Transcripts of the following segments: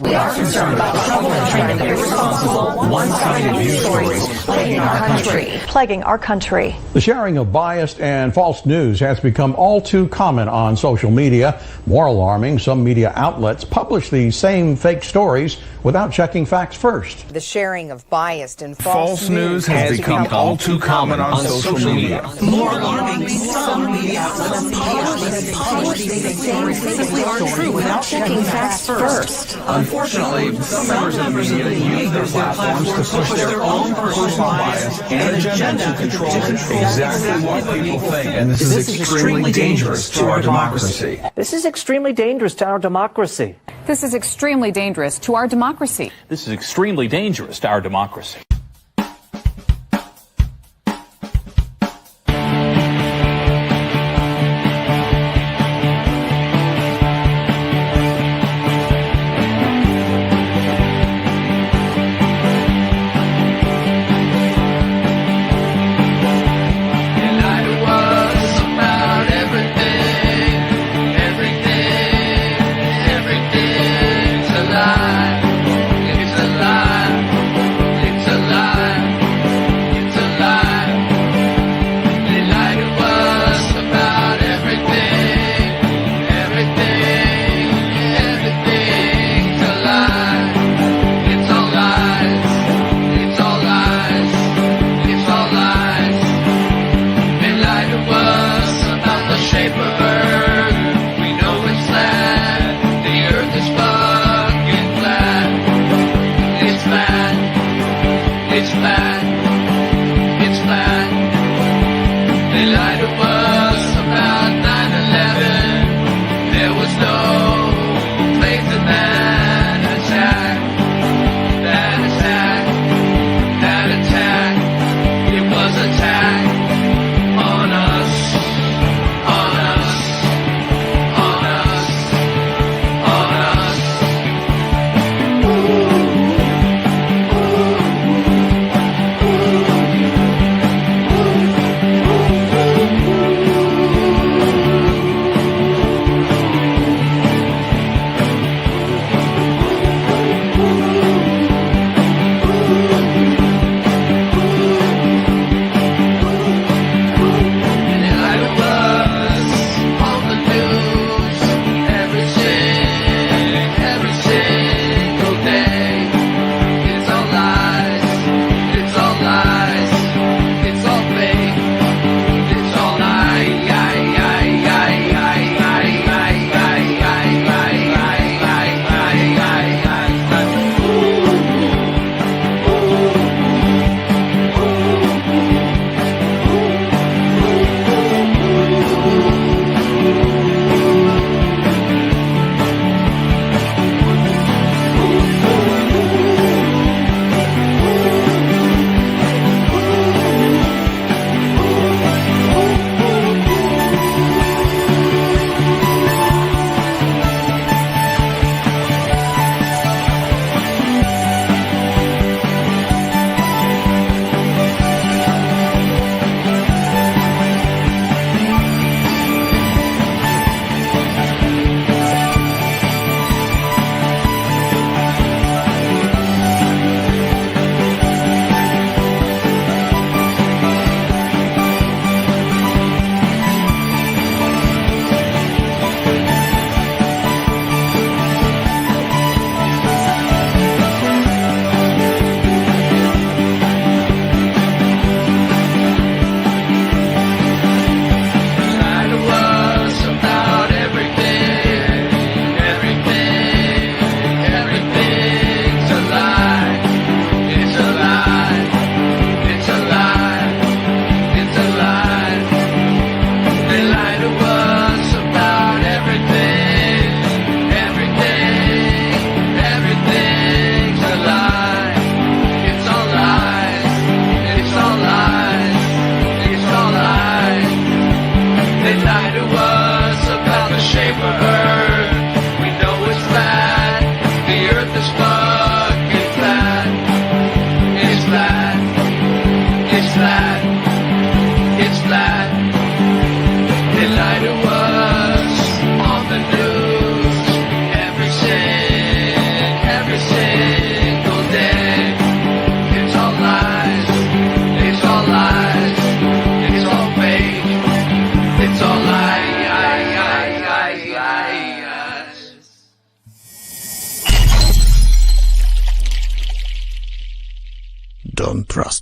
We are concerned about trouble and trend of irresponsible, one-sided news stories plaguing our country. The sharing of biased and false news has become all too common on social media. More alarming, some media outlets publish these same fake stories without checking facts first. The sharing of biased and false news has become all too common on social media. More alarming, some media outlets publish these same simply aren't true without checking facts first. Unfortunately, some members of the media use their platforms to push their own personal bias and agenda to control exactly what people think. And this is extremely dangerous to our democracy. This is extremely dangerous to our democracy. This is extremely dangerous to our democracy. This is extremely dangerous to our democracy.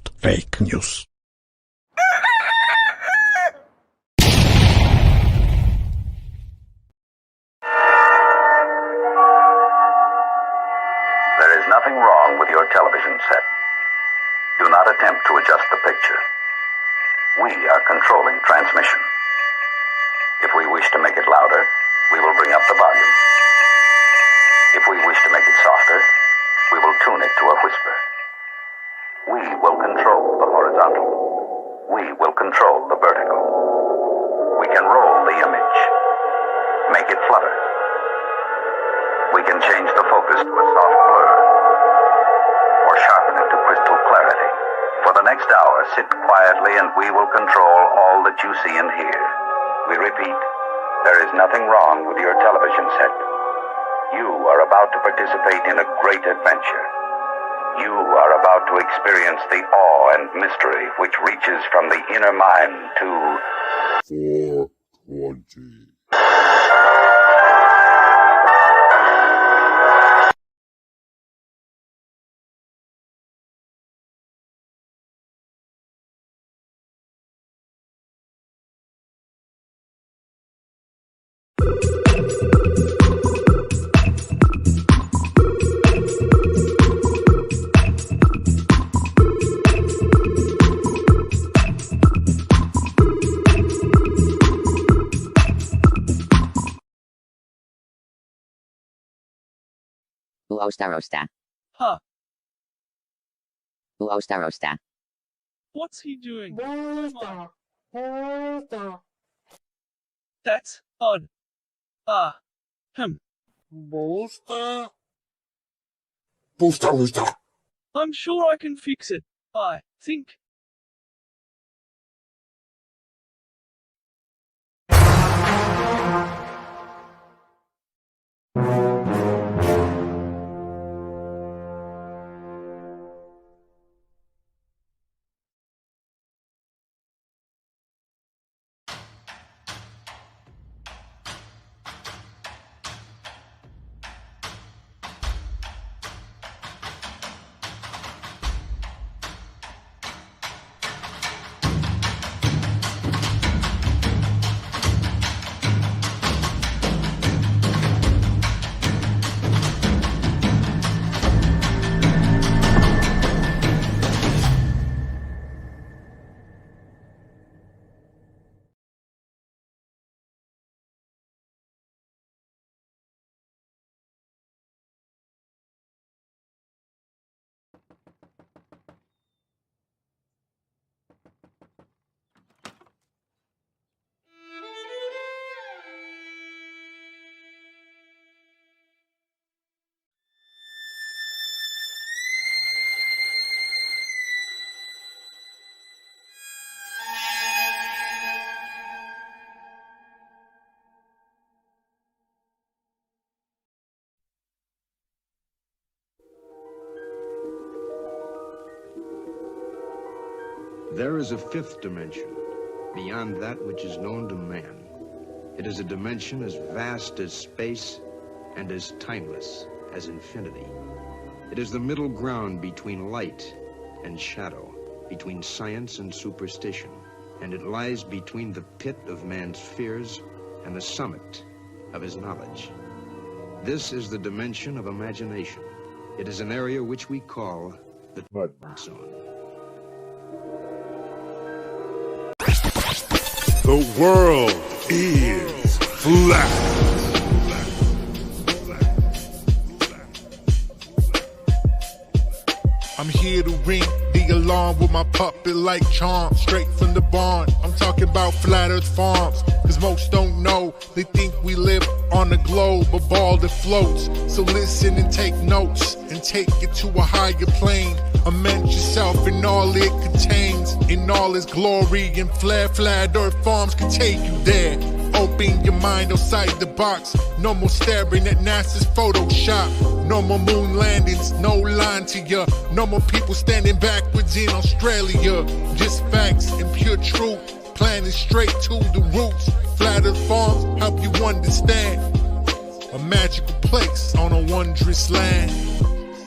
just fake news. There is nothing wrong with your television set. Do not attempt to adjust the picture. We are controlling transmission. If we wish to make it louder, we will bring up the volume. If we wish to make it softer, we will tune it to a whisper. We will control the horizontal. We will control the vertical. We can roll the image. Make it flutter. We can change the focus to a soft blur or sharpen it to crystal clarity. For the next hour, sit quietly and we will control all that you see and hear. We repeat, there is nothing wrong with your television set. You are about to participate in a great adventure. You are about to experience the awe and mystery which reaches from the inner mind to 420. Uostarosta. Huh. Uostarosta. What's he doing? That's odd. I'm sure I can fix it. I think. There is a fifth dimension, beyond that which is known to man. It is a dimension as vast as space and as timeless as infinity. It is the middle ground between light and shadow, between science and superstition, and it lies between the pit of man's fears and the summit of his knowledge. This is the dimension of imagination. It is an area which we call the Mud Zone. The world is flat. I'm here to ring the alarm with my puppet like charm, straight from the barn. I'm talking about Flat Earth Farms, cause most don't know. They think we live on a globe, a ball that floats. So listen and take notes, and take it to a higher plane. Imagine yourself in all it contains, in all its glory and flair. Flat Earth Farms can take you there. Open your mind outside the box. No more staring at NASA's Photoshop. No more moon landings, no lying to ya. No more people standing backwards in Australia. Just facts and pure truth, planning straight to the roots. Flat Earth Farms help you understand. A magical place on a wondrous land.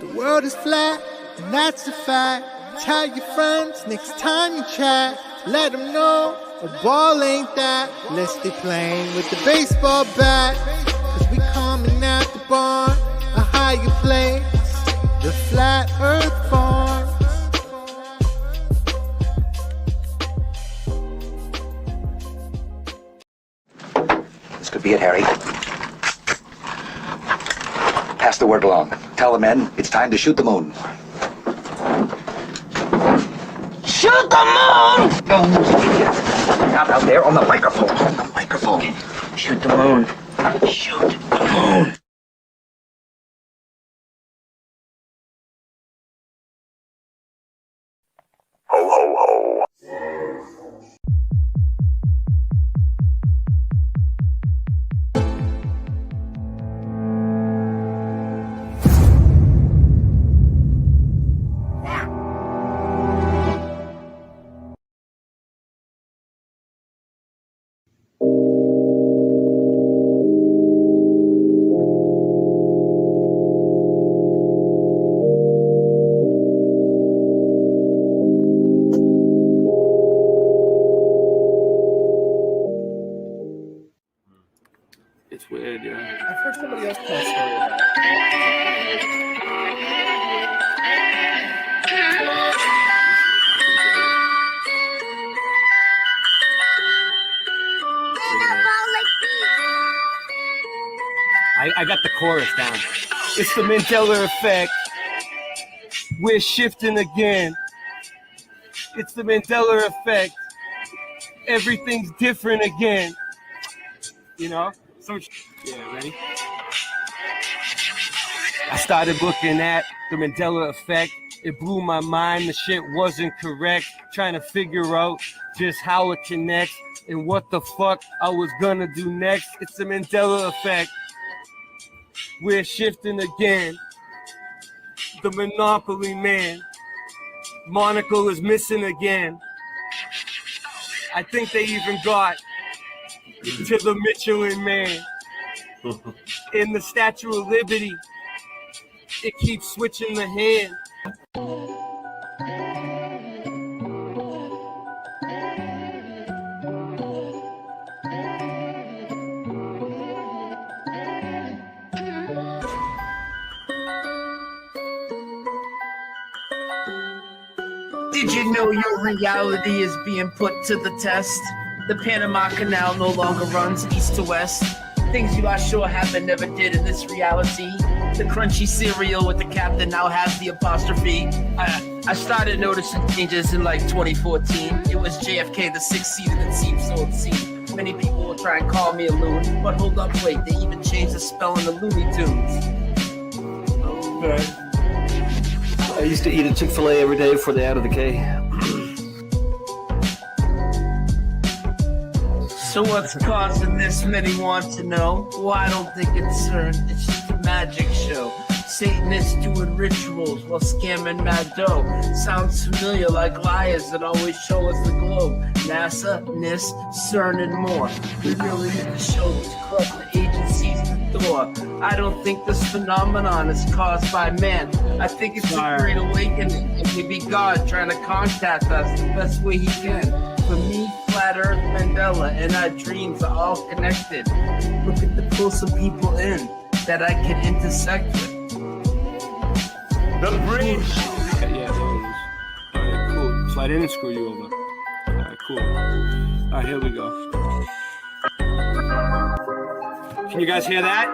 The world is flat, and that's a fact. Tell your friends next time you chat. Let them know a ball ain't that. Let's stay playing with the baseball bat. Cause we coming at the barn, a higher place, the Flat Earth Farm. This could be it, Harry. Pass the word along. Tell the men it's time to shoot the moon. Shoot the moon! Not out there on the microphone. On the microphone. Shoot the moon. Shoot the moon. Ho, ho, ho. It's weird, yeah. I've heard somebody else tell a story about it. I got the chorus down. It's the Mandela effect. We're shifting again. It's the Mandela effect. Everything's different again. You know? So, yeah, ready? I started looking at the Mandela effect. It blew my mind. The shit wasn't correct. Trying to figure out just how it connects and what the fuck I was gonna do next. It's the Mandela effect. We're shifting again. The Monopoly man. Monocle is missing again. I think they even got to the Michelin man. In the Statue of Liberty, it keeps switching the hand. Did you know your reality is being put to the test? The Panama Canal no longer runs east to west. Things you are sure happened never did in this reality. The crunchy cereal with the captain now has the apostrophe. I started noticing changes in like 2014. It was JFK, the sixth seater that seemed so obscene. Many people will try and call me a loon, but hold up, wait, they even changed the spelling of Looney Tunes. Okay. I used to eat a Chick-fil-A every day before they added the K. So what's causing this? Many want to know. Well, I don't think it's CERN. It's just a magic show. Satanists doing rituals while scamming mad dough. Sounds familiar, like liars that always show us the globe. NASA, NIST, CERN, and more. We really need to show these corrupt agencies the door. I don't think this phenomenon is caused by man. I think it's a great awakening. It may be God trying to contact us the best way he can. For me, Flat Earth, Mandela, and our dreams are all connected. Looking to pull some people in that I can intersect with. The bridge! Yeah, there it is. Alright, cool. So I didn't screw you over. Alright, cool. Alright, here we go. Can you guys hear that?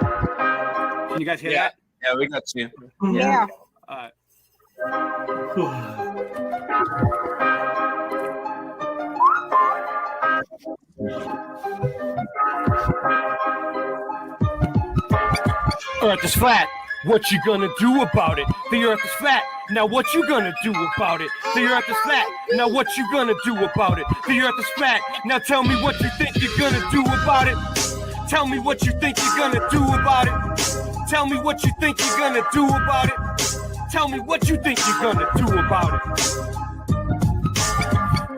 Can you guys hear that? Yeah, we got you. Yeah. Alright. Earth is flat. What you gonna do about it? The earth is flat. Now what you gonna do about it? The earth is flat. Now what you gonna do about it? The earth is flat. Now tell me what you think you're gonna do about it. Tell me what you think you're gonna do about it. Tell me what you think you're gonna do about it. Tell me what you think you're gonna do about it.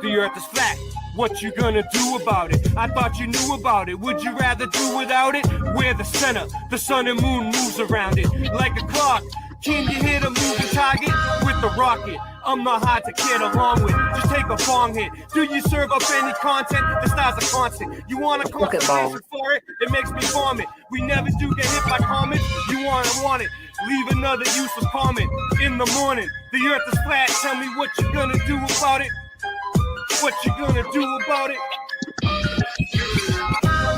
The earth is flat. What you gonna do about it? I thought you knew about it. Would you rather do without it? We're the center. The sun and moon moves around it like a clock. Can you hit a moving target with a rocket? I'm not hard to get along with. Just take a bong hit. Do you serve up any content? The style's a constant. You want a conversation for it? It makes me vomit. We never do get hit by comments. You want it. Leave another useless comment. In the morning, the earth is flat. Tell me what you're gonna do about it. What you gonna do about it?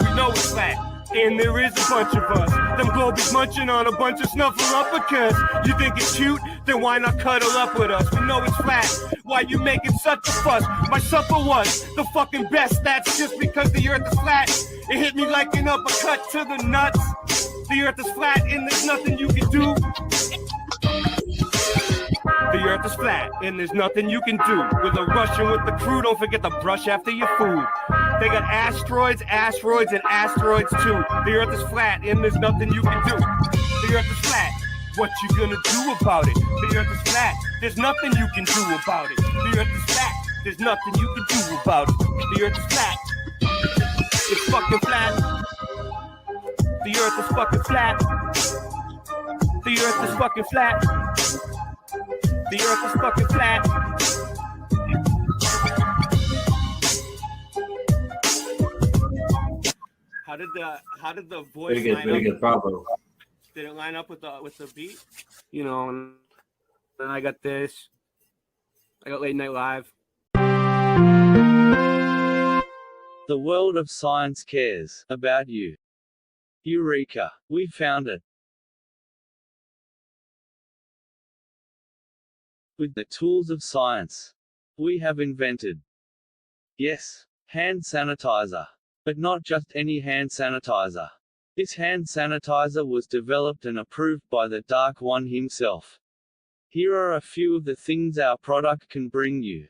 We know it's flat. And there is a bunch of us. Them globies munching on a bunch of snuffleupagus. You think it's cute? Then why not cuddle up with us? We know it's flat. Why you making such a fuss? My supper was the fucking best. That's just because the earth is flat. It hit me like an uppercut to the nuts. The earth is flat and there's nothing you can do. The earth is flat and there's nothing you can do. With a Russian with the crew, don't forget to brush after your food. They got asteroids, and asteroids too. The earth is flat and there's nothing you can do. The earth is flat. What you gonna do about it? The earth is flat. There's nothing you can do about it. The earth is flat. There's nothing you can do about it. The earth is flat. It's fucking flat. The earth is fucking flat. The earth is fucking flat. The earth is fucking flat. How did the voice line up? Bravo. Did it line up with the beat? You know, and then I got this. I got Late Night Live. The world of science cares about you. Eureka! We found it. With the tools of science, we have invented, yes, hand sanitizer. But not just any hand sanitizer. This hand sanitizer was developed and approved by the Dark One himself. Here are a few of the things our product can bring you.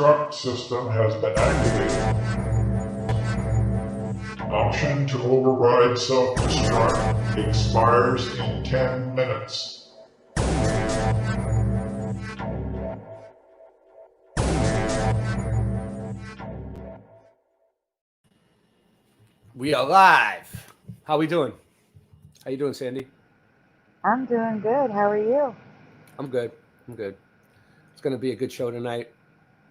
self-destruct system has been activated. Option to override self-destruct expires in 10 minutes. We are live. How we doing? How you doing, Sandy? I'm doing good. How are you? I'm good. I'm good. It's going to be a good show tonight.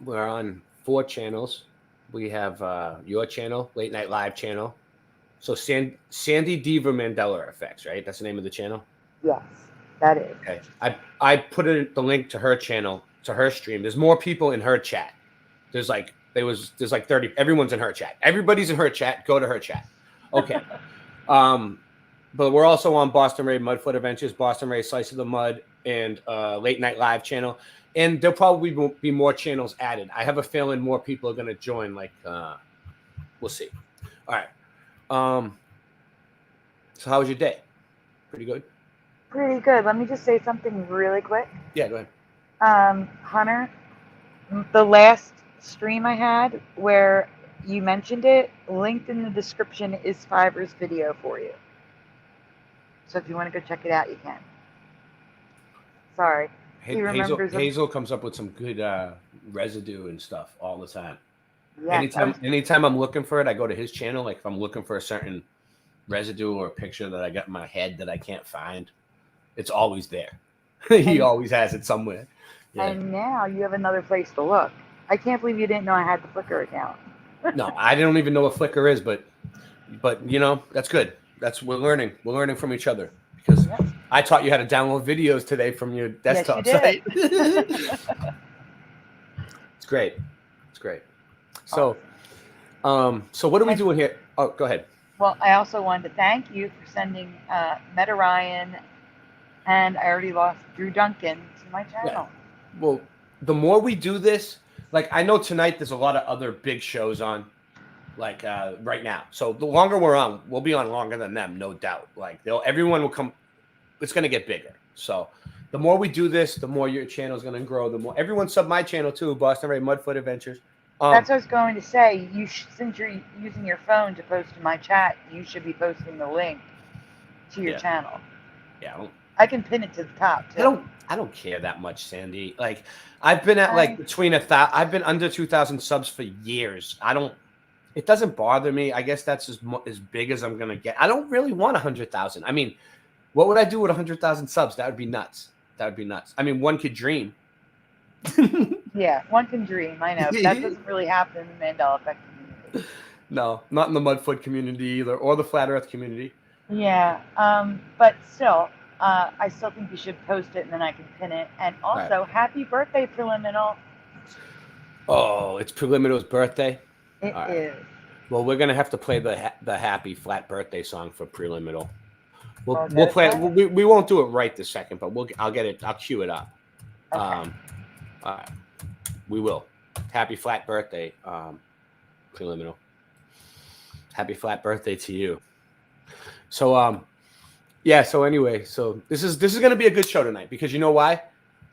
We're on 4 channels. We have your channel, Late Night Live channel. So SandyDiva Mandela Effects, right? That's the name of the channel? Yes, that is. Okay. I put in the link to her channel, to her stream. There's more people in her chat. There's like 30. Everyone's in her chat. Everybody's in her chat. Go to her chat. Okay. But we're also on Boston Ray Mudfoot Adventures, Boston Ray Slice of the Mud, and Late Night Live channel. And there'll probably be more channels added. I have a feeling more people are going to join. Like, we'll see. All right. So how was your day? Pretty good? Pretty good. Let me just say something really quick. Yeah, go ahead. Hunter, the last stream I had where you mentioned it, linked in the description is Fiverr's video for you. So if you want to go check it out, you can. Sorry. Hazel comes up with some good residue and stuff all the time. Yes, anytime I'm looking for it, I go to his channel. Like if I'm looking for a certain residue or a picture that I got in my head that I can't find, it's always there. He always has it somewhere. Yeah. And now you have another place to look. I can't believe you didn't know I had the Flickr account. No, I don't even know what Flickr is, but you know, that's good. We're learning. We're learning from each other because I taught you how to download videos today from your desktop site. It's great. It's great. So, so what are we doing here? Oh, go ahead. Well, I also wanted to thank you for sending Meta Ryan and I already lost Drew Duncan to my channel. Yeah. Well, the more we do this, like I know tonight there's a lot of other big shows on, like right now. So the longer we're on, we'll be on longer than them, no doubt. Like everyone will come. It's going to get bigger. So the more we do this, the more your channel is going to grow. The more everyone sub my channel too, Boston Ray Mudfoot Adventures. That's what I was going to say. Since you're using your phone to post in my chat, you should be posting the link to your channel. Yeah. I can pin it to the top too. I don't care that much, Sandy. Like I've been at like I've been under 2,000 subs for years. It doesn't bother me. I guess that's as big as I'm gonna get. I don't really want 100,000. I mean, what would I do with 100,000 subs? That would be nuts. That would be nuts. I mean, one could dream. Yeah, one can dream. I know. That doesn't really happen in the Mandela Effect community. No, not in the Mudfoot community either, or the Flat Earth community. Yeah, but still, I still think you should post it, and then I can pin it. And also, happy birthday, Preliminal. Oh, it's Preliminal's birthday? It is. Well, we're gonna have to play the happy flat birthday song for Preliminal. We'll play it. We won't do it right this second, but I'll get it. I'll cue it up. Okay. We will. Happy flat birthday, Preliminal. Happy flat birthday to you. So yeah. So anyway, so this is gonna be a good show tonight because you know why?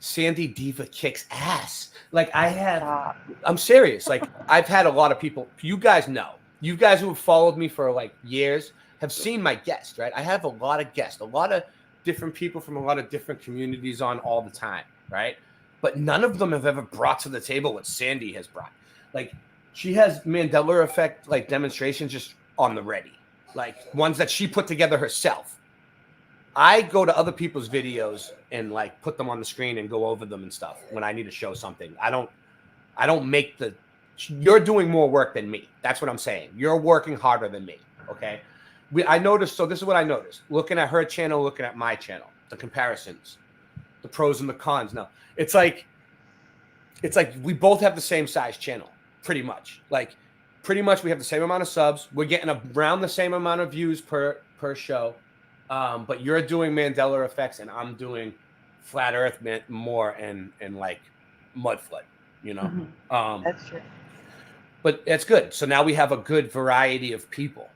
SandyDiva kicks ass. Like I'm serious. Like I've had a lot of people. You guys know. You guys who have followed me for like years have seen my guests, right? I have a lot of guests, a lot of different people from a lot of different communities on all the time, right? But none of them have ever brought to the table what Sandy has brought. Like she has Mandela effect like demonstrations just on the ready, like ones that she put together herself. I go to other people's videos and like put them on the screen and go over them and stuff when I need to show something. I don't make you're doing more work than me. That's what I'm saying. You're working harder than me. Okay. I noticed. So this is what I noticed looking at her channel, looking at my channel, the comparisons, the pros and the cons. Now it's like we both have the same size channel pretty much. Like pretty much we have the same amount of subs. We're getting around the same amount of views per show. But you're doing Mandela effects and I'm doing flat earth more and like Mudfoot, you know? That's true. But that's good. So now we have a good variety of people.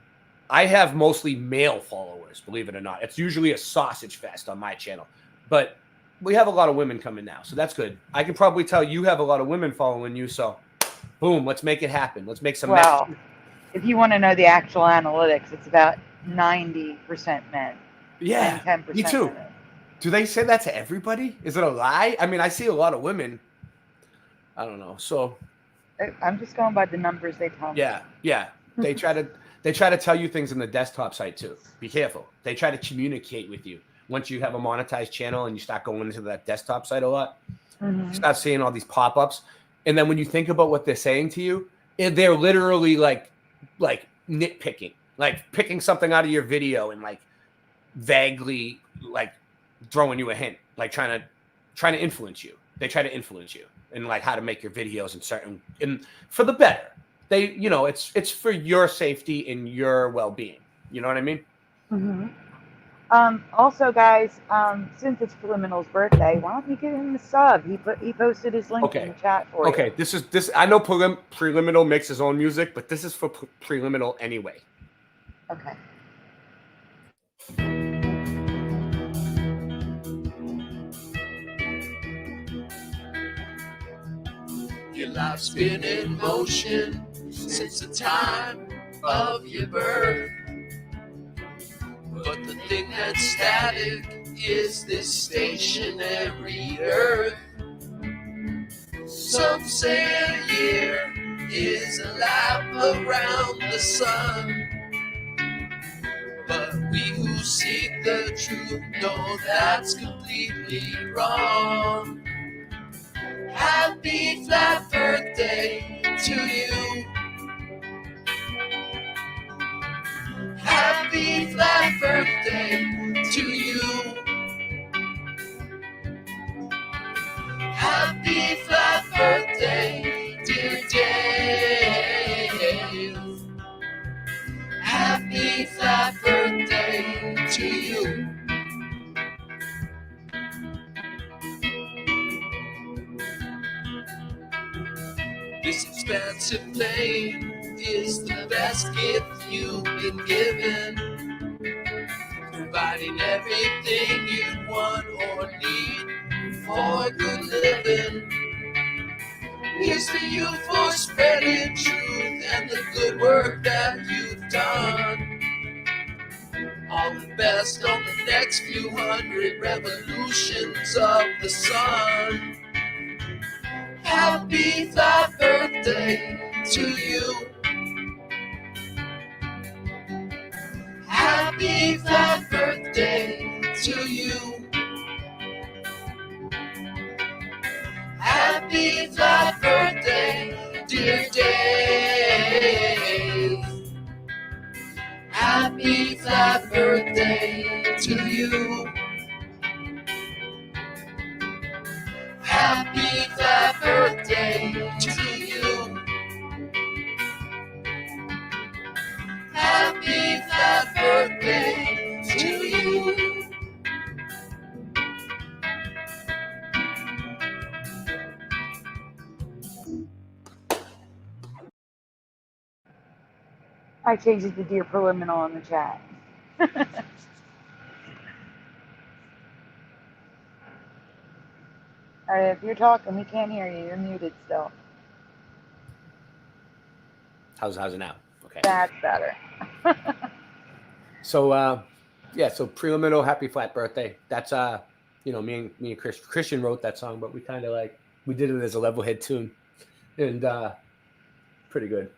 I have mostly male followers, believe it or not. It's usually a sausage fest on my channel, but we have a lot of women coming now. So that's good. I can probably tell you have a lot of women following you. So Boom, let's make it happen. Let's make some Well, messages. if you want to know the actual analytics, it's about 90% men. Yeah, and 10% me too. women. Do they say that to everybody? Is it a lie? I mean, I see a lot of women. I don't know. So I'm just going by the numbers they tell me. yeah. They try to tell you things in the desktop site too. Be careful. They try to communicate with you. Once you have a monetized channel and you start going into that desktop site a lot, you start seeing all these pop-ups. And then when you think about what they're saying to you, they're literally like nitpicking, like picking something out of your video and like vaguely like throwing you a hint, like trying to influence you. They try to influence you and like how to make your videos and for the better. They, it's for your safety and your well-being. You know what I mean? Also, guys, since it's Preliminal's birthday, why don't you give him a sub? He posted his link in the chat for you. Okay, this. I know Preliminal makes his own music, but this is for Preliminal anyway. Okay. Your life's been in motion since the time of your birth. But the thing that's static is this stationary earth. Some say a year is a lap around the sun. But we who seek the truth know that's completely wrong. Happy flat birthday to you. Happy flat birthday to you. Happy flat birthday, dear Dave. Happy flat birthday to you. This expensive plane is the best gift you've been given, providing everything you'd want or need for good living. Here's to you for spreading truth and the good work that you've done. All the best on the next few hundred revolutions of the sun. Happy flat birthday to you. Happy flat birthday to you. Happy flat birthday, dear Dave. Happy flat birthday to you. Happy flat birthday to you. Happy flat birthday to you. I changed it to Dear Preliminal in the chat. All right, if you're talking, we can't hear you. You're muted still. How's it now? Okay. That's better. So, so Preliminal, happy flat birthday. That's me and Christian wrote that song, but we kind of we did it as a level head tune, and pretty good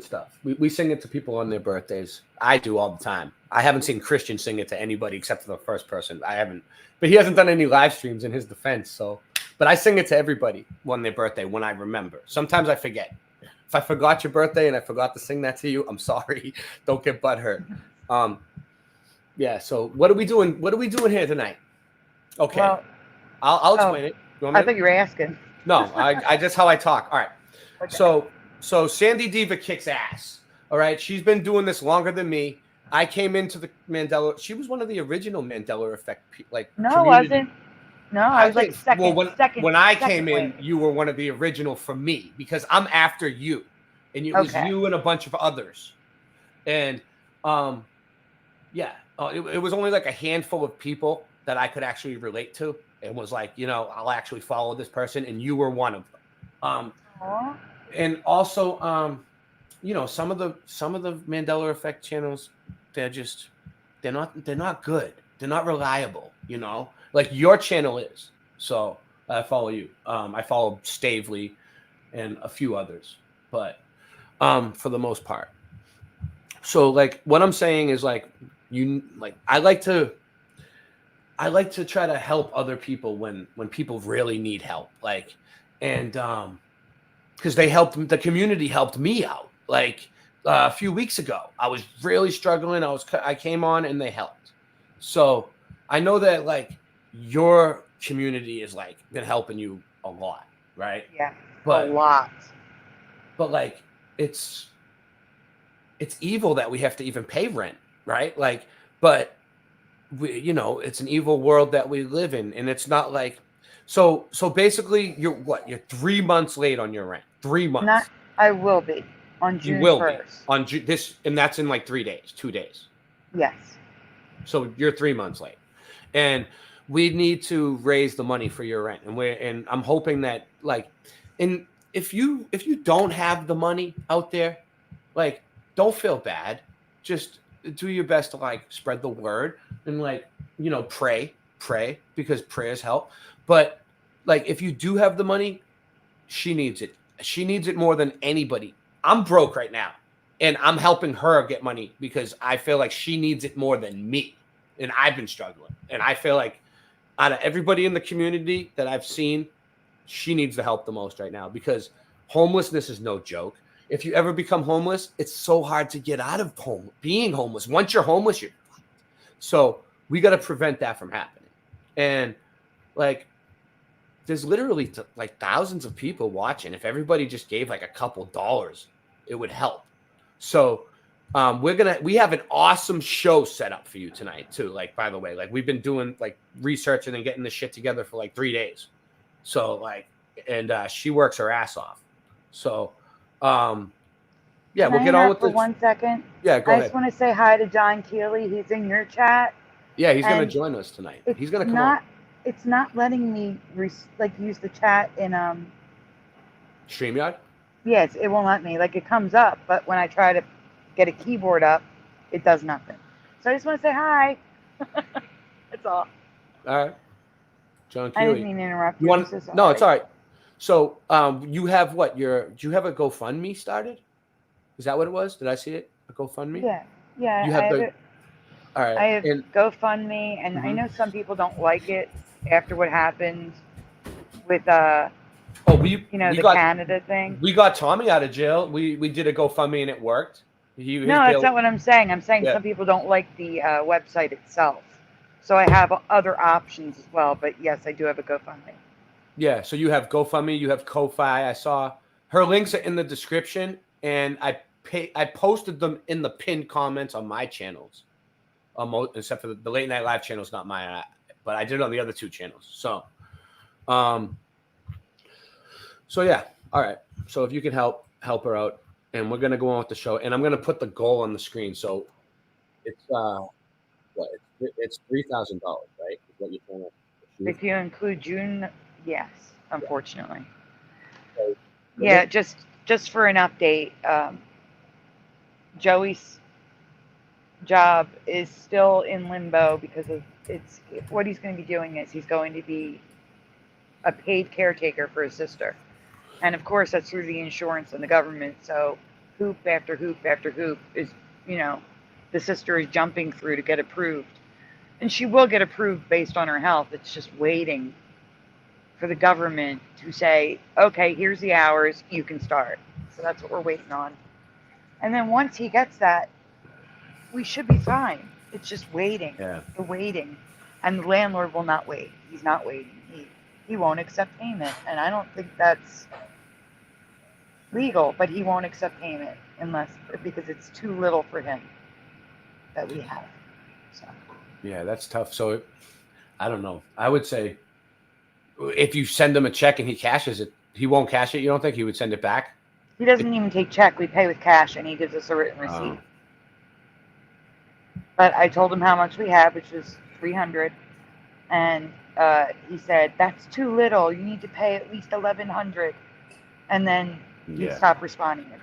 stuff. We sing it to people on their birthdays. I do all the time. I haven't seen Christian sing it to anybody except for the first person. I haven't, but he hasn't done any live streams in his defense. So, but I sing it to everybody on their birthday when I remember. Sometimes I forget. If I forgot your birthday and I forgot to sing that to you, I'm sorry. Don't get butthurt. So what are we doing? What are we doing here tonight? Okay. Well, I'll explain it. I thought you were asking. No, I just how I talk. All right. Okay. So SandyDiVa kicks ass. All right. She's been doing this longer than me. I came into the Mandela. She was one of the original Mandela effect. No, I wasn't. No, I was like second. Well, when I came in, you were one of the original for me because I'm after you, and it was you and a bunch of others, and it was only like a handful of people that I could actually relate to, and was like, I'll actually follow this person, and you were one of them. And also, you know, some of the Mandela Effect channels, they're not good. They're not reliable. You know, like your channel is. So I follow you. I follow Stavely and a few others, but for the most part. So like what I'm saying is like I like to try to help other people when people really need help. Like, and because the community helped me out. Like a few weeks ago, I was really struggling. I came on and they helped. So I know that like your community is like been helping you a lot, right? Yeah, but a lot. But like it's evil that we have to even pay rent, right? Like, but we, you know, it's an evil world that we live in, and it's not like so basically you're 3 months late on your rent. 3 months. I will be on June 1st. You will be on this, and that's in like 3 days, 2 days. Yes. So you're 3 months late, and we need to raise the money for your rent, and I'm hoping that like, and if you don't have the money out there, like, don't feel bad. Just do your best to like spread the word and like, you know, pray because prayers help. But like, if you do have the money, she needs it. She needs it more than anybody. I'm broke right now, and I'm helping her get money because I feel like she needs it more than me. And I've been struggling. And I feel like out of everybody in the community that I've seen, she needs the help the most right now because homelessness is no joke. If you ever become homeless, it's so hard to get out of being homeless. Once you're homeless, you're fucked. So we got to prevent that from happening. And like, there's literally like thousands of people watching. If everybody just gave like a couple dollars, it would help. So we have an awesome show set up for you tonight too. Like, by the way, like we've been doing like researching and getting this shit together for like 3 days. So like, and she works her ass off. So yeah, we'll get on with for this. 1 second. Yeah, go I ahead. just want to say hi to John Keeley. He's in your chat. Yeah, he's going to join us tonight. He's going to come on. It's not letting me use the chat in StreamYard? Yes, it won't let me. Like, it comes up, but when I try to get a keyboard up, it does nothing. So I just want to say hi. That's all. All right. John Keeley. I didn't mean to interrupt you. No, it's all right. So you have what? Do you have a GoFundMe started? Is that what it was? Did I see it? A GoFundMe? Yeah. Yeah. You have all right. I have GoFundMe, and I know some people don't like it after what happened with the Canada thing. We got Tommy out of jail. We did a GoFundMe and it worked. No, that's not what I'm saying. I'm saying some people don't like the website itself. So I have other options as well. But yes, I do have a GoFundMe. Yeah, so you have GoFundMe, you have Ko-Fi. I saw her links are in the description, and I posted them in the pinned comments on my channels, except for the Late Night Live channel is not mine, but I did it on the other 2 channels. So, yeah, all right. So if you can help her out, and we're gonna go on with the show, and I'm gonna put the goal on the screen. So it's it's $3,000, right? Is what you're trying to if you include June. Yes, unfortunately. Yeah, just for an update, Joey's job is still in limbo because of what he's going to be doing is he's going to be a paid caretaker for his sister. And of course that's through the insurance and the government. So hoop after hoop after hoop is, the sister is jumping through to get approved. And she will get approved based on her health. It's just waiting for the government to say, okay, here's the hours, you can start. So that's what we're waiting on. And then once he gets that, we should be fine. It's just waiting. Yeah. The waiting. And the landlord will not wait. He's not waiting. He won't accept payment. And I don't think that's legal, but he won't accept payment because it's too little for him that we have. So. Yeah, that's tough. So I don't know. I would say if you send him a check and he cashes it, he won't cash it. You don't think he would send it back? He doesn't even take check. We pay with cash, and he gives us a written receipt. But I told him how much we had, which was $300, and he said that's too little. You need to pay at least $1,100. And then He Yeah. stopped responding to me.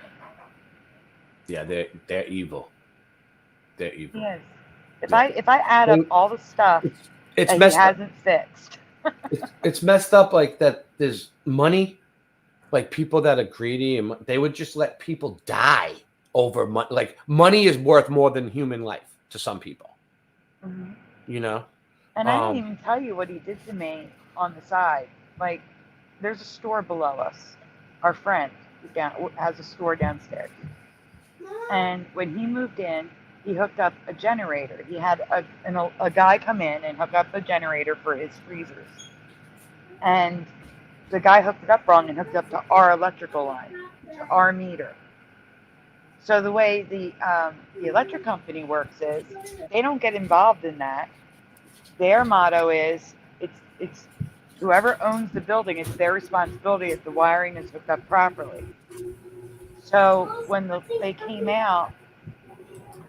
Yeah, they're evil. They're evil. He is. If Yeah. I add up all the stuff It's that he messed up. hasn't fixed. It's messed up like that. There's money, like people that are greedy, and they would just let people die over money. Like money is worth more than human life to some people. Mhm. You know. And I didn't even tell you what he did to me on the side. Like, there's a store below us. Our friend has a store downstairs. And when he moved in, he hooked up a generator. He had a guy come in and hook up a generator for his freezers. And the guy hooked it up wrong and hooked up to our electrical line, to our meter. So the way the electric company works is they don't get involved in that. Their motto is it's whoever owns the building, it's their responsibility if the wiring is hooked up properly. So when they came out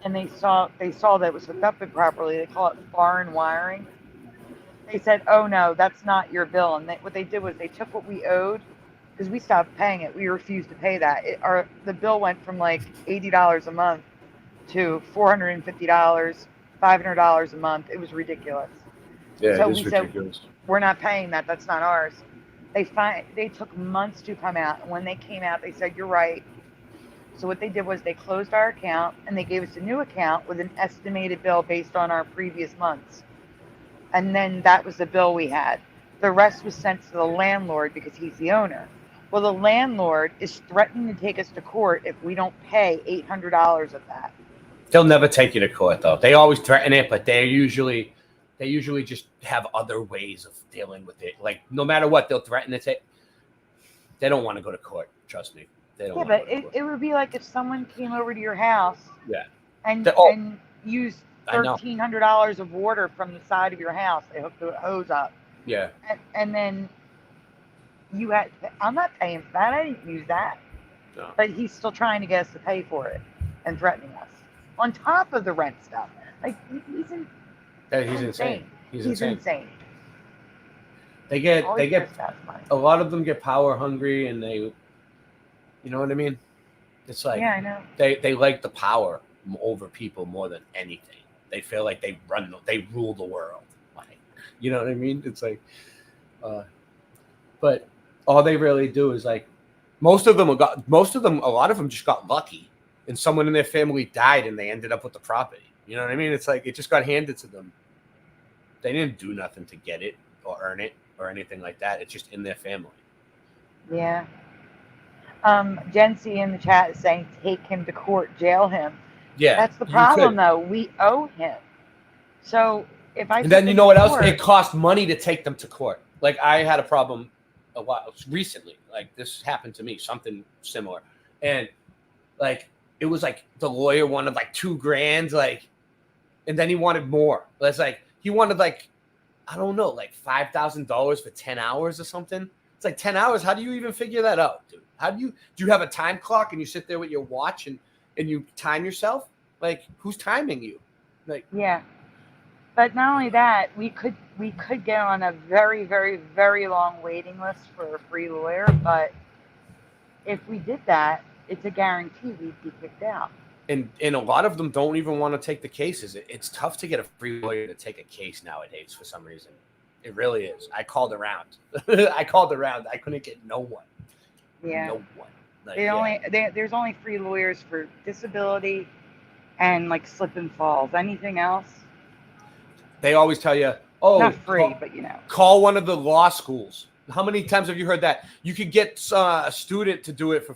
and they saw that it was hooked up improperly, they call it foreign wiring. They said, "Oh no, that's not your bill." And what they did was they took what we owed, because we stopped paying it. We refused to pay that. The bill went from like $80 a month to $450, $500 a month. It was ridiculous. Yeah, So it is ridiculous. said, "We're not paying that. That's not ours." They took months to come out, and when they came out, they said, "You're right." So what they did was they closed our account and they gave us a new account with an estimated bill based on our previous months. And then that was the bill we had. The rest was sent to the landlord because he's the owner. Well, the landlord is threatening to take us to court if we don't pay $800 of that. They'll never take you to court, though. They always threaten it, but they usually just have other ways of dealing with it. Like no matter what, they'll threaten to take. They don't want to go to court. Trust me. They don't. Yeah, but it would be like if someone came over to your house. Yeah. And used $1,300 of water from the side of your house. They hooked the hose up. Yeah. And then I'm not paying for that. I didn't use that. No. But he's still trying to get us to pay for it and threatening us on top of the rent stuff. Like he's insane. He's insane. They Always get money. a lot of them get power hungry, and they, you know what I mean? It's like, yeah, I know. They like the power over people more than anything. They feel like they rule the world. Like, you know what I mean? It's like, but all they really do is like, a lot of them just got lucky, and someone in their family died, and they ended up with the property. You know what I mean? It's like it just got handed to them. They didn't do nothing to get it or earn it or anything like that. It's just in their family. Yeah. Jen C in the chat is saying, take him to court, jail him. Yeah. That's the problem, though. We owe him. So if I... And then you know what else? It cost money to take them to court. Like I had a problem a while recently. Like this happened to me, something similar. And like it was like the lawyer wanted like $2,000, like, and then he wanted more. It's like he wanted like, I don't know, like $5,000 for 10 hours or something. It's like 10 hours. How do you even figure that out, dude? Do you have a time clock and you sit there with your watch and you time yourself? Like who's timing you? Like, yeah. But not only that, we could get on a very, very, very long waiting list for a free lawyer. But if we did that, it's a guarantee we'd be kicked out. And a lot of them don't even want to take the cases. It's tough to get a free lawyer to take a case nowadays for some reason. It really is. I called around. I couldn't get no one. Yeah. No one. Like, there's only free lawyers for disability and like slip and falls. Anything else? They always tell you, oh, not free, but you know. Call one of the law schools. How many times have you heard that? You could get a student to do it for.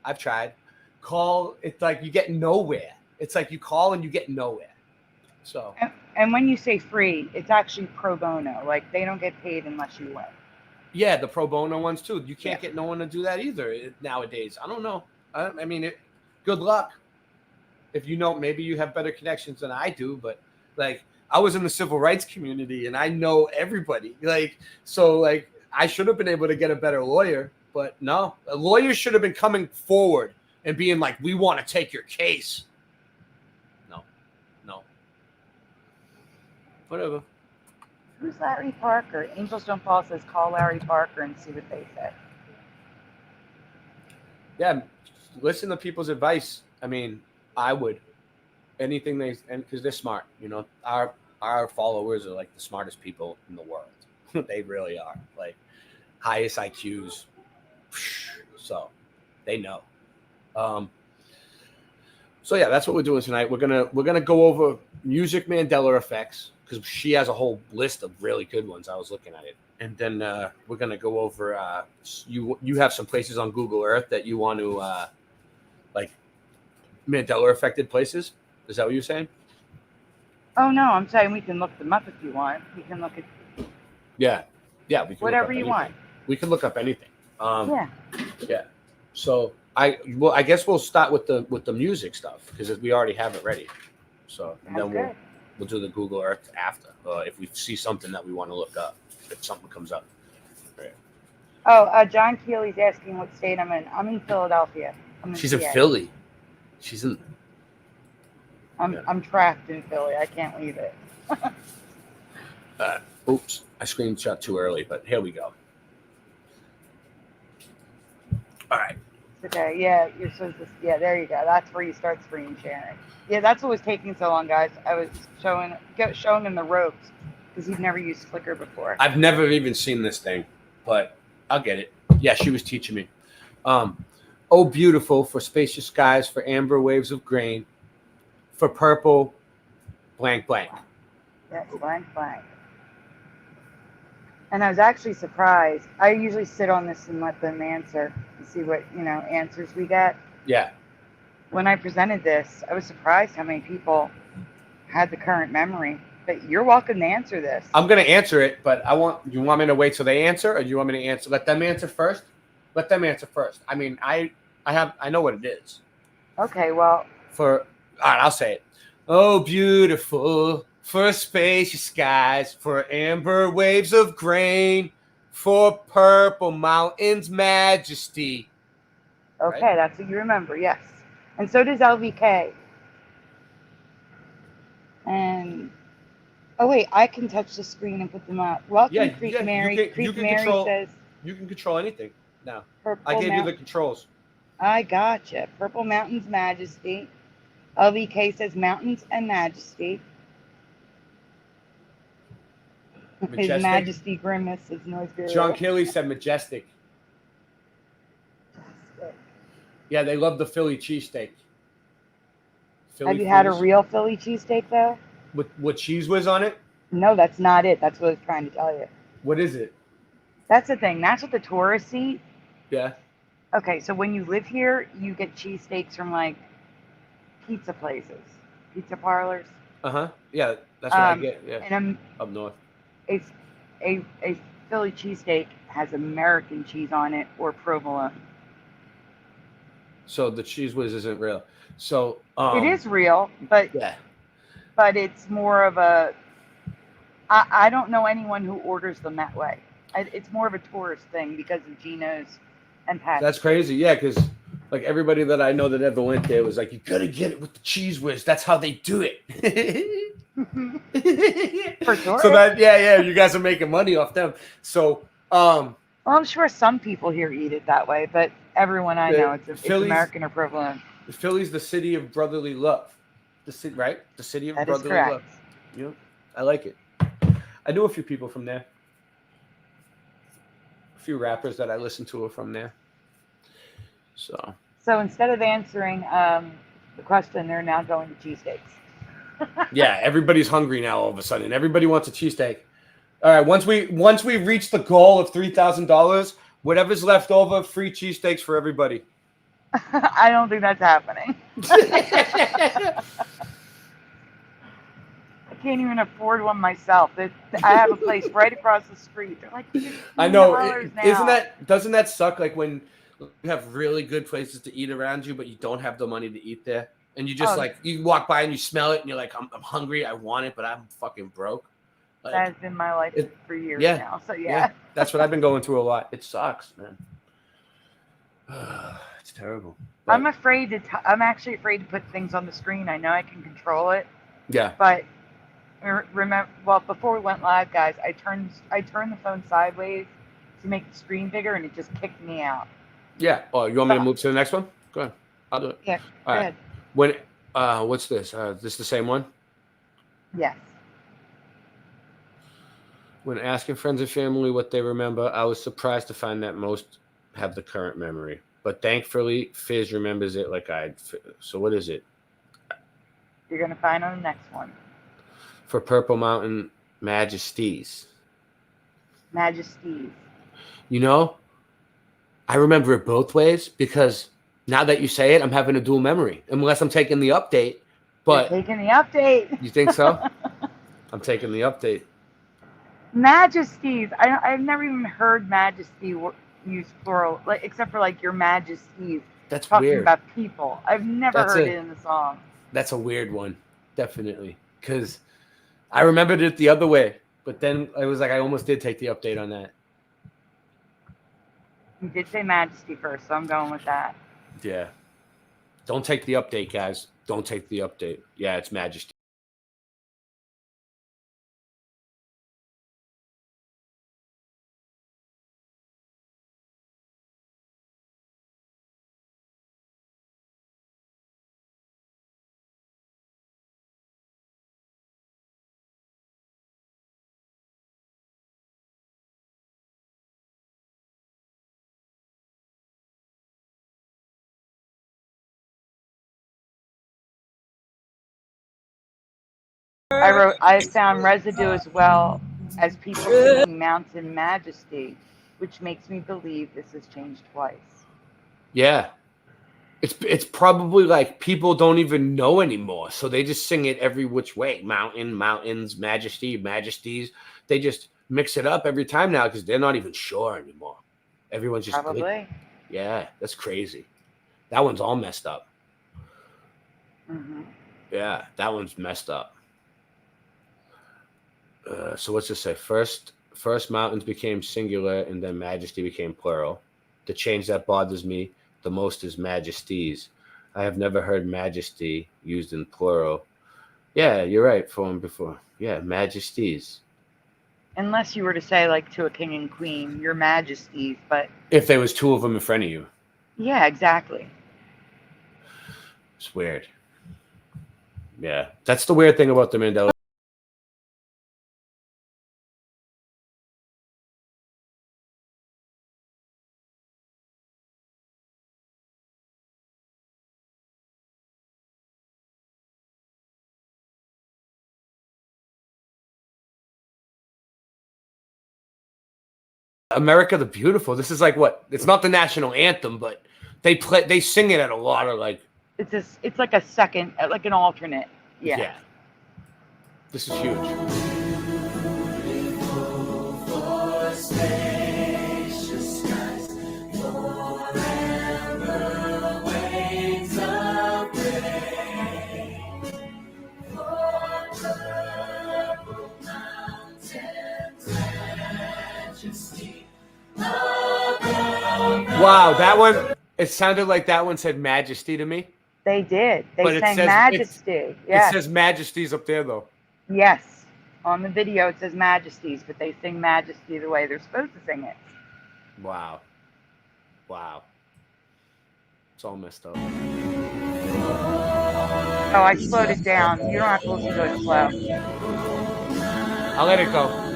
I've tried. Call. It's like you get nowhere. It's like you call and you get nowhere. So. And when you say free, it's actually pro bono. Like they don't get paid unless you win. Yeah, the pro bono ones too. You can't get no one to do that either nowadays. I don't know. I mean, good luck. If you know, maybe you have better connections than I do. But like, I was in the civil rights community and I know everybody. Like, so like, I should have been able to get a better lawyer. But no, a lawyer should have been coming forward and being like, we want to take your case. No. Whatever. Who's Larry Parker? Angels Don't Fall says call Larry Parker and see what they say. Yeah, listen to people's advice. I mean, I would. Anything because they're smart. You know, our followers are like the smartest people in the world. They really are. Like highest IQs. So they know. So yeah, that's what we're doing tonight. We're gonna go over music Mandela effects because she has a whole list of really good ones. I was looking at it, and then we're gonna go over. You have some places on Google Earth that you want to like Mandela affected places. Is that what you're saying? Oh no, I'm saying we can look them up if you want. We can look at Yeah. We can whatever you want. We can look up anything. Yeah. Yeah. So I guess we'll start with the music stuff because we already have it ready. So and then we'll do the Google Earth after if we see something that we want to look up, if something comes up. Right. Oh, John Keely's asking what state I'm in. I'm in Philadelphia. She's in Philly. She's in. I'm trapped in Philly. I can't leave it. Oops, I screenshot too early, but here we go. All right. Okay, yeah, you're supposed to. Yeah, there you go. That's where you start screen sharing. Yeah, that's what was taking so long, guys. I was showing him the ropes because he'd never used Flickr before. I've never even seen this thing, but I'll get it. Yeah, she was teaching me. Oh, beautiful for spacious skies, for amber waves of grain, for purple, blank, blank. Yes, blank, blank. And I was actually surprised. I usually sit on this and let them answer and see what, answers we get. Yeah. When I presented this, I was surprised how many people had the current memory. But you're welcome to answer this. I'm going to answer it, but you want me to wait till they answer, or do you want me to answer? Let them answer first? Let them answer first. I mean, I know what it is. Okay, well. All right, I'll say it. Oh, beautiful. For spacious skies, for amber waves of grain, for purple mountains' majesty. Okay, Right? That's what you remember, yes. And so does LVK. And, oh wait, I can touch the screen and put them up. Welcome, Creek Mary. Creek Mary says. You can control anything now. Purple I gave you the controls. I gotcha. Purple Mountains Majesty. LVK says Mountains and Majesty. Majestic. His Majesty Grimace is noise. John Kelly said majestic. Yeah, they love the Philly cheesesteak. Have you had a real Philly cheesesteak though? With cheese whiz on it? No, that's not it. That's what I was trying to tell you. What is it? That's the thing. That's what the tourists eat. Yeah. Okay, so when you live here, you get cheesesteaks from like pizza places, pizza parlors. Yeah, that's what I get. Yeah. And up north. A Philly cheesesteak has American cheese on it or provolone. So the cheese whiz isn't real. So it is real, but yeah. But it's more of a. I don't know anyone who orders them that way. It's more of a tourist thing because of Gino's and Pat's. That's crazy, yeah, because like everybody that I know that ever went there was like, you gotta get it with the cheese whiz. That's how they do it. For sure. So that you guys are making money off them. So well, I'm sure some people here eat it that way, but everyone I know it's American or provolone. Philly's the city of brotherly love. The city, right? The city of brotherly love. Yeah, I like it. I knew a few people from there. A few rappers that I listen to are from there. So instead of answering the question, they're now going to cheesesteaks. Yeah, everybody's hungry now all of a sudden. Everybody wants a cheesesteak. All right, once we reach the goal of $3,000, whatever's left over, free cheesesteaks for everybody. I don't think that's happening. I can't even afford one myself. I have a place right across the street. They're like, I know. Doesn't that suck? Like when you have really good places to eat around you, but you don't have the money to eat there, and you just you walk by and you smell it, and you're like, I'm hungry, I want it, but I'm fucking broke. Like, that has been my life for years now. So yeah, that's what I've been going through a lot. It sucks, man. It's terrible. But I'm actually afraid to put things on the screen. I know I can control it. Yeah. But remember, before we went live, guys, I turned the phone sideways to make the screen bigger, and it just kicked me out. Yeah. Oh, you want me to move to the next one? Go ahead. I'll do it. Yeah. All Go right. ahead. When what's this? This the same one? Yes. When asking friends and family what they remember, I was surprised to find that most have the current memory. But thankfully, Fizz remembers it like I. So what is it? You're going to find on the next one. For Purple Mountain Majesties. Majesties. You know, I remember it both ways because now that you say it, I'm having a dual memory. Unless I'm taking the update. But you're taking the update. You think so? I'm taking the update. Majesties. I've never even heard majesty used plural, like except for like your majesties. That's talking weird. about people. I've never heard it in the song. That's a weird one, definitely. Because I remembered it the other way, but then I was like, I almost did take the update on that. You did say majesty first, so I'm going with that. Yeah. Don't take the update, guys. Don't take the update. Yeah, it's Majesty. I found residue as well as people singing Mountain Majesty, which makes me believe this has changed twice. Yeah. It's probably like people don't even know anymore. So they just sing it every which way. Mountain, mountains, majesty, majesties. They just mix it up every time now because they're not even sure anymore. Everyone's just probably. Good. Yeah, that's crazy. That one's all messed up. Mm-hmm. Yeah, that one's messed up. So what's this say? First mountains became singular and then majesty became plural. The change that bothers me the most is majesties. I have never heard majesty used in plural. Yeah, you're right. From before. Yeah, majesties. Unless you were to say like to a king and queen, your majesties, but if there was two of them in front of you. Yeah, exactly. It's weird. Yeah, that's the weird thing about the Mandela. America the Beautiful. This is like what? It's not the national anthem, but they sing it at a lot of like. It's like a second, like an alternate. Yeah. Yeah. This is huge. Wow, that one, it sounded like that one said majesty to me. They did. They sang majesty. Yeah. It says majesties up there, though. Yes. On the video, it says majesties, but they sing majesty the way they're supposed to sing it. Wow. Wow. It's all messed up. Oh, I slowed it down. You don't have to listen to it slow. I'll let it go.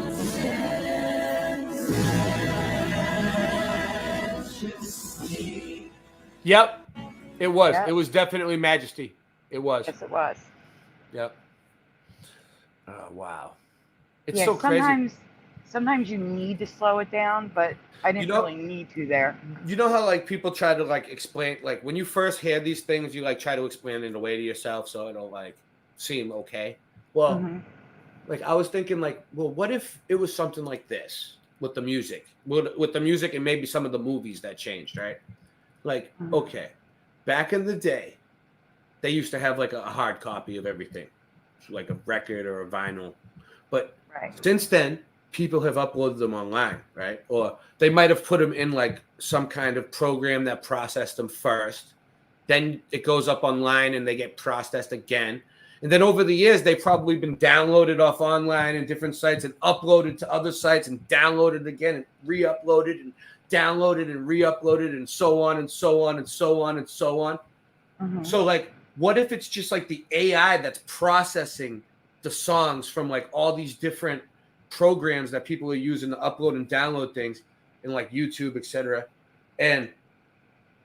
Yep, it was. Yep. It was definitely majesty. It was. Yes, it was. Yep. Oh, wow. It's so crazy. Crazy. Sometimes you need to slow it down, but I didn't really need to there. You know how like people try to like explain, like when you first hear these things, you like try to explain it away to yourself so it'll like seem okay. Well, like I was thinking like, well, what if it was something like this with the music, with the music and maybe some of the movies that changed, right? Like, okay, back in the day, they used to have like a hard copy of everything, like a record or a vinyl. But since then, people have uploaded them online, right? Or they might have put them in like some kind of program that processed them first. Then it goes up online and they get processed again. And then over the years, they've probably been downloaded off online and different sites and uploaded to other sites and downloaded again and re-uploaded and downloaded and re-uploaded and so on and so on and so on and so on. So like, what if it's just like the AI that's processing the songs from like all these different programs that people are using to upload and download things in like YouTube, etc. And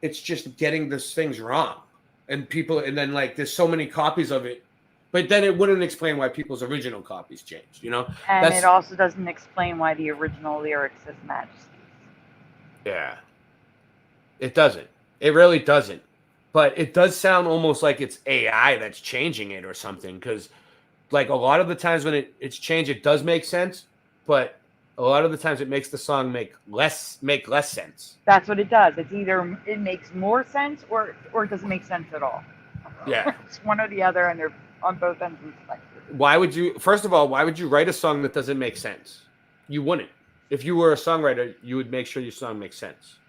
it's just getting these things wrong. And then like there's so many copies of it, but then it wouldn't explain why people's original copies changed, you know? And it also doesn't explain why the original lyrics says Majesty. Yeah. It doesn't. It really doesn't. But it does sound almost like it's AI that's changing it or something, because like a lot of the times when it's changed, it does make sense, but a lot of the times it makes the song make less sense. That's what it does. It's either it makes more sense or it doesn't make sense at all. Yeah. It's one or the other, and they're on both ends of the spectrum. First of all, why would you write a song that doesn't make sense? You wouldn't. If you were a songwriter, you would make sure your song makes sense.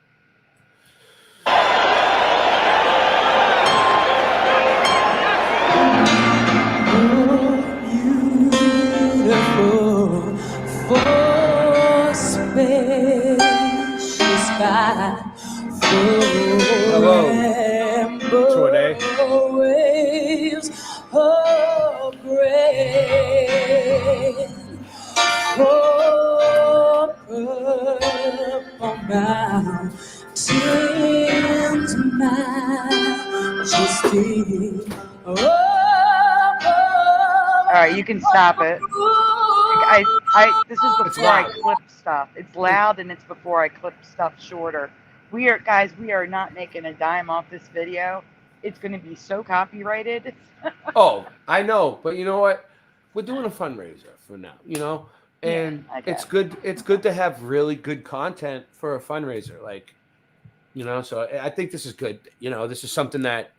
Hello, Today. All right, you can stop it. This is before I clip stuff. It's loud and it's before I clip stuff shorter. We are not making a dime off this video. It's going to be so copyrighted. Oh, I know, but you know what? We're doing a fundraiser for now, you know, and it's good. It's good to have really good content for a fundraiser, like, you know. So I think this is good. You know, this is something that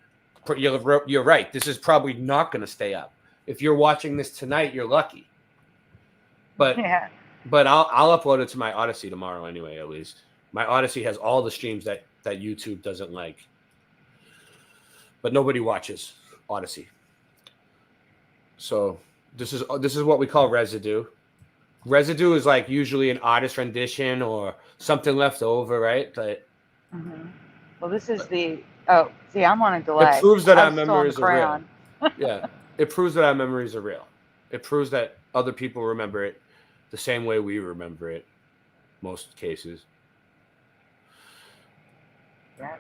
you're right. This is probably not going to stay up. If you're watching this tonight, you're lucky. But I'll upload it to my Odyssey tomorrow anyway. At least my Odyssey has all the streams that YouTube doesn't like. But nobody watches Odyssey. So this is what we call residue. Residue is like usually an artist rendition or something left over, right? But well, this is the see, I'm on a delay. It proves that our memories are real. Yeah, it proves that our memories are real. It proves that other people remember it the same way we remember it, most cases. Yeah.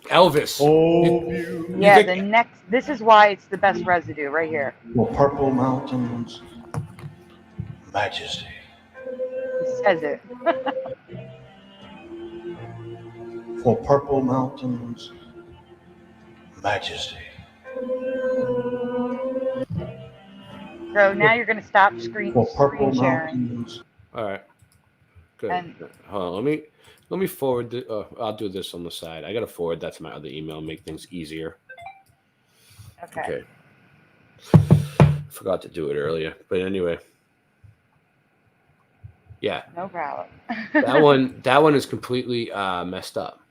Elvis. This is why it's the best residue right here. For purple mountains, majesty. It says it. For purple mountains, majesty. So now you're going to stop screen sharing. Mountains. All right. Good. Hold on. Let me forward. I'll do this on the side. I got to forward that to my other email, make things easier. Okay. Forgot to do it earlier, but anyway. Yeah. No problem. that one is completely messed up.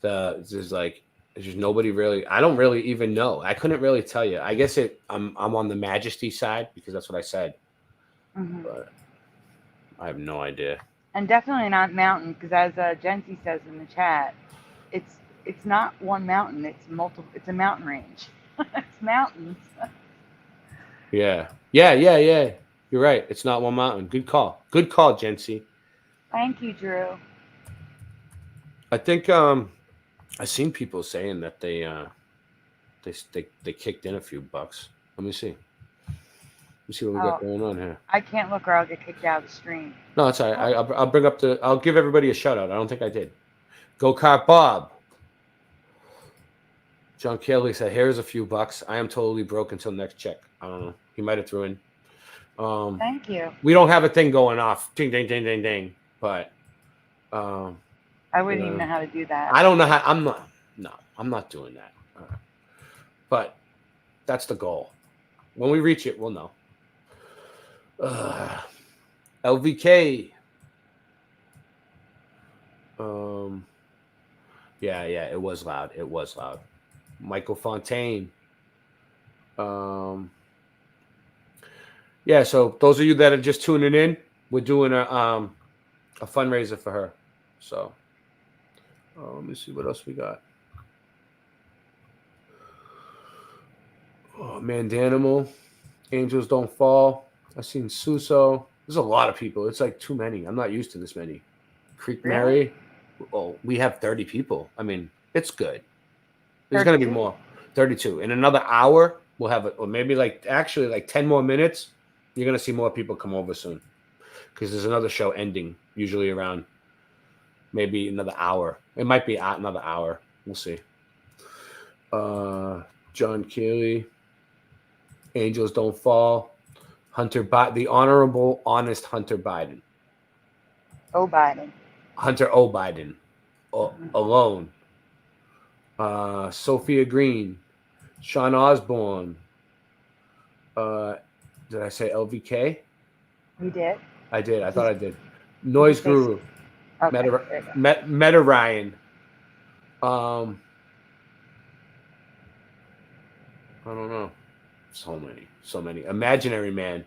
There's just nobody really. I don't really even know. I couldn't really tell you. I guess I'm on the Majesty side because that's what I said. But I have no idea. And definitely not mountain, because as Jency says in the chat, it's not one mountain. It's multiple. It's a mountain range. It's mountains. Yeah. You're right. It's not one mountain. Good call, Jency. Thank you, Drew. I think I've seen people saying that they kicked in a few bucks. Let me see. Let's see what we got going on here. I can't look or I'll get kicked out of the stream. No, it's all right. I'll bring up I'll give everybody a shout out. I don't think I did. Go Kart Bob. John Kelly said, "Here's a few bucks. I am totally broke until next check." I don't know. He might have threw in. Thank you. We don't have a thing going off. Ding, ding, ding, ding, ding. But I wouldn't even know how to do that. I don't know how. I'm not. No. I'm not doing that. But that's the goal. When we reach it, we'll know. LVK. Yeah, it was loud. It was loud. Michael Fontaine. Yeah, so those of you that are just tuning in, we're doing a fundraiser for her. So let me see what else we got. Oh, Mandanimal, Angels Don't Fall. I've seen Suso. There's a lot of people. It's like too many. I'm not used to this many. Creek Mary. Oh, we have 30 people. I mean, it's good. There's going to be more. 32. In another hour, we'll have it. Or maybe actually 10 more minutes. You're going to see more people come over soon. Because there's another show ending, usually around maybe another hour. It might be another hour. We'll see. John Keeley. Angels Don't Fall. The Honorable, Honest Hunter Biden. Biden. Hunter O. Biden. Alone. Sophia Green. Sean Osborne. Did I say LVK? You did? I did. I thought I did. Noise Guru. Okay, Meta Ryan. I don't know. So many. Imaginary Man.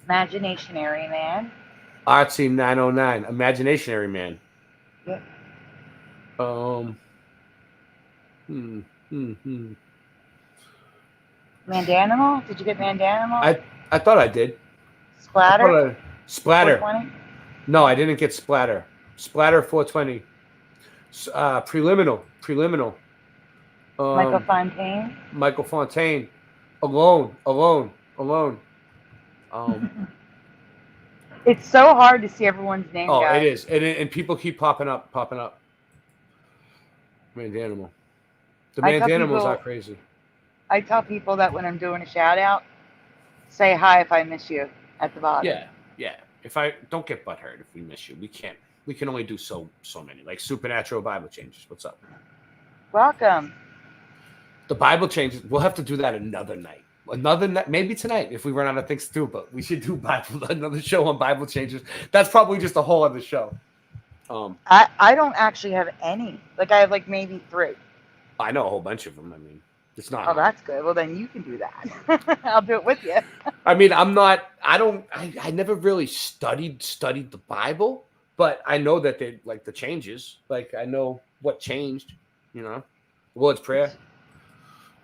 Imaginationary Man. Artsy 909. Imaginationary Man. Yep. Mandanimal? Did you get Mandanimal? I thought I did. Splatter? Splatter. 420? No, I didn't get Splatter. Splatter 420. Preliminal. Michael Fontaine? Michael Fontaine. Alone. It's so hard to see everyone's name. Oh, guys. it is. And people keep popping up. Mandanimal. The Mandanimals are crazy. I tell people that when I'm doing a shout out, say hi if I miss you at the bottom. Yeah. If I don't get butthurt if we miss you. We can only do so many. Like Supernatural Bible Changes. What's up? Welcome. The Bible Changes. We'll have to do that another night. Another night, maybe tonight if we run out of things to do, but we should do another show on Bible Changes. That's probably just a whole other show. I don't actually have any. I have maybe 3. I know a whole bunch of them. I mean, it's not. Oh, that's good. Well, then you can do that. I'll do it with you. I mean, I never really studied the Bible, but I know that they the changes. I know what changed, the Lord's Prayer,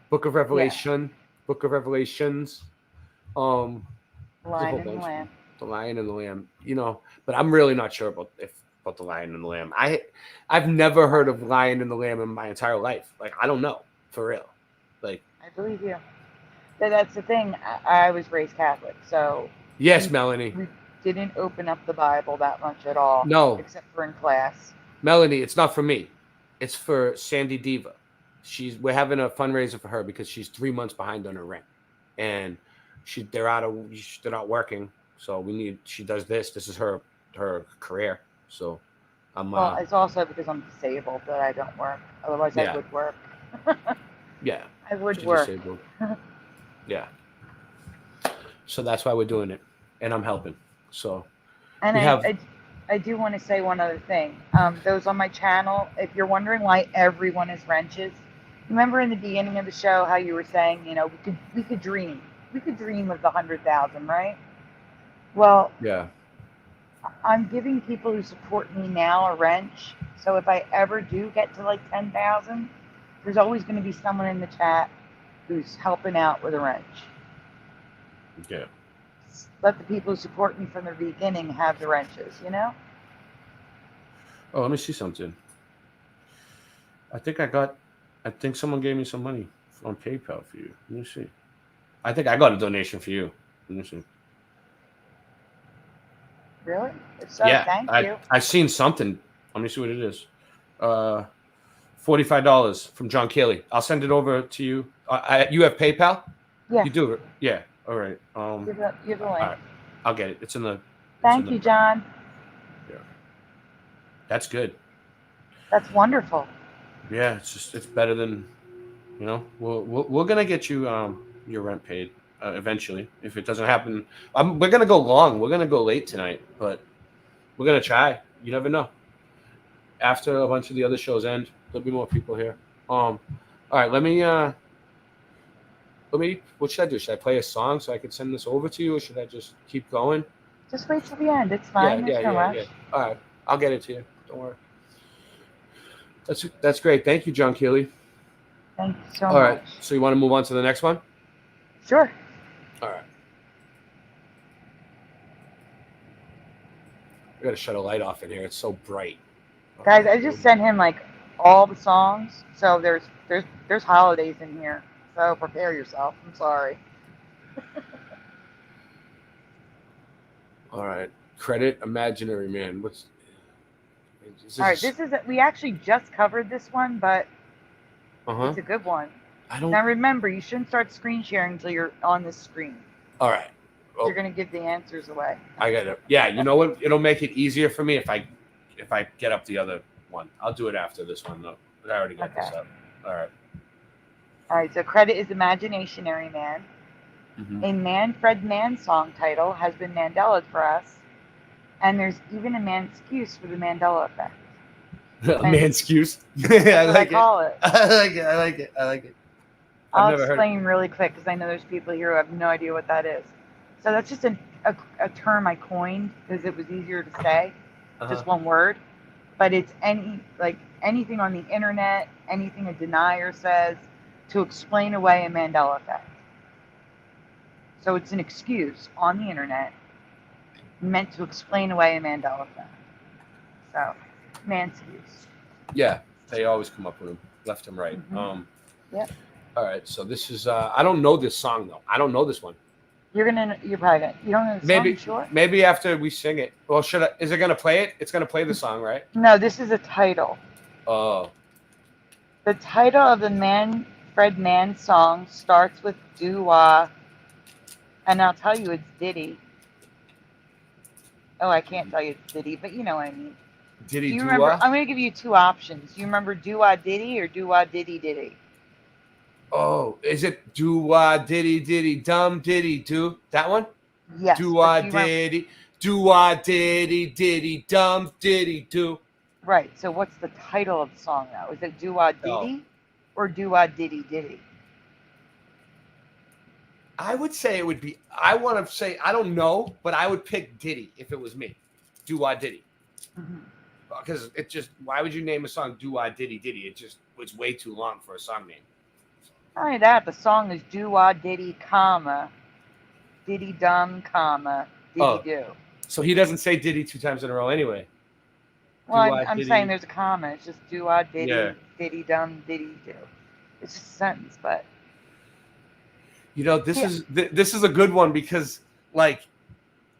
Book of Revelation, Book of Revelations, Lion and the Lamb. The Lion and the Lamb, but I'm really not sure about the Lion and the Lamb. I've never heard of Lion and the Lamb in my entire life. I don't know, for real. I believe you. That's the thing. I was raised Catholic, so yes, Melanie. We didn't open up the Bible that much at all. No, except for in class. Melanie, it's not for me. It's for SandyDivA. We're having a fundraiser for her because she's 3 months behind on her rent, and they're not working. So she does this. This is her career. So well, it's also because I'm disabled that I don't work. Otherwise, I would work. Yeah, I would work. Yeah. So that's why we're doing it, and I'm helping. So, and I do want to say one other thing. Those on my channel, if you're wondering why everyone is wrenches, remember in the beginning of the show how you were saying, we could dream of the 100,000, right? Well, yeah. I'm giving people who support me now a wrench. So if I ever do get to 10,000, there's always going to be someone in the chat who's helping out with a wrench. Yeah. Let the people who support me from the beginning have the wrenches, Oh, let me see something. I think someone gave me some money on PayPal for you. Let me see. I think I got a donation for you. Let me see. Really? If so, thank you. I've seen something. Let me see what it is. $45 from John Kelly. I'll send it over to you. You have PayPal? Yeah. You do it? Yeah. All right. You have a link. All right. I'll get it. It's in the. Thank you, John. Yeah. That's good. That's wonderful. Yeah, it's better than, you know. We're gonna get you your rent paid eventually. If it doesn't happen, we're gonna go long. We're gonna go late tonight, but we're gonna try. You never know. After a bunch of the other shows end, there'll be more people here. All right, let me. What should I do? Should I play a song so I can send this over to you, or should I just keep going? Just wait till the end. It's fine. There's no rush. All right, I'll get it to you. Don't worry. That's great. Thank you, John Keeley. Thank you so much. All right, so you want to move on to the next one? Sure. All right. I gotta shut a light off in here. It's so bright. Guys, I just sent him like all the songs, so there's holidays in here. So prepare yourself. I'm sorry. All right. Credit Imaginary Man. What's all right, we actually just covered this one, but it's a good one. Now remember, you shouldn't start screen sharing until you're on this screen. All right. You're gonna give the answers away. I got it. Yeah, you know what? It'll make it easier for me if I get up the other one. I'll do it after this one though. But I already got this up. All right. All right. So credit is Imaginationary Man. A Manfred Mann song title has been Mandela for us, and there's even a Man'scuse for the Mandela effect. A Man'scuse? I like it. I like it. I'll explain really quick because I know there's people here who have no idea what that is. So that's just a term I coined because it was easier to say, just one word. But it's anything on the internet, anything a denier says to explain away a Mandela effect. So it's an excuse on the internet meant to explain away a Mandela effect. So, Man'scuse. Yeah, they always come up with them, left and right. Yeah. All right, so this is I don't know this song though. I don't know this one. You're probably gonna. You don't know the song, sure? Maybe after we sing it. Well, is it gonna play it? It's gonna play the song, right? No, this is a title. Oh. The title of the Manfred Mann song starts with doo-wah, and I'll tell you it's Diddy. Oh, I can't tell you it's Diddy, but you know what I mean. Diddy Do you doo-wah? remember? I'm gonna give you two options. Do you remember doo-wah Diddy or doo-wah Diddy Diddy? Oh, is it doo-wah diddy diddy dum diddy do? That one? Yes. Doo-wah diddy diddy dum diddy do. Right. So what's the title of the song now? Is it doo-wah Diddy or doo-wah Diddy Diddy? I would say it would be. I want to say I don't know, but I would pick Diddy if it was me. Doo-wah Diddy. Because it just. Why would you name a song Doo-wah Diddy Diddy? It just was way too long for a song name. Not only that, the song is doo-wah Diddy, comma, Diddy dum, comma, Diddy do. So he doesn't say Diddy 2 times in a row anyway. Well, I'm saying there's a comma. It's just doo-wah Diddy, Diddy dum, Diddy do. It's just a sentence, but. You know, this is a good one because, like,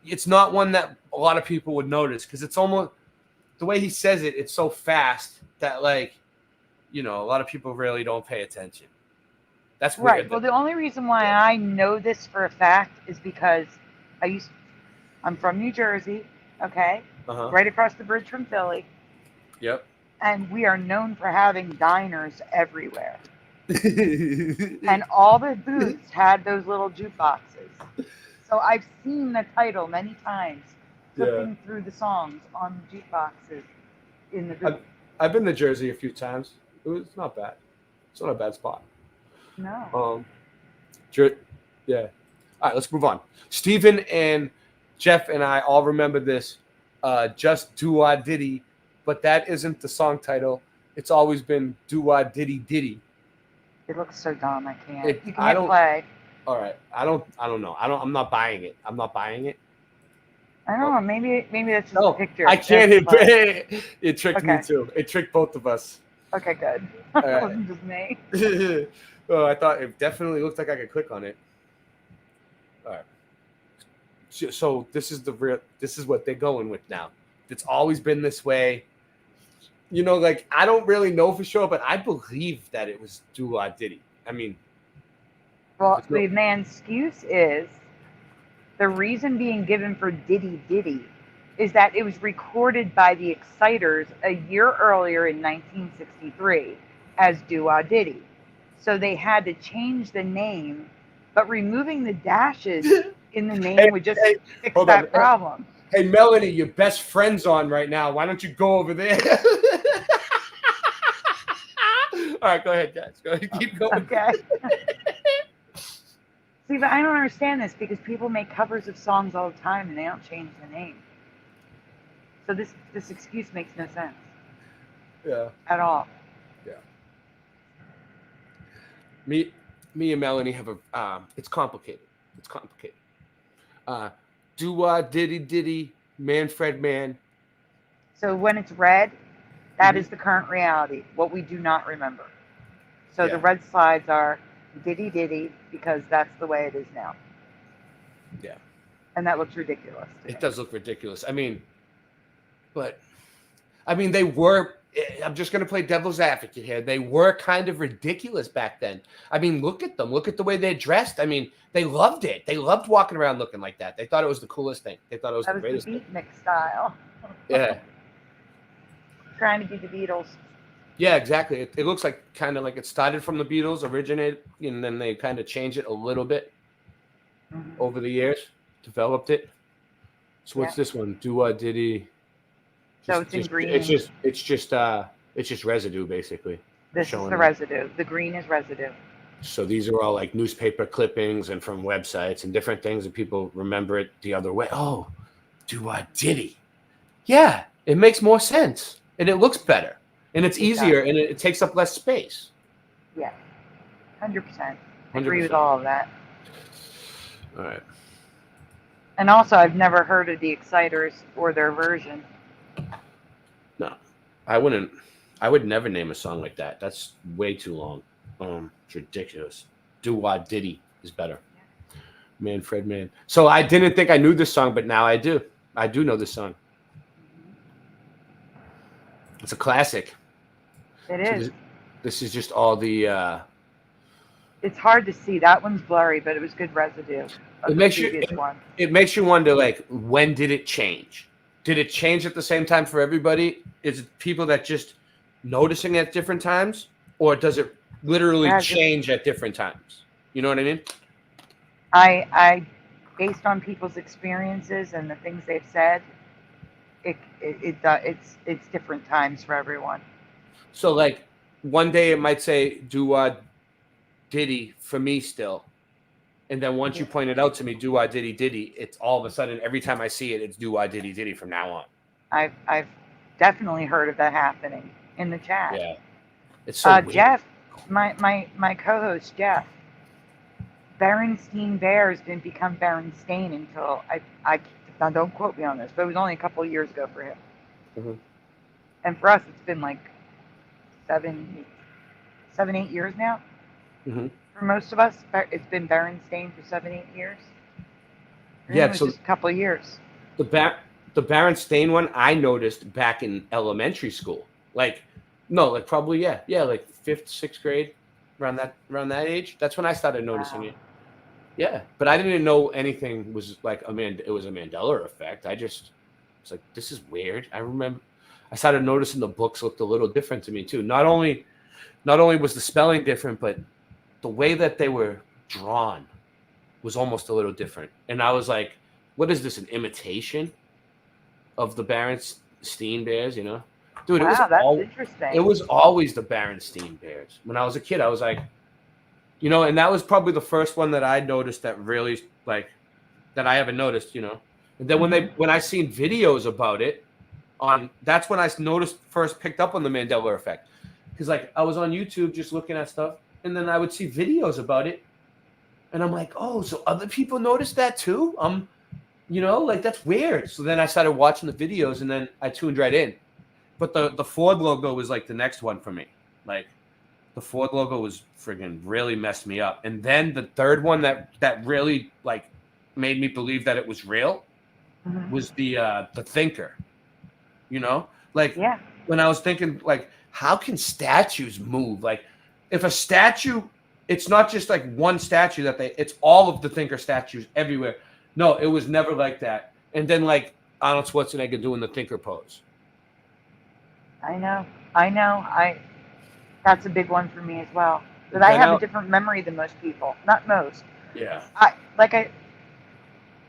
it's not one that a lot of people would notice because it's almost the way he says it. It's so fast that, like, you know, a lot of people really don't pay attention. That's weird. Right. Well, the only reason why I know this for a fact is because I'm from New Jersey, okay, right across the bridge from Philly. Yep. And we are known for having diners everywhere. And all the booths had those little jukeboxes. So I've seen the title many times, flipping through the songs on the jukeboxes in the booth. I've been to Jersey a few times. It's not bad. It's not a bad spot. No. Yeah. All right, let's move on. Steven and Jeff and I all remember this. Just doo-wah Diddy, but that isn't the song title. It's always been doo-wah Diddy Diddy. It looks so dumb. I can't. You can hit play. All right. I don't know. I'm not buying it. I'm not buying it. I don't know. Maybe that's just a picture. I can't hit play. It tricked me too. It tricked both of us. Okay, good. All right. It wasn't just me. Oh, I thought it definitely looked like I could click on it. All right. So this is what they're going with now. It's always been this way. You know, like, I don't really know for sure, but I believe that it was doo-wah Diddy. I mean. Well, the Man'scuse is the reason being given for Diddy Diddy is that it was recorded by the Exciters a year earlier in 1963 as Do-Wah Diddy. So they had to change the name, but removing the dashes in the name would just fix hold that on. problem. Hey, Melanie, your best friend's on right now. Why don't you go over there? All right, go ahead, guys. Go ahead. Keep going. Okay. See, but I don't understand this because people make covers of songs all the time and they don't change the name. So this excuse makes no sense. Yeah. At all. Yeah. Me and Melanie have a. It's complicated. It's complicated. Do-Wah Diddy, Manfred Man. So when it's red, that is the current reality. What we do not remember. So the red slides are Diddy because that's the way it is now. Yeah. And that looks ridiculous. It does look ridiculous. I mean, they were. I'm just going to play devil's advocate here. They were kind of ridiculous back then. I mean, look at them. Look at the way they dressed. I mean, they loved it. They loved walking around looking like that. They thought it was the coolest thing. They thought it was the greatest thing. That was the beatnik style. Yeah. Trying to be the Beatles. Yeah, exactly. It looks like kind of like it started from the Beatles, originated, and then they kind of changed it a little bit over the years, developed it. So what's this one? Do-Wah Diddy. So it's in green. It's just residue, basically. This is the residue. The green is residue. So these are all like newspaper clippings and from websites and different things, and people remember it the other way. Oh, Do-Wah Diddy. Yeah, it makes more sense, and it looks better, and it's easier, and it takes up less space. Yeah, 100%. I agree with all of that. All right. And also, I've never heard of the Exciters or their version. No, I wouldn't. I would never name a song like that. That's way too long. It's ridiculous. Do-Wah Diddy is better. Manfred Man. So I didn't think I knew this song, but now I do. I do know this song. It's a classic. It is. This is just all the. It's hard to see. That one's blurry, but it was good residue. It makes you wonder, like, when did it change? Did it change at the same time for everybody? Is it people that just noticing at different times, or does it literally change at different times? You know what I mean? I based on people's experiences and the things they've said, it's different times for everyone. So, like, one day it might say Do-Wah Diddy for me still. And then once you point it out to me, Do-Wah Diddy, it's all of a sudden, every time I see it, it's Do-Wah Diddy from now on. I've definitely heard of that happening in the chat. Yeah. It's so weird. Jeff, my co-host, Jeff, Berenstein Bears didn't become Berenstain until, now don't quote me on this, but it was only a couple of years ago for him. Mm-hmm. And for us, it's been like 7, 8 years now. Mm-hmm. For most of us, it's been Berenstain for 7, 8 years. Yeah, so just a couple of years. The Berenstain one I noticed back in elementary school. Like like 5th, 6th grade, around that age. That's when I started noticing it. Yeah, but I didn't know anything was like it was a Mandela effect. I just was like, this is weird. I remember I started noticing the books looked a little different to me too. Not only was the spelling different, but the way that they were drawn was almost a little different. And I was like, what is this, an imitation of the Berenstain Bears, you know? Dude, that's interesting. It was always the Berenstain Bears. When I was a kid, I was like, you know, and that was probably the first one that I noticed that really, like, that I haven't noticed, you know? And then when I seen videos about it, that's when I picked up on the Mandela effect. Because, like, I was on YouTube just looking at stuff, and then I would see videos about it, and I'm like, oh, so other people noticed that too? You know, like, that's weird. So then I started watching the videos, and then I tuned right in. But the Ford logo was, like, the next one for me. Like, the Ford logo was friggin' really messed me up. And then the third one that really, like, made me believe that it was real was the thinker. You know? Like, when I was thinking, like, how can statues move? Like, if a statue, it's not just like one statue it's all of the thinker statues everywhere. No, it was never like that. And then, like, Arnold Schwarzenegger doing the thinker pose. I know. I That's a big one for me as well. But I have a different memory than most people. Not most. Yeah.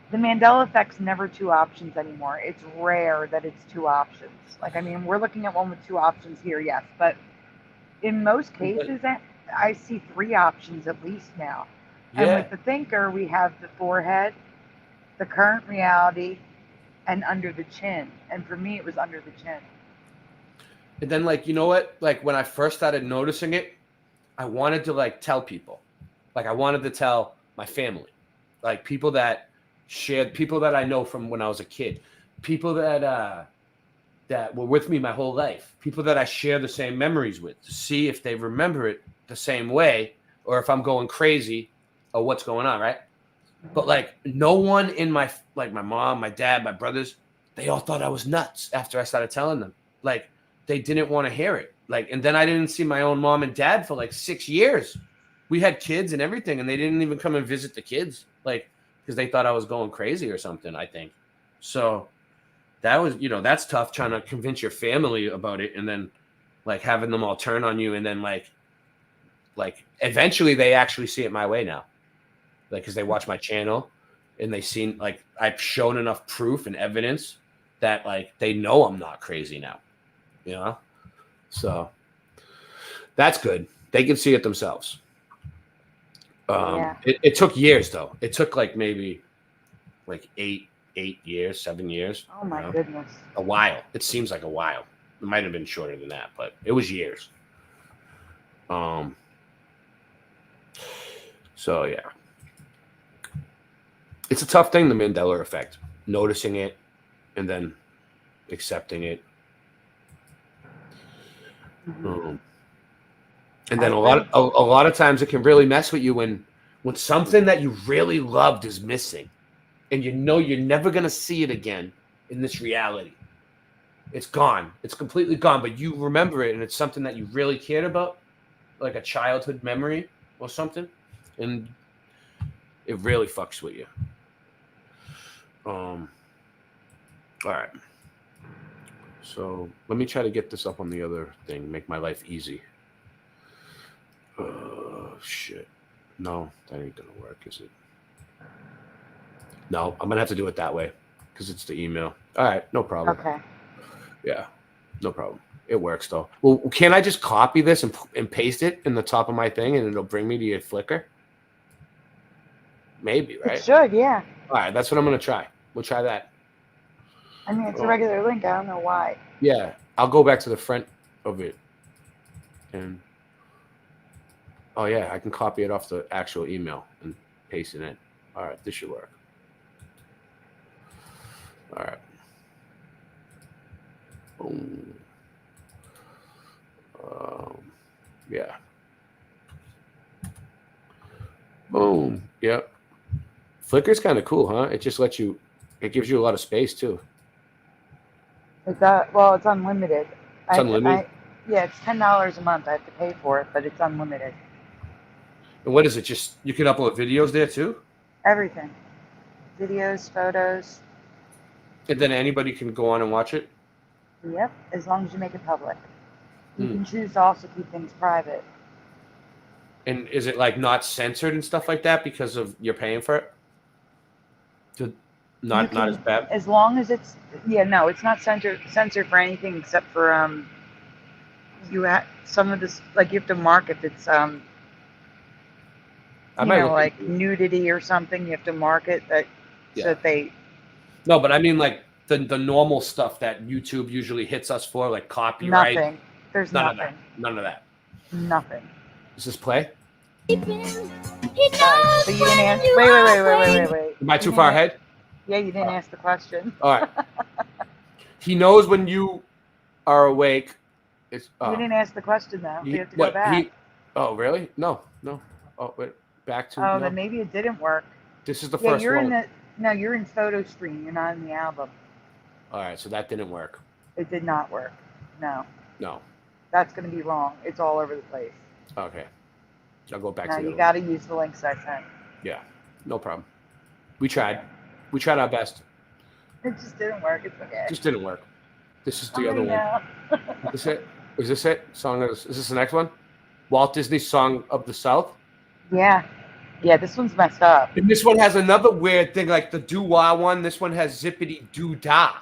The Mandela effect's never two options anymore. It's rare that it's two options. Like, I mean, we're looking at one with two options here, yes, but in most cases, I see three options at least now. Yeah. And with the thinker, we have the forehead, the current reality, and under the chin. And for me, it was under the chin. And then, like, you know what? Like, when I first started noticing it, I wanted to, like, tell people. Like, I wanted to tell my family. Like, people that I know from when I was a kid. People that were with me my whole life. People that I share the same memories with. To see if they remember it the same way, or if I'm going crazy, or what's going on, right? But, like, no one in my mom, my dad, my brothers, they all thought I was nuts after I started telling them. Like, they didn't want to hear it. Like, and then I didn't see my own mom and dad for like 6 years. We had kids and everything, and they didn't even come and visit the kids, like, because they thought I was going crazy or something, I think. So that was, that's tough, trying to convince your family about it, and then, like, having them all turn on you, and then like eventually they actually see it my way now. Like, because they watch my channel, and they seen, like, I've shown enough proof and evidence that, like, they know I'm not crazy now. So that's good. They can see it themselves. It took years, though. It took maybe 8 years, 7 years. Oh my goodness. A while. It seems like a while. It might have been shorter than that, but it was years. So yeah. It's a tough thing, the Mandela effect. Noticing it and then accepting it. And then a lot of times it can really mess with you when something that you really loved is missing, and you're never gonna see it again in this reality. It's gone. It's completely gone, but you remember it, and it's something that you really cared about, like a childhood memory or something, and it really fucks with you. All right. So let me try to get this up on the other thing. Make my life easy. Shit. No, that ain't gonna work, is it? No, I'm gonna have to do it that way because it's the email. All right, no problem. Okay. Yeah, no problem. It works though. Well, can I just copy this and paste it in the top of my thing, and it'll bring me to your Flickr? Maybe, right? It should, yeah. All right, that's what I'm gonna try. We'll try that. I mean, it's a regular link. I don't know why. Yeah, I'll go back to the front of it. And, oh, yeah, I can copy it off the actual email and paste it in. All right, this should work. All right. Boom. Yeah. Boom. Yep. Flickr's kind of cool, huh? It just lets you, it gives you a lot of space, too. Is that, well, it's unlimited. It's unlimited? Yeah, it's $10 a month. I have to pay for it, but it's unlimited. And what is it? Just, you can upload videos there, too? Everything. Videos, photos. And then anybody can go on and watch it? Yep, as long as you make it public. You can choose to also keep things private. And is it, like, not censored and stuff like that because of you're paying for it? Not as bad? As long as it's, no, it's not censored for anything except for, you have some of this, like, you have to mark if it's, like nudity or something. You have to mark it that so that they. No, but I mean, like, the normal stuff that YouTube usually hits us for, like copyright. Nothing. There's nothing. None of that. Nothing. Does this play? So you didn't answer. Wait. Am I too far ahead? Yeah, you didn't ask the question. All right. He knows when you are awake. It's. You didn't ask the question though. You have to go back. Oh, really? No. Oh, wait. Back to. Oh, then maybe it didn't work. This is the first you're one. You're in photo stream. You're not in the album. All right, so that didn't work. It did not work. No. No. That's going to be wrong. It's all over the place. Okay. I'll go back to the you got to use the links I sent. Yeah, no problem. We tried. We tried our best. It just didn't work. It's okay. It just didn't work. This is the other one. Is this it? Is this it? Is this the next one? Walt Disney's Song of the South. Yeah. Yeah, this one's messed up. And this one has another weird thing, like the doo-wah one. This one has zippity doo-dah.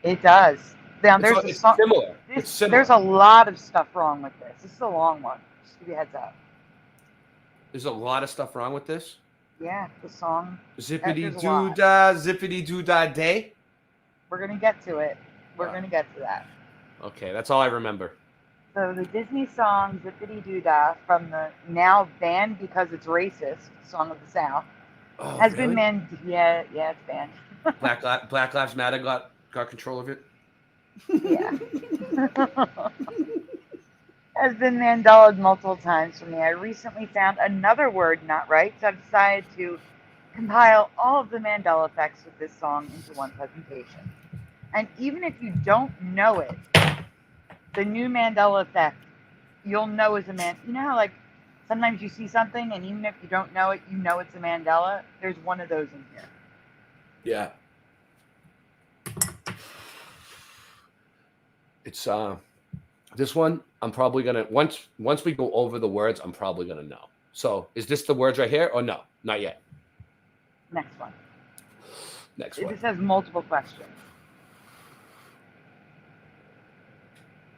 It does. Now, there's a it's song. similar. It's similar. There's a lot of stuff wrong with this. This is a long one. Just to give you a heads up. There's a lot of stuff wrong with this. Yeah, the song. Zippity doo-dah, zippity doo-dah day. We're going to get to it. We're going to get to that. Okay, that's all I remember. So the Disney song Zippity Doo-Dah from the now banned because it's racist Song of the South has been banned. Yeah, it's banned. Black Lives Matter got control of it. Yeah. Has been Mandelaed multiple times for me. I recently found another word not right, so I've decided to compile all of the Mandela effects with this song into one presentation. And even if you don't know it, the new Mandela effect, you'll know as a man. You know how like sometimes you see something and even if you don't know it, you know it's a Mandela? There's one of those in here. Yeah. It's this one I'm probably gonna once we go over the words, I'm probably gonna know. So is this the words right here or no? Not yet. Next one. Next one. This has multiple questions.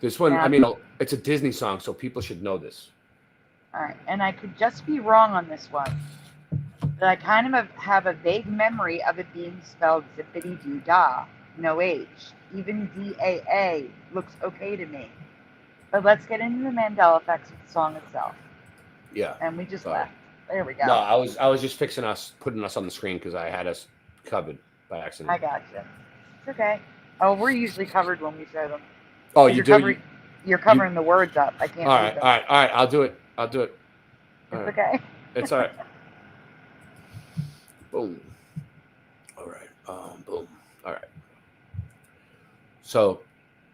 This one, I mean, it's a Disney song, so people should know this. All right, and I could just be wrong on this one, but I kind of have a vague memory of it being spelled zippity doo dah, no H. Even D-A-A looks okay to me. But let's get into the Mandela effects of the song itself. Yeah. And we just left. There we go. No, I was just fixing putting us on the screen because I had us covered by accident. I gotcha. It's okay. Oh, we're usually covered when we show them. Oh, you do? You're covering the words up. I can't. All right. I'll do it. It's okay. It's all right. Boom. All right. Boom. All right. So,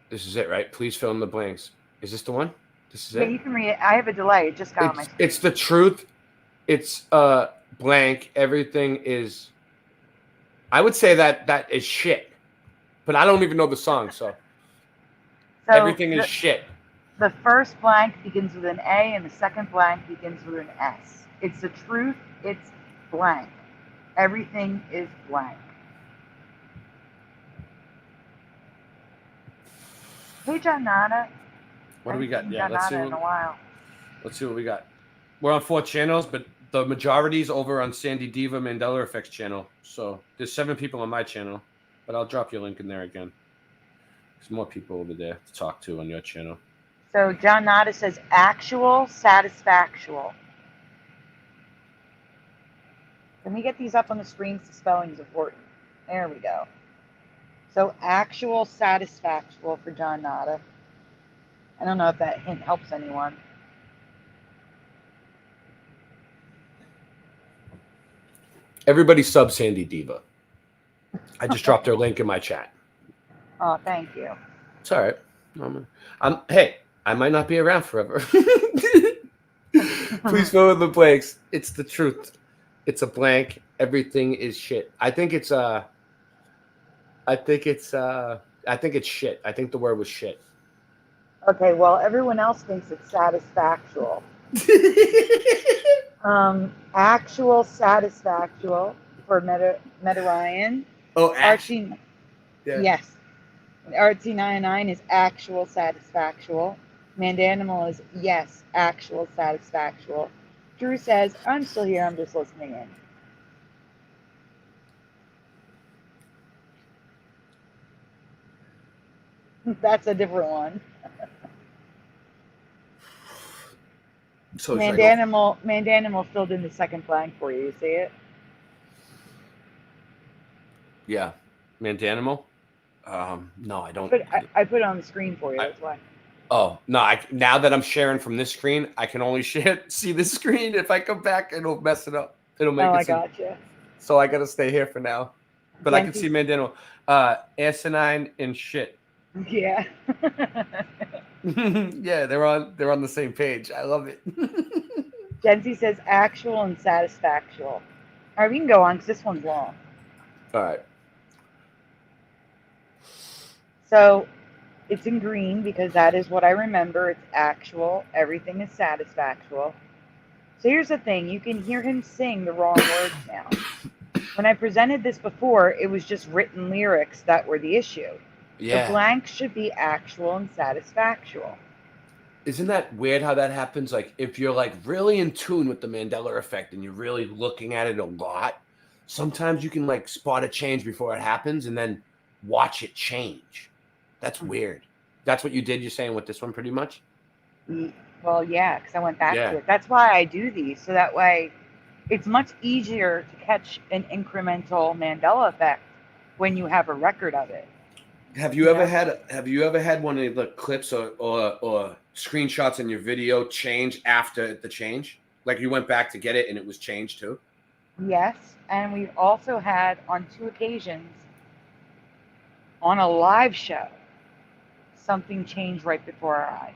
this is it, right? Please fill in the blanks. Is this the one? This is it? Yeah, you can read it. I have a delay. It just got on my screen. It's the truth. It's blank. Everything is. I would say that is shit, but I don't even know the song, so everything is shit. The first blank begins with an A, and the second blank begins with an S. It's the truth. It's blank. Everything is blank. Hey, John Nada. What do we got? Yeah, let's see. In a while. Let's see what we got. We're on 4 channels, but the majority's over on SandyDiVa Mandela Effects channel. So there's 7 people on my channel, but I'll drop your link in there again. There's more people over there to talk to on your channel. So John Nada says actual, satisfactual. Let me get these up on the screen because the spelling is important. There we go. So actual, satisfactual for John Nada. I don't know if that hint helps anyone. Everybody sub SandyDiVa. I just dropped their link in my chat. Oh, thank you. It's all right. Hey, I might not be around forever. Please fill in the blanks. It's the truth. It's a blank. Everything is shit. I think it's shit. I think the word was shit. Okay, well, everyone else thinks it's satisfactual. Actual, satisfactual for Meta Ryan. Oh, Archie. Yeah. Yes. RT99 is actual, satisfactual. Mandanimal is yes, actual, satisfactual. Drew says, I'm still here, I'm just listening in. That's a different one. So Mandanimal filled in the second blank for you. You see it? Yeah. Mandanimal? No, I don't. I put it on the screen for you. That's why. Oh, no. Now that I'm sharing from this screen, I can only see this screen. If I come back, it'll mess it up. It'll make it. I gotcha. So I got to stay here for now. But I can see Mandanimal. Asinine and shit. Yeah. Yeah, they're on the same page. I love it. Jency says actual and satisfactual. All right, we can go on because this one's long. All right. So It's in green because that is what I remember. It's actual. Everything is satisfactual. So here's the thing. You can hear him sing the wrong words now. When I presented this before, it was just written lyrics that were the issue. Yeah. The blank should be actual and satisfactual. Isn't that weird how that happens? Like, if you're like really in tune with the Mandela effect and you're really looking at it a lot, sometimes you can like spot a change before it happens and then watch it change. That's weird. That's what you did, you're saying, with this one pretty much? Well, yeah, because I went back to it. That's why I do these, so that way it's much easier to catch an incremental Mandela effect when you have a record of it. Have you ever had one of the clips or screenshots in your video change after the change? Like you went back to get it and it was changed too? Yes, and we've also had on 2 occasions on a live show something changed right before our eyes.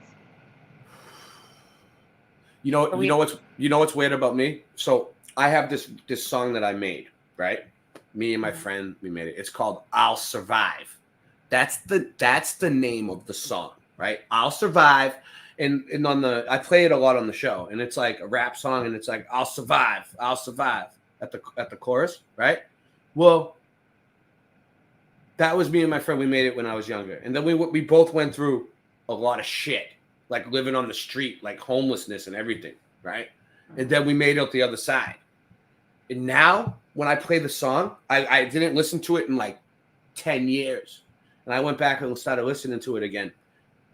You know what's weird about me? So I have this song that I made, right? Me and my friend, we made it. It's called "I'll Survive." That's the name of the song, right? "I'll Survive," and I play it a lot on the show, and it's like a rap song, and it's like I'll survive at the chorus, right? Well, that was me and my friend. We made it when I was younger, and then we both went through a lot of shit, like living on the street, like homelessness and everything, right? And then we made it the other side. And now, when I play the song, I didn't listen to it in like 10 years. And I went back and started listening to it again.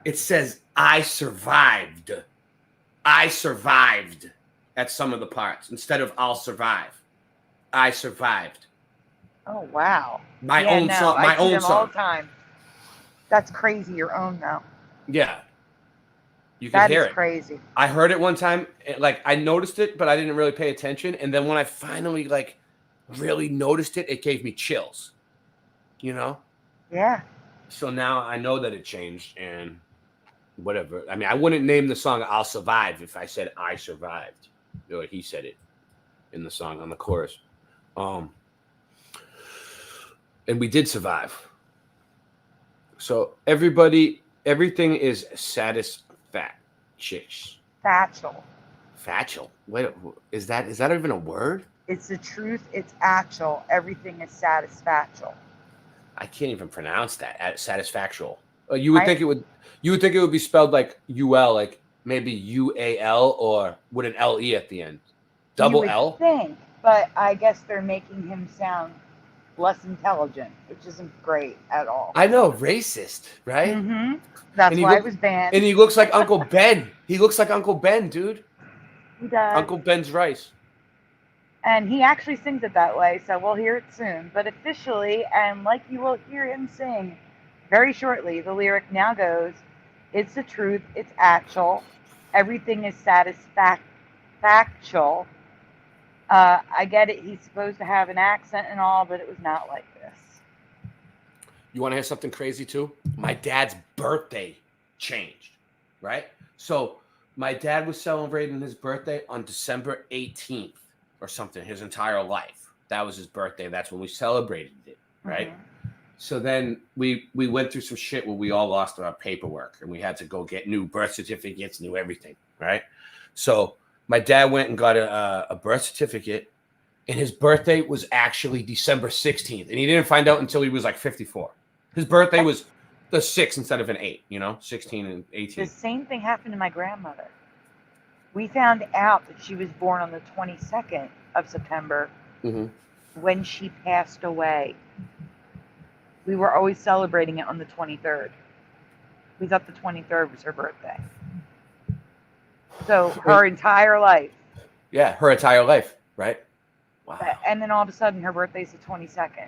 It says, I survived. I survived at some of the parts instead of I'll survive. I survived. Oh, wow. My own song. I see them all the time. That's crazy. Your own, though. Yeah. You can hear it. That is crazy. I heard it one time. Like, I noticed it, but I didn't really pay attention. And then when I finally, like, really noticed it, it gave me chills. You know? Yeah. So now I know that it changed and whatever. I mean, I wouldn't name the song I'll Survive if I said I survived. Or he said it in the song on the chorus. And we did survive. So everything is satisfactual. Factual. Wait, is that even a word? It's the truth. It's actual. Everything is satisfactual. I can't even pronounce that. Satisfactual. You would think it would be spelled like UL, like maybe UAL, or with an LE at the end. Double L. Think, but I guess they're making him sound less intelligent, which isn't great at all. I know, racist, right? Mm-hmm. That's why it was banned. And he looks like Uncle Ben. He looks like Uncle Ben, dude. He does. Uncle Ben's rice. And he actually sings it that way, so we'll hear it soon. But officially, and like you will hear him sing very shortly, the lyric now goes, it's the truth, it's actual, everything is satisfactual. I get it, he's supposed to have an accent and all, but it was not like this. You want to hear something crazy too? My dad's birthday changed, right? So my dad was celebrating his birthday on December 18th. Or something, his entire life. That was his birthday. That's when we celebrated it, right? Mm-hmm. So then we went through some shit where we all lost our paperwork and we had to go get new birth certificates, new everything, right? So my dad went and got a birth certificate, and his birthday was actually December 16th, and he didn't find out until he was like 54. His birthday was the 6th instead of an 8, 16 and 18. The same thing happened to my grandmother. We found out that she was born on the 22nd of September when she passed away. We were always celebrating it on the 23rd. We thought the 23rd was her birthday. So her entire life. Yeah, her entire life, right? Wow. And then all of a sudden her birthday's the 22nd.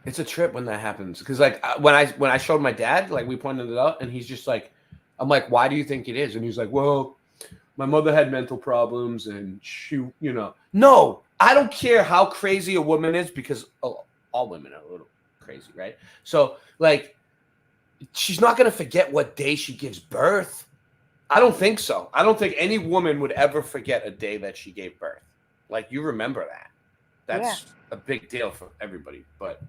It's a trip when that happens. Because like when I showed my dad, like we pointed it out, and he's just like, I'm like, why do you think it is? And he's like, well, my mother had mental problems and she, no, I don't care how crazy a woman is, because all women are a little crazy, right? So like, she's not going to forget what day she gives birth. I don't think so. I don't think any woman would ever forget a day that she gave birth. Like, you remember that. That's a big deal for everybody, but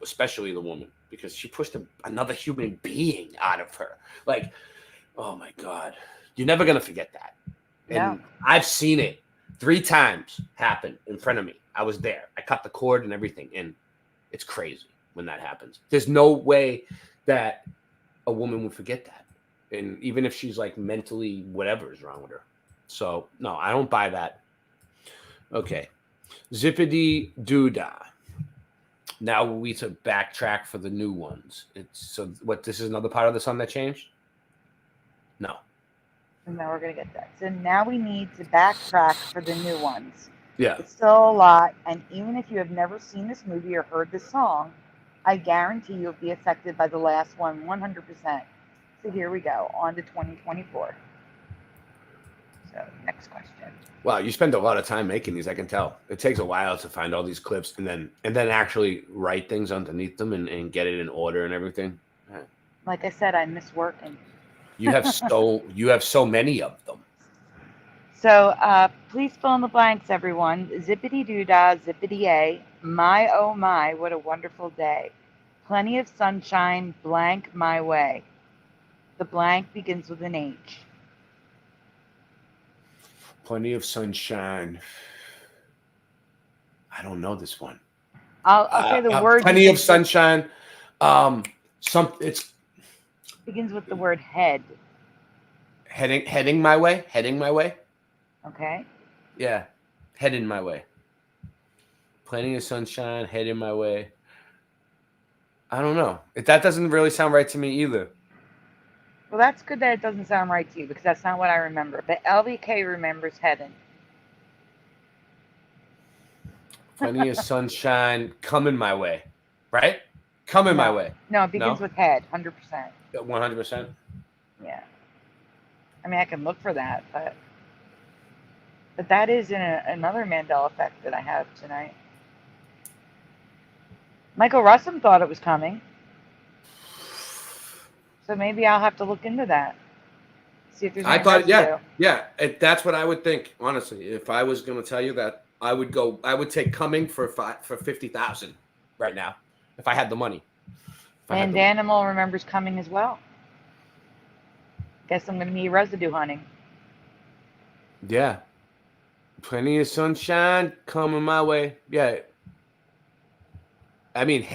especially the woman. because she pushed another human being out of her. Like, oh my God, you're never gonna forget that. And I've seen it 3 times happen in front of me. I was there. I cut the cord and everything, and it's crazy when that happens. There's no way that a woman would forget that, and even if she's like mentally whatever is wrong with her. So no, I don't buy that. Okay, Zippity Doodah. Now we to backtrack for the new ones. So what? This is another part of the song that changed. No. And now we're going to get that. So now we need to backtrack for the new ones. Yeah. It's still a lot, and even if you have never seen this movie or heard this song, I guarantee you'll be affected by the last one 100%. So here we go, on to 2024. So next question. Wow, you spend a lot of time making these, I can tell. It takes a while to find all these clips and then actually write things underneath them and get it in order and everything. Like I said, I miss working. You have so many of them. So please fill in the blanks, everyone. Zippity doodah, zippity a. My oh my, what a wonderful day. Plenty of sunshine, blank my way. The blank begins with an H. Plenty of sunshine. I don't know this one. I'll say the word. Plenty of sunshine. It's begins with the word head. Heading my way. Heading my way. Okay. Yeah, heading my way. Plenty of sunshine. Heading my way. I don't know. That doesn't really sound right to me either. Well, that's good that it doesn't sound right to you because that's not what I remember. But LVK remembers heading. Plenty of sunshine coming my way, right? Coming my way. No, it begins with head, 100%. 100%? Yeah. I mean, I can look for that, but that is in another Mandela effect that I have tonight. Michael Russum thought it was coming. So maybe I'll have to look into that. See if there's any residue. That's what I would think, honestly. If I was going to tell you that, I would take coming for 50,000 right now if I had the money. And Animal remembers coming as well. Guess I'm going to be residue hunting. Yeah. Plenty of sunshine coming my way. Yeah. I mean,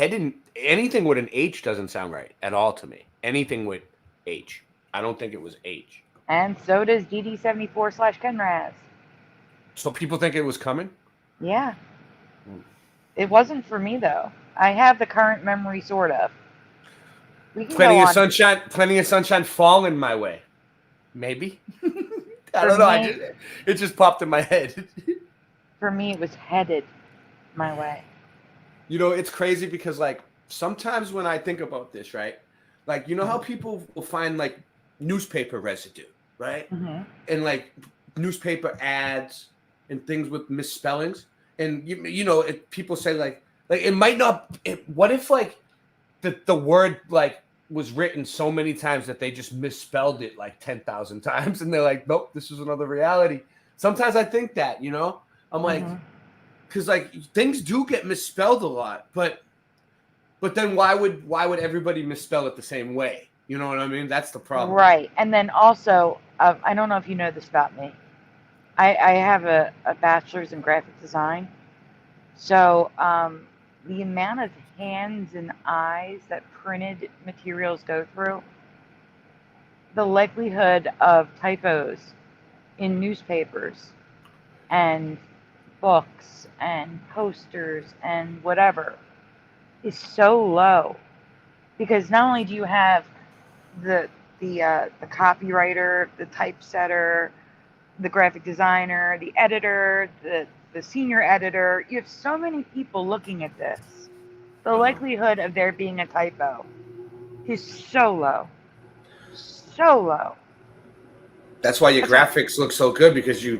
anything with an H doesn't sound right at all to me. Anything with H. I don't think it was H. And so does DD74/Kenraz. So people think it was coming? Yeah. It wasn't for me, though. I have the current memory, sort of. Plenty of sunshine falling my way. Maybe. I don't know. It just popped in my head. For me, it was headed my way. You know, it's crazy because, like, sometimes when I think about this, right? Like, you know how people will find, like, newspaper residue, right? Mm-hmm. And, like, newspaper ads and things with misspellings. And, you know, people say, like it might not – what if, like, the word, like, was written so many times that they just misspelled it, like, 10,000 times. And they're like, nope, this is another reality. Sometimes I think that, you know? I'm like – because, like, things do get misspelled a lot, but then why would everybody misspell it the same way? You know what I mean? That's the problem. Right. And then also, I don't know if you know this about me. I have a bachelor's in graphic design. So the amount of hands and eyes that printed materials go through, the likelihood of typos in newspapers and books and posters and whatever is so low, because not only do you have the copywriter, the typesetter, the graphic designer, the editor, the senior editor, you have so many people looking at this. The likelihood of there being a typo is so low. So low. That's why your graphics look so good, because you're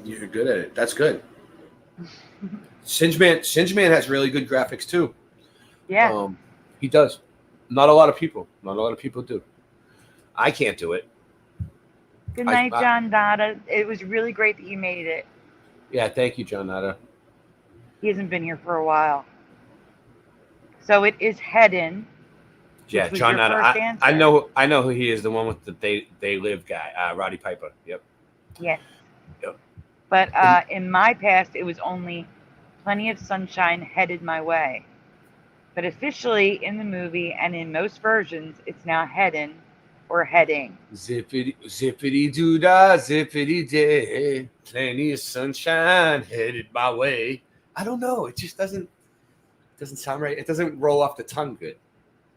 good at it. That's good. Singeman has really good graphics too. Yeah. He does. Not a lot of people do. I can't do it. Good night, John Dada. It was really great that you made it. Yeah, thank you, John Dada. He hasn't been here for a while. So it is heading. Yeah, was John. your first answer. I know who he is. The one with the They Live guy, Roddy Piper. Yep. Yes. Yep. But in my past, it was only Plenty of Sunshine headed my way. But officially in the movie and in most versions, it's now headin' or heading. Zippity doo dah, zippity day. Plenty of sunshine headed my way. I don't know. It just doesn't sound right. It doesn't roll off the tongue good.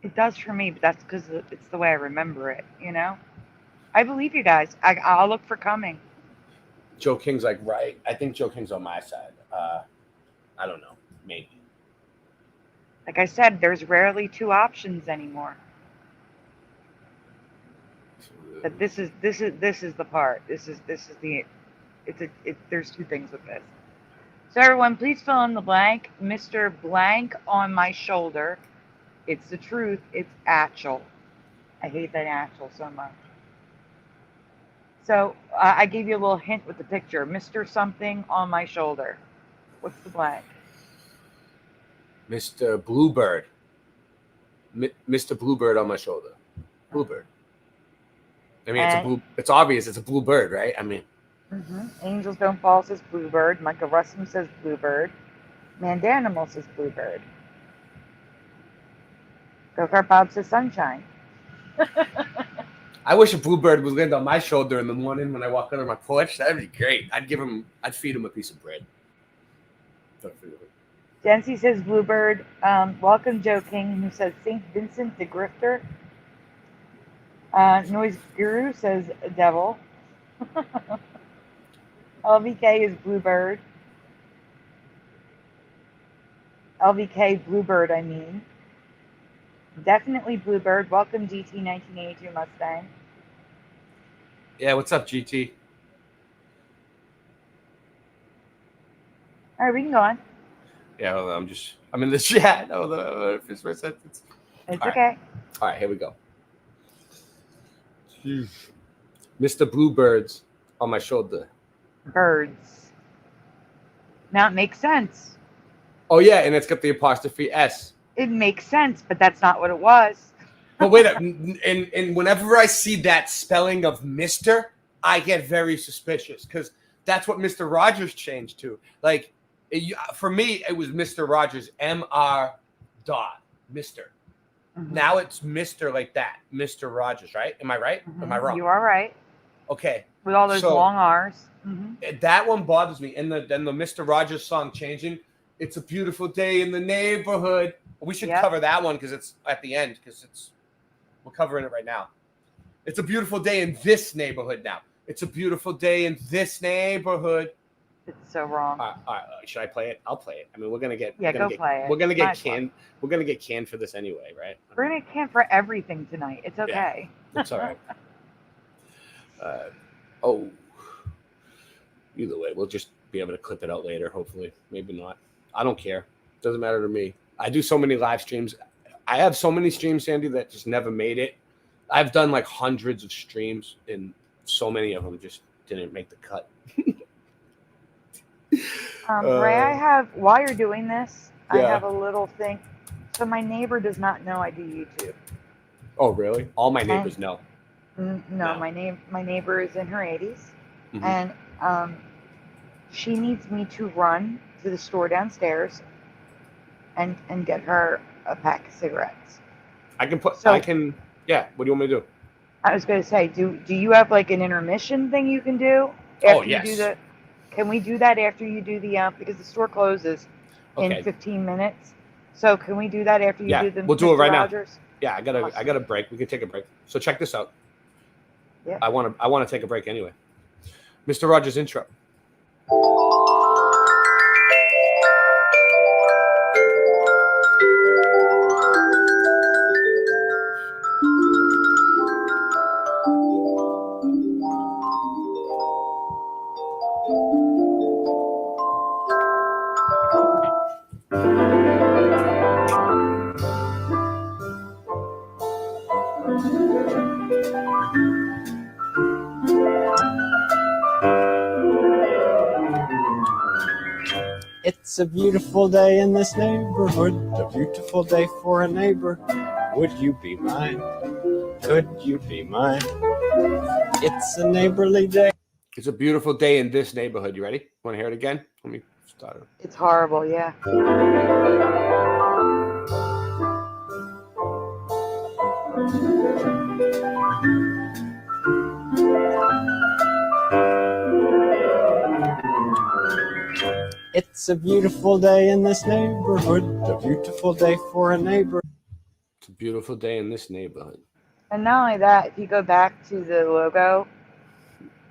It does for me, but that's because it's the way I remember it, you know? I believe you guys. I'll look for coming. Joe King's like, right. I think Joe King's on my side. I don't know. Maybe. Like I said, there's rarely two options anymore. But this is the part. This is the there's two things with this. So everyone, please fill in the blank. Mr. Blank on my shoulder. It's the truth. It's Atchel. I hate that Atchel so much. So I gave you a little hint with the picture. Mr. Something on my shoulder. What's the blank? Mr. Bluebird. Mr. Bluebird on my shoulder. Bluebird. I mean, it's obvious. It's a blue bird, right? I mean. Angels Don't Fall says Bluebird. Michael Russum says Bluebird. Mandanimal says Bluebird. Go Kart Bob says Sunshine. I wish a bluebird would land on my shoulder in the morning when I walk under my porch. That'd be great. I'd feed him a piece of bread. Jency says Bluebird. Welcome Joe King, who says St. Vincent the Grifter. Noise Guru says Devil. LVK is Bluebird. LVK Bluebird, I mean. Definitely Bluebird. Welcome GT 1982 Mustang. Yeah, what's up, GT? All right, we can go on. Yeah, hold on, I'm in the chat. Hold on, finish my sentence. It's okay. All right, here we go. Mr. Bluebird's on my shoulder. Birds. Now it makes sense. Oh yeah, and it's got the apostrophe S. It makes sense, but that's not what it was. But wait, and whenever I see that spelling of Mr., I get very suspicious because that's what Mr. Rogers changed to. Like, for me, it was Mr. Rogers, Mr. Now it's Mr. like that, Mr. Rogers, right? Am I right? Am I wrong? You are right. Okay. With all those long R's. That one bothers me. And the Mr. Rogers song changing. It's a beautiful day in the neighborhood. We should cover that one because it's at the end we're covering it right now. It's a beautiful day in this neighborhood now. It's a beautiful day in this neighborhood. It's so wrong. All right. Should I play it? I'll play it. I mean, we're gonna get play it. We're gonna get canned. We're gonna get canned for this anyway, right? We're gonna get canned for everything tonight. It's okay. Yeah, it's all right. Either way, we'll just be able to clip it out later. Hopefully, maybe not. I don't care. Doesn't matter to me. I do so many live streams. I have so many streams, Sandy, that just never made it. I've done like hundreds of streams, and so many of them just didn't make the cut. Ray, I have, while you're doing this, I have a little thing. So my neighbor does not know I do YouTube. Oh, really? All my neighbors know. No, my neighbor is in her 80s, and she needs me to run to the store downstairs and get her a pack of cigarettes. Yeah. What do you want me to do? I was going to say, do you have like an intermission thing you can do? Yes. Can we do that after you do the because the store closes in 15 minutes? So can we do that after you do the? We'll do it right Rogers? now. Yeah, I got a break. We can take a break. So check this out. Yeah. I want to take a break anyway. Mr. Rogers intro. It's a beautiful day in this neighborhood, a beautiful day for a neighbor. Would you be mine? Could you be mine? It's a neighborly day. It's a beautiful day in this neighborhood. You ready? Want to hear it again? Let me start it. It's horrible, yeah. It's a beautiful day in this neighborhood. A beautiful day for a neighbor. It's a beautiful day in this neighborhood. And not only that, if you go back to the logo,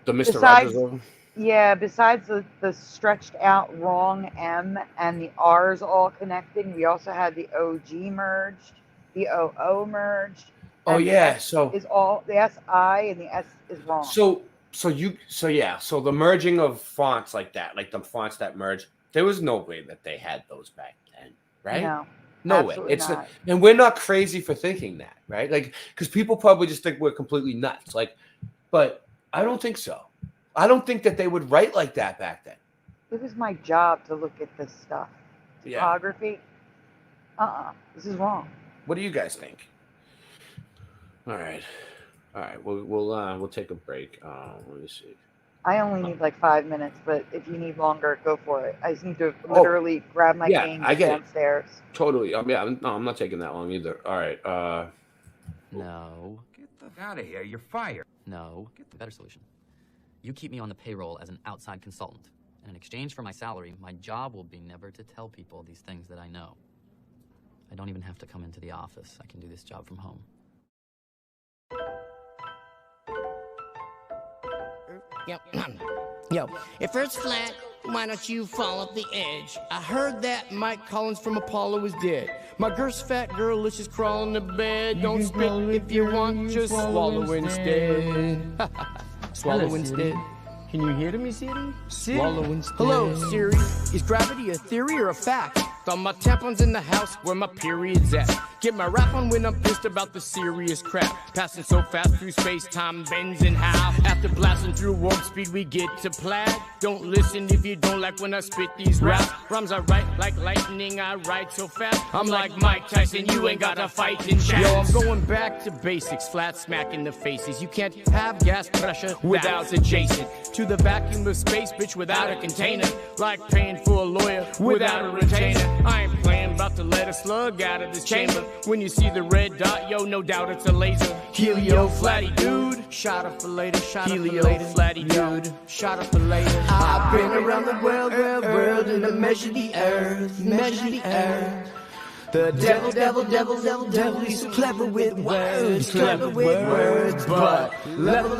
The Mr. Rogers logo? yeah, besides the stretched out wrong M and the R's all connecting, we also had the OG merged, the OO merged. Oh and yeah, the S so is all the SI and the S is wrong. So the merging of fonts like that, like the fonts that merge, there was no way that they had those back then, right? No way. It's not. And we're not crazy for thinking that, right? Like, because people probably just think we're completely nuts. Like, but I don't think so. I don't think that they would write like that back then. It was my job to look at this stuff. Yeah. Typography. This is wrong. What do you guys think? All right. We'll take a break. Let me see. I only need like 5 minutes, but if you need longer, go for it. I just need to literally grab my cane I get downstairs. It. Totally. I'm not taking that long either. All right. No. Get the f out of here. You're fired. No. Get the better solution. You keep me on the payroll as an outside consultant, and in exchange for my salary, my job will be never to tell people these things that I know. I don't even have to come into the office. I can do this job from home. Yo, if Earth's flat, why don't you fall off the edge? I heard that Mike Collins from Apollo is dead. My girl's fat girl, let's just crawl in the bed. Don't spit if you want, just swallow instead. Swallow instead. Can you hear me, Siri? Swallow instead. Hello, Siri. Is gravity a theory or a fact? Throw my tampons in the house where my period's at. Get my rap on when I'm pissed about the serious crap. Passing so fast through space-time bends in half. After blasting through warp speed, we get to plaid. Don't listen if you don't like when I spit these raps. Rhymes I write like lightning, I write so fast. I'm like Mike Tyson, you ain't got to fight in chat. Yo, I'm going back to basics, flat smack in the faces. You can't have gas pressure without adjacent to the vacuum of space, bitch, without a container. Like paying for a lawyer without a retainer. I ain't playing, about to let a slug out of this chamber. When you see the red dot, yo, no doubt it's a laser. Helio flatty dude, shot up for later, shot Helio up for later. Flatty dude, shot up for later. I've been around the world, and I measure the earth, measure the earth. The devil, he's so clever with words, but level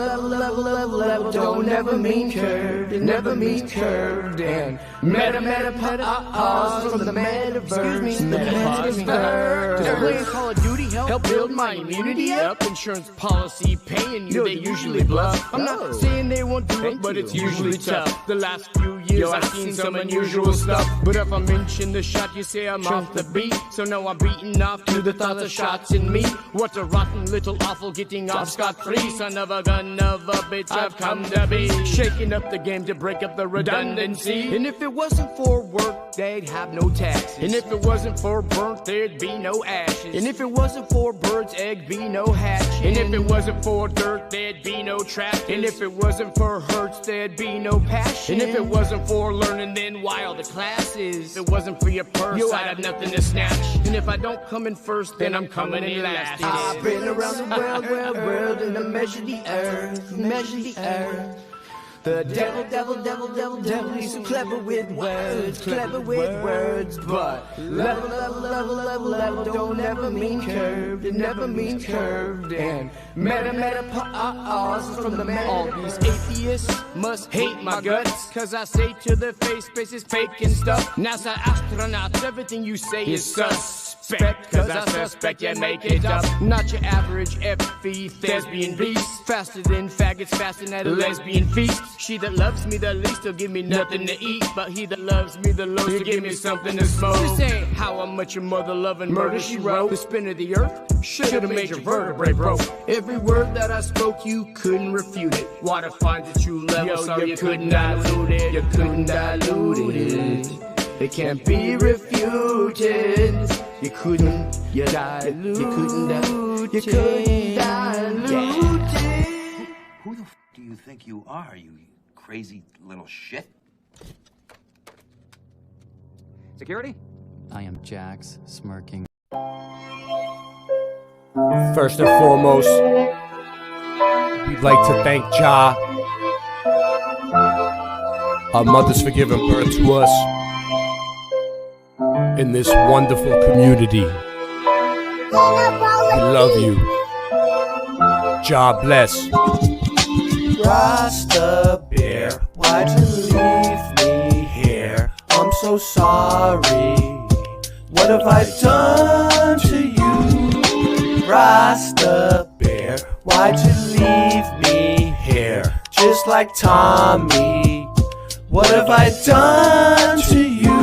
don't never mean curved, it never means curved, and meta from the metaverse, the metaverse. Playing Call of Duty help build my immunity up. Insurance policy paying you, they usually bluff. I'm not saying they won't do it, but it's usually tough. The last few years I've seen some unusual stuff, but if I mention the shot, you say I'm off the beat. So now I'm beating off to the thoughts of shots in me. What a rotten little awful getting off scot-free. Son of a gun of a bitch I've come to be. Shaking up the game to break up the redundancy. And if it wasn't for work, they'd have no taxes. And if it wasn't for burnt, there'd be no ashes. And if it wasn't for birds, egg be no hatching. And if it wasn't for dirt, there'd be no traffic. And if it wasn't for hurts, there'd be no passion. And if it wasn't for learning, then why all the classes? If it wasn't for your purse, yo, I'd have nothing to snatch. And if I don't come in first, then I'm coming in last. I've been around the world, and I measure the earth, measure the earth. The devil, he's so clever with words, but level don't ever mean curved, it never means curved, and meta from the man. All these atheists must hate my guts, cause I say to their face, space is fake and stuff. NASA astronauts, everything you say is suspect, cause I suspect you make it up. Not your average FE thespian beast, faster than faggots fasting at a lesbian feast. She that loves me the least will give me nothing to eat, but he that loves me the most will give me something to smoke. This ain't how I met your mother loving murder, she wrote. The spin of the earth should've made your vertebrae broke. Every word that I spoke, you couldn't refute it. Water finds a true level, so you couldn't dilute it. You couldn't dilute it. It can't be refuted. You couldn't You dilute. You couldn't dilute. You couldn't dilute. Who the f do you think you are, you crazy little shit? Security? I am Jax, smirking. First and foremost, we'd like to thank Ja, our mothers for giving birth to us in this wonderful community. We love you. Ja bless. Rasta Bear, why'd you leave me here? I'm so sorry. What have I done to you? Rasta Bear, why'd you leave me here? Just like Tommy. What have I done to you?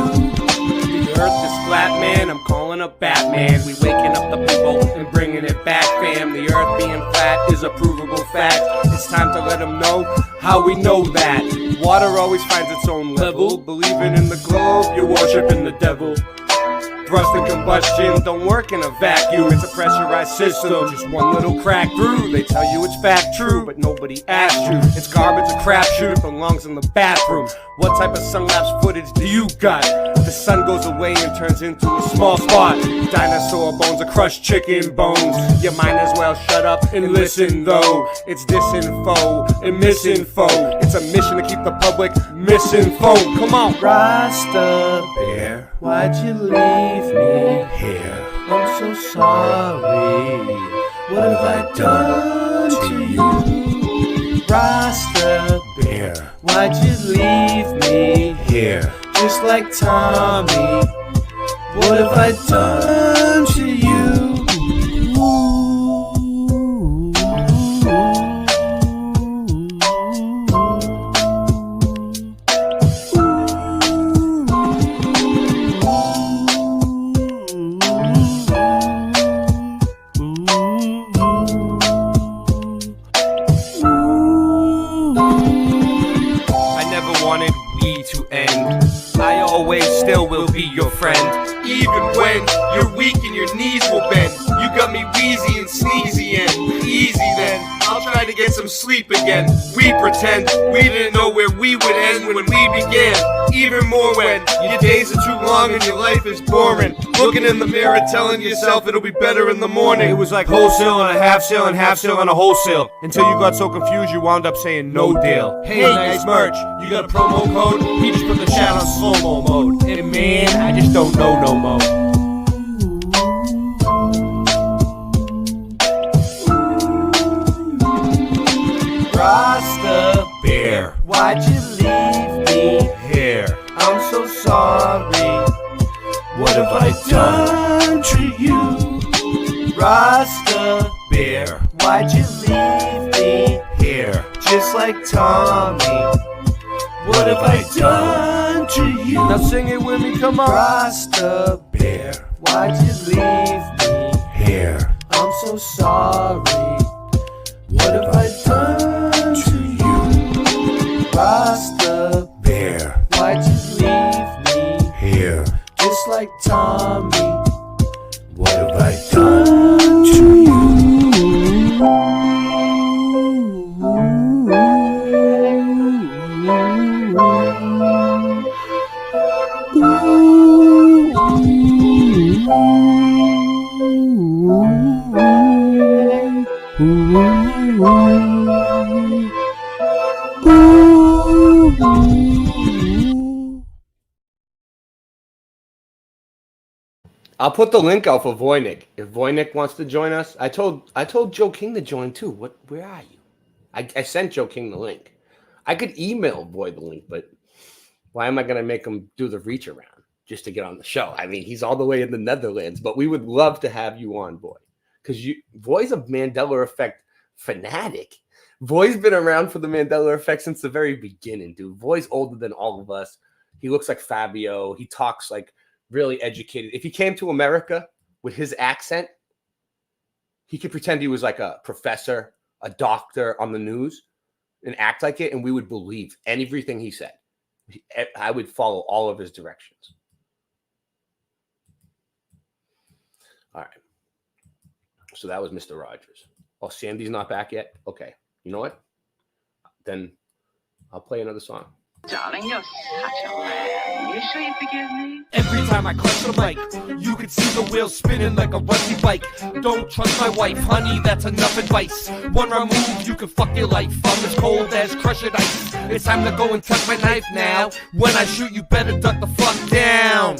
The earth is flat, man, I'm calling up Batman. We waking up the people and bringing it back, fam. The earth being flat is a provable fact. It's time to let them know how we know that. Water always finds its own level. Believing in the globe, you're worshiping the devil. Thrust and combustion don't work in a vacuum. It's a pressurized system, just one little crack through. They tell you it's fact true, but nobody asked you. It's garbage, a crapshoot, it belongs in the bathroom. What type of sun-lapse footage do you got? The sun goes away and turns into a small spot. Dinosaur bones or crushed chicken bones. You might as well shut up and listen though. It's disinfo and misinfo. It's a mission to keep the public misinformed. Come on. Rasta Bear, why'd you leave me here? I'm so sorry. What have I done to you? Rasta Bear, why'd you leave me here? Just like Tommy. What have I done to you? I always still will be your friend. Even when you're weak and your knees will bend. You got me wheezy and sneezy and easy then. I'll try to get some sleep again. We pretend we didn't know where we would end when we began. Even more when your days are too long and your life is boring. Looking in the mirror telling yourself it'll be better in the morning. It was like wholesale and a half sale and half sale and a wholesale. Until you got so confused you wound up saying no deal. Hey, nice merch, you got a promo code? He just put the chat on slow-mo mode. And man, I just don't know no more. Rasta Bear, why'd you leave me here? I'm so sorry. What have I done to you? Rasta Bear, why'd you leave me here? Just like Tommy. What have I done to you? Now sing it with me, come on. Rasta Bear, why'd you leave me here? I'm so sorry. What have I done to you? Rasta Bear, why'd you leave me here? Just like Tommy. What have I done to you? I'll put the link out for Voynich. If Voynich wants to join us, I told Joe King to join too. Where are you? I sent Joe King the link. I could email Voy the link, but why am I going to make him do the reach around just to get on the show? I mean, he's all the way in the Netherlands, but we would love to have you on, Voy, because Voy's a Mandela effect fanatic. Voy's been around for the Mandela effect since the very beginning, dude. Voy's older than all of us. He looks like Fabio. He talks like really educated. If he came to America with his accent, he could pretend he was like a professor, a doctor on the news and act like it, and we would believe everything he said. I would follow all of his directions. All right. So that was Mr. Rogers. Oh, Sandy's not back yet? Okay. You know what? Then I'll play another song. Darling, you're such a lamb. You sure you forgive me? Every time I clutch the mic, you can see the wheels spinning like a rusty bike. Don't trust my wife, honey, that's enough advice. One wrong move, you can fuck your life. I'm as cold as crushed ice. It's time to go and tuck my knife now. When I shoot, you better duck the fuck down.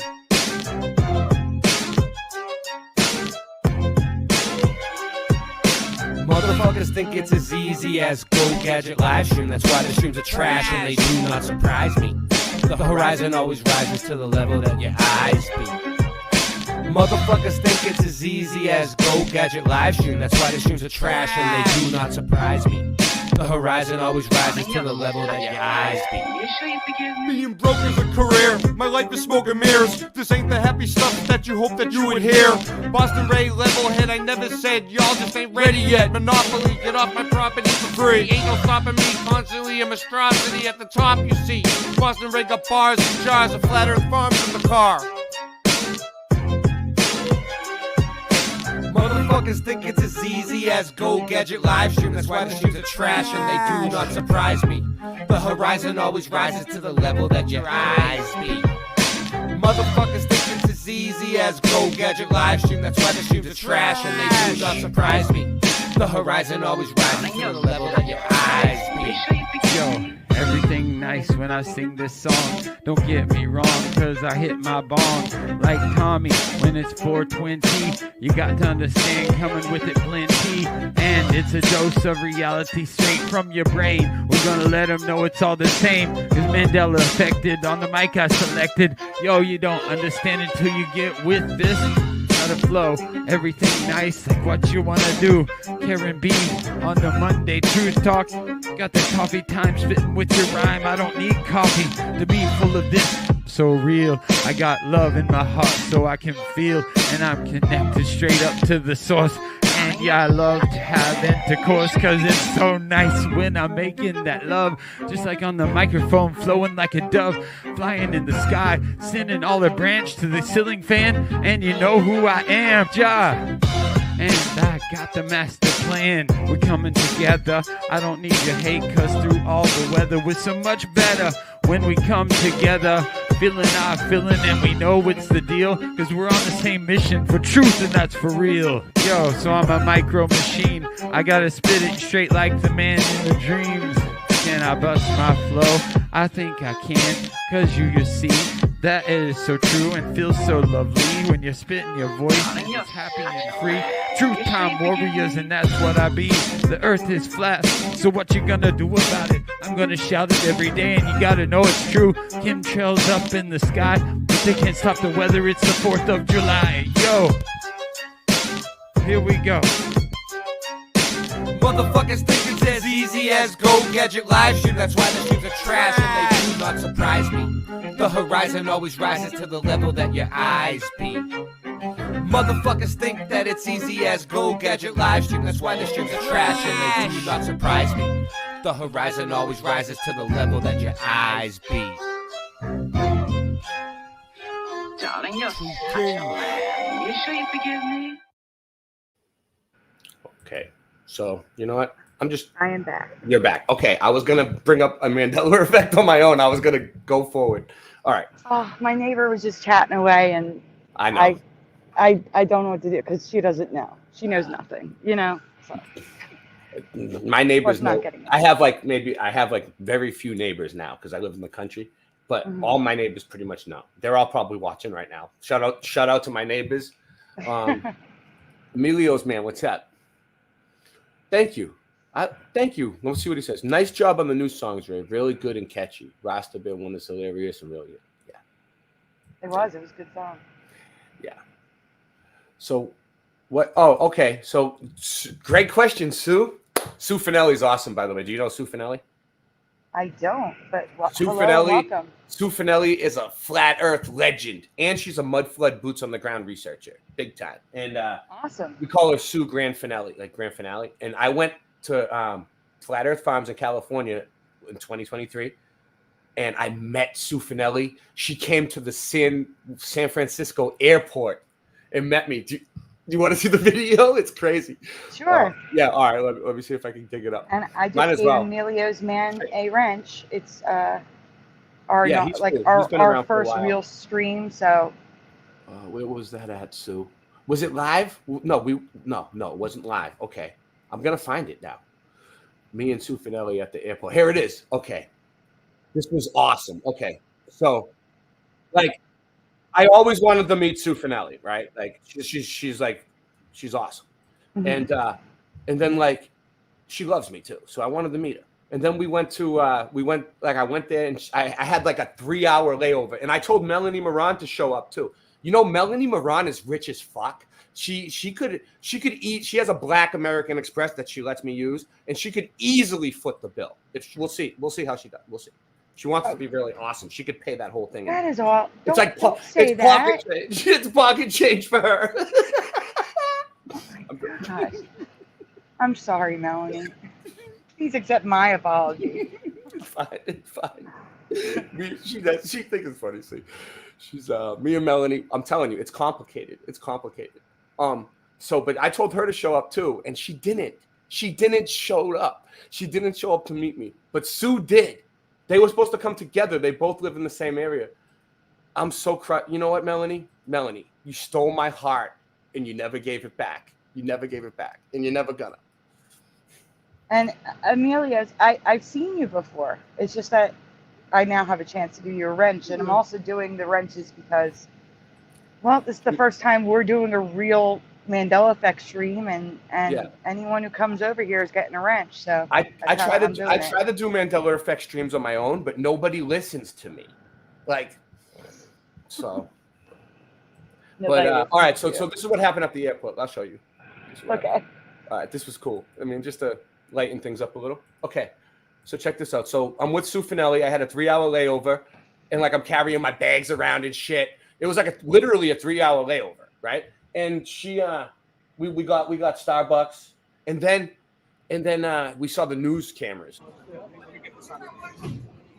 Motherfuckers think it's as easy as Go Gadget live stream. That's why the streams are trash and they do not surprise me. The horizon always rises to the level that your eyes be. Motherfuckers think it's as easy as Go Gadget live stream. That's why the streams are trash and they do not surprise me. The horizon always rises to the level that your eyes be. You sure you forgive me? Being broke is a career. My life is smoke and mirrors. This ain't the happy stuff that you hope that you would hear. Boston Ray, level head, I never said y'all just ain't ready yet. Monopoly, get off my property for free. Ain't no stopping me, constantly a monstrosity at the top, you see. Boston Ray got bars and jars of flat earth farms in the car. Motherfuckers think it's as easy as Go Gadget live stream. That's why the streams are trash and they do not surprise me. The horizon always rises to the level that your eyes be. Motherfuckers think it's as easy as Go Gadget live stream. That's why the streams are trash and they do not surprise me. The horizon always rises to the level that your eyes be. Yo, everything nice when I sing this song. Don't get me wrong, cause I hit my bong like Tommy when it's 420. You got to understand, coming with it plenty. And it's a dose of reality straight from your brain. We're gonna let them know it's all the same. Cause Mandela affected on the mic I selected. Yo, you don't understand until you get with this. The flow, everything nice, like what you wanna do. Karen B on the Monday Truth Talk. Got the coffee time spitting with your rhyme. I don't need coffee to be full of this. So real, I got love in my heart so I can feel, and I'm connected straight up to the source. And yeah, I love to have intercourse, cause it's so nice when I'm making that love. Just like on the microphone, flowing like a dove, flying in the sky, sending all the branch to the ceiling fan. And you know who I am, Ja. And I got the master plan. We're coming together. I don't need your hate, cause through all the weather we're so much better when we come together. Feeling our feeling, and we know it's the deal, cause we're on the same mission for truth, and that's for real. Yo, so I'm a micro machine. I gotta spit it straight like the man in the dreams. Can I bust my flow? I think I can, cause you see that is so true and feels so lovely when you're spitting your voice. It's happy and free. Truth time warriors, and that's what I be. The earth is flat, so what you gonna do about it? I'm gonna shout it every day, and you gotta know it's true. Chemtrails up in the sky, but they can't stop the weather. It's the 4th of July. Yo, here we go. Motherfuckers think it's as easy as Go Gadget live stream. That's why the streams are trash and they do not surprise me. The horizon always rises to the level that your eyes be. Motherfuckers think that it's easy as Go Gadget live stream. That's why the streams are trash and they do not surprise me. The horizon always rises to the level that your eyes be. Darling, you're such a lamb. You sure you forgive me? Okay. So, you know what? I am back. You're back. Okay. I was going to bring up a Mandela effect on my own. I was going to go forward. All right. Oh, my neighbor was just chatting away, and I know. I don't know what to do because she doesn't know. She knows nothing, you know? So. My neighbors know. I have like very few neighbors now because I live in the country, but all my neighbors pretty much know. They're all probably watching right now. Shout out to my neighbors. Emilio's man, what's up? Thank you. Thank you. Let's see what he says. Nice job on the new songs, Ray. Really good and catchy. Rasta Bill one is hilarious and really good. Yeah. It was a good song. Yeah. So what? Oh, okay. So great question, Sue. Sue Finelli's awesome, by the way. Do you know Sue Finelli? I don't, but welcome. Sue Finelli is a flat earth legend, and she's a mud flood boots on the ground researcher. Big time. And awesome. We call her Sue Grand Finale, like Grand Finale. And I went to Flat Earth Farms in California in 2023, and I met Sue Finelli. She came to the San Francisco airport and met me. You want to see the video? It's crazy. Sure. Yeah. All right. Let me see if I can dig it up. And I Might just as gave well. Emilio's man a wrench. It's our Yeah, not he's like cool. He's been our around for a first while. real stream. So Where was that at, Sue? Was it live? No, it wasn't live. Okay, I'm gonna find it now. Me and Sue Finelli at the airport. Here it is. Okay, this was awesome. Okay, so like I always wanted to meet Sue Finelli, right? Like she's awesome, and then like she loves me too, so I wanted to meet her. And then I went there and I had like a 3-hour layover, and I told Melanie Moran to show up too. You know, Melanie Moran is rich as fuck. She could eat. She has a Black American Express that she lets me use, and she could easily foot the bill. We'll see how she does. We'll see. She wants to be really awesome. She could pay that whole thing. that is all. It's like Don't say it's that. pocket change. It's pocket change for her. Gosh. I'm sorry, Melanie. Please accept my apology. It's fine. She thinks it's funny. See, she's me and Melanie. I'm telling you, it's complicated. It's complicated. But I told her to show up too, and she didn't. She didn't show up. She didn't show up to meet me, but Sue did. They were supposed to come together. They both live in the same area. I'm so You know what, Melanie? Melanie, you stole my heart, and you never gave it back. You never gave it back, and you're never gonna. And Amelia's, I've seen you before. It's just that I now have a chance to do your wrench, and I'm also doing the wrenches because, well, this is the first time we're doing a real Mandela effect stream, and anyone who comes over here is getting a wrench. So I try to do Mandela effect streams on my own, but nobody listens to me. Like, so. But all right, so this is what happened at the airport. I'll show you. Okay. All right, this was cool. I mean, just to lighten things up a little. Okay, so check this out. So I'm with Sue Finelli. I had a 3-hour layover, and like I'm carrying my bags around and shit. It was like literally a 3-hour layover, right? And she, we got Starbucks, and then we saw the news cameras.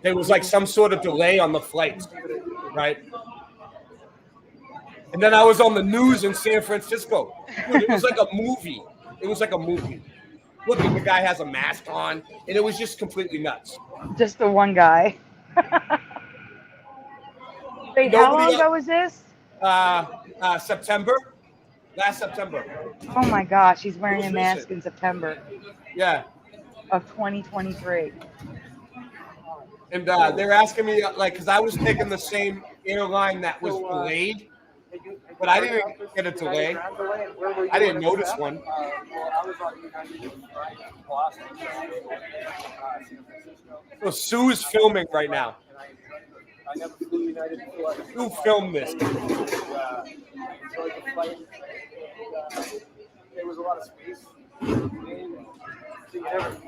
There was like some sort of delay on the flights, right? And then I was on the news in San Francisco. Dude, it was like a movie. It was like a movie. Look, the guy has a mask on, and it was just completely nuts. Just the one guy. Wait, how long ago was this? September. Last September. Oh my gosh, he's wearing a mask in September. Yeah. Of 2023. And they're asking me, like, because I was taking the same airline that was delayed. But I didn't get a delay. I didn't notice one. So Sue is filming right now. Sue filmed this. There was a lot of space. You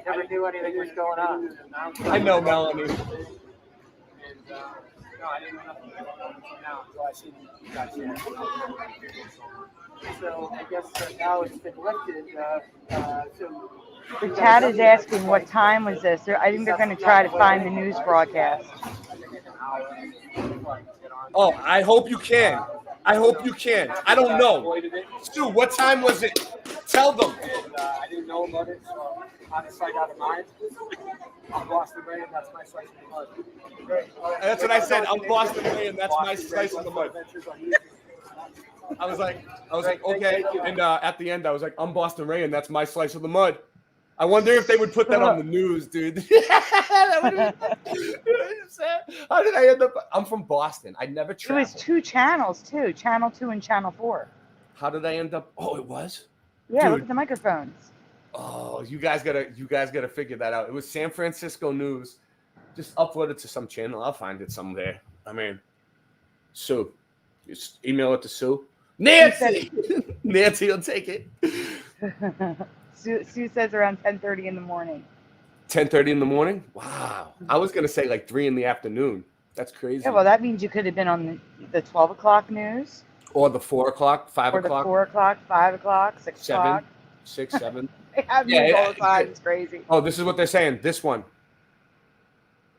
never knew anything was going on. I know, Melanie. No, I didn't know nothing was going on until now, until I seen you guys here. So I guess now it's been lifted. So the chat is asking what time was this. I think they're going to try to find the news broadcast. Oh, I hope you can. I hope you can. I don't know. Stu, what time was it? Tell them. I didn't know about it, so out of sight, out of mind. I'm Boston Ray, and that's my slice of the mud. That's what I said. I'm Boston Ray, and that's my slice of the mud. I was like, okay. And at the end, I was like, I'm Boston Ray, and that's my slice of the mud. I wonder if they would put that on the news, dude. How did I end up? I'm from Boston. I never traveled. It was 2 channels, too. Channel 2 and Channel 4. How did I end up? Oh, it was? Yeah, Dude. look at the microphones. Oh, you guys gotta figure that out. It was San Francisco News. Just upload it to some channel. I'll find it someday. I mean, Sue. Just email it to Sue. Nancy! Nancy will take it. Sue says around 10:30 in the morning. 10:30 in the morning? Wow. I was going to say like 3 in the afternoon. That's crazy. Yeah, well, that means you could have been on the 12 o'clock news. Or the 4 o'clock, 5 o'clock. Or the 4 o'clock, 5 o'clock, 6 o'clock. 6, 7. They have news all the time. It's crazy. Oh, this is what they're saying. This one.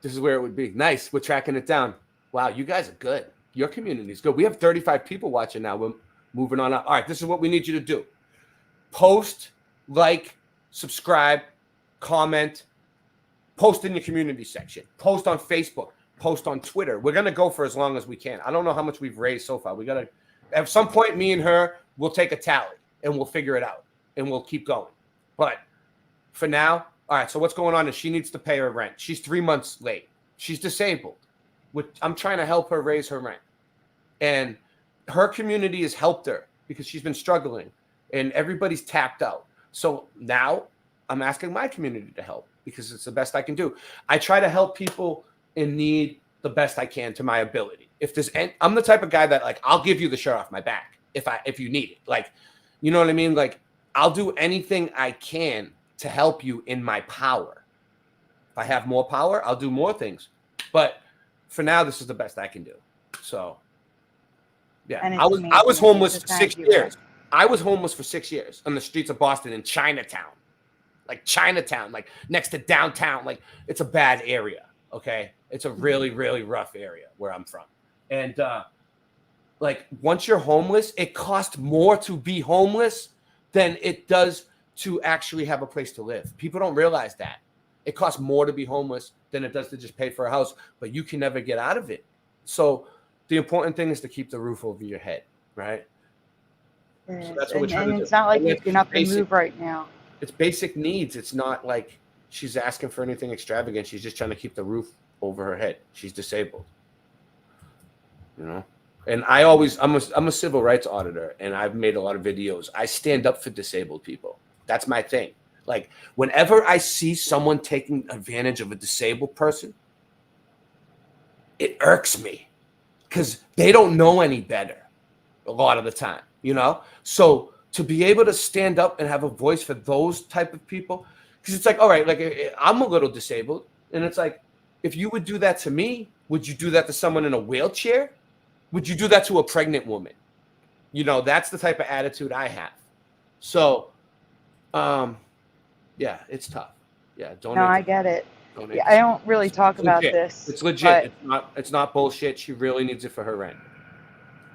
This is where it would be. Nice. We're tracking it down. Wow, you guys are good. Your community is good. We have 35 people watching now. Moving on up. All right, this is what we need you to do. Post, like, subscribe, comment, post in your community section, post on Facebook, post on Twitter. We're going to go for as long as we can. I don't know how much we've raised so far. We got to, at some point, me and her will take a tally and we'll figure it out and we'll keep going. But for now, all right, so what's going on is she needs to pay her rent. She's 3 months late. She's disabled. I'm trying to help her raise her rent. And her community has helped her because she's been struggling and everybody's tapped out. So now I'm asking my community to help because it's the best I can do. I try to help people in need the best I can to my ability. If there's, I'm the type of guy that, like, I'll give you the shirt off my back if you need it. Like, you know what I mean? Like, I'll do anything I can to help you in my power. If I have more power, I'll do more things. But for now, this is the best I can do. So, yeah, I was homeless for 6 years. I was homeless for 6 years on the streets of Boston in Chinatown. Like Chinatown, like next to downtown. Like, it's a bad area, okay? It's a really, really rough area where I'm from. And, like, once you're homeless, it costs more to be homeless than it does to actually have a place to live. People don't realize that. It costs more to be homeless than it does to just pay for a house, but you can never get out of it. So the important thing is to keep the roof over your head, right? So that's what we're trying to do. It's not like you can up and basic, move right now. It's basic needs. It's not like she's asking for anything extravagant. She's just trying to keep the roof over her head. She's disabled, you know? And I'm a civil rights auditor, and I've made a lot of videos. I stand up for disabled people. That's my thing. Like, whenever I see someone taking advantage of a disabled person, it irks me because they don't know any better a lot of the time, you know? So to be able to stand up and have a voice for those type of people, because it's like, all right, like, I'm a little disabled, and it's like, if you would do that to me, would you do that to someone in a wheelchair? Would you do that to a pregnant woman? You know, that's the type of attitude I have. So, yeah, it's tough. Yeah, don't. No, I get it. Yeah, I don't really talk about this. It's legit. It's not bullshit. She really needs it for her rent.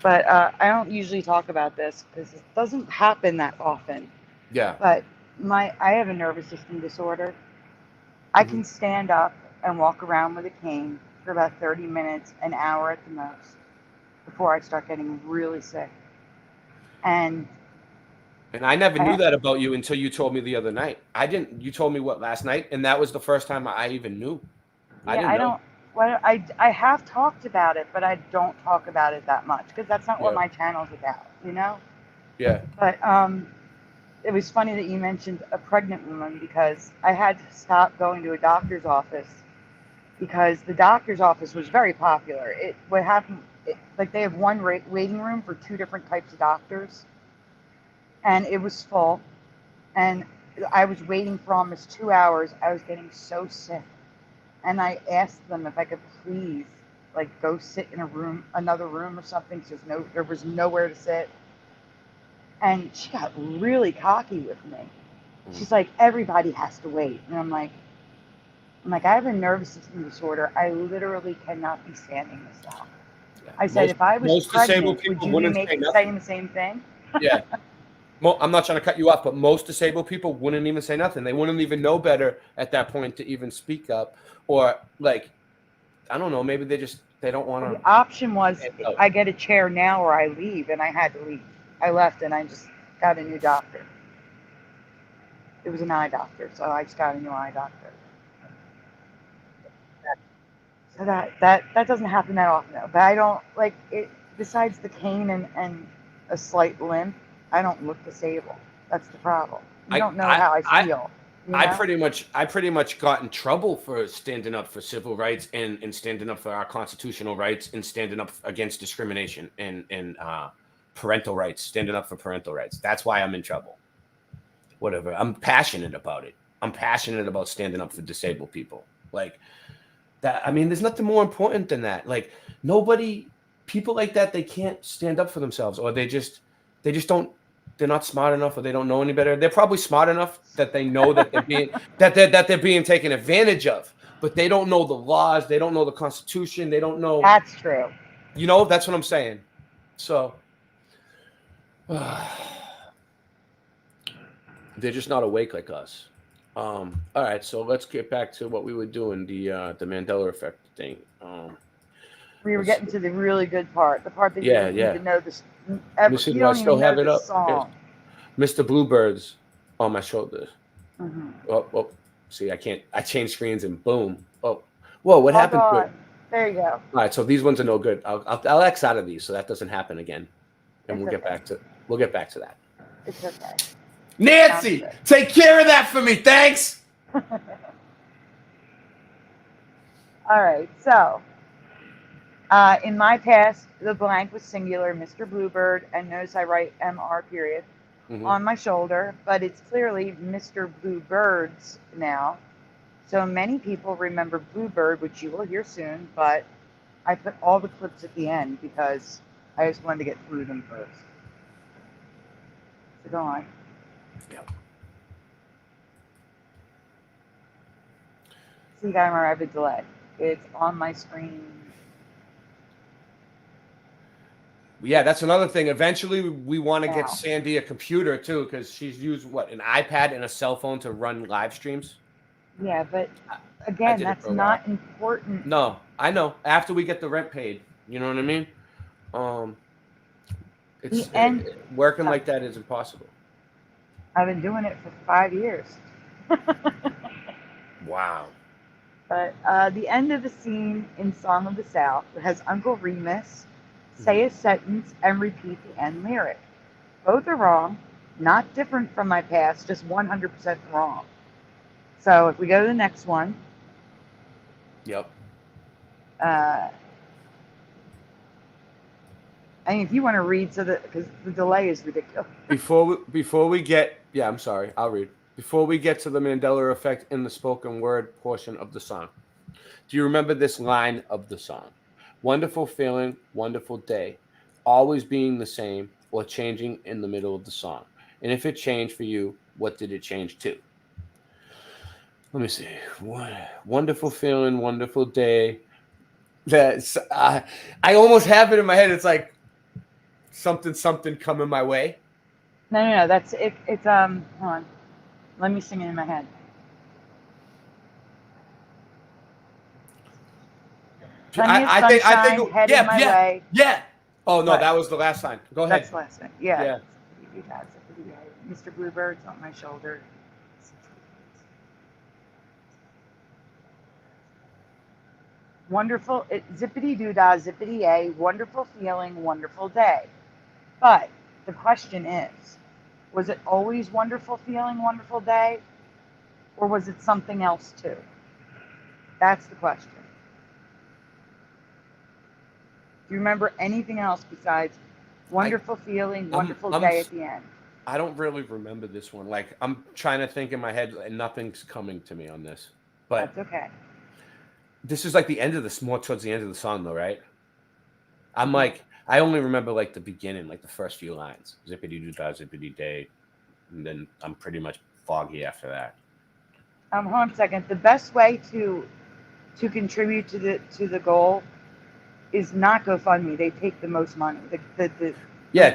But I don't usually talk about this because it doesn't happen that often. Yeah. But I have a nervous system disorder. I can stand up and walk around with a cane for about 30 minutes, an hour at the most, before I start getting really sick. And I never knew that about you until you told me the other night. You told me what, last night? And that was the first time I even knew. I have talked about it, but I don't talk about it that much because that's not what my channel's about, you know? Yeah. But it was funny that you mentioned a pregnant woman because I had to stop going to a doctor's office because the doctor's office was very popular. What happened, like, they have one waiting room for 2 different types of doctors, and it was full, and I was waiting for almost 2 hours. I was getting so sick, and I asked them if I could please, like, go sit in another room or something. So there was nowhere to sit, and she got really cocky with me. She's like, everybody has to wait, and I'm like, I have a nervous system disorder. I literally cannot be standing this long. I said, if I was pregnant, would you be saying the same thing? Yeah. I'm not trying to cut you off, but most disabled people wouldn't even say nothing. They wouldn't even know better at that point to even speak up. Or, like, I don't know, maybe they don't want to. The option was I get a chair now or I leave, and I had to leave. I left, and I just got a new doctor. It was an eye doctor, so I just got a new eye doctor. So that doesn't happen that often, though. But I don't, like, it. Besides the cane and a slight limp, I don't look disabled. That's the problem. You don't know how I feel. I pretty much got in trouble for standing up for civil rights and standing up for our constitutional rights and standing up against discrimination and parental rights, standing up for parental rights. That's why I'm in trouble. Whatever. I'm passionate about it. I'm passionate about standing up for disabled people. Like that. I mean, there's nothing more important than that. Like, people like that, they can't stand up for themselves, or they just don't. They're not smart enough, or they don't know any better. They're probably smart enough that they know that they're being that they're being taken advantage of, but they don't know the laws. They don't know the Constitution. They don't know. That's true. You know, that's what I'm saying. So, They're just not awake like us. All right, so let's get back to what we were doing, the Mandela effect thing. We were getting to the really good part, the part that you Yeah, don't yeah. even know this. Let me see, You do I don't still even know have it the up? Yes. song. Mr. Bluebird's on my shoulders. Mm-hmm. Oh, see, I can't. I change screens and boom. Oh, whoa! What happened to it? There you go. All right, so these ones are no good. I'll X out of these so that doesn't happen again, and we'll get back to that. It's okay. Nancy, take care of that for me. Thanks. All right, so in my past, the blank was singular, Mr. Bluebird, and notice I write MR period on my shoulder, but it's clearly Mr. Bluebird's now. So many people remember Bluebird, which you will hear soon, but I put all the clips at the end because I just wanted to get through them first. So go on. Yep. See, I have a delay. It's on my screen. Yeah, that's another thing. Eventually, we want to get Sandy a computer too, because she's used an iPad and a cell phone to run live streams. Yeah, but again, that's not important. No, I know. After we get the rent paid, you know what I mean? Working like that is impossible. I've been doing it for 5 years. Wow. But the end of the scene in Song of the South has Uncle Remus say a sentence and repeat the end lyric. Both are wrong, not different from my past, just 100% wrong. So if we go to the next one. Yep. I mean, if you want to read, because the delay is ridiculous. Before we get, I'm sorry, I'll read. Before we get to the Mandela effect in the spoken word portion of the song, do you remember this line of the song? Wonderful feeling, wonderful day, always being the same or changing in the middle of the song. And if it changed for you, what did it change to? Let me see. Wonderful feeling, wonderful day. That's I almost have it in my head. It's like something coming my way. No. That's it. It's hold on. Let me sing it in my head. I think headed my way. Yeah. Oh no, that was the last line. Go ahead. That's the last one. Yeah. Mr. Bluebird's on my shoulder. Wonderful, zippity-doo-dah, zippity-yay, wonderful feeling, wonderful day. But the question is, was it always wonderful feeling, wonderful day? Or was it something else too? That's the question. Do you remember anything else besides wonderful feeling, wonderful day at the end? I don't really remember this one. Like, I'm trying to think in my head, and nothing's coming to me on this. But that's okay. This is like the end of this, more towards the end of the song, though, right? I'm like, I only remember like the beginning, like the first few lines, zippity doo dah, zippity day, and then I'm pretty much foggy after that. Hold on a second. The best way to contribute to the goal is not GoFundMe. They take the most money.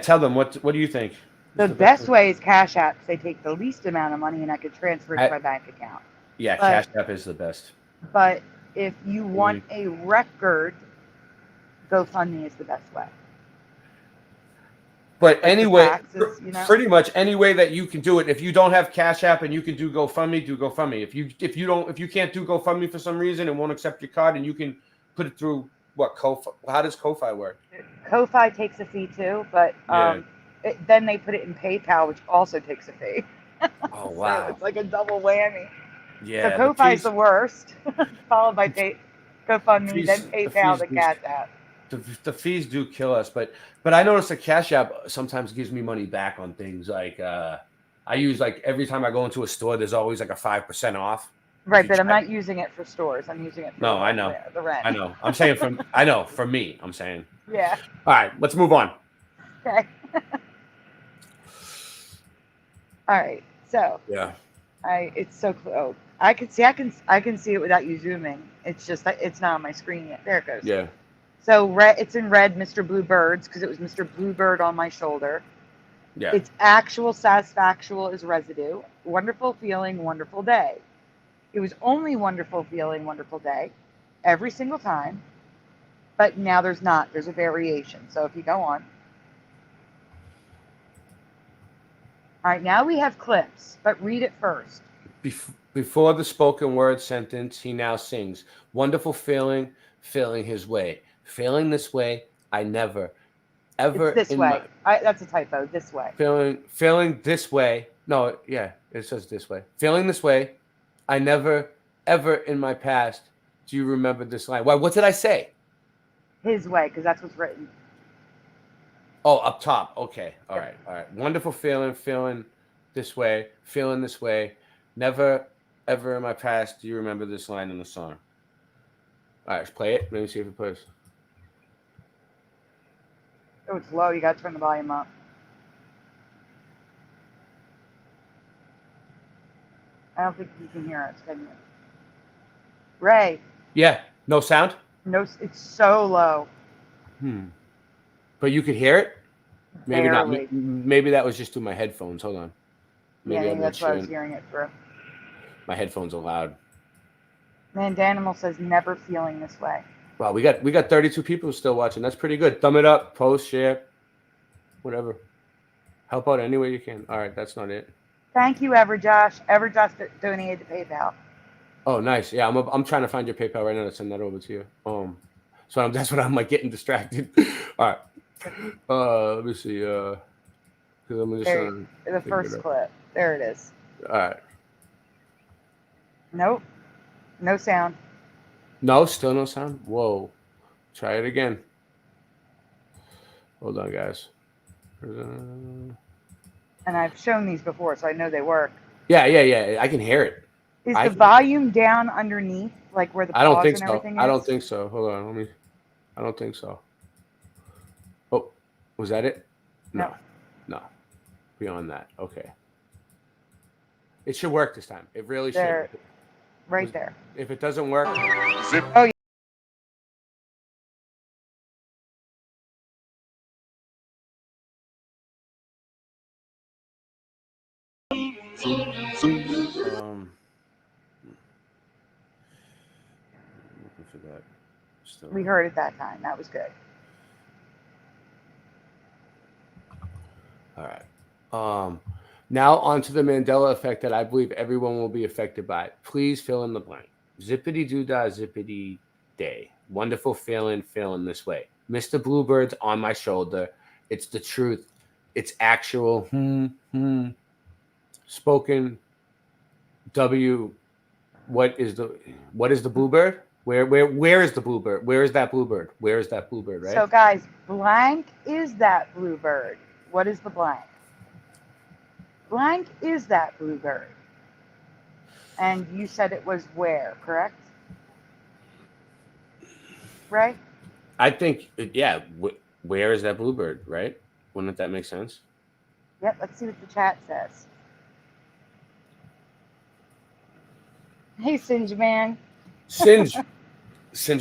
Tell them what do you think? The best way is CashApp. They take the least amount of money, and I could transfer it to my bank account. Yeah, CashApp is the best. But if you want a record, GoFundMe is the best way. But anyway, taxes, pretty much any way that you can do it. If you don't have CashApp and you can do GoFundMe, do GoFundMe. If you can't do GoFundMe for some reason and won't accept your card, and you can put it through what Ko-Fi? How does Ko-Fi work? Ko-Fi takes a fee too, but then they put it in PayPal, which also takes a fee. Oh wow! So it's like a double whammy. Yeah. So Ko-Fi is the worst, followed by GoFundMe, then PayPal, then CashApp. The fees do kill us, but I notice that CashApp sometimes gives me money back on things like I use like every time I go into a store, there's always like a 5% off. Right, but I'm not using it for stores. I'm using it for I know. The rent. I know. I'm saying for me, I'm saying. Yeah. All right, let's move on. Okay. All right. So. Yeah. It's so close. Oh, I can see it without you zooming. It's just it's not on my screen yet. There it goes. Yeah. So red, it's in red, Mr. Bluebird's, because it was Mr. Bluebird on my shoulder. Yeah. It's actual satisfactual is residue. Wonderful feeling, wonderful day. It was only wonderful feeling, wonderful day every single time. But now there's not. There's a variation. So if you go on. All right, now we have clips, but read it first. Before the spoken word sentence, he now sings, wonderful feeling, feeling his way. Feeling this way, I never, ever It's this way. That's a typo. This way. Feeling this way. No, yeah, it says this way. Feeling this way, I never, ever in my past, do you remember this line? Why? What did I say? His way, because that's what's written. Oh, up top. Okay. All right. All right. Wonderful feeling, feeling this way, never, ever in my past do you remember this line in the song. All right, let's play it. Let me see if it plays. Oh, it's low. You got to turn the volume up. I don't think you can hear us, can you? Ray. Yeah. No sound? No, it's so low. But you could hear it? Maybe Barely. not. Maybe that was just through my headphones. Hold on. Maybe Yeah, I'm that's not what I was sure. hearing it through. My headphones are loud. Mandanimal says never feeling this way. Wow, we got 32 people still watching. That's pretty good. Thumb it up, post, share, whatever. Help out any way you can. All right, that's not it. Thank you, Everjosh. Everjosh donated to PayPal. Oh, nice. Yeah, I'm trying to find your PayPal right now to send that over to you. So that's what I'm like getting distracted. All right. Let me see. Because I'm just There, the first clip. There it is. All right. Nope. No sound. No, still no sound. Whoa. Try it again. Hold on, guys. And I've shown these before, so I know they work. Yeah. I can hear it. Is the volume down underneath, like where the I don't pause think and so. everything is? I don't think so. Hold on. I don't think so. Oh, was that it? No. Beyond that. Okay. It should work this time. It really should. Right there. If it doesn't work, zip. Oh, yeah. looking for that. Still. We heard it that time. That was good. All right. Now on to the Mandela effect that I believe everyone will be affected by. Please fill in the blank. Zippity doo dah, zippity day. Wonderful feeling this way. Mr. Bluebird's on my shoulder. It's the truth. It's actual. Spoken. W. What is the bluebird? Where is the bluebird? Where is that bluebird? Where is that bluebird? Right. So guys, blank is that bluebird. What is the blank? Blank is that bluebird. And you said it was where, correct? Right? I think, yeah. Where is that bluebird? Right? Wouldn't that make sense? Yep. Let's see what the chat says. Hey, Singe man. Singe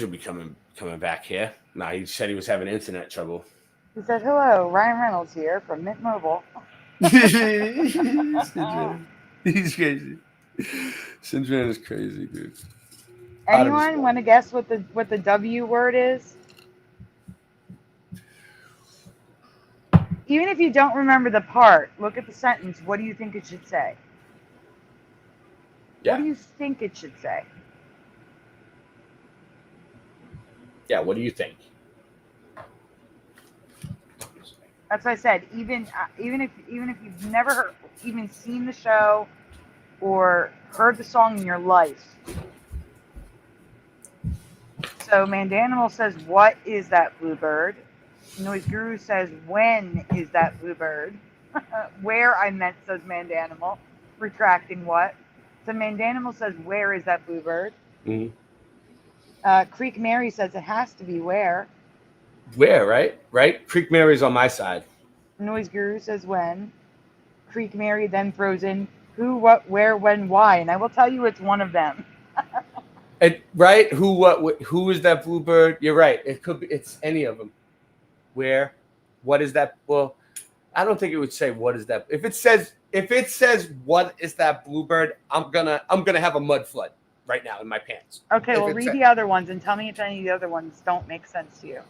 will be coming back here. Nah, he said he was having internet trouble. He said, hello, Ryan Reynolds here from Mint Mobile. He's crazy. Singe man is crazy, dude. Anyone want to guess what the W word is? Even if you don't remember the part, look at the sentence. What do you think it should say? Yeah. What do you think it should say? Yeah, what do you think? That's what I said. Even if you've never even seen the show or heard the song in your life. So Mandanimal says, "What is that bluebird?" Noise Guru says, "When is that bluebird?" Where I meant, says Mandanimal, retracting what. So Mandanimal says, "Where is that bluebird?" Creek Mary says it has to be where. Where, right? Creek Mary's on my side. Noise Guru says when. Creek Mary then throws in who, what, where, when, why, and I will tell you it's one of them. Right? Who, what, who is that bluebird? You're right. It could be. It's any of them. Where? What is that? Well, I don't think it would say what is that. If it says what is that bluebird, I'm gonna have a mud flood right now in my pants. Okay, well, read the other ones and tell me if any of the other ones don't make sense to you.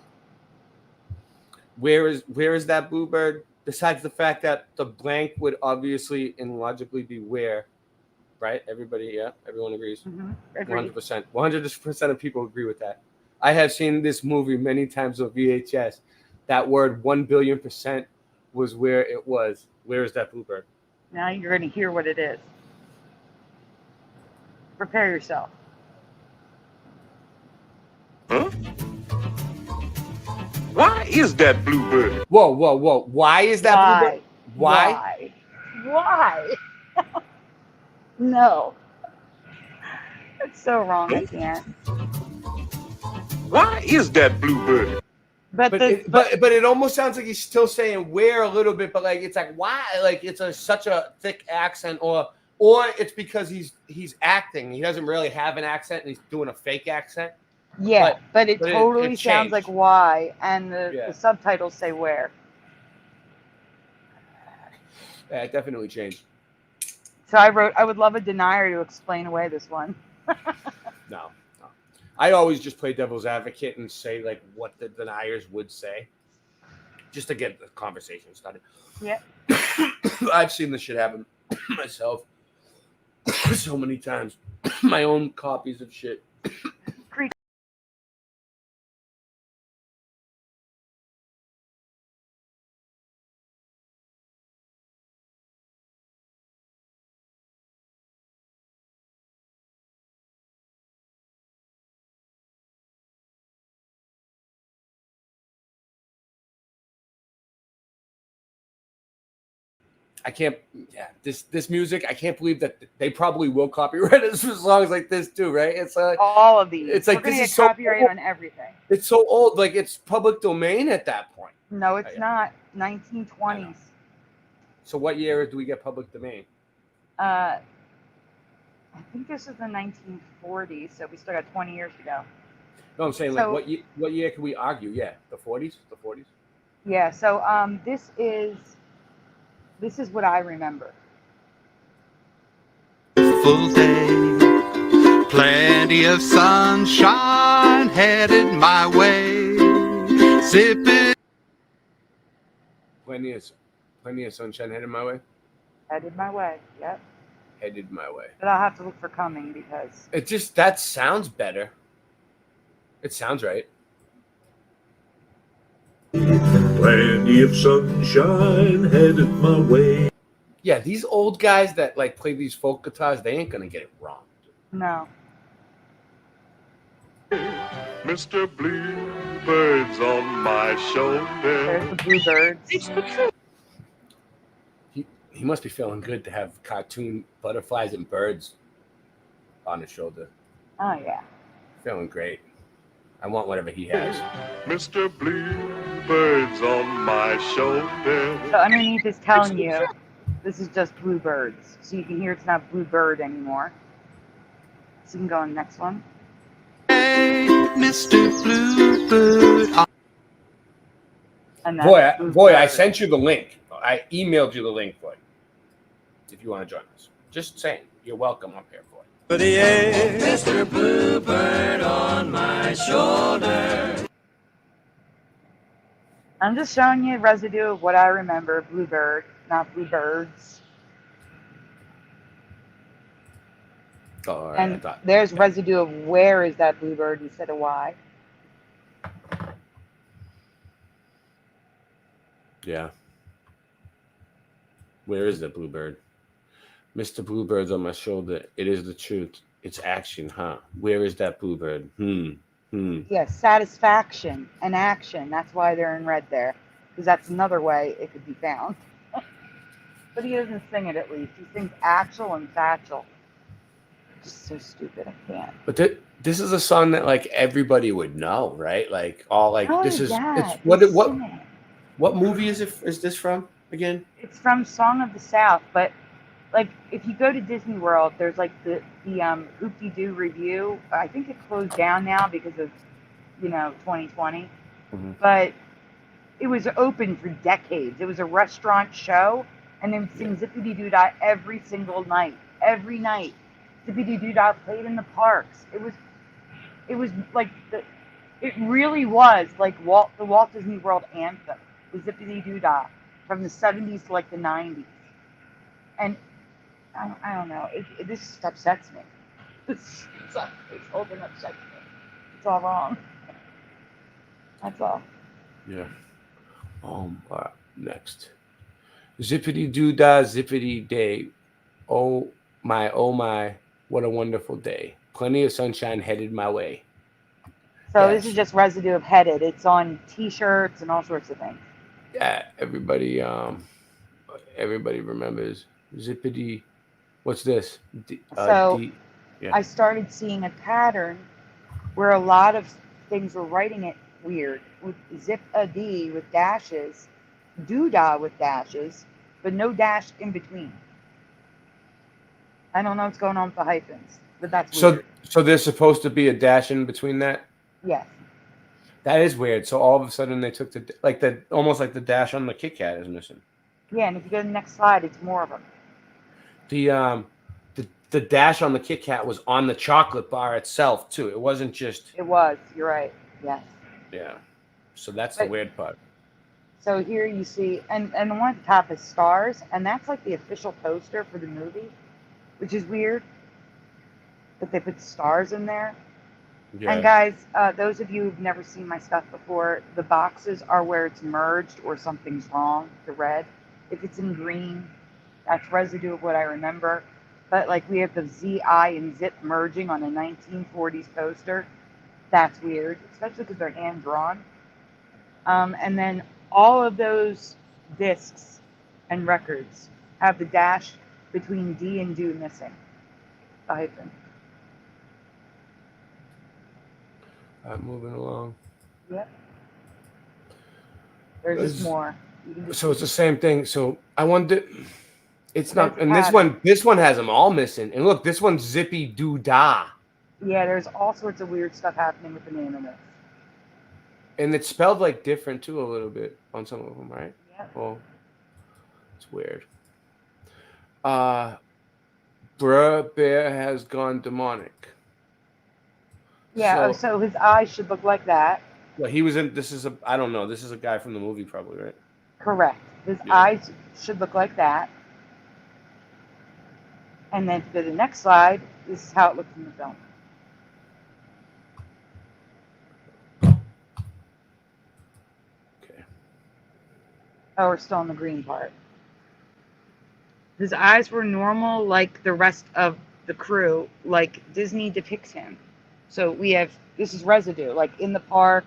Where is that bluebird? Besides the fact that the blank would obviously and logically be where, right? Everybody, yeah, everyone agrees. 100%. 100% of people agree with that. I have seen this movie many times on VHS. That word 1,000,000,000% was where it was. Where is that bluebird? Now you're going to hear what it is. Prepare yourself. Huh? Why is that bluebird? Whoa. Why is that bluebird? Why? Why? No. It's so wrong. I can't. Why is that bluebird? But it almost sounds like he's still saying where a little bit, but like it's like why? Like it's such a thick accent, or it's because he's acting. He doesn't really have an accent, and he's doing a fake accent. Yeah, but it totally it sounds changed. like why, and the subtitles say where. Yeah, it definitely changed. So I wrote, I would love a denier to explain away this one. No. I always just play devil's advocate and say like what the deniers would say, just to get the conversation started. Yeah. I've seen this shit happen myself so many times. My own copies of shit. I can't. Yeah, this music. I can't believe that they probably will copyright us for songs like this too, right? It's all of these. It's like we're gonna this get is so copyright old. on everything. It's so old, like it's public domain at that point. No, it's not. 1920s. So what year do we get public domain? I think this is the 1940s, so we still got 20 years to go. No, I'm saying like what year can we argue? Yeah, the 40s, the 40s. Yeah. So this is what I remember. Full day, plenty of sunshine headed my way, sipping. Plenty of sunshine headed my way. Headed my way. Yep. Headed my way. But I'll have to look for coming because it just that sounds better. It sounds right. Plenty of sunshine headed my way. Yeah, these old guys that like play these folk guitars, they ain't gonna get it wrong. No. Mr. Bluebird's on my shoulder. There's the bluebirds. It's the truth. He must be feeling good to have cartoon butterflies and birds on his shoulder. Oh yeah. Feeling great. I want whatever he has. Mr. Bluebird's on my shoulder. So underneath is telling you this is just bluebirds. So you can hear it's not bluebird anymore. So you can go on the next one. Hey, Mr. Bluebird. And that's Boy, I sent you the link. I emailed you the link, boy. If you want to join us. Just saying. You're welcome up here, boy. Mr. Bluebird on my shoulder. I'm just showing you residue of what I remember. Bluebird, not bluebirds. Oh, right, And there's residue of where is that bluebird instead of why. Yeah. Where is that bluebird? Mr. Bluebird's on my shoulder. It is the truth. It's action, huh? Where is that bluebird? Yeah, satisfaction and action. That's why they're in red there. Because that's another way it could be found. But he doesn't sing it at least. He sings actual and factual. Just so stupid, I can't. But this is a song that like everybody would know, right? Like all like Oh, this is yeah, it's they sing it. what movie is this from again? It's from Song of the South, but like if you go to Disney World, there's like the Oop-de-Doo review. I think it closed down now because of 2020. Mm-hmm. But it was open for decades. It was a restaurant show, and they would sing Zippity Doo Dah every single night. Every night, Zippity Doo Dah played in the parks. It was like it really was like the Walt Disney World anthem, the Zippity Doo Dah, from the 70s to like the 90s. And I don't know. This just upsets me. This whole thing upsets me. It's all wrong. That's all. Yeah. Next. Zippity doo dah, zippity day. Oh my, what a wonderful day. Plenty of sunshine headed my way. So this is just residue of Headed. It's on T-shirts and all sorts of things. Yeah, everybody remembers Zippity. What's this? I started seeing a pattern where a lot of things were writing it weird, with zip-a-dee with dashes, doodah with dashes, but no dash in between. I don't know what's going on with the hyphens, but that's weird. So there's supposed to be a dash in between that? Yes. That is weird. So all of a sudden they took almost like the dash on the Kit Kat is missing. Yeah, and if you go to the next slide, it's more of them. The dash on the Kit Kat was on the chocolate bar itself too. It wasn't just. It was. You're right. Yes. Yeah. So that's the weird part. So here you see, and the one at the top is stars, and that's like the official poster for the movie, which is weird that they put stars in there. Yeah. And guys, those of you who've never seen my stuff before, the boxes are where it's merged or something's wrong, the red. If it's in green, that's residue of what I remember. But like we have the ZI and ZIP merging on a 1940s poster. That's weird, especially because they're hand-drawn. And then all of those discs and records have the dash between D and do missing. The hyphen. Moving along. Yep. There's just more. So it's the same thing. So I wonder. It's not, and this one has them all missing. And look, this one's Zippy Doo Dah. Yeah, there's all sorts of weird stuff happening with the name of this. And it's spelled like different too a little bit on some of them, right? Yeah. Well, it's weird. Bruh Bear has gone demonic. Yeah, so his eyes should look like that. Well, he was in. I don't know. This is a guy from the movie, probably, right? Correct. His eyes should look like that. And then to the next slide, this is how it looks in the film. Okay. Oh, we're still in the green part. His eyes were normal like the rest of the crew, like Disney depicts him. So we have, this is residue, like in the park,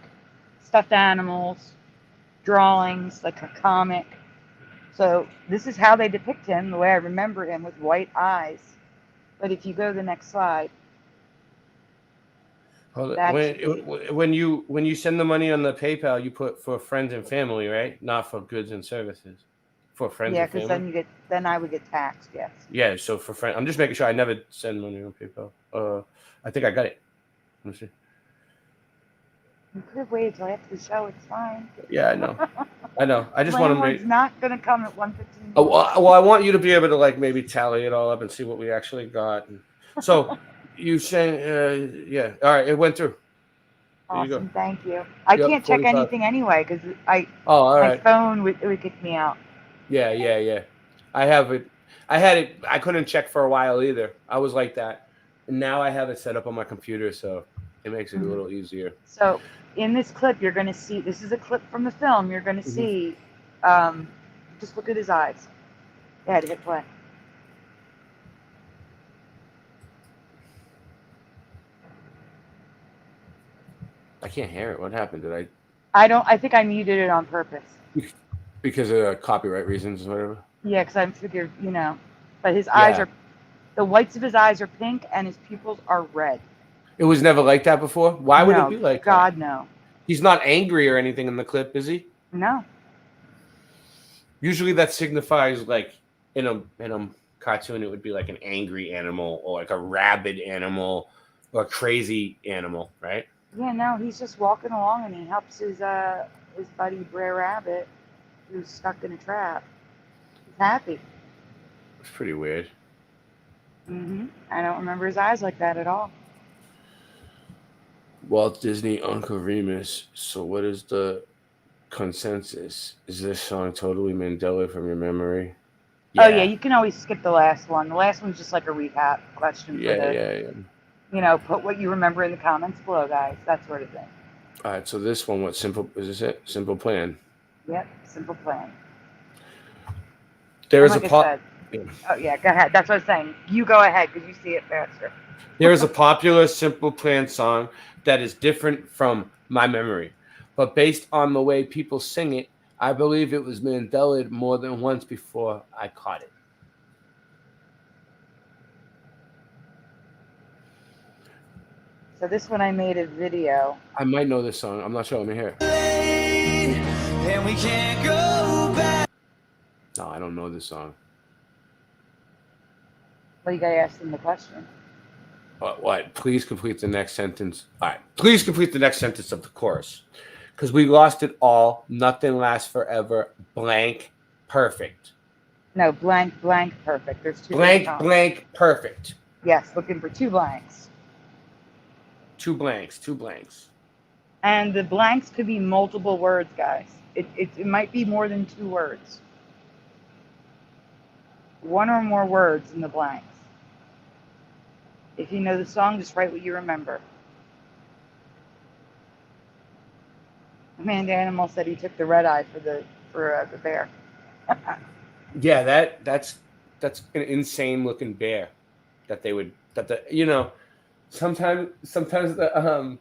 stuffed animals, drawings, like a comic. So this is how they depict him, the way I remember him, with white eyes. But if you go to the next slide. When you send the money on the PayPal, you put for friends and family, right? Not for goods and services. For friends and family. Yeah, because then I would get taxed, yes. Yeah, so for friends. I'm just making sure I never send money on PayPal. I think I got it. Let me see. You could have waited till after the show. It's fine. Yeah, I know. I know. I just want to make. It's not going to come at 1:15. Oh, well, I want you to be able to like maybe tally it all up and see what we actually got. So you saying, yeah. All right, it went through. Awesome, thank you. I can't check anything anyway because all my right. phone would kick me out. Yeah. I have it. I had it. I couldn't check for a while either. I was like that. And now I have it set up on my computer, so it makes it a little easier. So in this clip, you're going to see, this is a clip from the film. You're going to see, just look at his eyes. Yeah, hit play. I can't hear it. What happened? Did I think I muted it on purpose. Because of copyright reasons or whatever? Yeah, because I figured, but his eyes are, the whites of his eyes are pink and his pupils are red. It was never like that before? Why would it be like that? God, no. He's not angry or anything in the clip, is he? No. Usually that signifies like in a cartoon it would be like an angry animal or like a rabid animal or a crazy animal, right? Yeah, no, he's just walking along and he helps his buddy Brer Rabbit, who's stuck in a trap. He's happy. It's pretty weird. I don't remember his eyes like that at all. Walt Disney, Uncle Remus. So what is the consensus? Is this song totally Mandela from your memory? Oh yeah, you can always skip the last one. The last one's just like a recap question for Yeah. you know, put what you remember in the comments below, guys. That sort of thing. All right, so this one, what simple is this? It Simple Plan. Yep, simple plan. There is like a I said, oh yeah, go ahead. That's what I was saying. You go ahead because you see it faster. There is a popular Simple Plan song that is different from my memory, but based on the way people sing it, I believe it was Mandela more than once before I caught it. So this one I made a video. I might know this song. I'm not sure. Let me hear it. And we can't go back. No, I don't know this song. Well, you gotta ask them the question. What? Please complete the next sentence. All right. Please complete the next sentence of the chorus. Because we lost it all. Nothing lasts forever. Blank. Perfect. No, blank, blank, perfect. There's two. Blank, blank, perfect. Yes, looking for two blanks. Two blanks. Two blanks. And the blanks could be multiple words, guys. It might be more than 2 words. One or more words in the blanks. If you know the song, just write what you remember. Amanda Animal said he took the red eye for the bear. Yeah, that's an insane looking bear that they would sometimes the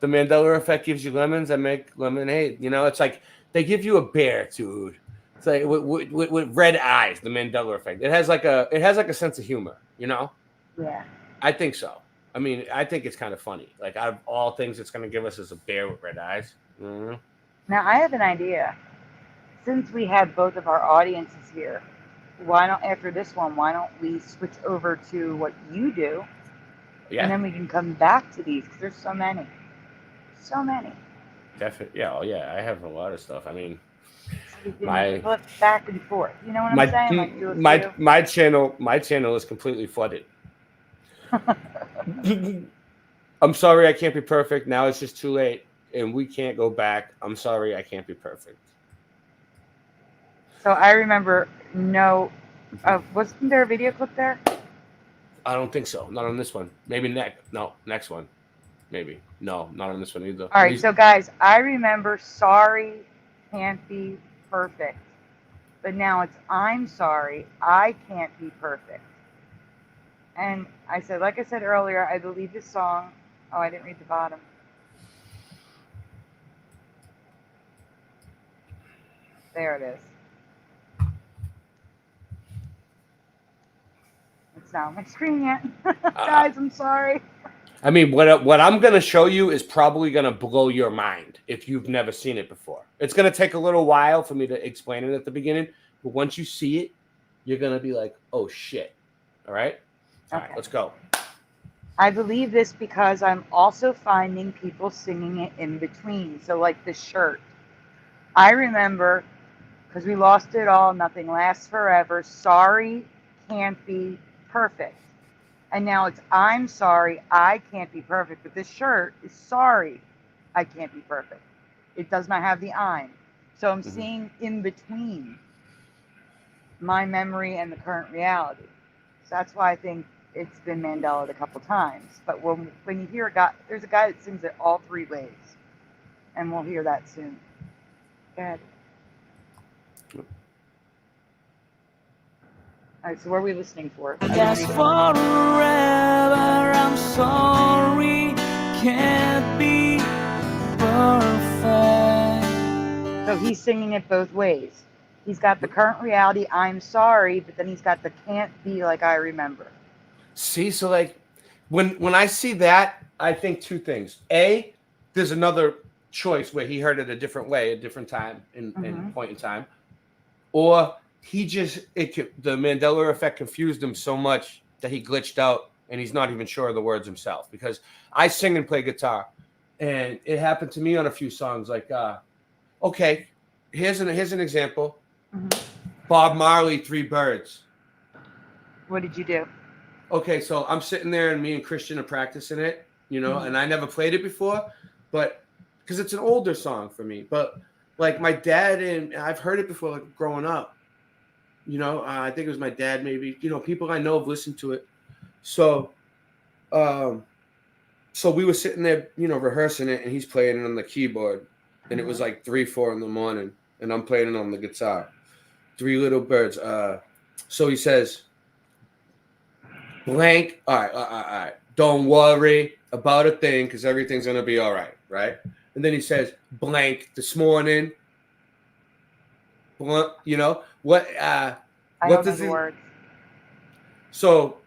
Mandela effect gives you lemons that make lemonade. You know, it's like they give you a bear, dude. It's like with red eyes, the Mandela effect. It has like a sense of humor, you know? Yeah. I think so. I mean, I think it's kind of funny. Like out of all things, it's going to give us is a bear with red eyes. Mm-hmm. Now I have an idea. Since we have both of our audiences here, why don't after this one, why don't we switch over to what you do? Yeah. And then we can come back to these because there's so many. So many. Definitely. Yeah. Oh, yeah. I have a lot of stuff. I mean, We can flip back and forth. You know what I'm saying? Like do a few. my channel is completely flooded. I'm sorry I can't be perfect. Now it's just too late and we can't go back. I'm sorry I can't be perfect. So I remember wasn't there a video clip there? I don't think so. Not on this one. Maybe next one. Maybe. No, not on this one either. All right, so guys, I remember sorry can't be perfect. But now it's I'm sorry, I can't be perfect. And I said, like I said earlier, I believe this song. Oh, I didn't read the bottom. There it is. It's not on my screen yet. Guys, I'm sorry. I mean, what I'm going to show you is probably going to blow your mind if you've never seen it before. It's going to take a little while for me to explain it at the beginning, but once you see it, you're going to be like, oh, shit. All right? All right, let's go. I believe this because I'm also finding people singing it in between. So like the shirt. I remember, because we lost it all, nothing lasts forever, sorry can't be perfect. And now it's I'm sorry, I can't be perfect. But this shirt is sorry, I can't be perfect. It does not have the I'm. So I'm seeing in between my memory and the current reality. So that's why I think it's been Mandela a couple times. But when you hear there's a guy that sings it all 3 ways. And we'll hear that soon. Go ahead. All right, so what are we listening for? Just forever, I'm sorry, can't be perfect. So he's singing it both ways. He's got the current reality, I'm sorry, but then he's got the can't be like I remember. See, so like when I see that, I think 2 things. A, there's another choice where he heard it a different way, a different time in point in time. Or the Mandela effect confused him so much that he glitched out and he's not even sure of the words himself. Because I sing and play guitar, and it happened to me on a few songs like, Okay, here's an example. Bob Marley, Three Birds. What did you do? Okay, so I'm sitting there and me and Christian are practicing it, you know, and I never played it before, but because it's an older song for me. But like my dad and I've heard it before, like growing up. You know, I think it was my dad, maybe. You know, people I know have listened to it. So, so we were sitting there, you know, rehearsing it, and he's playing it on the keyboard, and it was like 3, 4 in the morning, and I'm playing it on the guitar. Three Little Birds. So he says, blank. All right. Don't worry about a thing, because everything's gonna be all right, right? And then he says, blank this morning. You know what? What does it? Words. So,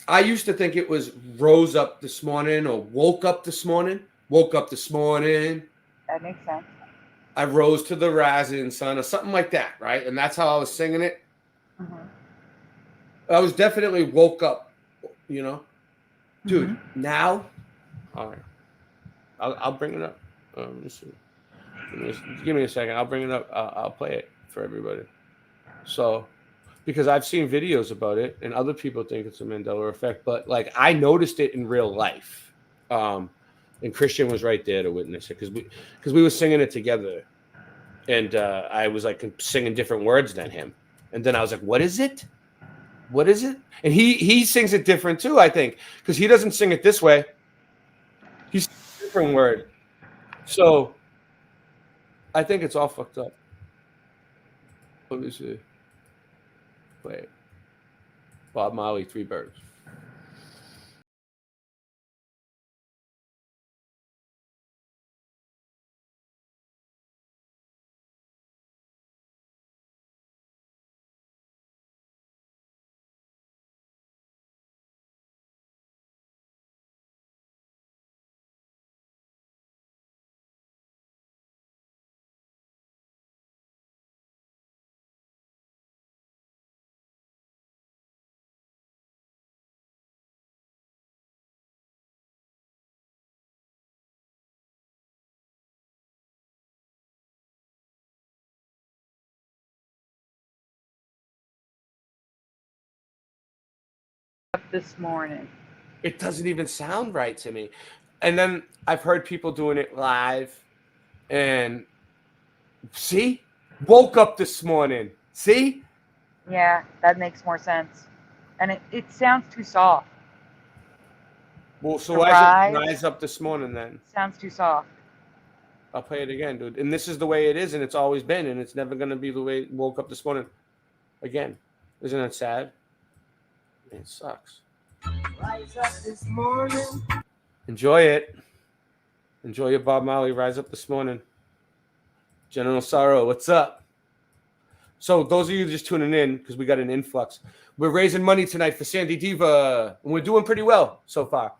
I used to think it was rose up this morning or woke up this morning. Woke up this morning. That makes sense. I rose to the rising sun or something like that, right? And that's how I was singing it. I was definitely woke up, you know, dude. Now, all right, I'll bring it up. Let me see. Give me a second. I'll bring it up. I'll play it for everybody. So, because I've seen videos about it, and other people think it's a Mandela effect, but like I noticed it in real life, and Christian was right there to witness it because we were singing it together, and I was like singing different words than him, and then I was like, "What is it? What is it?" And he sings it different too, I think, because he doesn't sing it this way. He's a different word, so. I think it's all fucked up. Let me see. Wait. Bob Marley, Three Birds. This morning. It doesn't even sound right to me. And then I've heard people doing it live, and see, woke up this morning. See? Yeah, that makes more sense. And it sounds too soft. Well, so why is it rise up this morning then? Sounds too soft. I'll play it again, dude. And this is the way it is, and it's always been, and it's never going to be the way it woke up this morning again. Isn't that sad? It sucks. Rise up this morning. Enjoy it. Enjoy your Bob Marley Rise Up This Morning. General Sorrow, what's up? So those of you just tuning in, because we got an influx, we're raising money tonight for SandyDivA, and we're doing pretty well so far.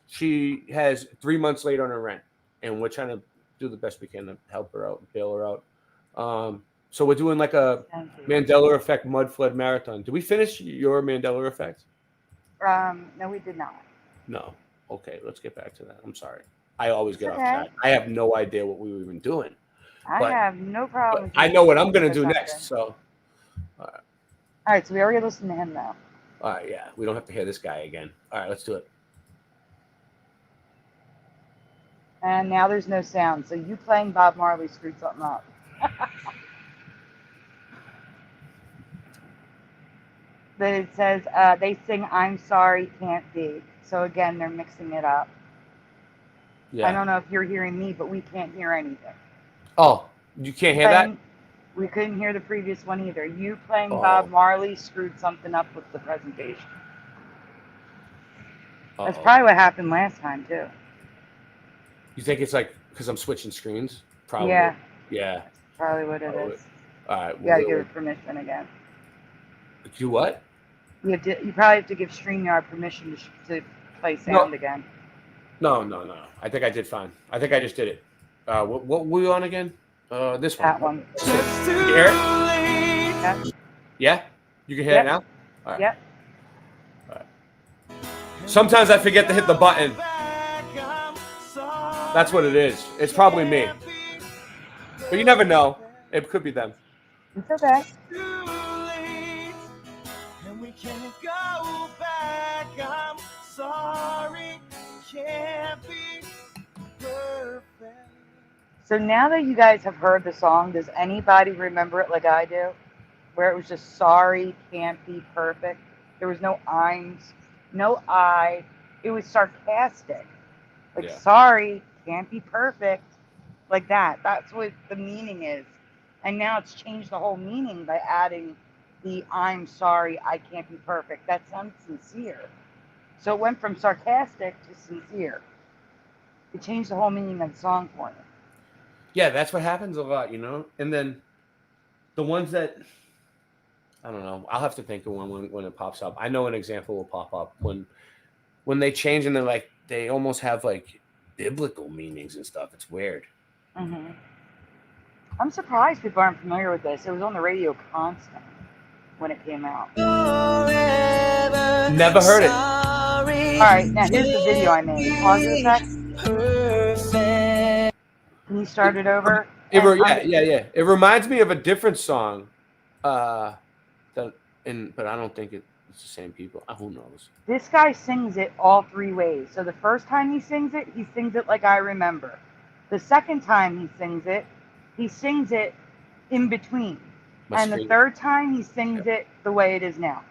She has 3 months late on her rent, and we're trying to do the best we can to help her out, bail her out. So we're doing like a Mandela Effect Mud Flood Marathon. Did we finish your Mandela Effect? No, we did not. No. Okay, let's get back to that. I'm sorry. I always get off track. I have no idea what we were even doing. I have no problem. I know what I'm going to do next. So, all right. So we already listened to him though. All right. Yeah, we don't have to hear this guy again. All right, let's do it. And now there's no sound. So you playing Bob Marley screwed something up. But it says they sing "I'm Sorry, Can't Be." So again, they're mixing it up. Yeah. I don't know if you're hearing me, but we can't hear anything. Oh, you can't hear that? We couldn't hear the previous one either. You playing Bob Marley screwed something up with the presentation. That's probably what happened last time too. You think it's like because I'm switching screens? Probably. Yeah. Yeah. That's probably what it is. All right. You gotta give it permission again. Do what? You probably have to give StreamYard permission to play sound again. No. I think I did fine. I think I just did it. What were we on again? This one. That one. You hear it? Yeah? You can hear it now? All right. Yep. All right. Sometimes I forget to hit the button. That's what it is. It's probably me. But you never know. It could be them. It's okay. And we can't go back. I'm sorry, can't be perfect. So now that you guys have heard the song, does anybody remember it like I do? Where it was just sorry, can't be perfect. There was no I's, no I. It was sarcastic. Like, Yeah. sorry, can't be perfect. Like that. That's what the meaning is. And now it's changed the whole meaning by adding the I'm sorry, I can't be perfect. That sounds sincere. So it went from sarcastic to sincere. It changed the whole meaning of the song for me. Yeah, that's what happens a lot, you know? And then the ones that, I don't know, I'll have to think of one when it pops up. I know an example will pop up when they change and they're like, they almost have like biblical meanings and stuff. It's weird. Mm-hmm. I'm surprised people aren't familiar with this. It was on the radio constantly when it came out. Never heard it. All right, now here's the video I made. Pause it a sec. Can you start it over? Yeah. It reminds me of a different song. But I don't think it's the same people. Who knows? This guy sings it all three ways. So the first time he sings it like I remember. The second time he sings it in between. And the third time he sings it the way it is now.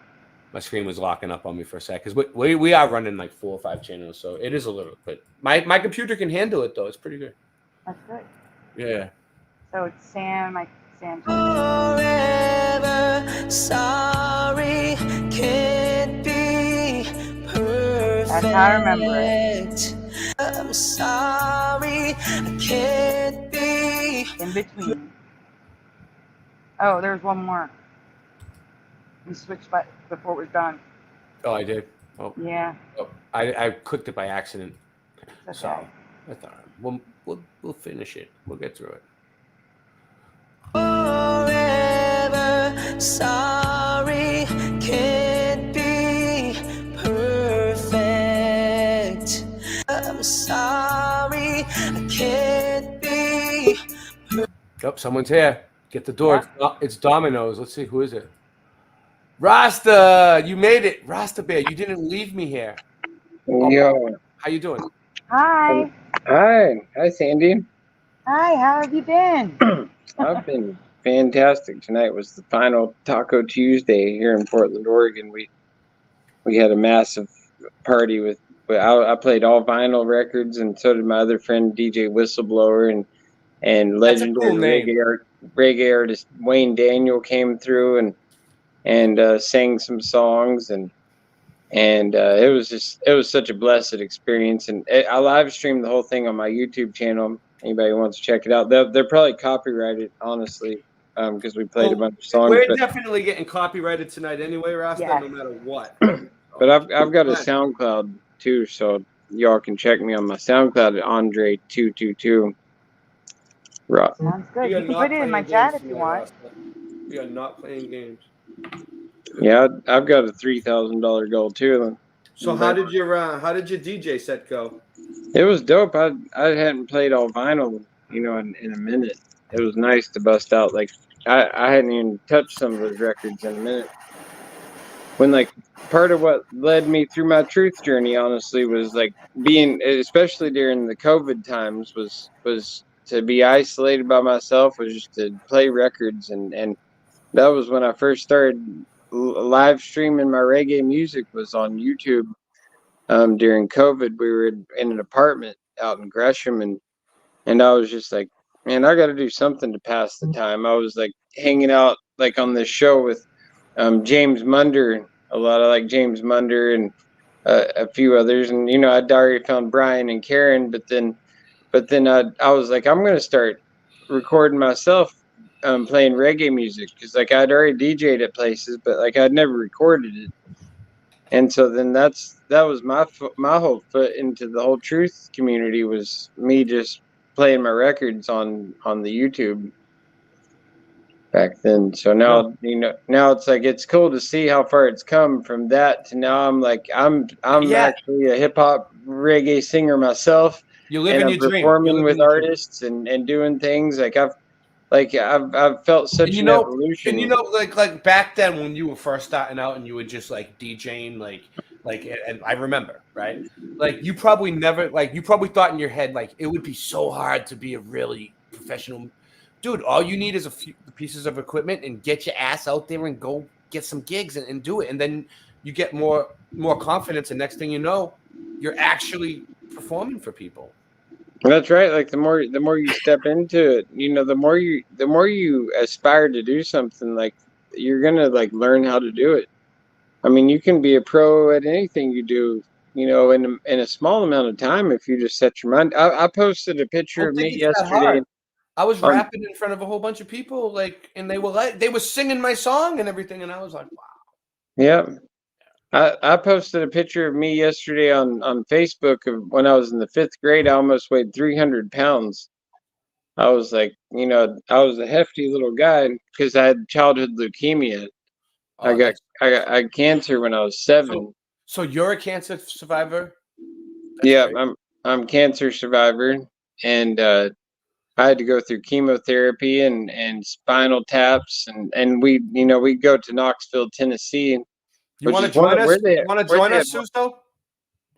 My screen was locking up on me for a sec because we are running like 4 or 5 channels, so it is a little bit. My computer can handle it though. It's pretty good. That's good. Yeah. So it's Sam. Forever sorry, can't be perfect. That's how I remember it. I'm sorry, I can't be in between. Oh, there's one more. We switched before it was done. Oh, I did. Oh, yeah. Oh, I clicked it by accident. Okay. So that's all right. We'll finish it. We'll get through it. Forever sorry, can't be perfect. I'm sorry, I can't be perfect. Oh, someone's here. Get the door. It's Domino's. Let's see, who is it? Rasta, you made it. Rasta Bear, you didn't leave me here. Yo. How you doing? Hi. Hi, Sandy. Hi, how have you been? I've been fantastic. Tonight was the final Taco Tuesday here in Portland, Oregon. We had a massive party with. I played all vinyl records, and so did my other friend DJ Whistleblower, and legendary reggae artist Wayne Daniel came through and sang some songs, and it was such a blessed experience. And I live streamed the whole thing on my YouTube channel. Anybody who wants to check it out, they're probably copyrighted, honestly, because we played a bunch of songs. We're definitely getting copyrighted tonight anyway, Rasta, no matter what. But I've got a SoundCloud too, so y'all can check me on my SoundCloud at Andre222. Right. Sounds good. You can put it in my chat if you want. We are not playing games. Yeah, I've got a $3,000 goal too. So how did your DJ set go? It was dope. I hadn't played all vinyl, in a minute. It was nice to bust out. Like I hadn't even touched some of those records in a minute. When part of what led me through my truth journey, honestly, was being, especially during the COVID times, was to be isolated by myself, was just to play records, and that was when I first started live streaming my reggae music was on YouTube. During COVID, we were in an apartment out in Gresham, and I was just like, man, I got to do something to pass the time. I was hanging out on this show with James Munder, a lot of James Munder and a few others, and I'd already found Brian and Karen, but then I was like, I'm gonna start recording myself playing reggae music, because I'd already DJ'd at places, but I'd never recorded it. And so then that was my whole foot into the whole truth community, was me just playing my records on the YouTube back then. So now now it's it's cool to see how far it's come from that to now. I'm actually a hip hop reggae singer myself. You live in your dream. Performing with artists and doing things. Like I've felt such And an evolution. and like back then when you were first starting out and you were just like DJing, and I remember, right? Like you probably thought in your head like it would be so hard to be a really professional dude. All you need is a few pieces of equipment and get your ass out there and go get some gigs and do it, and then you get more confidence, and next thing you know, you're actually performing for people. That's right. Like the more you step into it, the more you aspire to do something, like you're gonna like learn how to do it. I mean, you can be a pro at anything you do, in a small amount of time if you just set your mind. I posted a picture of me yesterday. I was rapping in front of a whole bunch of people, and they were singing my song and everything, and I was like, wow. Yeah. I posted a picture of me yesterday on Facebook of when I was in the 5th grade. I almost weighed 300 pounds. I was like, I was a hefty little guy because I had childhood leukemia. I had cancer when I was 7. So you're a cancer survivor? Yeah, I'm cancer survivor, and I had to go through chemotherapy and spinal taps, and we go to Knoxville, Tennessee. You want to join us? You want to join us, Suso?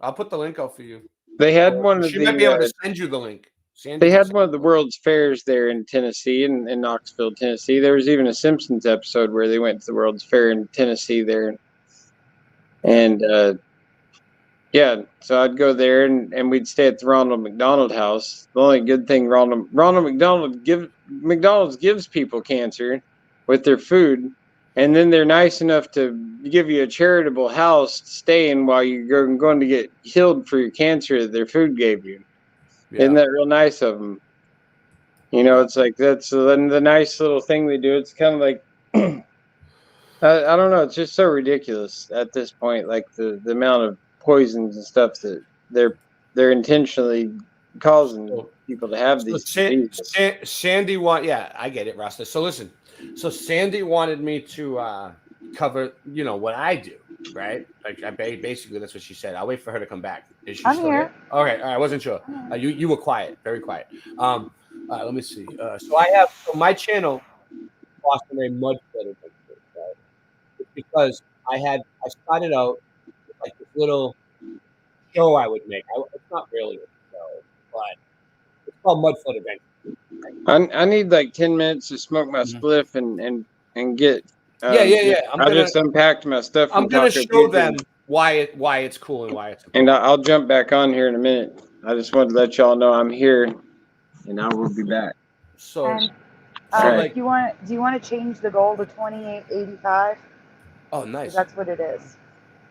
I'll put the link out for you. They had one of She might be able to send you the link. They had one of the World's Fairs there in Tennessee, in Knoxville, Tennessee. There was even a Simpsons episode where they went to the World's Fair in Tennessee there. And yeah, so I'd go there and we'd stay at the Ronald McDonald House. The only good thing Ronald McDonald's gives people cancer with their food. And then they're nice enough to give you a charitable house to stay in while you're going to get healed for your cancer that their food gave you. Yeah. Isn't that real nice of them? It's like that's the nice little thing they do. It's kind of like, I don't know. It's just so ridiculous at this point, like the amount of poisons and stuff that they're intentionally causing people to have these. Sandy I get it, Rasta. So listen. So Sandy wanted me to cover, what I do, right? Like basically that's what she said. I'll wait for her to come back. Is she still here? Okay, all right. I wasn't sure. You were quiet, very quiet. All right, let me see. So I have my channel, Boston a Mud Flitter, right? It's because I started out with like this little show I would make. It's not really a show, but it's called Mud Flitter Adventure. I need like 10 minutes to smoke my spliff and get. Yeah. I just unpacked my stuff. I'm gonna show them why it's cool and why it's. And I'll jump back on here in a minute. I just wanted to let y'all know I'm here, and I will be back. So, do you want to change the goal to 2885? Oh, nice. That's what it is.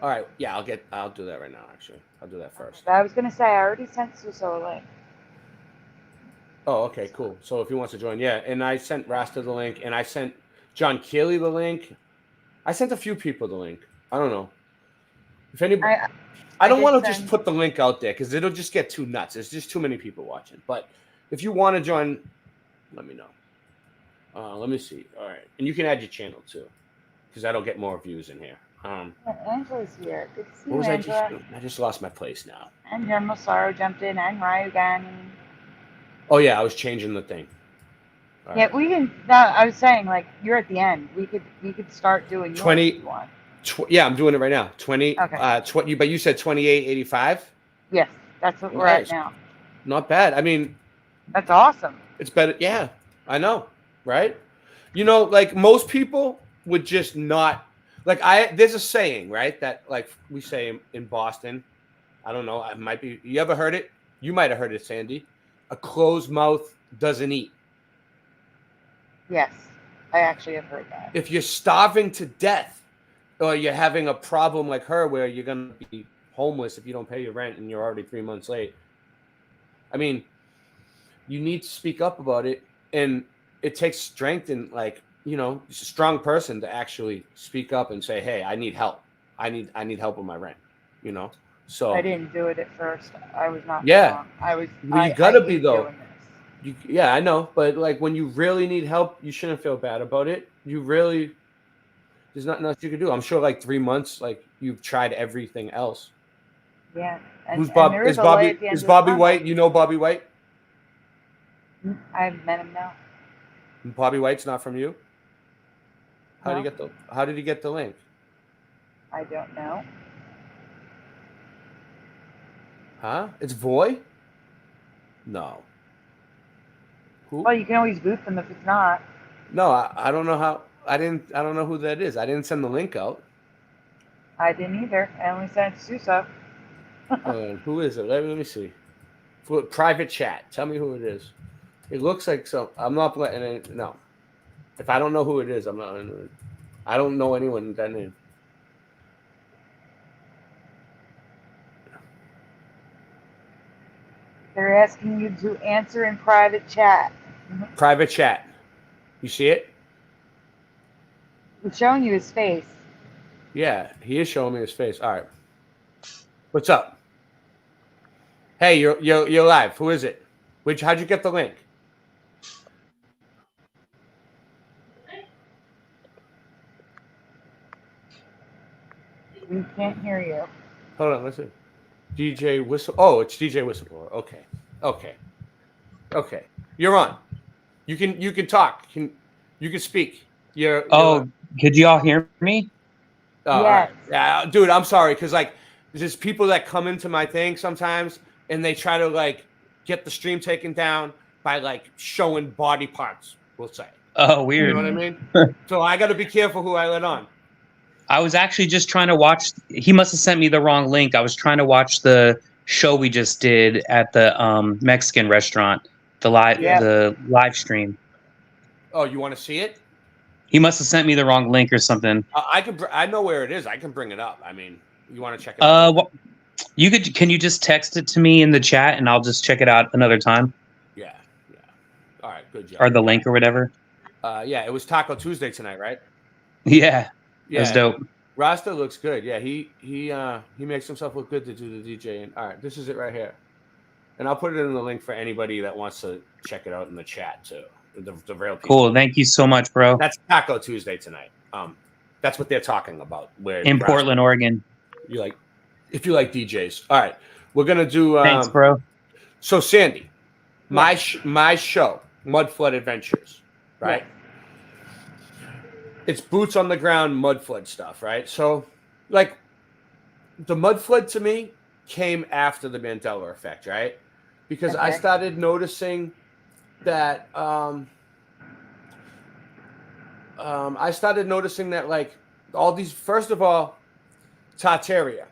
All right. Yeah, I'll do that right now. Actually, I'll do that first. I was gonna say I already sent Suso a link. Oh, okay, cool. So if he wants to join, yeah. And I sent Rasta the link, and I sent John Keeley the link. I sent a few people the link. I don't know. If anybody, I don't want to just put the link out there because it'll just get too nuts. There's just too many people watching. But if you want to join, let me know. Let me see. All right. And you can add your channel too because that'll get more views in here. Angela's here. Good to see you, Angela. I just lost my place now. And General Sorrow jumped in, and Ryugan. Oh yeah, I was changing the thing. All right. We can. I was saying, like, you're at the end. We could start doing 20. If you want. Yeah, I'm doing it right now. 20. Okay. 20. But you said 2885. Yes, that's what we're at now. Not bad. I mean, that's awesome. It's better. Yeah, I know, right? Like most people would just not like. There's a saying, right, that like we say in Boston. I don't know. I might be. You ever heard it? You might have heard it, Sandy. A closed mouth doesn't eat. Yes, I actually have heard that. If you're starving to death or you're having a problem like her where you're going to be homeless if you don't pay your rent and you're already 3 months late, I mean, you need to speak up about it. And it takes strength and like, a strong person to actually speak up and say, hey, I need help. I need help with my rent, So I didn't do it at first. I was not. Yeah, strong. You gotta be though. Yeah, I know, but like when you really need help, you shouldn't feel bad about it. There's nothing else you can do. I'm sure, like 3 months, like you've tried everything else. Yeah. Who's Bob? Is Bobby White? You know Bobby White? I haven't met him now. Bobby White's not from you? How No. did he get the link? I don't know. Huh? It's Voy? No. Who? Well, you can always boot them if it's not. No, I don't know how. I don't know who that is. I didn't send the link out. I didn't either. I only sent it to Suso. Who is it? Let me see. Private chat. Tell me who it is. It looks like some. I'm not letting it. No. If I don't know who it is, I'm not. I don't know anyone that name. They're asking you to answer in private chat. Private chat. You see it? It's showing you his face. Yeah, he is showing me his face. All right. What's up? Hey, you're live. Who is it? How'd you get the link? We can't hear you. Hold on, listen. DJ Whistle. Oh, it's DJ Whistleblower. Okay. You're on. You can talk. You can speak. You're could you all hear me? Yes. All right. Yeah, dude, I'm sorry because like there's people that come into my thing sometimes and they try to like get the stream taken down by like showing body parts. We'll say. Oh, weird. You know what I mean? So I got to be careful who I let on. I was actually just trying to watch. He must have sent me the wrong link. I was trying to watch the show we just did at the Mexican restaurant, the live stream. Oh, you want to see it? He must have sent me the wrong link or something. I know where it is. I can bring it up. I mean, you want to check it out? Can you just text it to me in the chat and I'll just check it out another time? Yeah. All right, good job. Or the link or whatever. Yeah, it was Taco Tuesday tonight, right? Yeah. That's dope. Rasta looks good. Yeah, he makes himself look good to do the DJing. All right, this is it right here, and I'll put it in the link for anybody that wants to check it out in the chat too. The real people. Cool. Thank you so much, bro. That's Taco Tuesday tonight. That's what they're talking about. Where in Portland, Oregon. If you like DJs. All right, we're gonna do. Thanks, bro. So Sandy, my show, Mud Flood Adventures, right? Yeah. It's boots on the ground mud flood stuff, right? So, like, the mud flood to me came after the Mandela effect, right? Because I started noticing that like all these, first of all, Tartaria,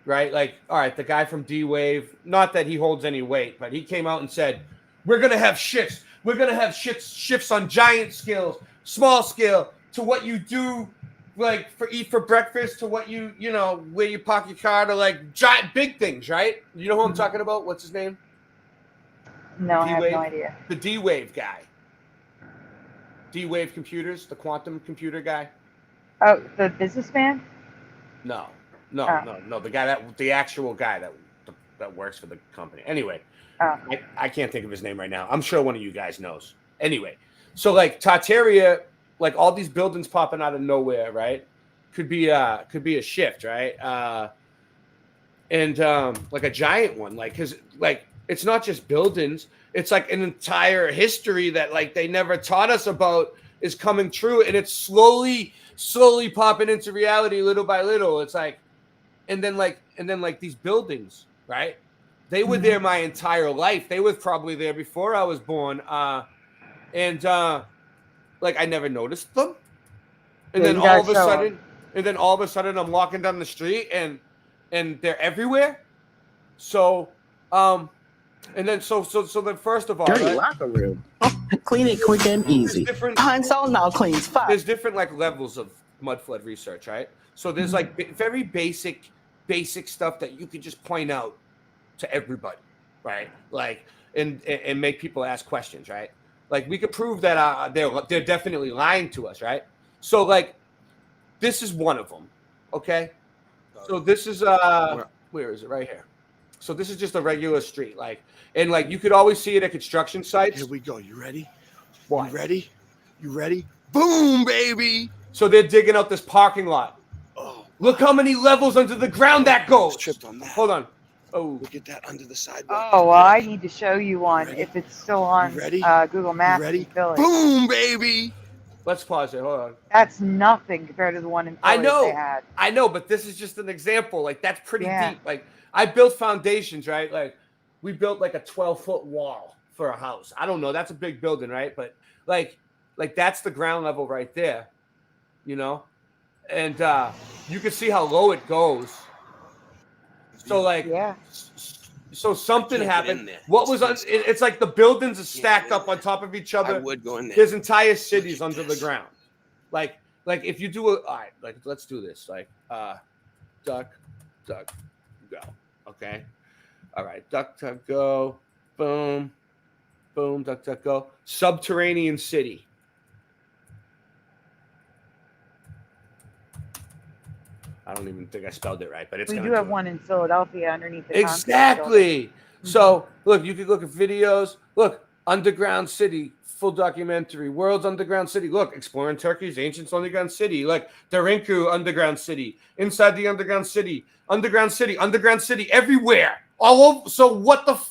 right? Like, all right, the guy from D-Wave, not that he holds any weight, but he came out and said, we're gonna have shifts. We're gonna have shifts on giant scales, small scale, to what you do, like eat for breakfast, to what you where you park your car, to like giant big things, right? You know who I'm talking about? What's his name? No, I have no idea. The D-Wave guy. D-Wave Computers, the quantum computer guy. Oh, the businessman? No. The actual guy that works for the company. Anyway, I can't think of his name right now. I'm sure one of you guys knows. Anyway, so like Tartaria. Like all these buildings popping out of nowhere, right? Could be a shift, right? And like a giant one, like because like it's not just buildings; it's like an entire history that like they never taught us about is coming true, and it's slowly popping into reality, little by little. It's like, and then like these buildings, right? They were there my entire life. They were probably there before I was born, like I never noticed them, and then all of a sudden, I'm walking down the street and they're everywhere. So, and then so then first of all, dirty locker room. Clean it quick and easy. Pine-Sol now cleans 5. There's different like levels of mud flood research, right? So there's like very basic stuff that you could just point out to everybody, right? Like and make people ask questions, right? Like we could prove that they're definitely lying to us, right? So like, this is one of them, okay? So this is where is it? Right here. So this is just a regular street, like, and like you could always see it at construction sites. Here we go. You ready? What? You ready? Boom, baby! So they're digging out this parking lot. Oh, look how many levels under the ground that goes. Tripped on that. Hold on. Oh, we'll get that under the sidewalk. Oh, well, I need to show you one if it's still on Google Maps ready? in Philly. Boom, baby. Let's pause it. Hold on. That's nothing compared to the one in Philly they had. I know, but this is just an example. Like, that's pretty Yeah. deep. Like, I built foundations, right? Like, we built like a 12-foot wall for a house. I don't know. That's a big building, right? But like that's the ground level right there, you know? And you can see how low it goes. So like, so something happened. What was on? It's like the buildings are stacked up on top of each other. I would go in there. There's entire cities under the ground. Like if you do all right, like let's do this. Like duck, go. Okay. All right, duck, go. Boom, boom, duck, go. Subterranean city. I don't even think I spelled it right, but it's. We do have one in Philadelphia underneath the Exactly. So look, you can look at videos. Look, underground city, full documentary. World's underground city. Look, exploring Turkey's ancient underground city. Like Darinku underground city. Inside the underground city, everywhere, all over. So what the? I'm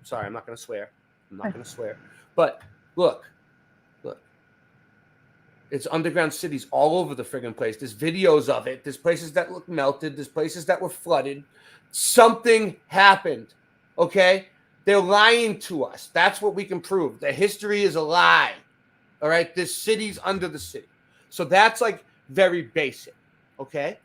sorry, I'm not gonna swear. But look. It's underground cities all over the friggin' place. There's videos of it. There's places that look melted. There's places that were flooded. Something happened, okay? They're lying to us. That's what we can prove. The history is a lie, all right? There's cities under the city. So that's, like, very basic, okay?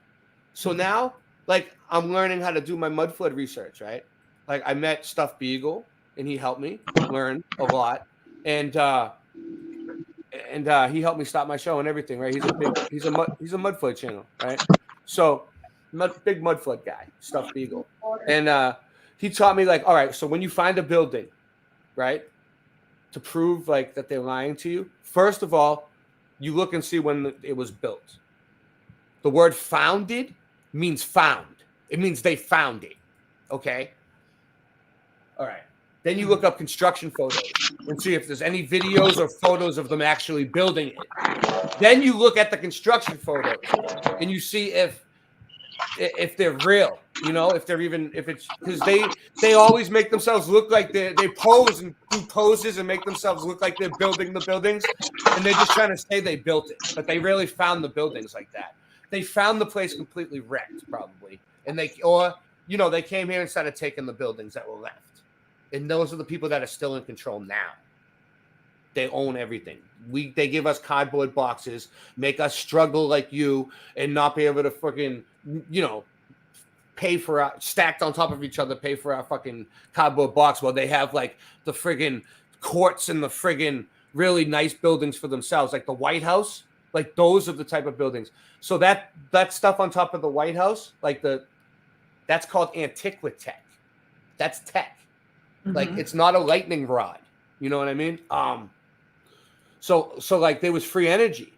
So now, like, I'm learning how to do my mud flood research, right? Like, I met Stuff Beagle, and he helped me learn a lot. And he helped me stop my show and everything, right? He's a mud flood channel, right? So big mud flood guy, Stuff Beagle. And he taught me, like, all right, so when you find a building, right, to prove like that they're lying to you, first of all, you look and see when it was built. The word founded means found. It means they found it. Okay. All right. Then you look up construction photos and see if there's any videos or photos of them actually building it. Then you look at the construction photos and you see if they're real, you know, if it's because they always make themselves look like they pose and do poses and make themselves look like they're building the buildings, and they're just trying to say they built it, but they really found the buildings like that. They found the place completely wrecked, probably, and they came here and started taking the buildings that were left. And those are the people that are still in control now. They own everything. They give us cardboard boxes, make us struggle like you, and not be able to fucking, pay for our, stacked on top of each other, pay for our fucking cardboard box while they have like the friggin' courts and the friggin' really nice buildings for themselves, like the White House. Like those are the type of buildings. So that stuff on top of the White House, that's called antiquitech. That's tech. Like it's not a lightning rod, you know what I mean? So like there was free energy,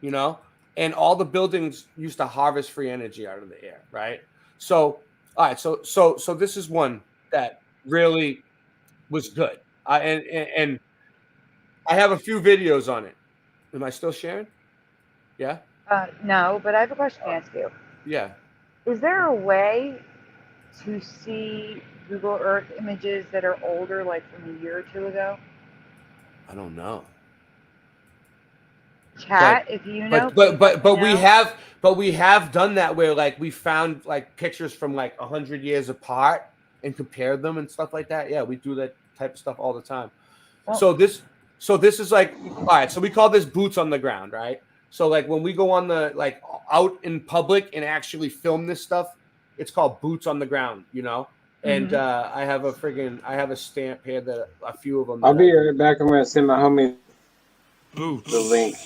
and all the buildings used to harvest free energy out of the air, right? So all right, so this is one that really was good, and I have a few videos on it. Am I still sharing? Yeah. No, but I have a question to ask you. Yeah. Is there a way to see Google Earth images that are older, like from a year or two ago? I don't know. Chat, if you know. But we have done that where like we found like pictures from like 100 years apart and compared them and stuff like that. Yeah, we do that type of stuff all the time. Well, so this is like, all right. So we call this boots on the ground, right? So like when we go on the like out in public and actually film this stuff, it's called boots on the ground, And I have a stamp here that a few of them. I'll be right back. I'm gonna send my homie the link.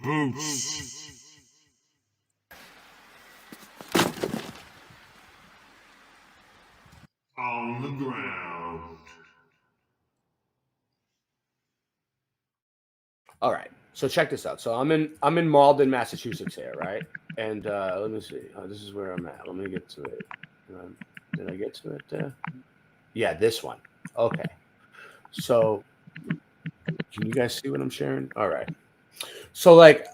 Boots on the ground. All right. So check this out. So I'm in Malden, Massachusetts here, right? And let me see. This is where I'm at. Let me get to it. Did I get to it there? Yeah, this one. Okay. So can you guys see what I'm sharing? All right. So like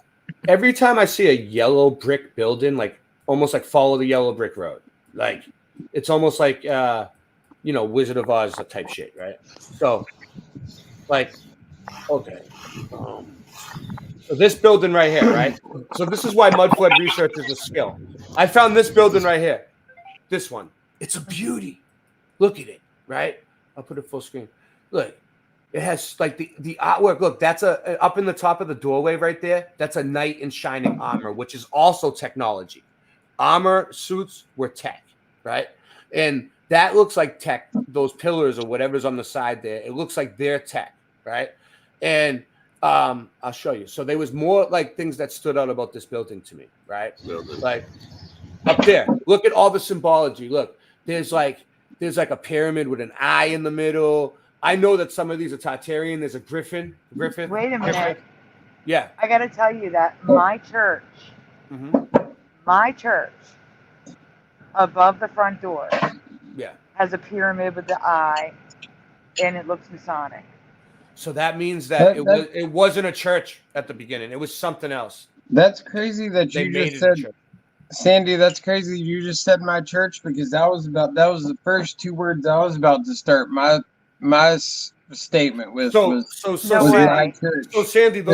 every time I see a yellow brick building, like almost like follow the yellow brick road, like it's almost like Wizard of Oz type shit, right? So like, okay. So this building right here, right? So this is why mud flood research is a skill. I found this building right here. This one. It's a beauty. Look at it, right? I'll put it full screen. Look, it has like the artwork. Look, that's up in the top of the doorway right there. That's a knight in shining armor, which is also technology. Armor suits were tech, right? And that looks like tech. Those pillars or whatever's on the side there, it looks like they're tech, right? And I'll show you. So there was more like things that stood out about this building to me, right? Like up there, look at all the symbology. Look, there's like a pyramid with an eye in the middle. I know that some of these are Tartarian. There's a griffin. Wait a minute. Yeah. I got to tell you that my church, above the front door, has a pyramid with the eye, and it looks Masonic. So that means that it wasn't a church at the beginning. It was something else. That's crazy that you just said, Sandy. That's crazy. You just said my church, because that was the first two words I was about to start my statement with. So Sandy,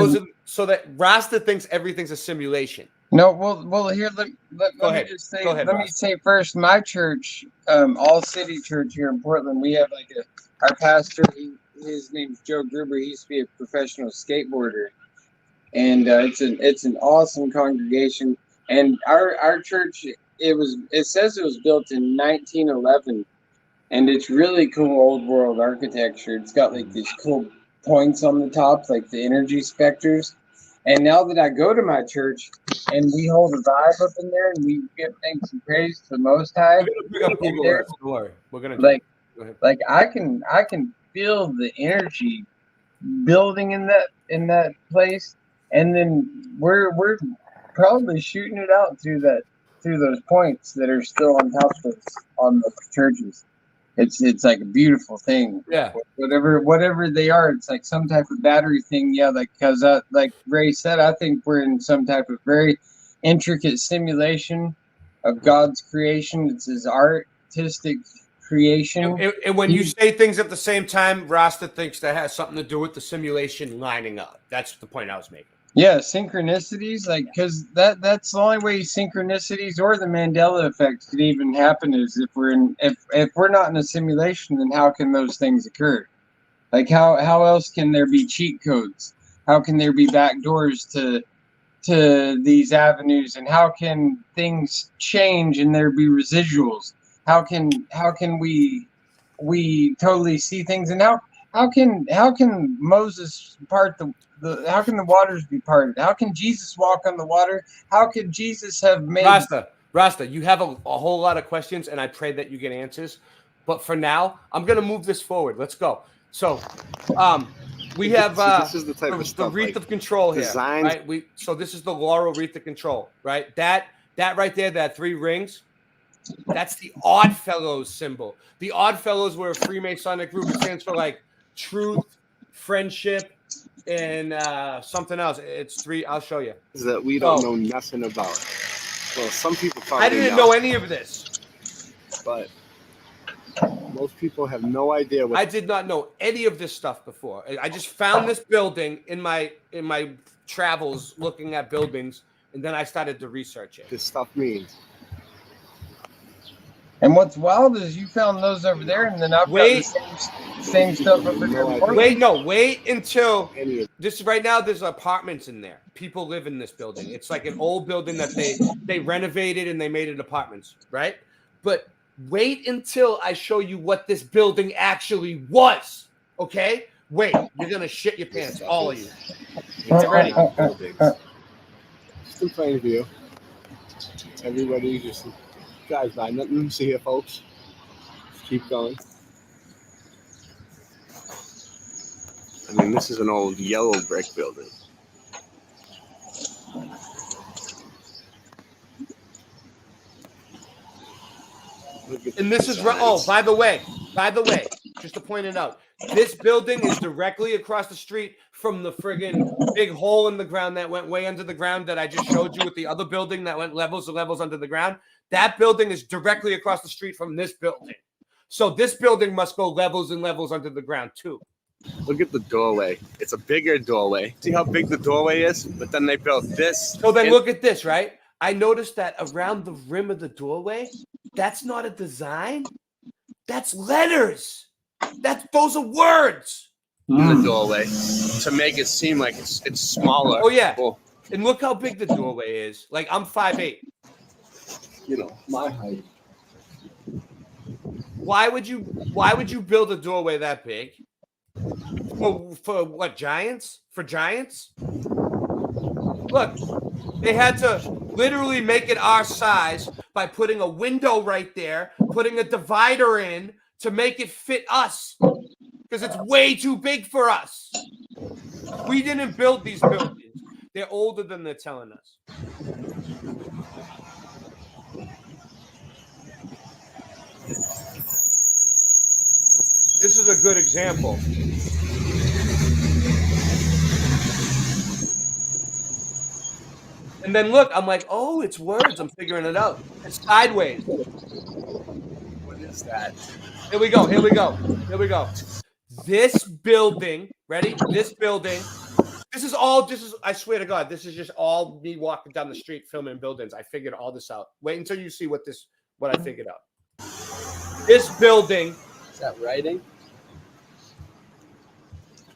so that Rasta thinks everything's a simulation. No, well, here let me just say. Let me say first, my church, All City Church here in Portland, we have like our pastor. His name's Joe Gruber. He used to be a professional skateboarder, and it's an awesome congregation. And our church, it says it was built in 1911, and it's really cool old world architecture. It's got like these cool points on the top, like the energy specters. And now that I go to my church and we hold a vibe up in there and we give thanks and praise to the Most High, we're gonna like I can feel the energy building in that place, and then we're probably shooting it out through those points that are still on top of on the churches. It's like a beautiful thing. Yeah. Whatever they are, it's like some type of battery thing. Yeah, because like Ray said, I think we're in some type of very intricate simulation of God's creation. It's His artistic creation. And when you say things at the same time, Rasta thinks that has something to do with the simulation lining up. That's the point I was making. Yeah, synchronicities, like, because that's the only way synchronicities or the Mandela effect could even happen is if we're not in a simulation, then how can those things occur? Like how else can there be cheat codes? How can there be back doors to these avenues, and how can things change and there be residuals? How can we totally see things, and how can Moses part the how can the waters be parted? How can Jesus walk on the water? How could Jesus have made Rasta, you have a whole lot of questions, and I pray that you get answers. But for now, I'm gonna move this forward. Let's go. So we have this is the type of stuff, the wreath like of control here. designed- Right? So this is the laurel wreath of control, right? That right there, that 3 rings. That's the Oddfellows symbol. The Oddfellows were a Freemasonic group. It stands for like truth, friendship, and something else. It's 3. I'll show you. Is that we don't know nothing about. Well, some people probably I didn't know any of this, but most people have no idea what. I did not know any of this stuff before. I just found this building in my travels, looking at buildings, and then I started to research it. This stuff means. And what's wild is you found those over there, and then I've got the same stuff over here. Wait until this. Right now, there's apartments in there. People live in this building. It's like an old building that they renovated and they made it apartments, right? But wait until I show you what this building actually was. Okay? Wait, you're gonna shit your pants, all of you. Get ready. Just in plain view. Everybody just. Guys, by nothing to see here, folks. Just keep going. I mean, this is an old yellow brick building. And this is by the way, just to point it out, this building is directly across the street from the friggin' big hole in the ground that went way under the ground that I just showed you with the other building that went levels and levels under the ground. That building is directly across the street from this building. So this building must go levels and levels under the ground too. Look at the doorway. It's a bigger doorway. See how big the doorway is? But then they built this. So then look at this, right? I noticed that around the rim of the doorway, that's not a design. That's letters. Those are words. In the doorway to make it seem like it's smaller. Oh yeah. And look how big the doorway is. Like I'm 5'8". You know, my height. Why would you build a doorway that big? For what, giants? For giants? Look, they had to literally make it our size by putting a window right there, putting a divider in to make it fit us. Because it's way too big for us. We didn't build these buildings. They're older than they're telling us. This is a good example. And then look, I'm like, oh, it's words. I'm figuring it out. It's sideways. What is that? Here we go. Here we go. Here we go. This building, ready? This building. This is, I swear to God, this is just all me walking down the street filming buildings. I figured all this out. Wait until you see what I figured out. This building. Is that writing?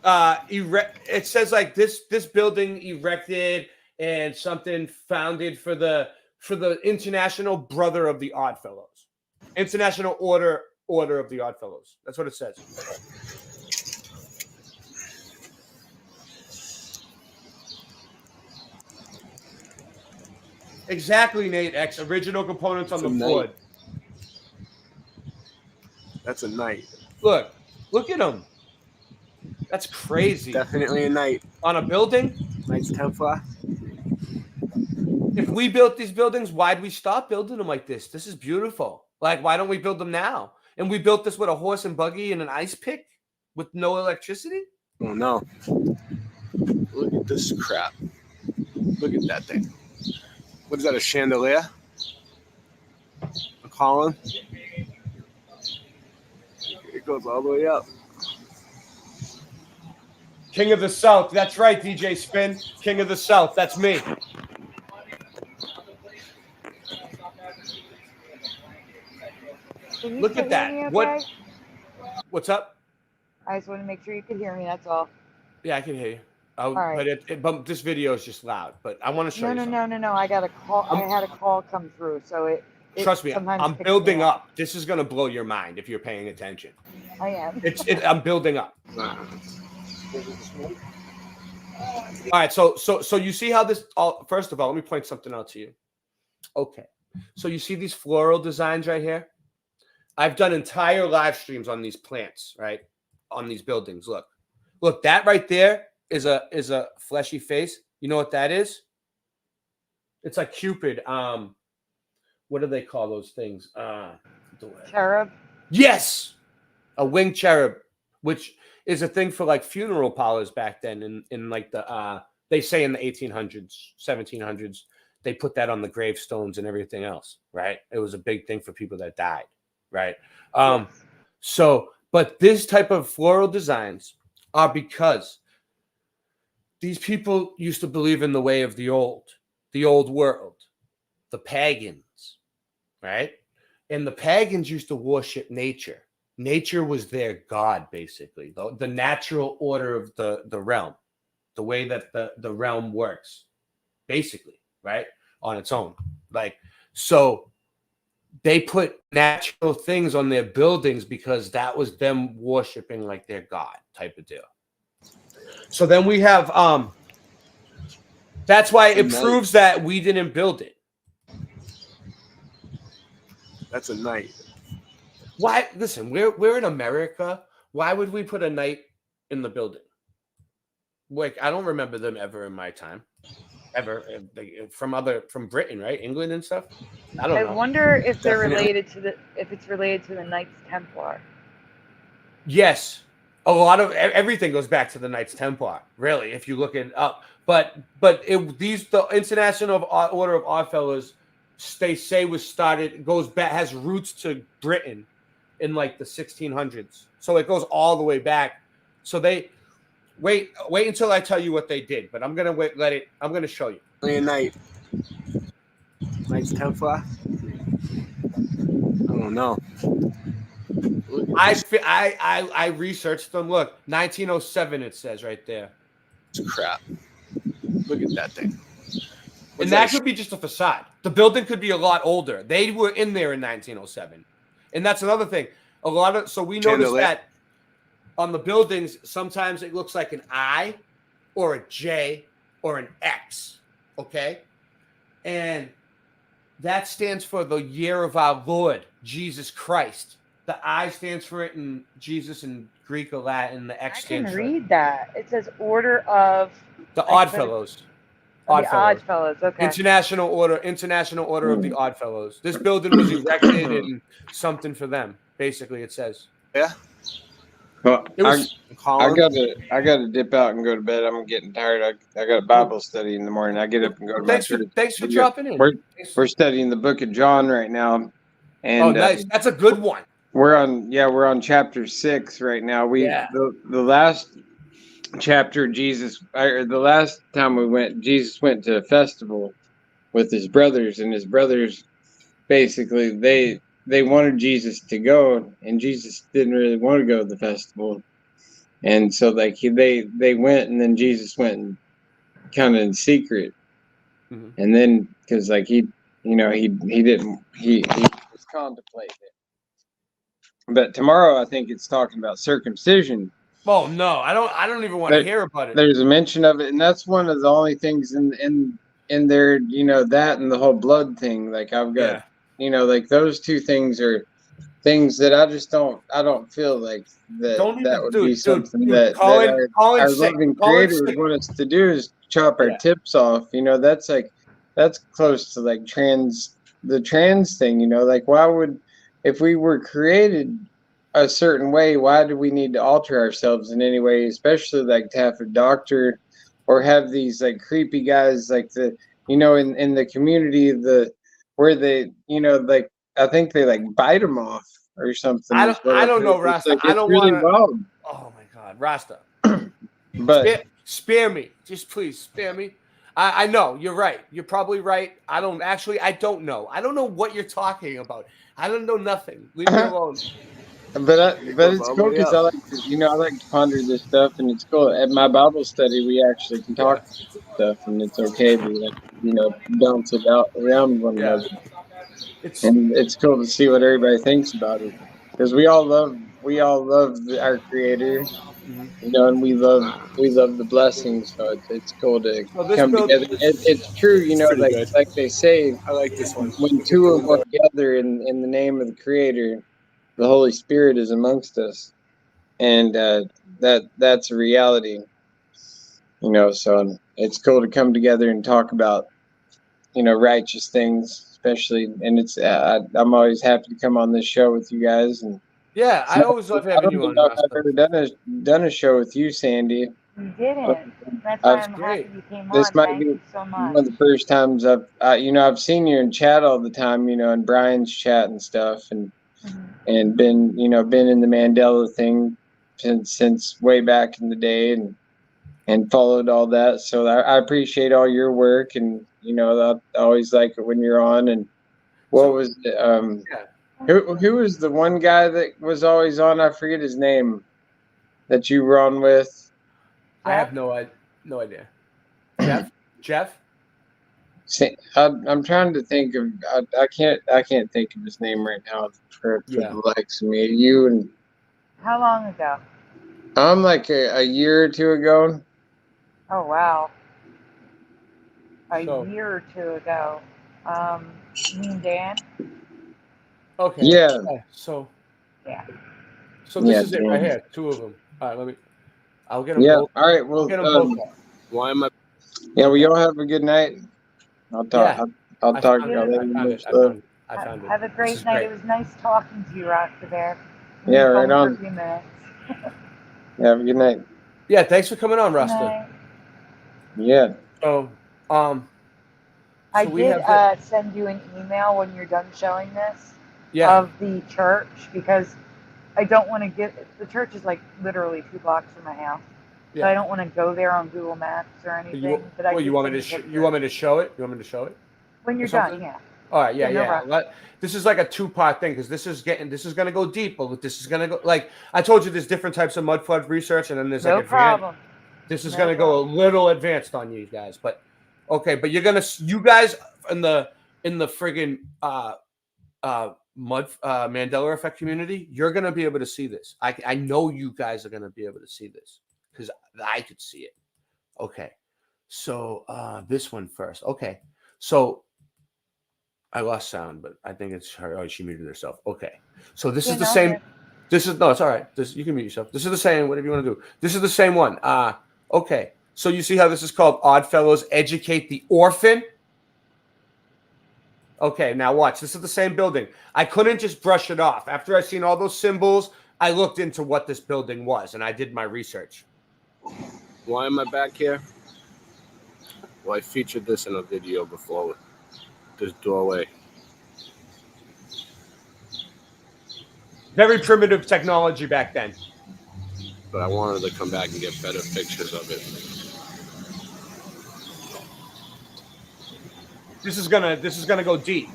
It says like this building erected and something founded for the International Brother of the Oddfellows. International Order of the Oddfellows. That's what it says. Exactly, Nate X. Original components on the board. That's a knight. Look at them. That's crazy. Definitely a knight. On a building? Knights Templar. If we built these buildings, why'd we stop building them like this? This is beautiful. Like, why don't we build them now? And we built this with a horse and buggy and an ice pick with no electricity? Oh, no. Look at this crap. Look at that thing. What is that, a chandelier? A column? It goes all the way up. King of the South. That's right, DJ Spin. King of the South. That's me. Look at that. Okay? What's up? I just want to make sure you can hear me. That's all. Yeah, I can hear you. Right. But this video is just loud. But I want to show you something. No. I got a call. I had a call come through, so it Trust me, I'm building up. This is going to blow your mind if you're paying attention. I am. I'm building up. All right, so you see how this first of all, let me point something out to you. Okay. So you see these floral designs right here? I've done entire live streams on these plants, right? On these buildings. Look, that right there is a fleshy face. You know what that is? It's like Cupid. What do they call those things? Cherub? Yes. A winged cherub, which is a thing for like funeral parlors back then in like the they say in the 1800s, 1700s, they put that on the gravestones and everything else, right? It was a big thing for people that died, right? But this type of floral designs are because these people used to believe in the way of the old world, the pagans, right? And the pagans used to worship nature. Nature was their god, basically, the natural order of the realm, the way that the realm works, basically, right, on its own. Like, so they put natural things on their buildings because that was them worshiping like their god type of deal. So then we have, that's why it proves that we didn't build it. That's a knight. Why? Listen, we're in America. Why would we put a knight in the building? Like, I don't remember them ever in my time. ever from Britain, right? England and stuff. I don't I know. wonder if they're Definitely. related to if it's related to the Knights Templar. Yes, a lot of everything goes back to the Knights Templar. Really, if you look it up, the International Order of Oddfellows, they say was started goes back has roots to Britain in like the 1600s. So it goes all the way back. So they wait until I tell you what they did. But I'm gonna I'm gonna show you. Knights Templar. I don't know. I researched them. Look, 1907. It says right there. It's crap. Look at that thing. And that could be just a facade. The building could be a lot older. They were in there in 1907. And that's another thing. So we noticed that on the buildings, sometimes it looks like an I or a J or an X. Okay? And that stands for the year of our Lord, Jesus Christ. The I stands for it in Jesus in Greek or Latin. The X I can stands for read that. It says Order of the Oddfellows. Oddfellows. Okay. International Order of the Oddfellows. This building was erected and something for them. Basically, it says. Yeah. Well, I gotta dip out and go to bed. I'm getting tired. I got a Bible study in the morning. I get up and go to my church. Thanks for dropping in. We're studying the Book of John right now, and nice. That's a good one. We're on chapter 6 right now. The last chapter, the last time Jesus went to a festival with his brothers, and his brothers basically they wanted Jesus to go, and Jesus didn't really want to go to the festival, and so like they went, and then Jesus went and kind of in secret, and then because like he was contemplating it. But tomorrow, I think it's talking about circumcision. Oh no, I don't even want to hear about it. There's a mention of it, and that's one of the only things in there. That and the whole blood thing. Like I've got, like those two things are things that I just don't feel like that would be something that our loving Creator would want us to do is chop our tips off. That's close to like the trans thing. Like why would, if we were created a certain way, why do we need to alter ourselves in any way, especially like to have a doctor or have these like creepy guys like in the community, where they, like, I think they like bite them off or something. I don't know, Rasta. Like, I don't really want wild. Oh my God, Rasta. But spare me. Just please spare me. I know you're right. You're probably right. I don't know. I don't know what you're talking about. I don't know nothing. Leave me alone. But it's cool because I like to ponder this stuff, and it's cool. At my Bible study, we actually can talk about this stuff, and it's okay to bounce it out around one another. And it's cool to see what everybody thinks about it, because we all love our Creator, and we love the blessings. So it's cool to come together. It's true, like they say. I like this one. When two or more gather in the name of the Creator, the Holy Spirit is amongst us, and that's a reality. So it's cool to come together and talk about, righteous things, especially. And it's I'm always happy to come on this show with you guys. And yeah, I always love having you on. I've ever done a show with you, Sandy. You didn't. That's why I'm happy you came on. This might Thank be you so much. one of the first times I've seen you in chat all the time, in Brian's chat and stuff, and been in the Mandela thing since way back in the day, and followed all that. So I appreciate all your work, and I always like it when you're on. And what was it? Who was the one guy that was always on? I forget his name. That you were on with. I have no idea. Jeff. I'm trying to think of. I can't think of his name right now for the likes of me. You and. How long ago? I'm like a year or two ago. Oh wow. A year or two ago. Me and Dan. Okay. Yeah. So. Yeah. So this is it right here. Two of them. All right. I'll get them both. All right. Well, I'll get them both. Why am I? Yeah, well, y'all have a good night. I'll talk. Yeah. I'll talk. I found it. Have a great night. It was nice talking to you, Rasta Bear. Yeah, right For a on. few minutes. Yeah, have a good night. Yeah, thanks for coming on, Good Rasta. night. Yeah. So, I we did have send you an email when you're done showing this Yeah. of the church because I don't want to get the church is like literally 2 blocks from my house, so Yeah. I don't want to go there on Google Maps or anything. But I you did want me send to you you want me to show it? You want me to show it? when or you're done. something? Yeah. All right, yeah, Yeah, no yeah. rush. This is like a 2-part thing because this is going to go deep, but this is going to go like I told you. There's different types of mud flood research, and then there's No like advanced. problem. This is No going to go a little advanced on you guys, but okay. But you guys in the friggin' Mandela effect community, you're going to be able to see this. I know you guys are going to be able to see this because I could see it. Okay, so this one first. Okay, so I lost sound, but I think it's her. Oh, she muted herself. Okay, so this is the same. This is no, it's all right. You can mute yourself. This is the same. Whatever you want to do. This is the same one. Okay. So you see how this is called Oddfellows Educate the Orphan? Okay, now watch. This is the same building. I couldn't just brush it off. After I seen all those symbols, I looked into what this building was, and I did my research. Why am I back here? Well, I featured this in a video before. This doorway. Very primitive technology back then. But I wanted to come back and get better pictures of it. This is gonna go deep.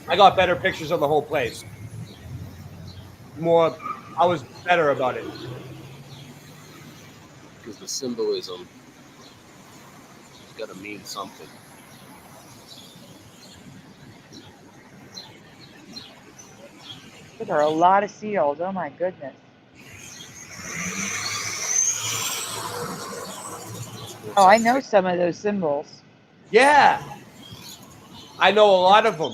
I got better pictures of the whole place. I was better about it. Because the symbolism has got to mean something. There are a lot of seals. Oh my goodness. Oh, I know some of those symbols. Yeah. I know a lot of them.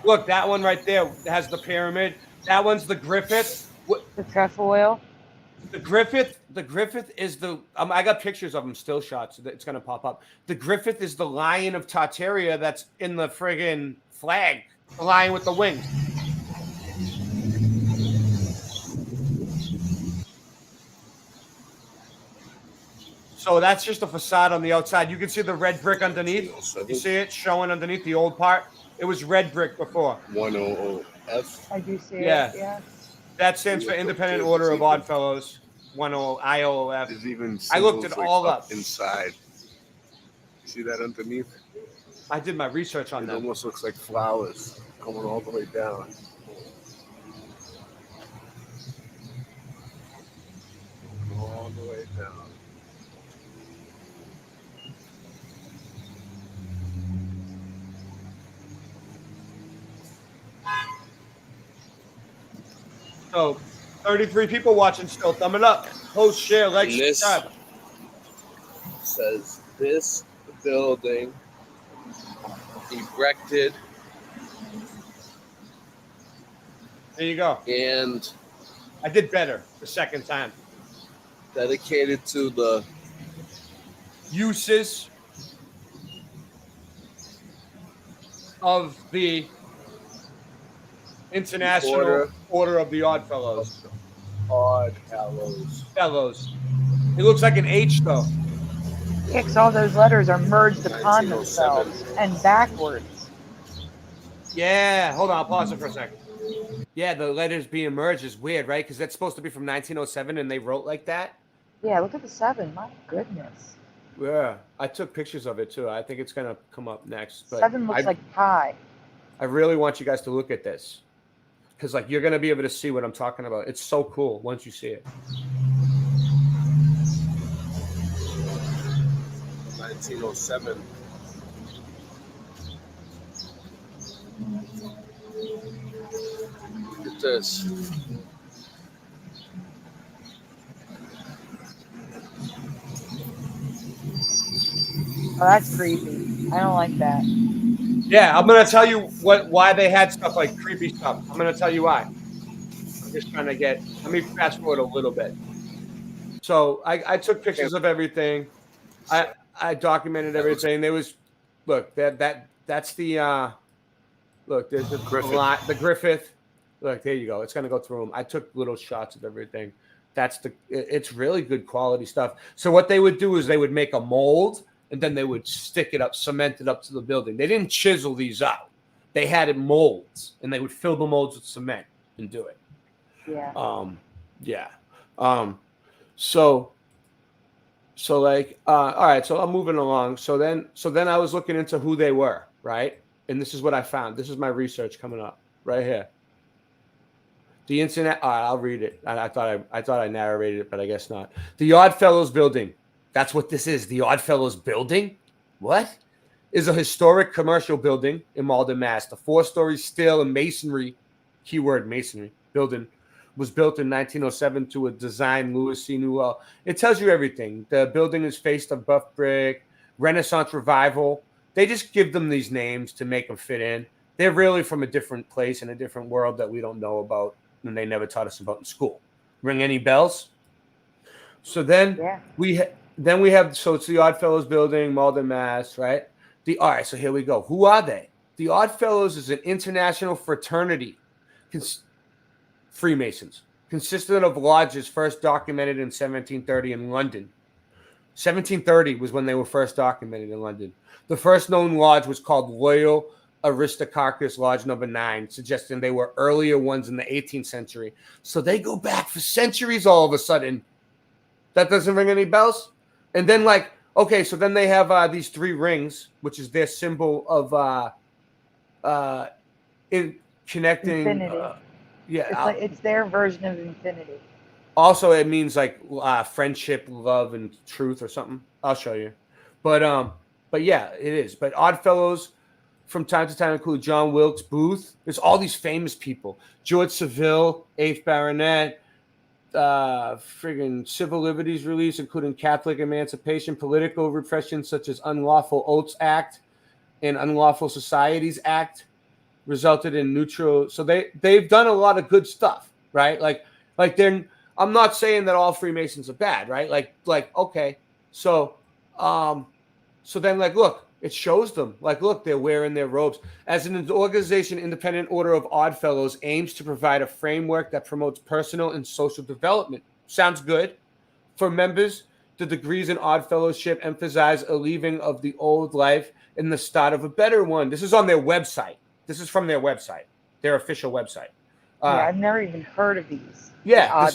Look, that one right there has the pyramid. That one's the Griffith. The trefoil. The Griffith is the. I got pictures of them, still shots. It's gonna pop up. The Griffith is the lion of Tartaria that's in the friggin' flag. The lion with the wings. So that's just a facade on the outside. You can see the red brick underneath. You see it showing underneath the old part? It was red brick before. 100F. I do see Yeah. it. Yeah. That stands for Independent Order of Oddfellows. 10 IOF. There's even I looked it symbols, like, all up. inside. See that underneath? I did my research on it them. It almost looks like flowers going all the way down. All the way down. So, 33 people watching still. Thumb it up. Post, share, like, And this subscribe. says this building erected. There you go. And I did better the second time. Dedicated to the uses of the International Order of the Oddfellows. Fellows. It looks like an H though. Yeah, 'cause all those letters are merged upon themselves and backwards. Yeah, hold on, I'll pause it for a second. Yeah, the letters being merged is weird, right? Because that's supposed to be from 1907 and they wrote like that. Yeah, look at the 7. My goodness. Yeah, I took pictures of it too. I think it's gonna come up next. But 7 looks like pi. I really want you guys to look at this. Because like you're gonna be able to see what I'm talking about. It's so cool once you see it. 1907. Look at this. Oh, that's creepy. I don't like that. Yeah, I'm gonna tell you why they had stuff like creepy stuff. I'm gonna tell you why. I'm just trying to let me fast forward a little bit. So I took pictures of everything. I documented everything. There was, look, that's the look. There's the Griffith. Look, there you go. It's gonna go through them. I took little shots of everything. It's really good quality stuff. So what they would do is they would make a mold and then they would stick it up, cement it up to the building. They didn't chisel these out. They had it molds and they would fill the molds with cement and do it. Yeah. So like, all right, so I'm moving along. So then I was looking into who they were, right? And this is what I found. This is my research coming up right here. The internet. All right, I'll read it. I thought I narrated it, but I guess not. The Oddfellows Building. That's what this is. The Oddfellows Building. What? Is a historic commercial building in Malden, Mass. The 4-story steel and masonry, keyword masonry, building was built in 1907 to a design Louis C. Newell. It tells you everything. The building is faced of buff brick, Renaissance revival. They just give them these names to make them fit in. They're really from a different place in a different world that we don't know about and they never taught us about in school. Ring any bells? So then we have, so it's the Oddfellows Building, Malden, Mass, right? All right, so here we go. Who are they? The Oddfellows is an international fraternity, Freemasons, consisted of lodges first documented in 1730 in London. 1730 was when they were first documented in London. The first known lodge was called Loyal Aristarchus Lodge Number 9, suggesting they were earlier ones in the 18th century. So they go back for centuries all of a sudden. That doesn't ring any bells? And then like, okay, so then they have these 3 rings, which is their symbol of in connecting. Infinity. It's their version of infinity. Also, it means like friendship, love, and truth or something. I'll show you. But yeah, it is. But Oddfellows from time to time include John Wilkes Booth. There's all these famous people. George Saville, 8th Baronet, friggin' civil liberties release, including Catholic emancipation, political repression such as Unlawful Oaths Act and Unlawful Societies Act, resulted in neutral. So they've done a lot of good stuff, right? Like they're. I'm not saying that all Freemasons are bad, right? Like okay, so then like look, it shows them like look, they're wearing their robes. As an organization, Independent Order of Oddfellows aims to provide a framework that promotes personal and social development. Sounds good. For members, the degrees in Oddfellowship emphasize a leaving of the old life and the start of a better one. This is on their website. This is from their website, their official website. I've never even heard of these. Yeah,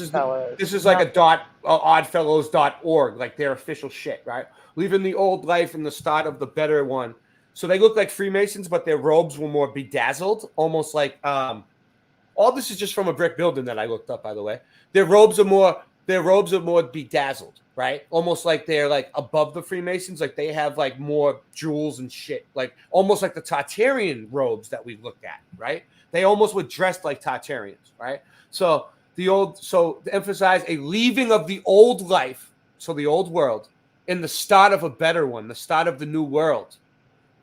this is like oddfellows.org, like their official shit, right? Leaving the old life and the start of the better one. So they look like Freemasons, but their robes were more bedazzled, almost like all this is just from a brick building that I looked up, by the way. Their robes are more bedazzled, right? Almost like they're like above the Freemasons, like they have like more jewels and shit, like almost like the Tartarian robes that we looked at, right? They almost were dressed like Tartarians, right? So to emphasize a leaving of the old life, so the old world, and the start of a better one, the start of the new world,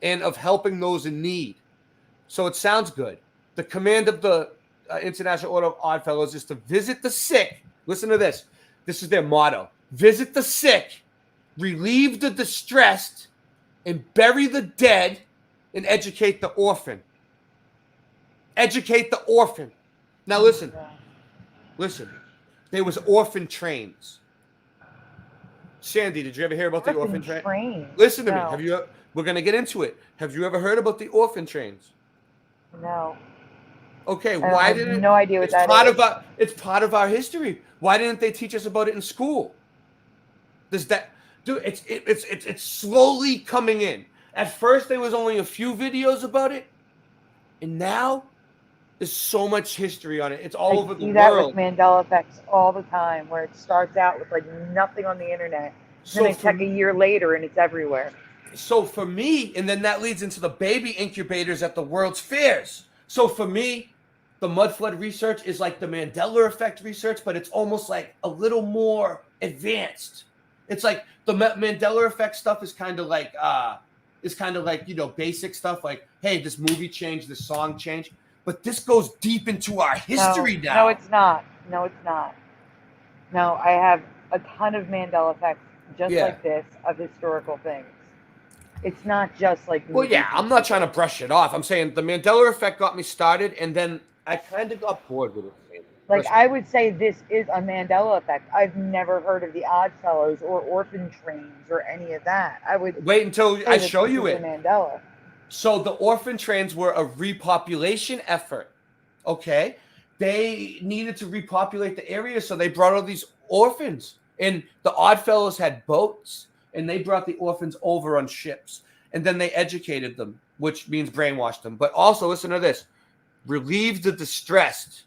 and of helping those in need. So it sounds good. The command of the International Order of Oddfellows is to visit the sick. Listen to this. This is their motto. Visit the sick, relieve the distressed, and bury the dead, and educate the orphan. Educate the orphan. Now listen. There was orphan trains. Sandy, did you ever hear about the orphan train? Listen to me. We're gonna get into it. Have you ever heard about the orphan trains? No. Okay, why didn't? I have no idea what that is. It's part of our history. Why didn't they teach us about it in school? It's slowly coming in. At first, there was only a few videos about it, and now there's so much history on it. It's all over the world. I see that with Mandela effects all the time, where it starts out with like nothing on the internet, and then they check a year later and it's everywhere. So for me, and then that leads into the baby incubators at the World's Fairs. So for me, the mud flood research is like the Mandela effect research, but it's almost like a little more advanced. It's like the Mandela effect stuff is kind of like basic stuff like, hey, this movie changed, this song changed. But this goes deep into our history now. No, it's not. No, I have a ton of Mandela effects just Yeah. like this, of historical things. It's not just like Well, movie yeah, I'm not trying to brush it off. I'm saying the Mandela effect got me started, and then I kind of got bored with it. Like, I would say this is a Mandela effect. I've never heard of the Oddfellows or orphan trains or any of that. I would Wait until say I that show this you is it. a Mandela. So the orphan trains were a repopulation effort. Okay, they needed to repopulate the area, so they brought all these orphans, and the Oddfellows had boats, and they brought the orphans over on ships, and then they educated them, which means brainwashed them. But also, listen to this: relieve the distressed.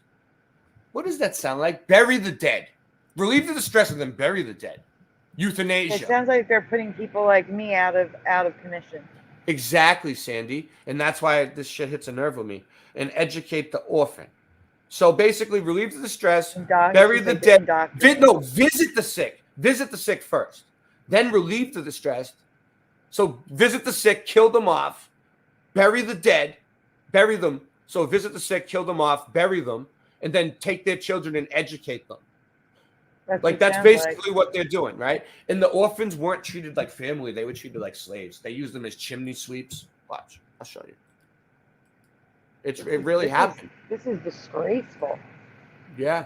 What does that sound like? Bury the dead. Relieve the distress and then bury the dead. Euthanasia. It sounds like they're putting people like me out of commission. Exactly, Sandy. And that's why this shit hits a nerve with me. And educate the orphan. So basically, relieve the distress, bury the dead. Visit the sick. Visit the sick first. Then relieve the distressed. So visit the sick, kill them off, bury the dead, bury them. So visit the sick, kill them off, bury them, and then take their children and educate them. That's basically what they're doing, right? And the orphans weren't treated like family. They were treated like slaves. They used them as chimney sweeps. Watch. I'll show you. It really happened. This is disgraceful. Yeah.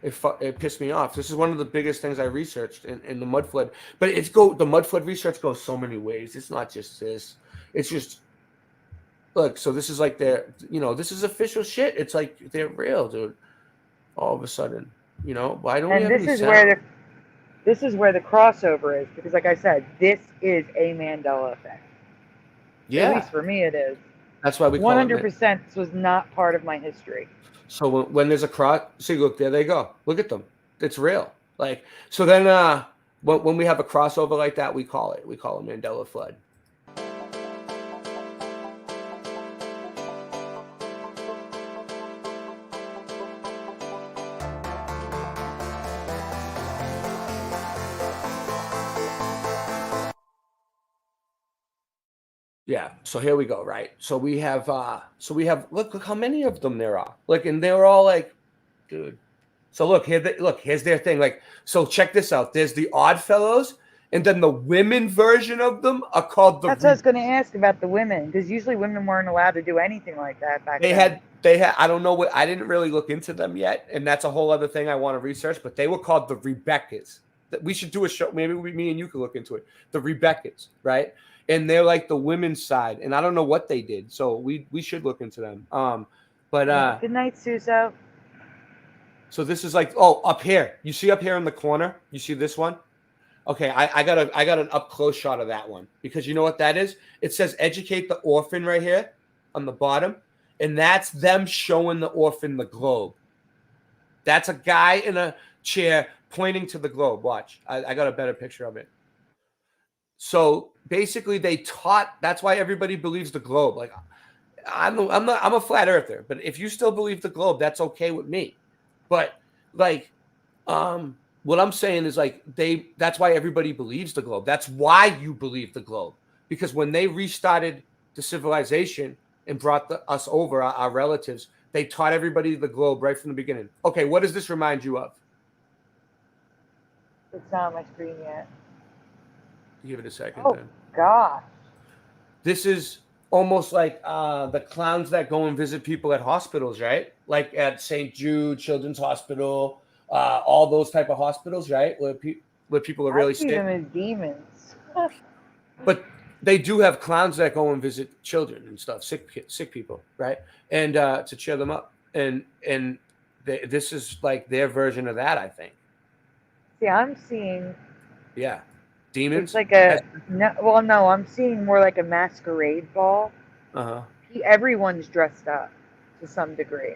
It pissed me off. This is one of the biggest things I researched in the mud flood. But the mud flood research goes so many ways. It's not just this. It's just, look, so this is like this is official shit. It's like they're real, dude. All of a sudden. Why don't we have this is where the crossover is, because like I said, this is a Mandela effect. Yeah. At least for me it is. That's why we call 100% this was not part of my history. So when there's a cross, see, look, there they go. Look at them. It's real. So then when we have a crossover like that, we call it Mandela flood. Yeah, so here we go, right? So we have look how many of them there are. And they're all like, dude. So here's their thing. So check this out. There's the Oddfellows, and then the women version of them are called the That's what I was going to ask about the women, because usually women weren't allowed to do anything like that back then. They had I don't know what, I didn't really look into them yet, and that's a whole other thing I want to research, but they were called the Rebeccas. We should do a show, maybe me and you could look into it. The Rebeccas, right? And they're like the women's side, and I don't know what they did, so we should look into them. Good night, Suso. So this is up here. You see up here in the corner? You see this one? Okay, I got an up close shot of that one, because you know what that is? It says educate the orphan right here on the bottom, and that's them showing the orphan the globe. That's a guy in a chair pointing to the globe. Watch. I got a better picture of it. So basically they taught, that's why everybody believes the globe. I'm a flat earther, but if you still believe the globe, that's okay with me. But what I'm saying is that's why everybody believes the globe. That's why you believe the globe, because when they restarted the civilization and brought us over, our relatives, they taught everybody the globe right from the beginning. Okay, what does this remind you of? It's not on my screen yet. Give it a second. Oh, then. God. This is almost like the clowns that go and visit people at hospitals, right? Like at St. Jude Children's Hospital, all those type of hospitals, right? Where people are really I see sick. them as demons. But they do have clowns that go and visit children and stuff, sick people, right? And to cheer them up. And this is like their version of that, I think. See, I'm seeing... Yeah. Demons? It's like I'm seeing more like a masquerade ball. Uh-huh. Everyone's dressed up to some degree.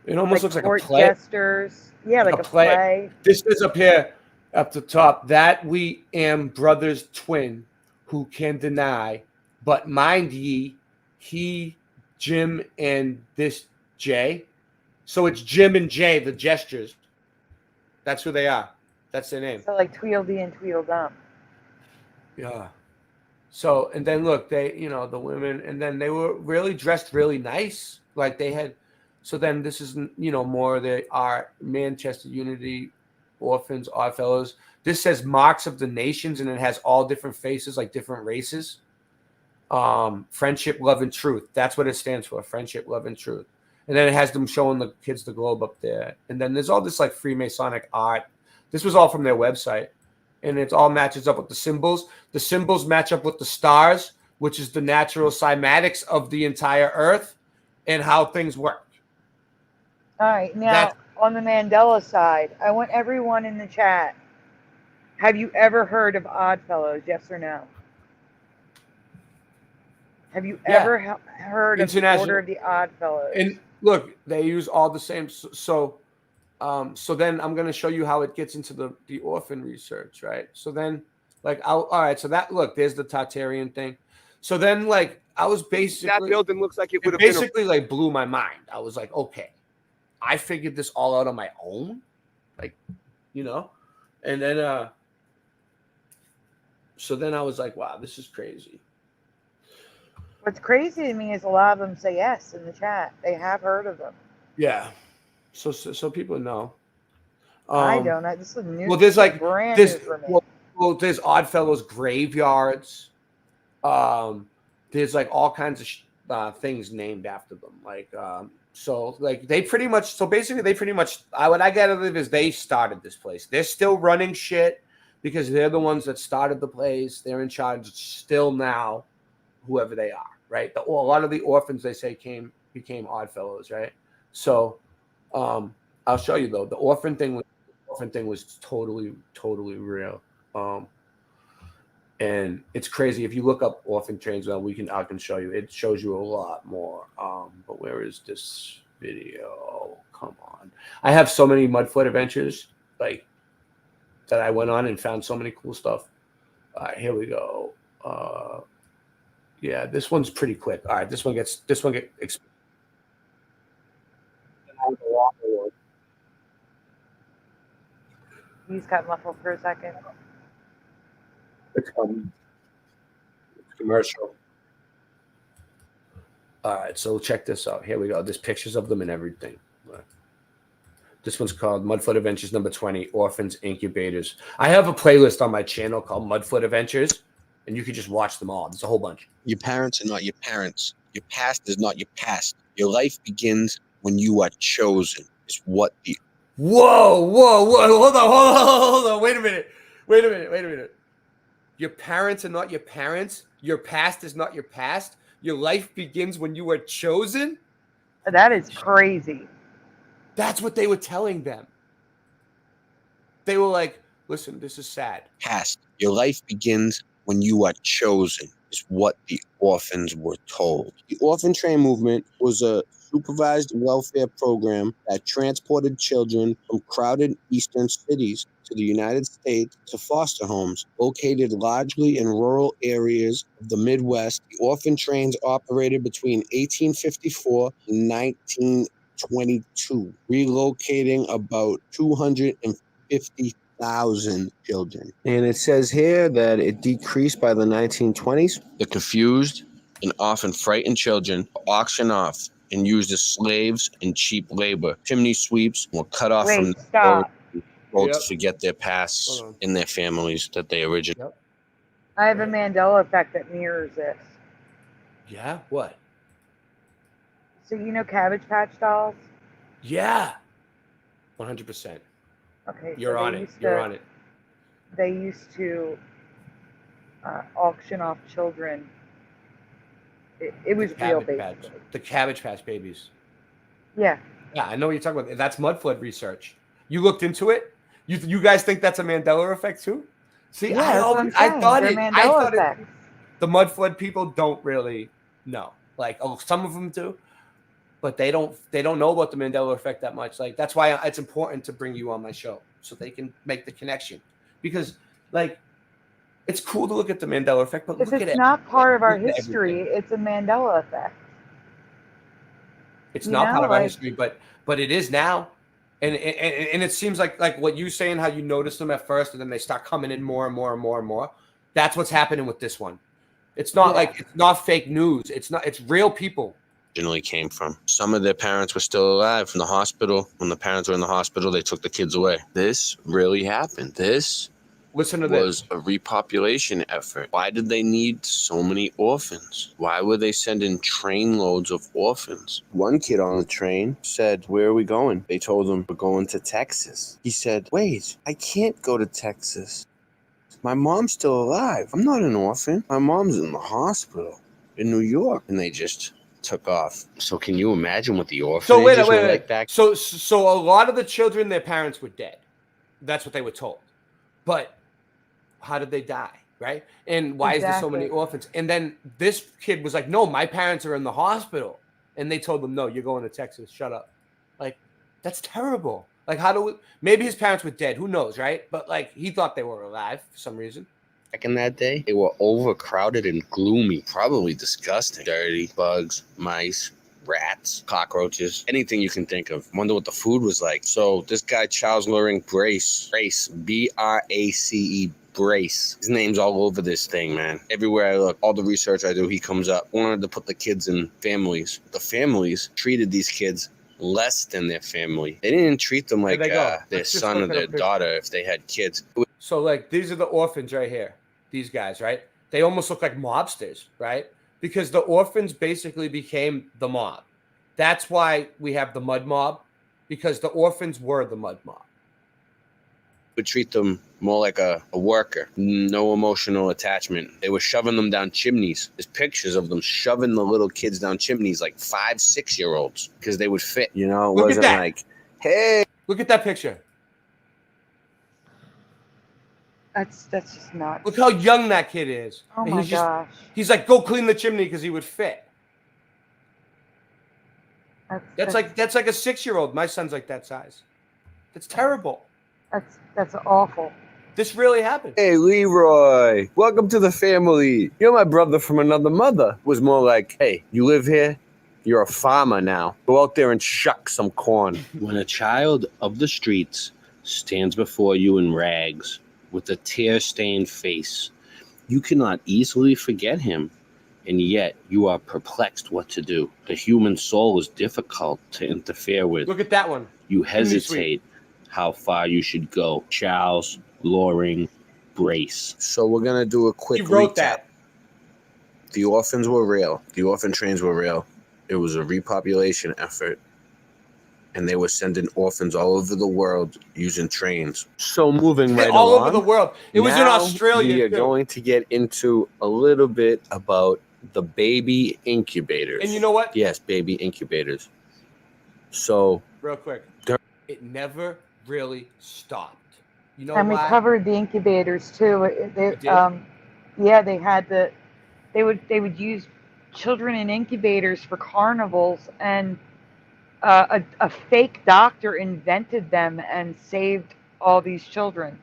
It almost looks like a play. Jesters. Yeah, like a play. This is up here, up the top. That we am brothers twin, who can deny, but mind ye, he, Jim, and this Jay. So it's Jim and Jay, the gestures. That's who they are. That's their name. So like Tweedledee and Tweedledum. Yeah. So, and then look, they, the women, and then they were really dressed really nice. Like they had, so then this is, more our Manchester Unity orphans, Oddfellows. This says marks of the nations, and it has all different faces, like different races. Friendship, love, and truth. That's what it stands for. Friendship, love, and truth. And then it has them showing the kids the globe up there. And then there's all this like Freemasonic art. This was all from their website. And it all matches up with the symbols. The symbols match up with the stars, which is the natural cymatics of the entire earth and how things work. All right. Now, on the Mandela side, I want everyone in the chat. Have you ever heard of Oddfellows? Yes or no? Have you ever heard of the Order of the Oddfellows? And look, they use all the same. So then I'm going to show you how it gets into the orphan research, right? So then, like, all right. So that, look, there's the Tartarian thing. So then, like, I was basically that building looks like it would have basically like blew my mind. I was like, okay, I figured this all out on my own, like, you know, and then so then I was like, wow, this is crazy. What's crazy to me is a lot of them say yes in the chat. They have heard of them. Yeah. So people know. I don't know. This is new. Well, there's like brand this. new for me. Well, there's Oddfellows graveyards. There's like all kinds of things named after them. Like so like they pretty much. So basically, they pretty much. What I get out of it is they started this place. They're still running shit because they're the ones that started the place. They're in charge still now, whoever they are, right? A lot of the orphans, they say, became Oddfellows, right? So I'll show you though. The orphan thing was totally real. And it's crazy. If you look up orphan trains, well, I can show you. It shows you a lot more. But where is this video? Come on. I have so many Mudfoot adventures, like, that I went on and found so many cool stuff. All right, here we go. Yeah, this one's pretty quick. All right, this one gets. He's got muffled for a second. It's commercial. All right, so check this out. Here we go. There's pictures of them and everything. This one's called Mudfoot Adventures number 20, Orphans Incubators. I have a playlist on my channel called Mudfoot Adventures, and you can just watch them all. There's a whole bunch. Your parents are not your parents. Your past is not your past. Your life begins when you are chosen. Is what the Whoa. Hold on. Wait a minute. Your parents are not your parents. Your past is not your past. Your life begins when you are chosen. That is crazy. That's what they were telling them. They were like, listen, this is sad. past. Your life begins when you are chosen, is what the orphans were told. The orphan train movement was a supervised welfare program that transported children from crowded eastern cities to the United States to foster homes located largely in rural areas of the Midwest. The orphan trains operated between 1854 and 1922, relocating about 250,000 children. And it says here that it decreased by the 1920s. The confused and often frightened children were auctioned off and used as slaves and cheap labor. Chimney sweeps were cut off from the road to forget their pasts and their families that they originally. I have a Mandela effect that mirrors this. Yeah? What? So you know Cabbage Patch Dolls? Yeah. 100%. Okay. You're on it. You're on it. They used to auction off children. It was real, basically. The Cabbage Patch Babies. Yeah. Yeah, I know what you're talking about. That's Mudfoot research. You looked into it? You guys think that's a Mandela effect too? See, Yeah, I thought it. The Mudfoot people don't really know. Like, some of them do, but they don't know about the Mandela effect that much. Like, that's why it's important to bring you on my show so they can make the connection. Because, like, it's cool to look at the Mandela effect, but If look at it. it's not part of our Look at history, everything. it's a Mandela effect. It's You not know, part of our like- history, but it is now. And it seems like what you saying, how you notice them at first and then they start coming in more and more and more and more. That's what's happening with this one. It's not like it's not fake news. It's real people. originally came from. Some of their parents were still alive from the hospital. When the parents were in the hospital, they took the kids away. This really happened. This Listen to was a repopulation effort. Why did they need so many orphans? Why were they sending train loads of orphans? One kid on the train said, "Where are we going?" They told him, "We're going to Texas." He said, "Wait, I can't go to Texas. My mom's still alive. I'm not an orphan. My mom's in the hospital in New York." And they just took off. So can you imagine what the orphanages were like back? So a lot of the children, their parents were dead. That's what they were told. But how did they die, right? And why is there so many orphans? And then this kid was like, "No, my parents are in the hospital." And they told him, "No, you're going to Texas. Shut up." Like, that's terrible. Like, how do we, maybe his parents were dead. Who knows, right? But like, he thought they were alive for some reason. Back in that day, they were overcrowded and gloomy, probably disgusting. Dirty, bugs, mice, rats, cockroaches, anything you can think of. Wonder what the food was like. So this guy, Charles Loring Brace, B-R-A-C-E, Brace. His name's all over this thing, man. Everywhere I look, all the research I do, he comes up. Wanted to put the kids in families. The families treated these kids less than their family. They didn't treat them like their son or their daughter if they had kids. So like, these are the orphans right here. These guys, right? They almost look like mobsters, right? Because the orphans basically became the mob. That's why we have the mud mob, because the orphans were the mud mob. Would treat them more like a worker, no emotional attachment. They were shoving them down chimneys. There's pictures of them shoving the little kids down chimneys, like 5, 6-year-olds, because they would fit. You know, it wasn't like, "Hey, look at that picture." That's just nuts. Look how young that kid is. Oh And my he's gosh. He's like, "Go clean the chimney," because he would fit. That's like a 6-year-old. My son's like that size. That's terrible. That's awful. This really happened. Hey, Leroy, welcome to the family. You're my brother from another mother." Was more like, "Hey, you live here? You're a farmer now. Go out there and shuck some corn." When a child of the streets stands before you in rags with a tear-stained face, you cannot easily forget him, and yet you are perplexed what to do. The human soul is difficult to interfere with. Look at that one. You Give me the hesitate how far you should go. Charles Loring Brace. So we're going to do a quick He wrote recap. that. The orphans were real. The orphan trains were real. It was a repopulation effort. And they were sending orphans all over the world using trains. So moving right all along. over the world. It was in now Australia, We are too. going to get into a little bit about the baby incubators. And you know what? Yes, baby incubators. So Real quick. It never really stopped. You know And we why? covered the incubators too. Yeah, they had they would use children in incubators for carnivals, and a fake doctor invented them and saved all these children.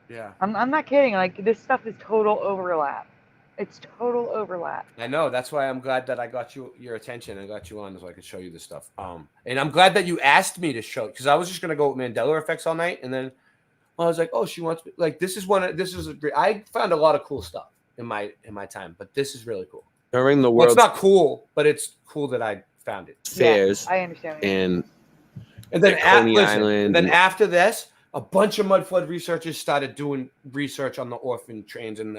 Yeah. I'm not kidding. Like, this stuff is total overlap. It's total overlap. I know. That's why I'm glad that I got your attention and got you on so I could show you this stuff. And I'm glad that you asked me to show, because I was just gonna go with Mandela effects all night, and then I was like, "Oh, she wants me." Like, I found a lot of cool stuff in my time, but this is really cool. during the Well, world it's not cool, but it's cool that I found it. fairs I understand. and then Coney Island and then and- after this, a bunch of mud flood researchers started doing research on the orphan trains, and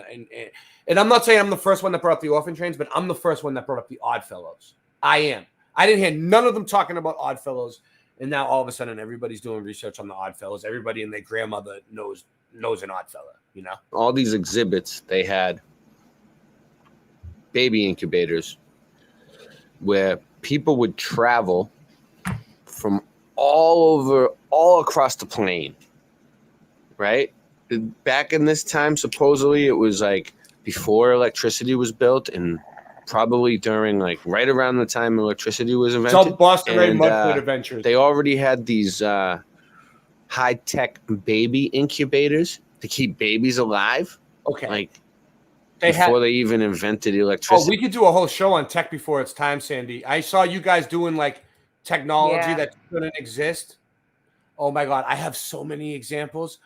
I'm not saying I'm the first one that brought up the orphan trains, but I'm the first one that brought up the Oddfellows. I am. I didn't hear none of them talking about Oddfellows, and now all of a sudden everybody's doing research on the Oddfellows. Everybody and their grandmother knows an Oddfellow. You know, all these exhibits, they had baby incubators where people would travel from all across the plane, right? Back in this time, supposedly it was like before electricity was built, and probably during like right around the time electricity was it's invented. all Boston Ray And, Mudford Adventures. They already had these high-tech baby incubators to keep babies alive. Okay. Like They had- before they even invented electricity. Oh, we could do a whole show on tech before it's time, Sandy. I saw you guys doing like technology Yeah. that couldn't exist. Oh my God, I have so many examples.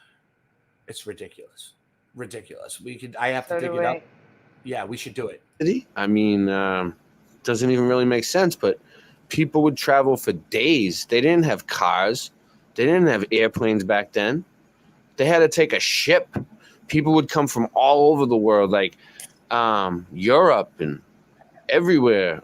It's ridiculous. Ridiculous. I have to So dig do it I. up. Yeah, we should do it. I mean, doesn't even really make sense, but people would travel for days. They didn't have cars. They didn't have airplanes back then. They had to take a ship. People would come from all over the world, like Europe and everywhere.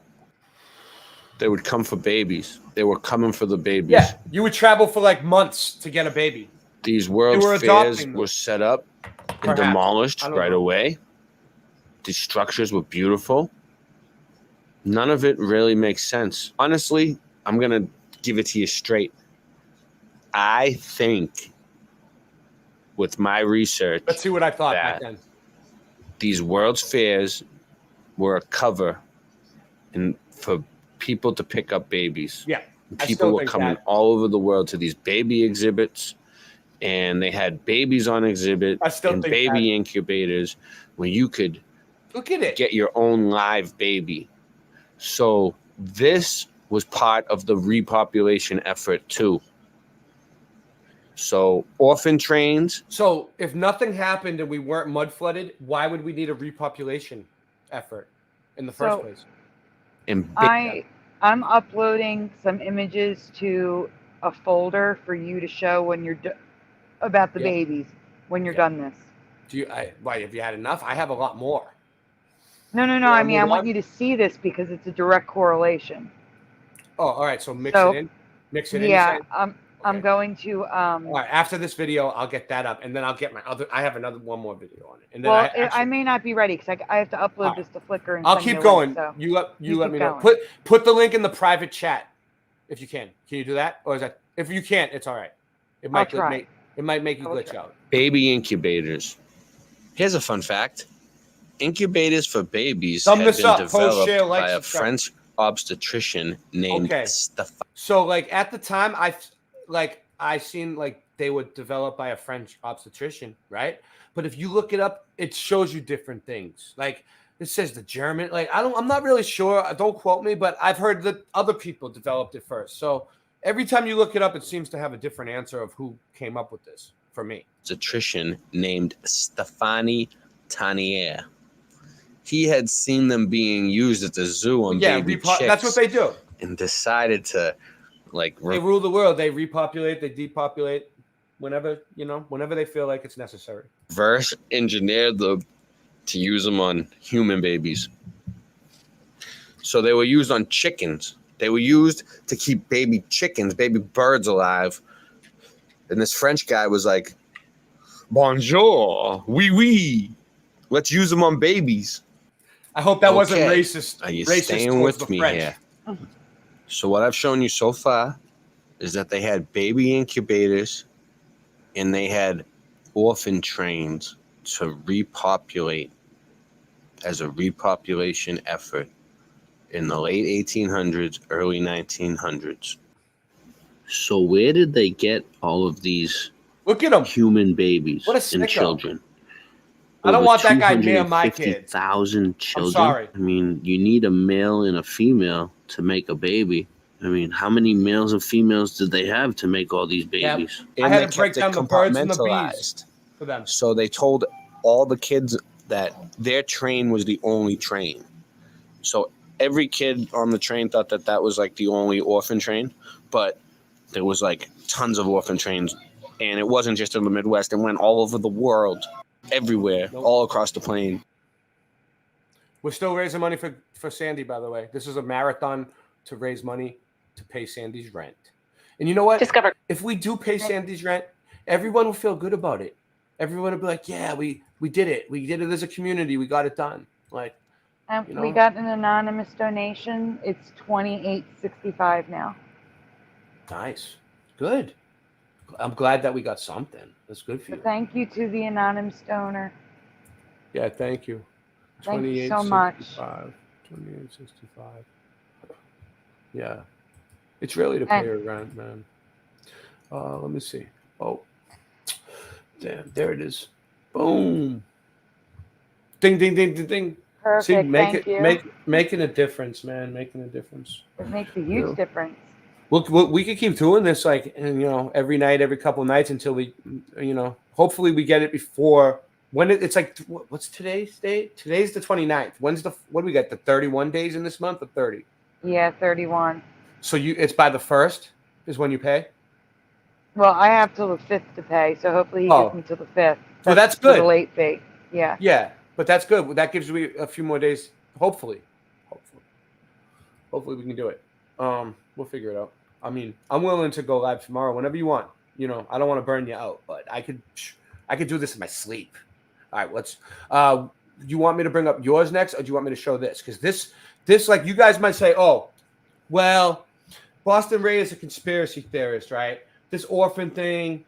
They would come for babies. They were coming for the babies. Yeah, you would travel for like months to get a baby. These World were Fairs adopting them. were set up and Perhaps. demolished I don't right know. away. These structures were beautiful. None of it really makes sense. Honestly, I'm going to give it to you straight. I think with my research, Let's see what I thought back then. these World's Fairs were a cover and for people to pick up babies. Yeah. I People still were think coming that. all over the world to these baby exhibits, and they had babies on exhibit I still and think baby that. incubators where you could Look at it. get your own live baby. So this was part of the repopulation effort too. So orphan trains. So if nothing happened and we weren't mud flooded, why would we need a repopulation effort in the first place? And I'm uploading some images to a folder for you to show when you're about the babies when you're done this. Do you? Why have you had enough? I have a lot more. No. You I wanna mean, I move want on? you to see this because it's a direct correlation. Oh, all right. So mix So, it in. Mix it in. Yeah, you're saying? I'm going to. All right. After this video, I'll get that up, and then I'll get my other. I have one more video on it, and then Well, I I may not be ready because I have to upload this to Flickr. And I'll send you keep a going. link, so You let keep me know. going. Put the link in the private chat if you can. Can you do that, or is that if you can't, it's all right. It might try. make you glitch out. Baby incubators. Here's a fun fact. Incubators for babies Sum had this been up. Post, developed share, like, by a subscribe. French obstetrician named Stefan. So like at the time, I seen like they were developed by a French obstetrician, right? But if you look it up, it shows you different things. Like it says the German. Like I'm not really sure. Don't quote me, but I've heard that other people developed it first. So every time you look it up, it seems to have a different answer of who came up with this. For me, Obstetrician named Stéphanie Tanier. He had seen them being used at the zoo on baby chicks. That's what they do. And decided to like They rule the world. They repopulate. They depopulate whenever they feel like it's necessary. reverse engineer them to use them on human babies. So they were used on chickens. They were used to keep baby chickens, baby birds alive. And this French guy was like, bonjour, oui, oui. Let's use them on babies. I hope that wasn't Okay. racist. Are you Racist staying towards with the me French. here? So what I've shown you so far is that they had baby incubators and they had orphan trains to repopulate as a repopulation effort in the late 1800s, early 1900s. So where did they get all of these Look at them. human babies What a and sicko. children? I don't Over want that guy near my kids. 250,000 children. sorry. I mean, you need a male and a female to make a baby. I mean, how many males and females did they have to make all these babies? I had to break down the birds and the bees for them. So they told all the kids that their train was the only train. So every kid on the train thought that that was like the only orphan train, but there was like tons of orphan trains, and it wasn't just in the Midwest. It went all over the world, everywhere, all across the plane. We're still raising money for Sandy, by the way. This is a marathon to raise money to pay Sandy's rent. And you know what? If we do pay Sandy's rent, everyone will feel good about it. Everyone will be like, yeah, we did it. We did it as a community. We got it done. Like, you know? We got an anonymous donation. It's $28.65 now. Nice. Good. I'm glad that we got something. That's good for So you. thank you to the anonymous donor. Yeah, thank you. Thank you so much. 28.65. Yeah. It's really to pay her rent, man. Let me see. Oh. Damn, there it is. Boom. Ding, ding, ding, ding, ding. Perfect. See, Thank you. making a difference, man. Making a difference. It makes a huge difference. We could keep doing this, like, and every night, every couple of nights until we, hopefully we get it before it's like, what's today's date? Today's the 29th. What do we got? The 31 days in this month or 30? Yeah, 31. So it's by the 1st is when you pay? Well, I have till the 5th to pay, so hopefully he gets me till the 5th. Well, that's for the good. late fee. Yeah. Yeah, but that's good. That gives me a few more days, hopefully. Hopefully we can do it. We'll figure it out. I mean, I'm willing to go live tomorrow whenever you want. You know, I don't want to burn you out, but I could do this in my sleep. All right, let's. You want me to bring up yours next, or do you want me to show this? Because this, like, you guys might say, oh, well, Boston Ray is a conspiracy theorist, right? This orphan thing,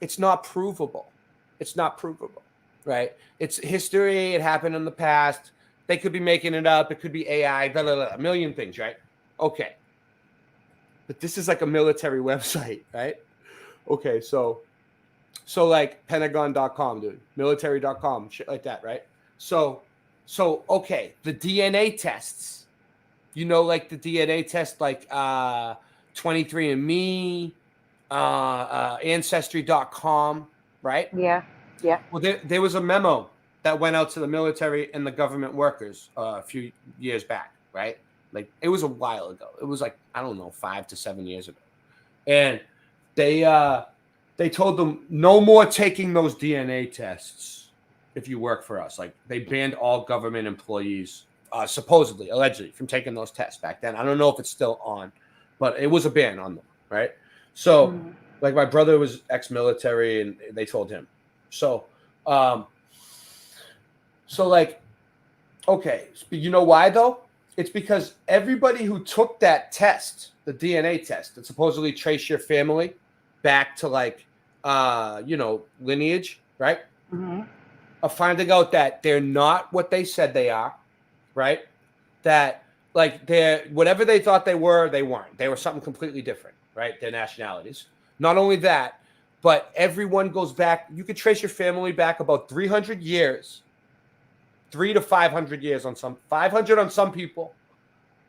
it's not provable. It's not provable, right? It's history. It happened in the past. They could be making it up. It could be AI, blah, blah, blah, a million things, right? Okay. But this is like a military website, right? Okay, so like Pentagon.com, dude, military.com, shit like that, right? So okay, the DNA tests, you know, like the DNA test, like 23andMe, Ancestry.com, right? Yeah. Well, there was a memo that went out to the military and the government workers a few years back, right? Like, it was a while ago. It was like, I don't know, 5 to 7 years ago. And they told them no more taking those DNA tests if you work for us. Like, they banned all government employees, supposedly, allegedly, from taking those tests back then. I don't know if it's still on, but it was a ban on them, right? So, like, my brother was ex-military, and they told him. So, like, okay, you know why, though? It's because everybody who took that test, the DNA test, that supposedly trace your family back to, like, lineage, right? Mm-hmm. Are finding out that they're not what they said they are, right? That, like, they're whatever they thought they were, they weren't. They were something completely different, right? Their nationalities. Not only that, but everyone goes back. You could trace your family back about 300 years. 300 to 500 years on some, 500 on some people,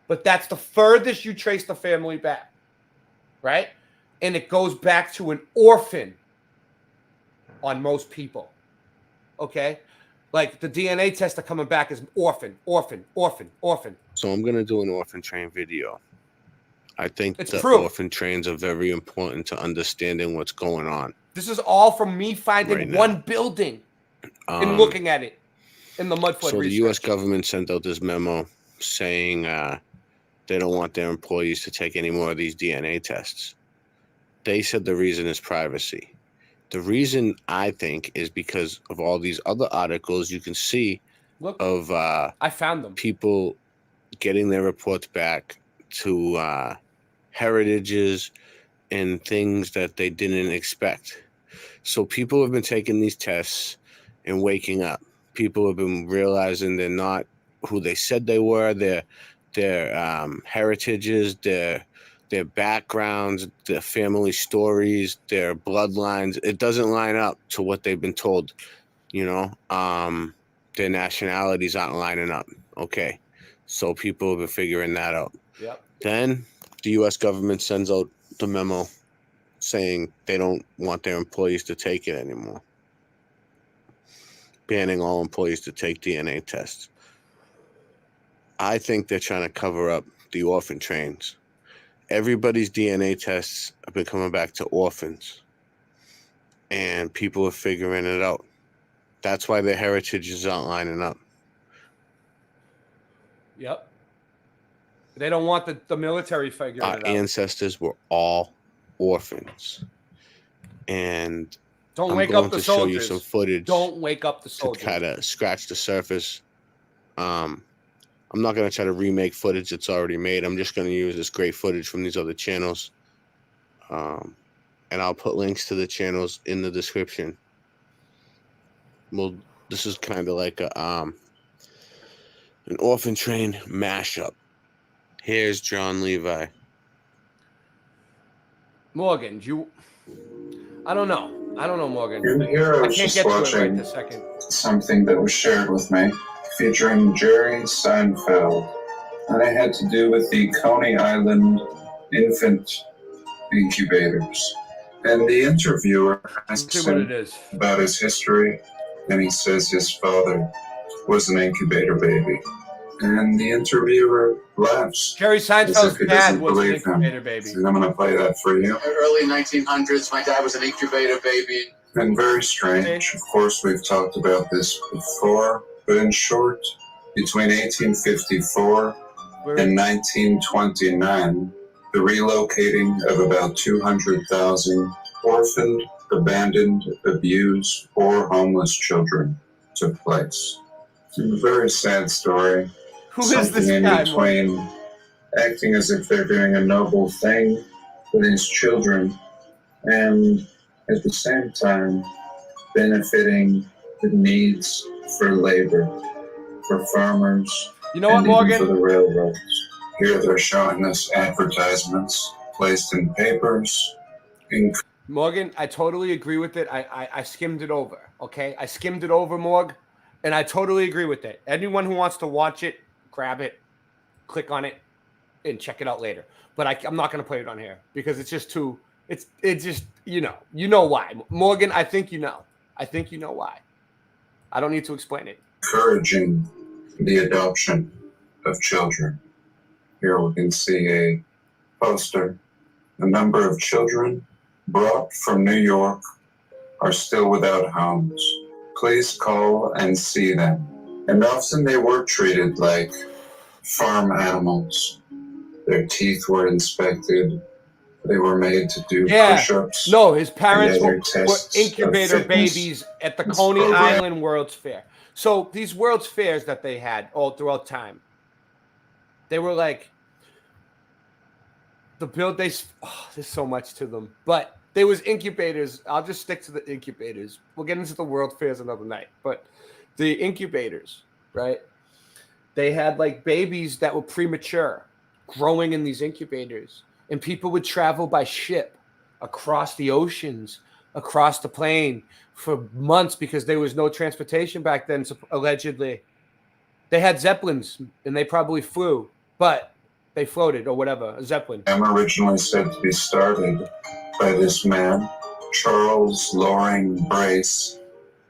but that's the furthest you trace the family back, right? And it goes back to an orphan on most people, okay? Like, the DNA tests are coming back as orphan. So I'm going to do an orphan train video. I think It's the proof. orphan trains are very important to understanding what's going on. This is all from me finding Right one building and looking at it in the Mudfoot So the research. U.S. government sent out this memo saying they don't want their employees to take any more of these DNA tests. They said the reason is privacy. The reason, I think, is because of all these other articles you can see of I found them. People getting their reports back to heritages and things that they didn't expect. So people have been taking these tests and waking up. People have been realizing they're not who they said they were. Their heritages, their backgrounds, their family stories, their bloodlines. It doesn't line up to what they've been told. You know, their nationalities aren't lining up. Okay, so people have been figuring that out. Yep. Then the U.S. government sends out the memo saying they don't want their employees to take it anymore. Banning all employees to take DNA tests. I think they're trying to cover up the orphan trains. Everybody's DNA tests have been coming back to orphans. And people are figuring it out. That's why their heritages aren't lining up. Yep. They don't want the military figuring Our it out. ancestors were all orphans. And Don't I'm wake going up the to show you soldiers. some footage Don't wake up the to soldiers. kind of scratch the surface. I'm not going to try to remake footage that's already made. I'm just going to use this great footage from these other channels. And I'll put links to the channels in the description. Well, this is kind of like a an orphan train mashup. Here's John Levi. Morgan, I don't know, Morgan. And here I I was can't just get to it right watching this second. something that was shared with me featuring Jerry Seinfeld, and it had to do with the Coney Island infant incubators. And the interviewer asked see what him it is. about his history and he says his father was an incubator baby. And the interviewer laughs. Jerry as if Seinfeld's he dad doesn't was an believe him. incubator baby. And I'm going to play that for you. Early 1900s, my dad was an incubator baby. And very strange. Of course, we've talked about this before, but in short, between 1854 and 1929, the relocating of about 200,000 orphaned, abandoned, abused, or homeless children took place. It's a very sad story. Who is this in guy, between acting as if they're doing a noble thing for these children and at the same time benefiting the needs for labor, for farmers, You know what, and even Morgan? for the railroads. Here they're showing us advertisements placed in papers. Morgan, I totally agree with it. I skimmed it over, okay? I skimmed it over, Morg, and I totally agree with it. Anyone who wants to watch it, grab it, click on it, and check it out later. But I'm not going to play it on here because it's just too, it's just, you know why. Morgan, I think you know. I think you know why. I don't need to explain it. Encouraging the adoption of children. Here we can see a poster. A number of children brought from New York are still without homes. Please call and see them. And often they were treated like farm animals. Their teeth were inspected. They were made to do push-ups. No, his parents and were other tests of incubator fitness. babies at the This Coney program- Island World's Fair. So these World's Fairs that they had all throughout time, they were like there's so much to them, but there was incubators. I'll just stick to the incubators. We'll get into the World Fairs another night, but the incubators, right? They had like babies that were premature growing in these incubators, and people would travel by ship across the oceans, across the plane for months because there was no transportation back then, allegedly. They had Zeppelins, and they probably flew, but they floated or whatever, a Zeppelin. I'm originally said to be started by this man, Charles Loring Brace,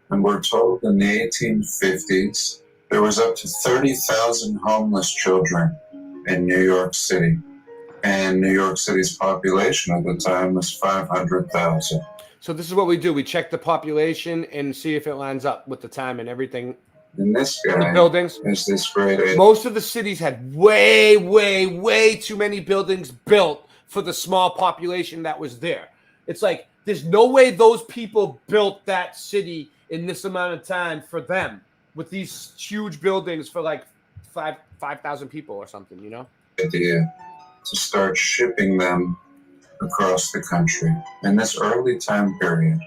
and we're told in the 1850s there was up to 30,000 homeless children in New York City, and New York City's population at the time was 500,000. So this is what we do. We check the population and see if it lines up with the time and everything. And this guy the buildings. is this great. Most of the cities had way too many buildings built for the small population that was there. It's like there's no way those people built that city in this amount of time for them with these huge buildings for like 5,000 people or something, you know? Idea to start shipping them across the country. In this early time period,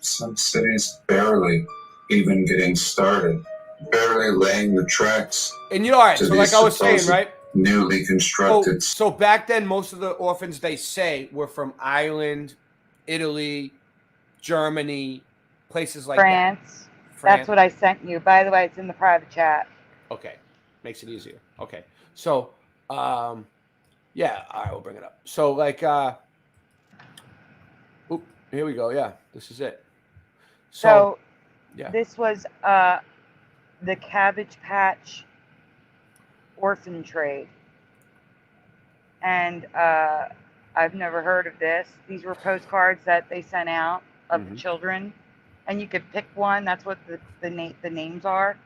some cities barely even getting started, barely laying the tracks. And you know, all right, so like I was saying, right? Newly constructed. So back then, most of the orphans, they say, were from Ireland, Italy, Germany, places like France. that. That's what I sent you. By the way, it's in the private chat. Okay. Makes it easier. Okay. So, yeah, all right, we'll bring it up. So, like, here we go. Yeah, this is it. So yeah. This was the Cabbage Patch orphan trade. And I've never heard of this. These were postcards that they sent out of the children. And you could pick one. That's what the names are.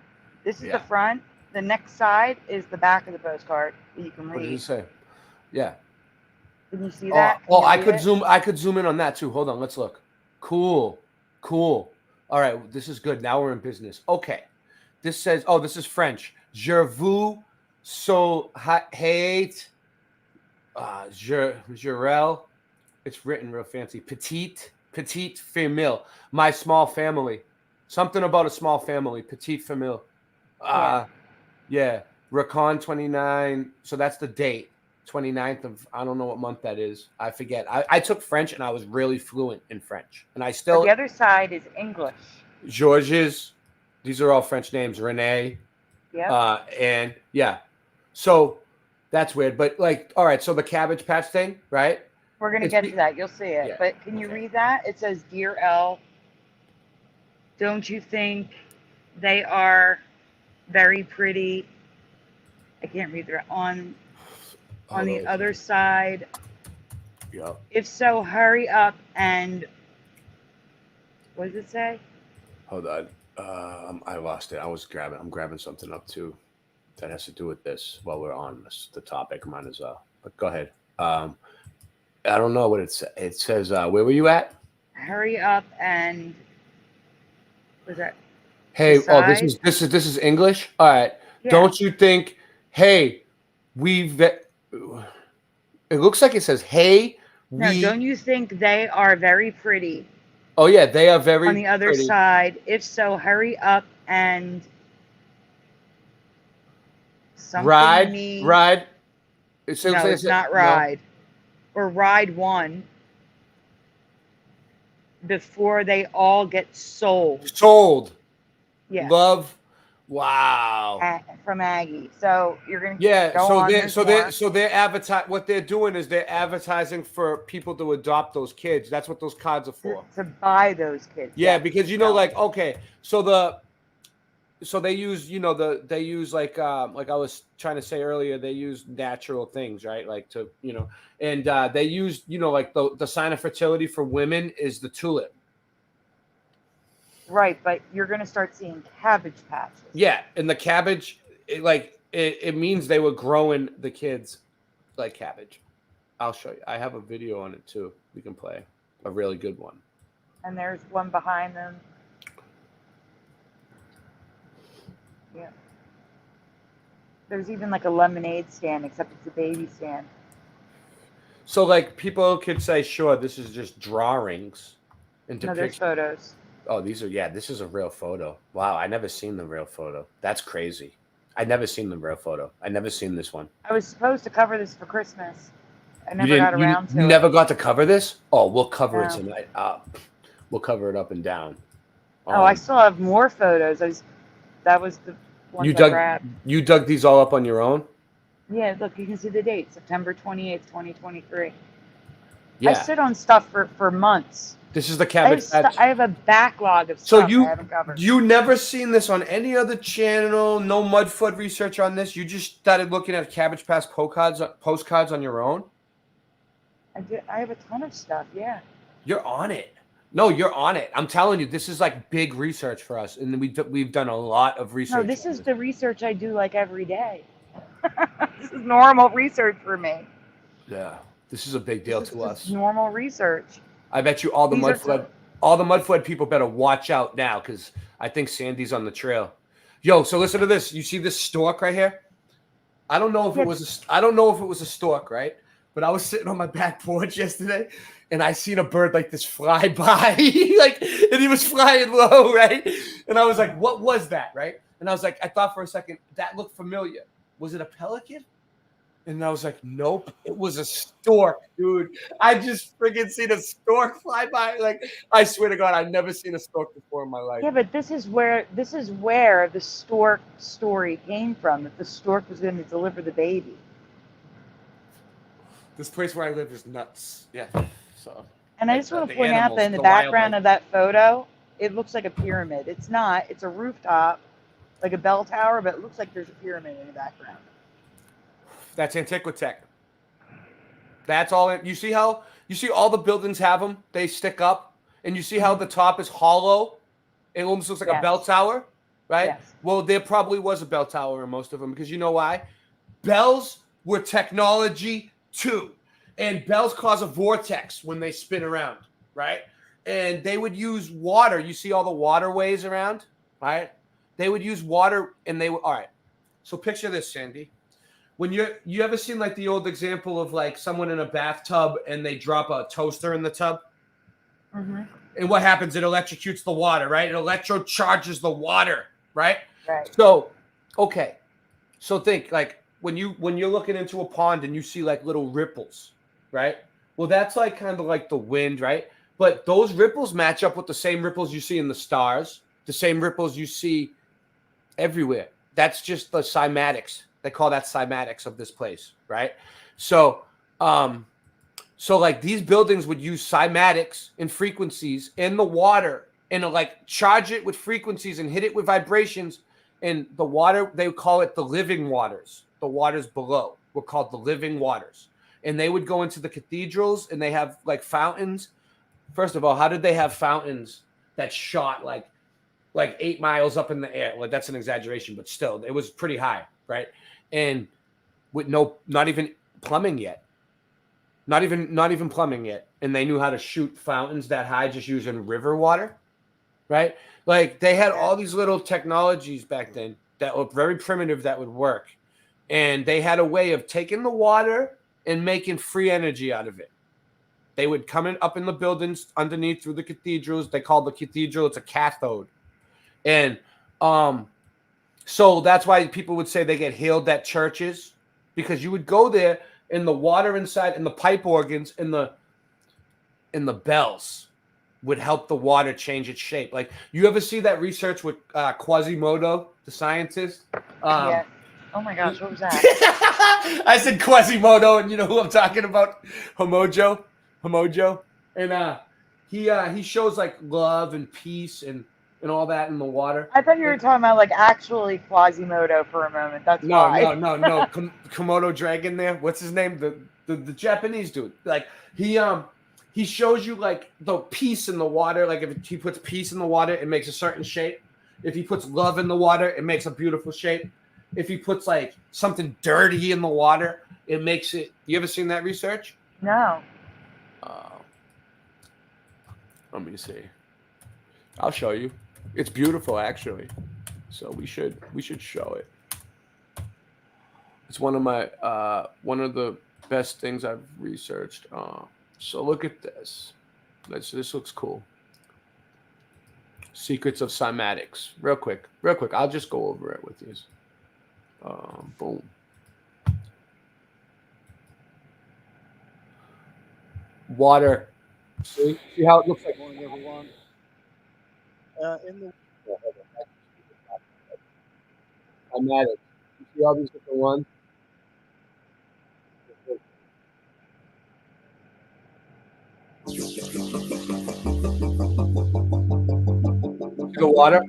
This is the front. The next side is the back of the postcard that you can read. What did he say? Yeah. Can you see that? I could zoom. I could zoom in on that too. Hold on. Let's look. Cool. All right. This is good. Now we're in business. Okay. This says. Oh, this is French. Je vous hate. Jurel. It's written real fancy. Petite famille. My small family. Something about a small family. Petite famille. Yeah. Recon 29. So that's the date. 29th of, I don't know what month that is. I forget. I took French and I was really fluent in French. And I still. The other side is English. Georges. These are all French names. Renee. Yeah. And yeah. So that's weird. But like, all right. So the Cabbage Patch thing, right? We're going to get to that. You'll see it. Yeah, but can you read that? It says, Dear L. Don't you think they are very pretty? I can't read the on Hold the on. other side. Yep. If so, hurry up and what does it say? Hold on. I lost it. I'm grabbing something up too that has to do with this while we're on the topic. Might as well. But go ahead. I don't know what it says. It says, where were you at? Hurry up and was that? Hey, Decide? this is English. All right. Yeah. Don't you think? Hey, it looks like it says, hey, No, don't you think they are very pretty? Oh yeah, they are very on the other pretty. side. If so, hurry up and something Ride. No, it's not ride. Or ride one before they all get sold. Sold. Yeah. Love. Wow. From Aggie. So you're gonna Yeah. go So on. they're advertising. What they're doing is they're advertising for people to adopt those kids. That's what those cards are for. To buy those kids. Yeah, because like okay, so they use they use like I was trying to say earlier, they use natural things, right? Like to and they use like the sign of fertility for women is the tulip. Right, but you're gonna start seeing cabbage patches. Yeah, and the cabbage, it means they were growing the kids like cabbage. I'll show you. I have a video on it too. We can play a really good one. And there's one behind them. Yeah. There's even like a lemonade stand, except it's a baby stand. So like people could say, sure, this is just drawings and No, there's photos. Oh, this is a real photo. Wow, I never seen the real photo. That's crazy. I never seen the real photo. I never seen this one. I was supposed to cover this for Christmas. I never got around to it. You never got to cover this? Oh, we'll cover it tonight. We'll cover it up and down. I still have more photos. That was the one I grabbed. You dug these all up on your own? Yeah, look, you can see the date, September 28th, 2023. Yeah. I sit on stuff for months. This is the cabbage patch. I have a backlog of So stuff I haven't covered. you never seen this on any other channel? No Mudfoot research on this? You just started looking at Cabbage Patch postcards on your own? I have a ton of stuff, yeah. You're on it. No, you're on it. I'm telling you, this is like big research for us, and we've done a lot of research. No, this is the research I do like every day. This is normal research for me. Yeah, this is a big deal to us. Normal research. I bet you all the Mudflood people better watch out now, because I think Sandy's on the trail. Yo, so listen to this. You see this stork right here? I don't know if it was a stork, right? But I was sitting on my back porch yesterday, and I seen a bird like this fly by, and he was flying low, right? And I was like, "What was that?" Right? And I was like, I thought for a second that looked familiar. Was it a pelican? And I was like, nope, it was a stork, dude. I just freaking seen a stork fly by. Like, I swear to God, I've never seen a stork before in my life. Yeah, but this is where the stork story came from. That the stork was going to deliver the baby. This place where I live is nuts. Yeah. So. And I just want to point out that in the background of that photo, it looks like a pyramid. It's not. It's a rooftop, like a bell tower, but it looks like there's a pyramid in the background. That's Antiquitech. That's all. You see all the buildings have them? They stick up, and you see how the top is hollow. It almost looks like a bell tower, right? Yes. Well, there probably was a bell tower in most of them, because you know why? Bells were technology too, and bells cause a vortex when they spin around, right? And they would use water. You see all the waterways around, right? They would use water, and they would. All right. So picture this, Sandy. When you ever seen like the old example of like someone in a bathtub and they drop a toaster in the tub? Mm-hmm. And what happens? It electrocutes the water, right? It electrocharges the water, right? Right. So, okay. So think like when you're looking into a pond and you see like little ripples, right? Well, that's like kind of like the wind, right? But those ripples match up with the same ripples you see in the stars, the same ripples you see everywhere. That's just the cymatics. They call that cymatics of this place, right? So like these buildings would use cymatics and frequencies in the water and like charge it with frequencies and hit it with vibrations. And the water, they would call it the living waters. The waters below were called the living waters. And they would go into the cathedrals and they have like fountains. First of all, how did they have fountains that shot like 8 miles up in the air? Like that's an exaggeration, but still, it was pretty high, right? And with not even plumbing yet. Not even plumbing yet. And they knew how to shoot fountains that high just using river water, right? Like they had all these little technologies back then that were very primitive that would work. And they had a way of taking the water and making free energy out of it. They would come in up in the buildings underneath through the cathedrals. They call the cathedral, it's a cathode. And so that's why people would say they get healed at churches, because you would go there and the water inside and the pipe organs and the bells would help the water change its shape. Like, you ever see that research with Quasimodo, the scientist? Yeah. Oh my gosh, what was that? I said Quasimodo, and you know who I'm talking about? Homojo. And he shows like love and peace and all that in the water. I thought you were talking about like actually Quasimodo for a moment. That's No. why. Komodo dragon there. What's his name? The Japanese dude. Like he shows you like the peace in the water. Like if he puts peace in the water, it makes a certain shape. If he puts love in the water, it makes a beautiful shape. If he puts like something dirty in the water, it makes it. You ever seen that research? No. Let me see. I'll show you. It's beautiful, actually. So we should show it. It's one of the best things I've researched. So look at this. This looks cool. Secrets of cymatics. Real quick. I'll just go over it with you. Boom. Water. See how it looks like one, everyone. In the cymatics. You see all these different ones? The water.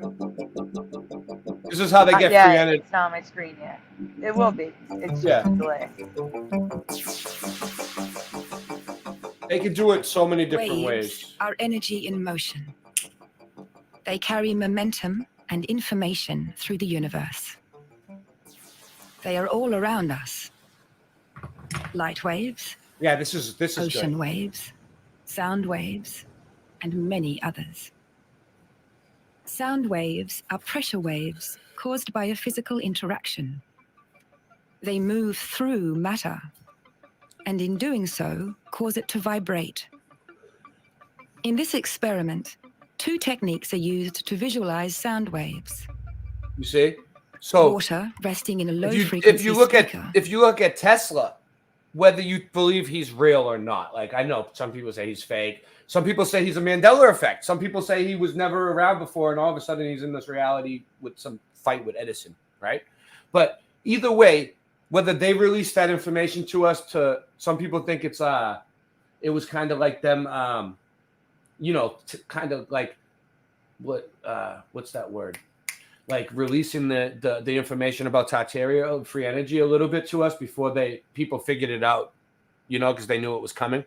This is how they get free energy. It's not on my screen yet. It will be. It's just a delay. They can do it so many different ways. Are energy in motion. They carry momentum and information through the universe. They are all around us. Light waves. Yeah, this is ocean good. Waves, sound waves, and many others. Sound waves are pressure waves caused by a physical interaction. They move through matter, and in doing so, cause it to vibrate. In this experiment, 2 techniques are used to visualize sound waves. You see? So water resting in a low frequency if you look at Tesla, whether you believe he's real or not, like I know some people say he's fake. Some people say he's a Mandela effect. Some people say he was never around before, and all of a sudden he's in this reality with some fight with Edison, right? But either way, whether they released that information to us, to some people think it was kind of like them, kind of like what's that word? Like releasing the information about Tartaria, free energy, a little bit to us before people figured it out, because they knew it was coming.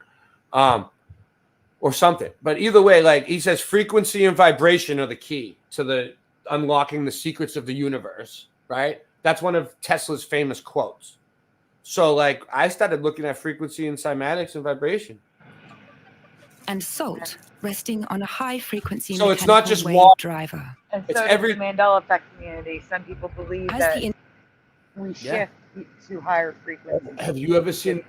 Or something. But either way, like he says, frequency and vibration are the key to the unlocking the secrets of the universe, right? That's one of Tesla's famous quotes. So like I started looking at frequency and cymatics and vibration. And salt resting on a high frequency so it's not just wave water driver. And it's so every the Mandela effect community. Some people believe that we shift to higher frequencies. Have you ever seen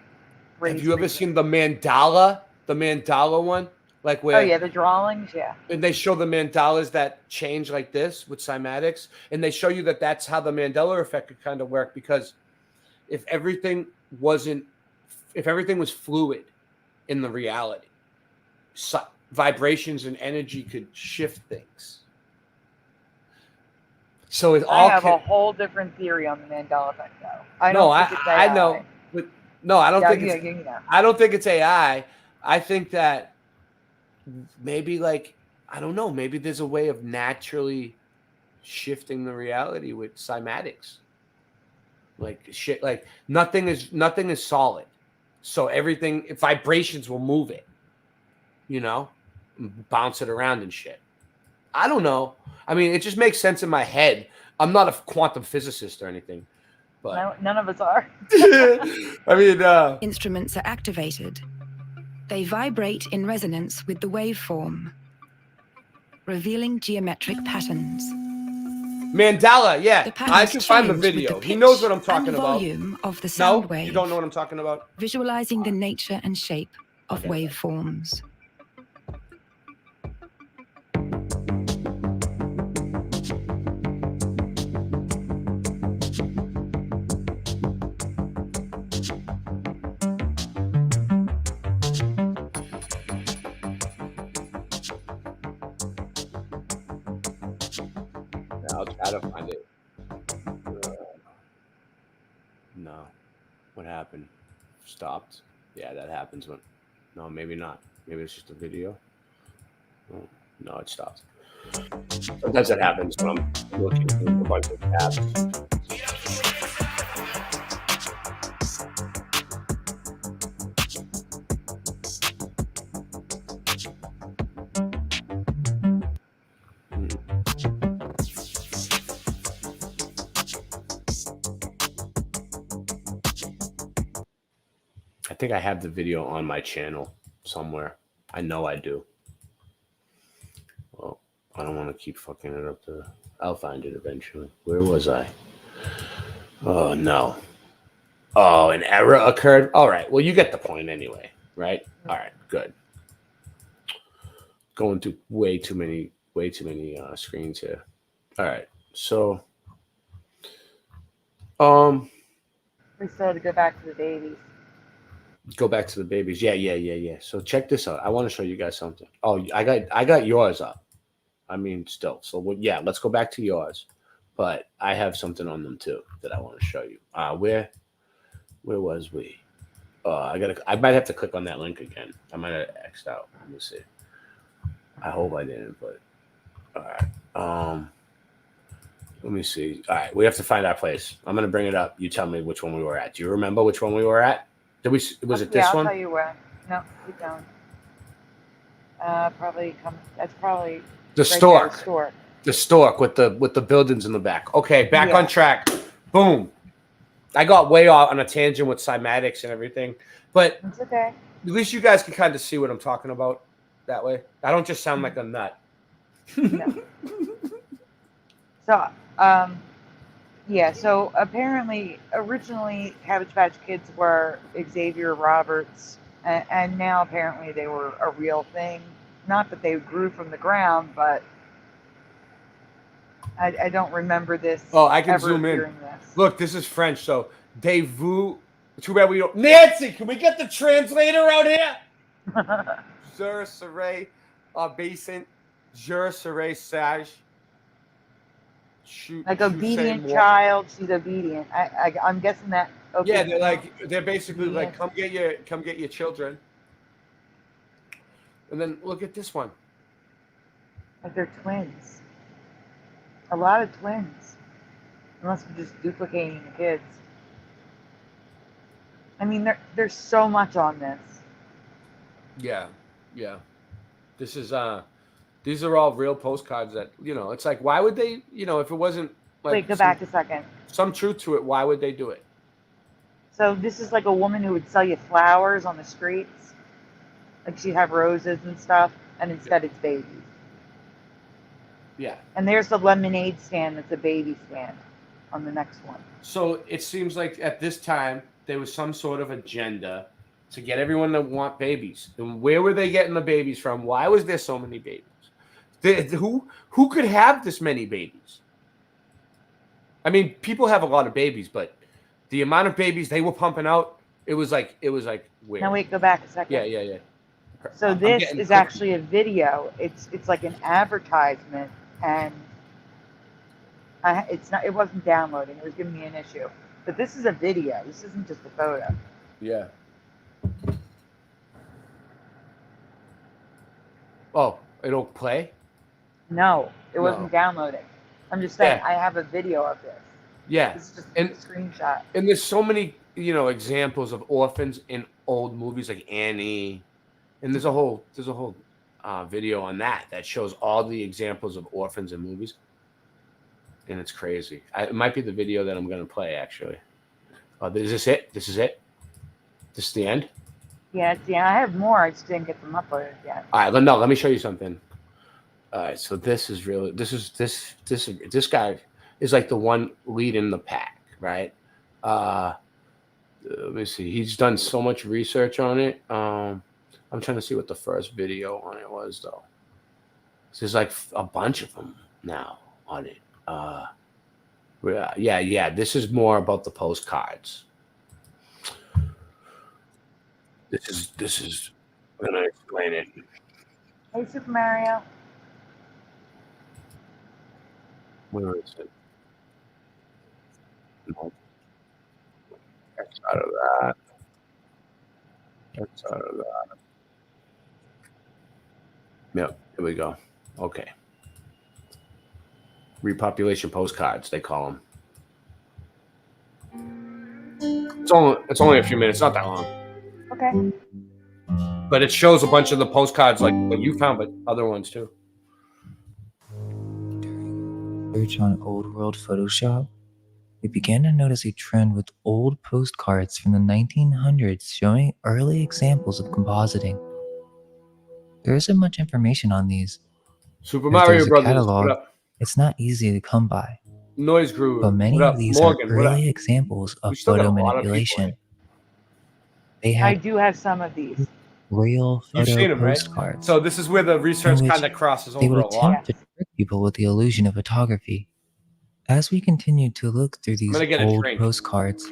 the mandala? The mandala one, like where the drawings, and they show the mandalas that change like this with cymatics, and they show you that that's how the Mandela effect could kind of work, because if everything was fluid in the reality, vibrations and energy could shift things. So I have a whole different theory on the Mandela effect, though. I know, but no, I don't think it's AI. I think that maybe like I don't know. Maybe there's a way of naturally shifting the reality with cymatics. Like shit, like nothing is solid. So everything, vibrations will move it, you know, bounce it around and shit. I don't know. I mean, it just makes sense in my head. I'm not a quantum physicist or anything, but No, none of us are. I mean, instruments are activated. They vibrate in resonance with the waveform, revealing geometric patterns. Mandela, yeah, The I patterns can find the change with video. the He knows what I'm pitch talking and about. volume of the sound wave. You don't know what I'm talking about? Visualizing the nature and shape of waveforms. I'll try to find it. No. What happened? Stopped? Yeah, that happens when... No, maybe not. Maybe it's just a video. Oh, no, it stopped. Sometimes that happens when I'm looking through a bunch of tabs. I think I have the video on my channel somewhere. I know I do. Well, I don't want to keep fucking it up there. I'll find it eventually. Where was I? Oh, no. Oh, an error occurred? All right. Well, you get the point anyway, right? All right, good. Going through way too many screens here. All right. So, We still had to go back to the babies. go back to the babies. Yeah. So check this out. I want to show you guys something. Oh, I got yours up. I mean, still. So yeah, let's go back to yours. But I have something on them too that I want to show you. Where was we? I might have to click on that link again. I might have X'd out. Let me see. I hope I didn't, but all right. Let me see. All right, we have to find our place. I'm gonna bring it up. You tell me which one we were at. Do you remember which one we were at? Was it this Yeah, I'll one? tell you where. No, keep going. That's probably The right stork. there, the stork. The stork with the buildings in the back. Okay, back Yeah. on track. Boom. I got way off on a tangent with cymatics and everything, but It's okay. at least you guys can kind of see what I'm talking about that way. I don't just sound like a nut. So, yeah. So apparently, originally, Cabbage Patch Kids were Xavier Roberts, and now apparently they were a real thing. Not that they grew from the ground, but I don't remember this. Oh, I can ever zoom in. hearing this. Look, this is French, so de vous. Too bad we don't. Nancy, can we get the translator out here? Je serai obéissant. Je serai sage. Like obedient child, she's obedient. I'm guessing that. Yeah, they're basically like, come get your children. And then look at this one. Like they're twins. A lot of twins. Unless we're just duplicating the kids. I mean, there's so much on this. Yeah. This is these are all real postcards that, it's like, why would they, if it wasn't like Wait, go back a second. Some truth to it, why would they do it? So this is like a woman who would sell you flowers on the streets. Like she'd have roses and stuff, and instead it's babies. Yeah. And there's the lemonade stand that's a baby stand on the next one. So it seems like at this time, there was some sort of agenda to get everyone to want babies. And where were they getting the babies from? Why was there so many babies? Who could have this many babies? I mean, people have a lot of babies, but the amount of babies they were pumping out, it was like weird. Now wait, go back a second. Yeah. So this is actually a video. It's like an advertisement, and it wasn't downloading. It was giving me an issue. But this is a video. This isn't just a photo. Yeah. Oh, it'll play? No, it wasn't downloading. I'm just saying, Yeah. I have a video of this. Yeah. This is just And a screenshot. And there's so many, examples of orphans in old movies like Annie, and there's a whole video on that shows all the examples of orphans in movies, and it's crazy. It might be the video that I'm going to play actually. Is this it? This is it. This is the end. Yeah, I have more. I just didn't get them uploaded yet. All right, let me show you something. All right, so this guy is like the one leading the pack, right? Let me see. He's done so much research on it. I'm trying to see what the first video on it was, though. There's like a bunch of them now on it. Yeah. This is more about the postcards. This is. I'm gonna explain it. Hey, Super Mario. Where is it? No. That's out of that. That's out of that. Yep, here we go. Okay. Repopulation postcards, they call them. It's only a few minutes, not that long. Okay. But it shows a bunch of the postcards like what you found, but other ones too. Search on Old World Photoshop, we began to notice a trend with old postcards from the 1900s showing early examples of compositing. There isn't much information on these. Super If Mario there's a Brothers, catalog, what up? it's not easy to come by. Noise Groove, But many what up? of these Morgan, are what up? early examples of We still got photo a lot of people manipulation. They I had do have some of these. real You've photo seen them, right? postcards. So this is where the research in which kind of crosses they over would a lot. attempt to trick people with the illusion of photography. As we continued to look through these gonna get a old drink. postcards,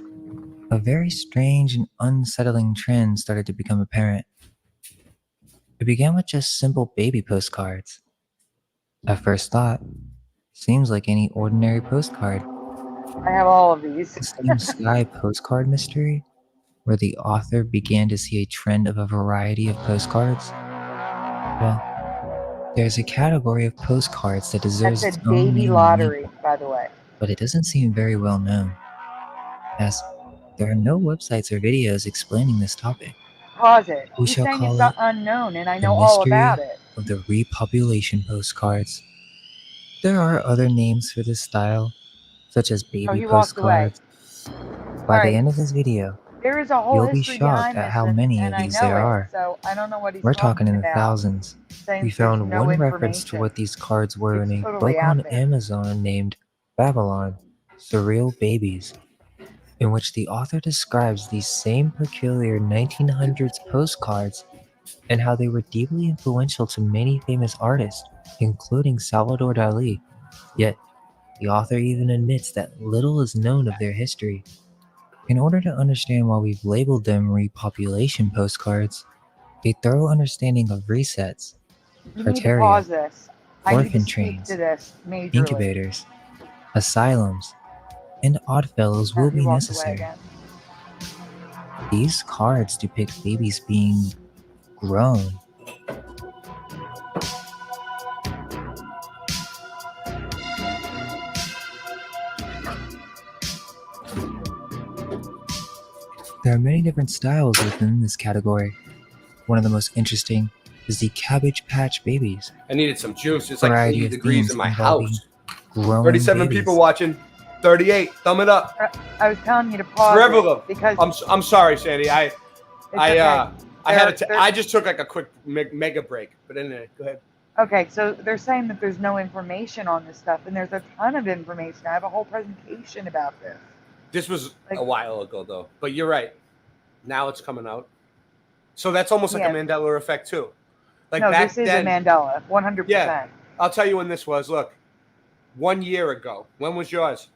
a very strange and unsettling trend started to become apparent. It began with just simple baby postcards. At first thought, seems like any ordinary postcard. I have all of these. The same sky postcard mystery, where the author began to see a trend of a variety of postcards. Well, there's a category of postcards that deserves That's a its own baby name and lottery, label, by the way. but it doesn't seem very well known, as there are no websites or videos explaining this topic. Pause it. We He's shall saying call it's it not unknown, and I the know all mystery about it. of the repopulation postcards. There are other names for this style, such as baby he walked away. postcards. By the Alright. end of this video, There is a whole you'll be history shocked behind at this, how many and of I these know there it, are. so I don't know what he's We're talking in the about. thousands. Saying We there's found no one reference to information. what these cards were in It's a totally book out on there. Amazon named Babylon, Surreal Babies, in which the author describes these same peculiar 1900s postcards and how they were deeply influential to many famous artists, including Salvador Dali. Yet, the author even admits that little is known of their history. In order to understand why we've labeled them repopulation postcards, a thorough understanding of resets, You need to criteria, pause this. I need to orphan speak trains, to this majorly. incubators, asylums, and oddfellows will He be walked away necessary. again. These cards depict babies being grown. There are many different styles within this category. One of the most interesting is the Cabbage Patch Babies. I needed some juice. It's like Variety 80 of degrees themes in my involving house. growing 37 babies. people watching. 38. Thumb it up. I was telling you to pause Forever it love. because I'm sorry, Sandy. I okay. just took like a quick mega break. But anyway, go ahead. Okay, so they're saying that there's no information on this stuff, and there's a ton of information. I have a whole presentation about this. This was a while ago though. But you're right. Now it's coming out. So that's almost like a Mandela effect too. Like no, back this is then, a Mandela, 100%. Yeah. I'll tell you when this was. Look, 1 year ago. When was yours?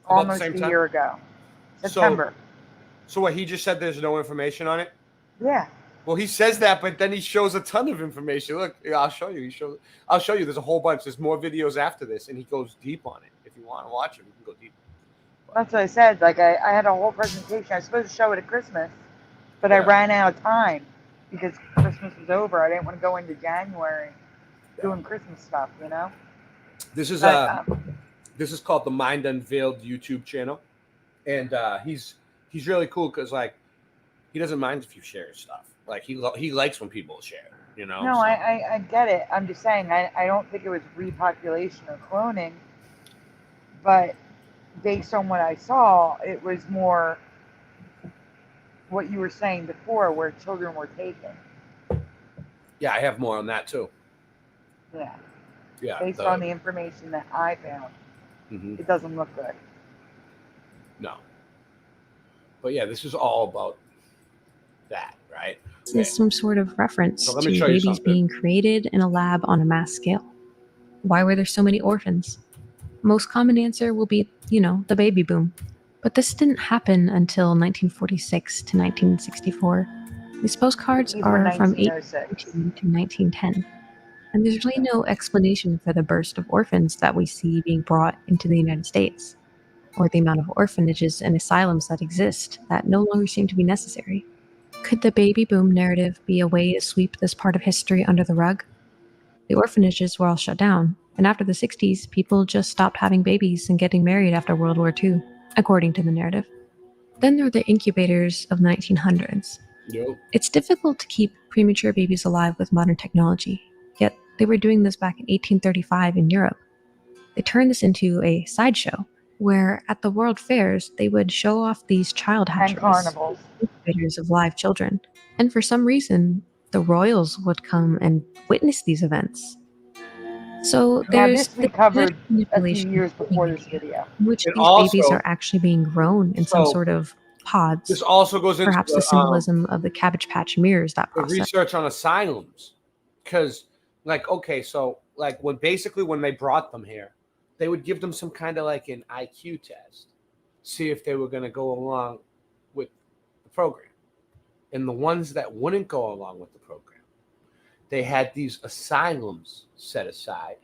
About Almost the same a time? year ago. September. So what he just said there's no information on it? Yeah. Well, he says that, but then he shows a ton of information. Look, I'll show you. I'll show you. There's a whole bunch. There's more videos after this, and he goes deep on it. If you want to watch it, we can go deep. That's what I said. Like, I had a whole presentation. I was supposed to show it at Christmas, but I ran out of time because Christmas was over. I didn't want to go into January. doing Christmas stuff, you know. This is But, this is called the Mind Unveiled YouTube channel, and he's really cool because like he doesn't mind if you share his stuff. Like he likes when people share. You know. No, so. I get it. I'm just saying I don't think it was repopulation or cloning, but based on what I saw, it was more what you were saying before, where children were taken. Yeah, I have more on that too. Yeah. Yeah. Based on the information that I found, it doesn't look good. No. But yeah, this is all about that, right? This is some sort of reference So let to me show you babies something. being created in a lab on a mass scale. Why were there so many orphans? Most common answer will be, the baby boom. But this didn't happen until 1946 to 1964. These postcards These were are from 1906. 1819 to 1910. And there's really no explanation for the burst of orphans that we see being brought into the United States, or the amount of orphanages and asylums that exist that no longer seem to be necessary. Could the baby boom narrative be a way to sweep this part of history under the rug? The orphanages were all shut down, and after the 60s, people just stopped having babies and getting married after World War II, according to the narrative. Then there were the incubators of the 1900s. Yep. It's difficult to keep premature babies alive with modern technology, yet they were doing this back in 1835 in Europe. They turned this into a sideshow, where at the world fairs, they would show off these child hatcheries, And carnivals. incubators of live children. And for some reason, the royals would come and witness these events. So Now there's this we covered a few years before this video. in which And these babies also- are actually being grown in some So, sort of pods. This also goes into perhaps the symbolism of the Cabbage Patch mirrors that the process. research on asylums, because so when they brought them here, they would give them some kind of like an IQ test, see if they were going to go along with the program. And the ones that wouldn't go along with the program, they had these asylums set aside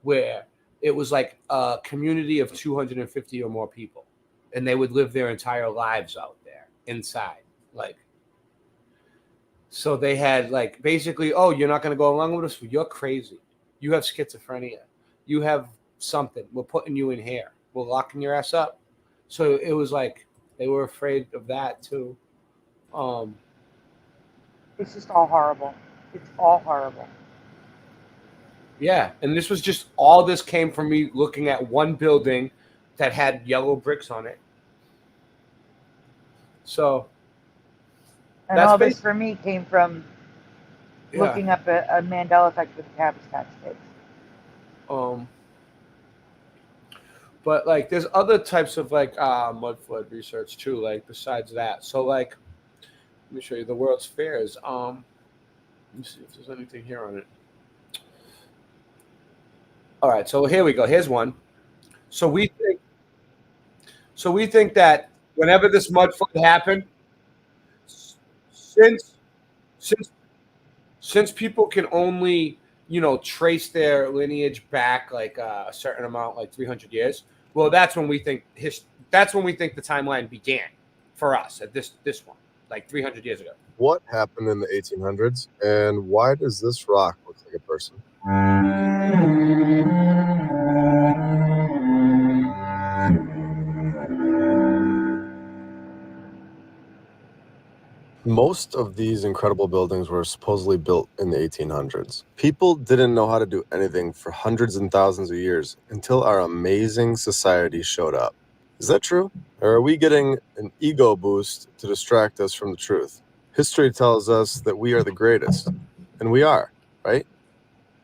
where it was like a community of 250 or more people, and they would live their entire lives out there inside. So they had basically, oh, you're not going to go along with us? You're crazy. You have schizophrenia. You have something. We're putting you in here. We're locking your ass up. So it was they were afraid of that too. It's just all horrible. It's all horrible. Yeah, and this was just all this came from me looking at one building that had yellow bricks on it. So And all this for me came from Yeah. looking up a Mandela effect with the Cabbage Patch Kids. But there's other types of mud flood research too, besides that. So let me show you the World's Fairs. Let me see if there's anything here on it. All right, so here we go. Here's one. So we think that whenever this mud flood happened, since people can only trace their lineage back a certain amount, 300 years. Well, that's when we think the timeline began for us at this one, 300 years ago. What happened in the 1800s, and why does this rock look like a person? Most of these incredible buildings were supposedly built in the 1800s. People didn't know how to do anything for hundreds and thousands of years until our amazing society showed up. Is that true? Or are we getting an ego boost to distract us from the truth? History tells us that we are the greatest, and we are, right?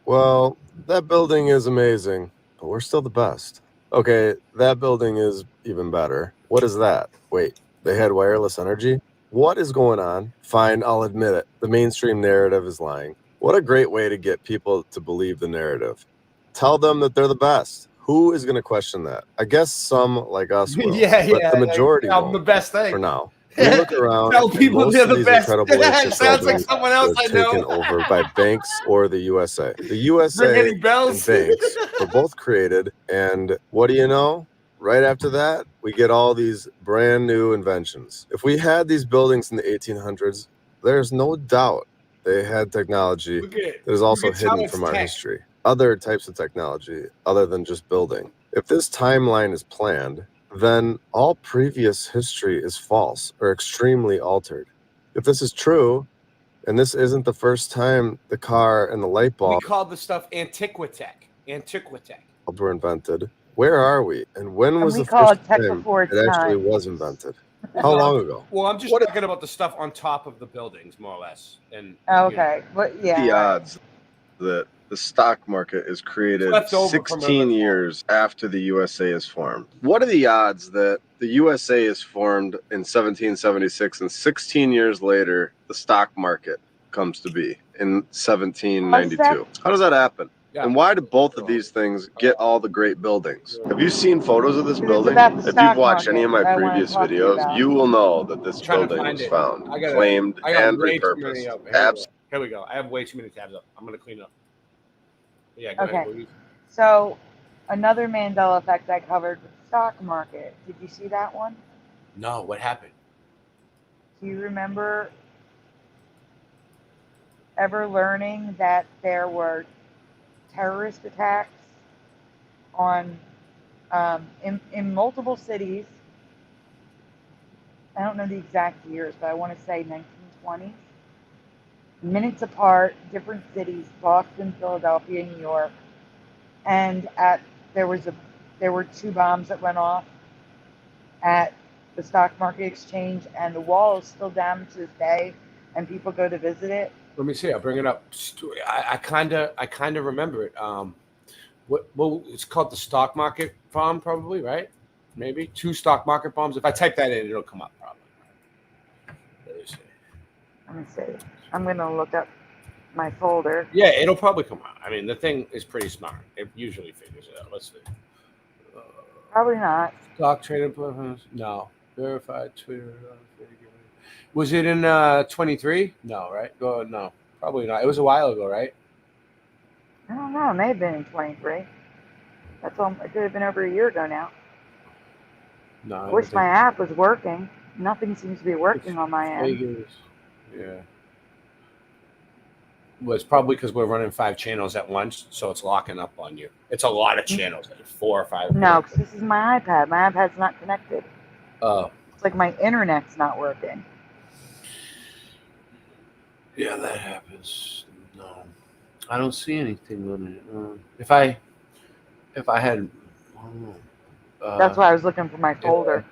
Well, that building is amazing, but we're still the best. Okay, that building is even better. What is that? Wait, they had wireless energy? What is going on? Fine, I'll admit it. The mainstream narrative is lying. What a great way to get people to believe the narrative. Tell them that they're the best. Who is going to question that? I guess some like us will, but the majority I'm won't the best thing. for now. We look around, Tell and people most they're of the these best. incredible It ancient sounds like buildings someone else were I know. taken over by banks or the USA. The USA Ringing and bells. banks were both created, and what do you know? Right after that, we get all these brand new inventions. If we had these buildings in the 1800s, there's no doubt they had technology that is also look at how hidden it's from our tech. history. other types of technology other than just building. If this timeline is planned, then all previous history is false or extremely altered. If this is true, and this isn't the first time the car and the light We bulb called the stuff Antiquitech. were invented, where are we? And when And was we the call first it tech time before its it actually time. was invented? How long ago? Well, I'm just talking about the stuff on top of the buildings, more or less. And Okay, but yeah, The all right. odds that the stock market is created left over from 16 years after the USA is formed. What are the odds that the USA is formed in 1776 and 16 years later the stock market comes to be in 1792? How does that happen? Yeah. And why do both of these things get all the great buildings? Have you seen photos of this It's building? about the If you've stock watched any of my market that I wanna previous talk to you videos, about. you will know that this Trying to building find was it. found, I got claimed, and way too many repurposed. up. Here we go. I have way too many tabs up. I'm gonna clean up. Yeah, go ahead. Okay. What were you- So, another Mandela effect I covered with the stock market. Did you see that one? No, what happened? Do you remember ever learning that there were terrorist attacks on in multiple cities? I don't know the exact years, but I want to say 1920s. Minutes apart, different cities: Boston, Philadelphia, New York, and there were 2 bombs that went off at the stock market exchange, and the wall is still damaged to this day, and people go to visit it. Let me see. I'll bring it up. I kind of remember it. Well, it's called the stock market bomb, probably, right? Maybe 2 stock market bombs. If I type that in, it'll come up probably. Let me see. I'm gonna look up my folder. Yeah, it'll probably come out. I mean, the thing is pretty smart. It usually figures it out. Let's see. Probably not. Stock trading platforms? No. Verified Twitter. Was it in 23? No, right? No, probably not. It was a while ago, right? I don't know. It may have been in 23. That's all. It could have been over a year ago now. No, I wish my app was working. Nothing seems to be working on my end. figures. Yeah. Well, it's probably because we're running 5 channels at once, so it's locking up on you. It's a lot of channels, like 4 or 5. No, because this is my iPad. My iPad's not connected. Oh. It's like my internet's not working. Yeah, that happens. No, I don't see anything on it. If I had, That's why I was looking for my folder.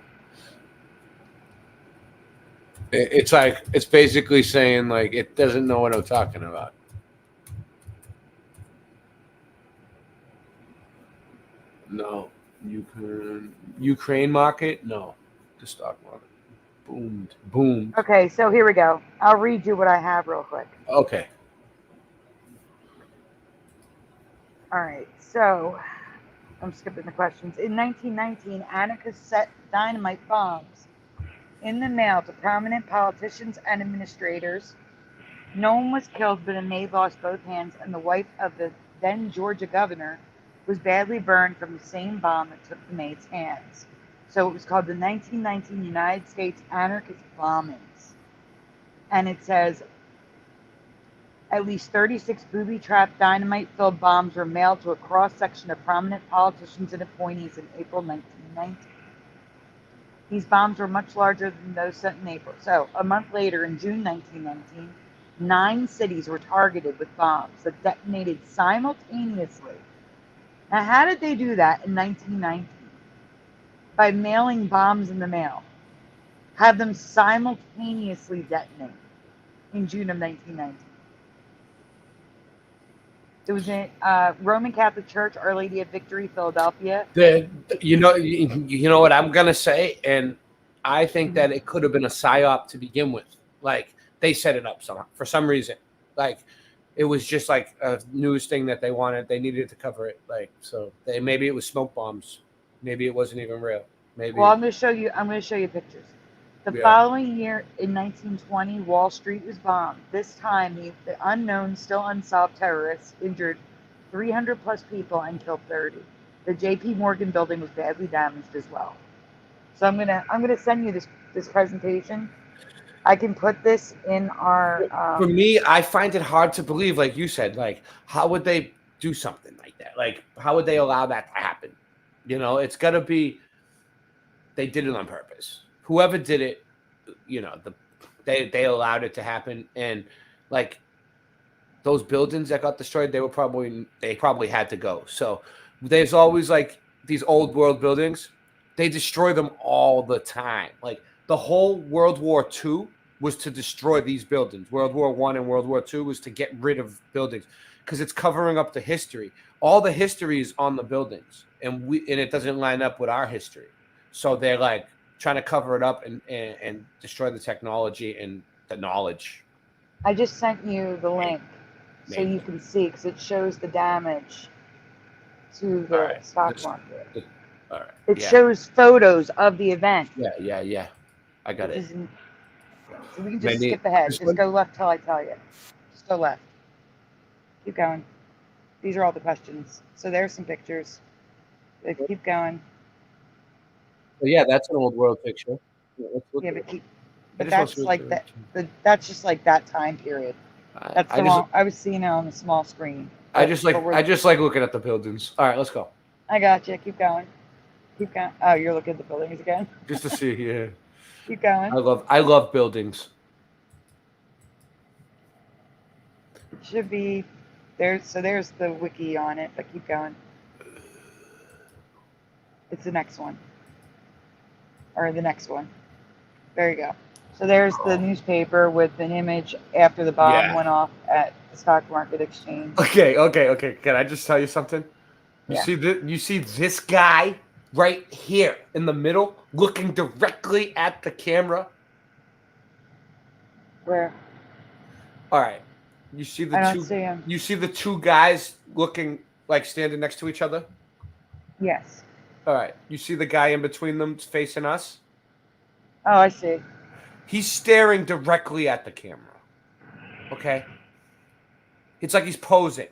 It's like it's basically saying like it doesn't know what I'm talking about. No, Ukraine market. No, the stock market boomed. Okay, so here we go. I'll read you what I have real quick. Okay. All right, so I'm skipping the questions. In 1919, anarchists set dynamite bombs in the mail to prominent politicians and administrators. No one was killed, but a maid lost both hands, and the wife of the then Georgia governor was badly burned from the same bomb that took the maid's hands. So it was called the 1919 United States Anarchist Bombings. And it says, at least 36 booby-trapped dynamite-filled bombs were mailed to a cross-section of prominent politicians and appointees in April 1919. These bombs were much larger than those sent in April. So a month later, in June 1919, 9 cities were targeted with bombs that detonated simultaneously. Now, how did they do that in 1919? By mailing bombs in the mail. Have them simultaneously detonate in June of 1919. It was in Roman Catholic Church, Our Lady of Victory, Philadelphia. You know what I'm gonna say, and I think that it could have been a psyop to begin with. Like they set it up for some reason. Like it was just like a news thing that they wanted. They needed to cover it. Like so, maybe it was smoke bombs. Maybe it wasn't even real. Maybe. Well, I'm going to show you pictures. The following year, in 1920, Wall Street was bombed. This time, the unknown, still unsolved terrorists injured 300 plus people and killed 30. The J.P. Morgan building was badly damaged as well. So I'm gonna send you this presentation. I can put this in our. For me, I find it hard to believe, like you said, like how would they do something like that? Like, how would they allow that to happen? You know, it's got to be they did it on purpose. Whoever did it, you know, they allowed it to happen, and like those buildings that got destroyed, they probably had to go. So there's always like these old world buildings. They destroy them all the time. Like the whole World War II was to destroy these buildings. World War I and World War II was to get rid of buildings because it's covering up the history. All the history is on the buildings, and it doesn't line up with our history. So they're like trying to cover it up and destroy the technology and the knowledge. I just sent you the link so you can see, because it shows the damage to the stock market. All right. It shows photos of the event. Yeah. I got it. So we can just skip ahead. Just go left till I tell you. Just go left. Keep going. These are all the questions. So there's some pictures. Keep going. Well, yeah, that's an old world picture. Yeah, but that's like that. That's just like that time period. That's I was seeing it on the small screen. I just like looking at the buildings. All right, let's go. I got you. Keep going. Keep going. Oh, you're looking at the buildings again. Just to see, yeah. Keep going. I love buildings. It should be there. So there's the wiki on it, but keep going. It's the next one. Or the next one. There you go. So there's the newspaper with an image after the bomb went off at the stock market exchange. Okay. Can I just tell you something? You see this guy right here in the middle looking directly at the camera? Where? All right. You see the I don't see him. You see the two guys looking like standing next to each other? Yes. All right. You see the guy in between them facing us? Oh, I see. He's staring directly at the camera. Okay? It's like he's posing.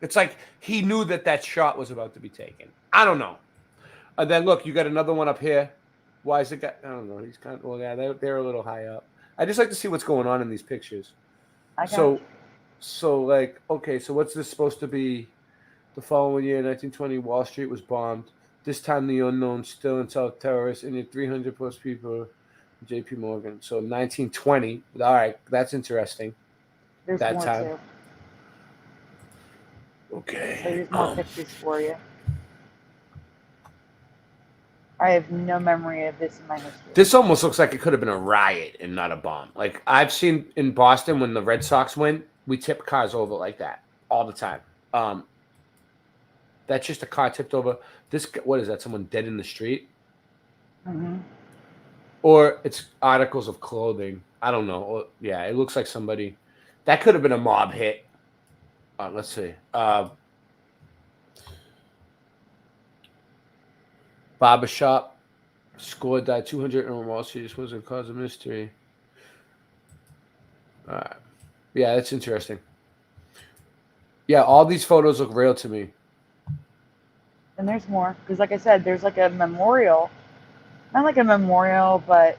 It's like he knew that shot was about to be taken. I don't know. And then look, you got another one up here. Why is the guy? I don't know. He's kind of, well, yeah, they're a little high up. I just like to see what's going on in these pictures. So like, okay, so what's this supposed to be? The following year, 1920, Wall Street was bombed. This time, the unknown still in South terrorists, and 300 plus people. J.P. Morgan. So 1920. All right, that's interesting. There's that more time. too. Okay. So here's more pictures for you. I have no memory of this in my history. This almost looks like it could have been a riot and not a bomb. Like I've seen in Boston when the Red Sox win, we tip cars over like that all the time. That's just a car tipped over. What is that? Someone dead in the street? Mm-hmm. Or it's articles of clothing. I don't know. Yeah, it looks like somebody. That could have been a mob hit. Let's see. Barbershop. Score died 200 on Wall Street. This wasn't cause of mystery. All right. Yeah, that's interesting. Yeah, all these photos look real to me. And there's more. Because like I said, there's like a memorial. Not like a memorial, but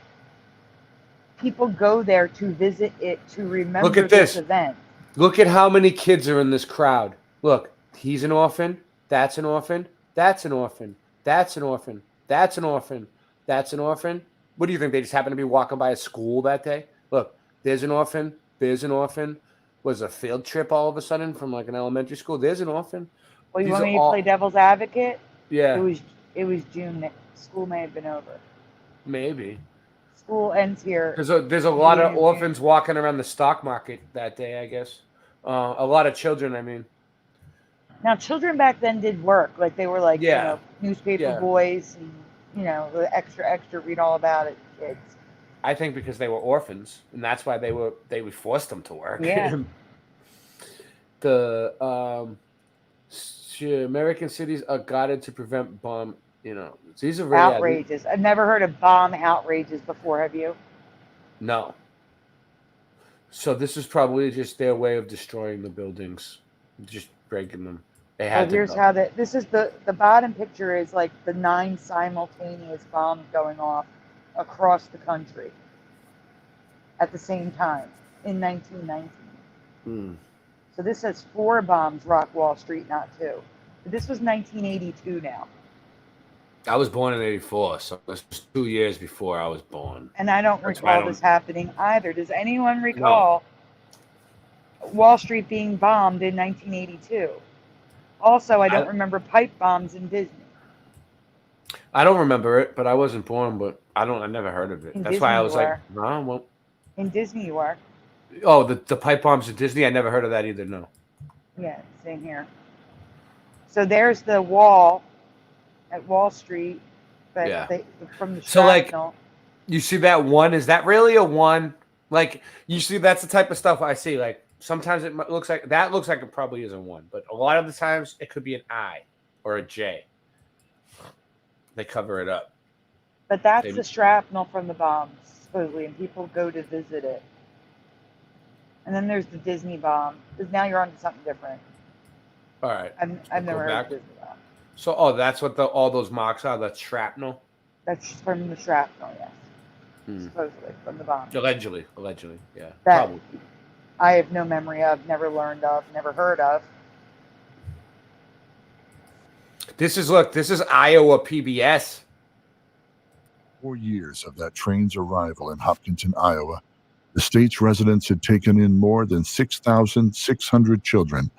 people go there to visit it to remember Look at this event. Look at how many kids are in this crowd. Look, he's an orphan. That's an orphan. That's an orphan. That's an orphan. That's an orphan. That's an orphan. What do you think? They just happened to be walking by a school that day? Look, there's an orphan. There's an orphan. Was a field trip all of a sudden from like an elementary school? There's an orphan. Well, you want me to play devil's advocate? Yeah. It was June. School may have been over. Maybe. School ends here. There's a lot of orphans walking around the stock market that day, I guess. A lot of children, I mean. Now, children back then did work. Like, they were like, newspaper boys and, the extra, read all about it kids. I think because they were orphans, and that's why they forced them to work. Yeah. The American cities are guided to prevent bomb. These are really outrageous. I've never heard of bomb outrages before. Have you? No. So this is probably just their way of destroying the buildings, just breaking them. They had. So here's how this is the bottom picture is like the 9 simultaneous bombs going off across the country at the same time in 1919. So this says 4 bombs rock Wall Street, not 2. But this was 1982 now. I was born in '84, so this was 2 years before I was born. And I don't That's why I recall this happening either. Does anyone recall Wall Street being bombed in 1982? Also, I don't remember pipe bombs in Disney. I don't remember it, but I wasn't born. But I never heard of it. In That's Disney why I you was like, are. no, well. In Disney you are. Oh, the pipe bombs at Disney. I never heard of that either. No. Yeah, same here. So there's the wall at Wall Street, but Yeah. from the So like, shrapnel. you see that one? Is that really a one? Like, you see, that's the type of stuff I see. Like, sometimes it looks like it probably isn't one, but a lot of the times it could be an I or a J. They cover it up. But that's the shrapnel from the bombs, supposedly, and people go to visit it. And then there's the Disney bomb, because now you're on to something different. All right. I've never heard of Disney bomb. So, that's what all those marks are. That's shrapnel. That's from the shrapnel, yes. Supposedly from the bomb. Allegedly, yeah. That Probably. I have no memory of, never learned of, never heard of. This is Iowa PBS. 4 years of that train's arrival in Hopkinton, Iowa, the state's residents had taken in more than 6,600 children,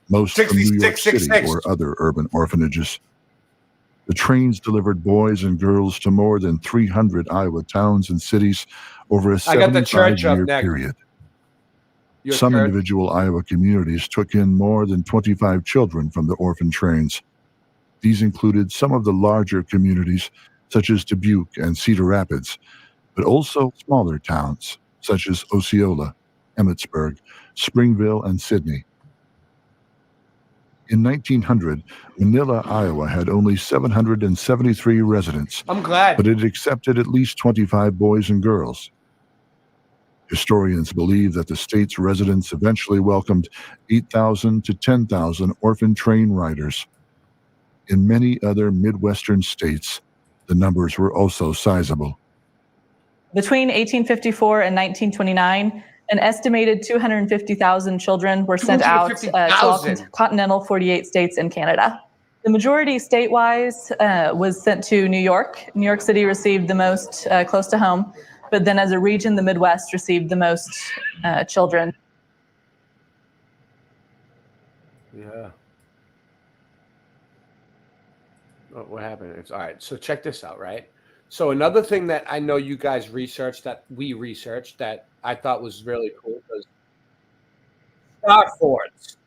most from New York City or other urban orphanages. The trains delivered boys and girls to more than 300 Iowa towns and cities over a 75-year period. Some individual Iowa communities took in more than 25 children from the orphan trains. These included some of the larger communities, such as Dubuque and Cedar Rapids, but also smaller towns, such as Osceola, Emmitsburg, Springville, and Sidney. In 1900, Manila, Iowa had only 773 residents. I'm glad. But it accepted at least 25 boys and girls. Historians believe that the state's residents eventually welcomed 8,000 to 10,000 orphan train riders. In many other Midwestern states, the numbers were also sizable. Between 1854 and 1929, an estimated 250,000 children were sent out to all continental 48 states and Canada. The majority statewise was sent to New York. New York City received the most close to home, but then as a region, the Midwest received the most children. Yeah. What happened? It's all right. So check this out, right? So another thing that I know you guys researched, that we researched, that I thought was really cool was star forts.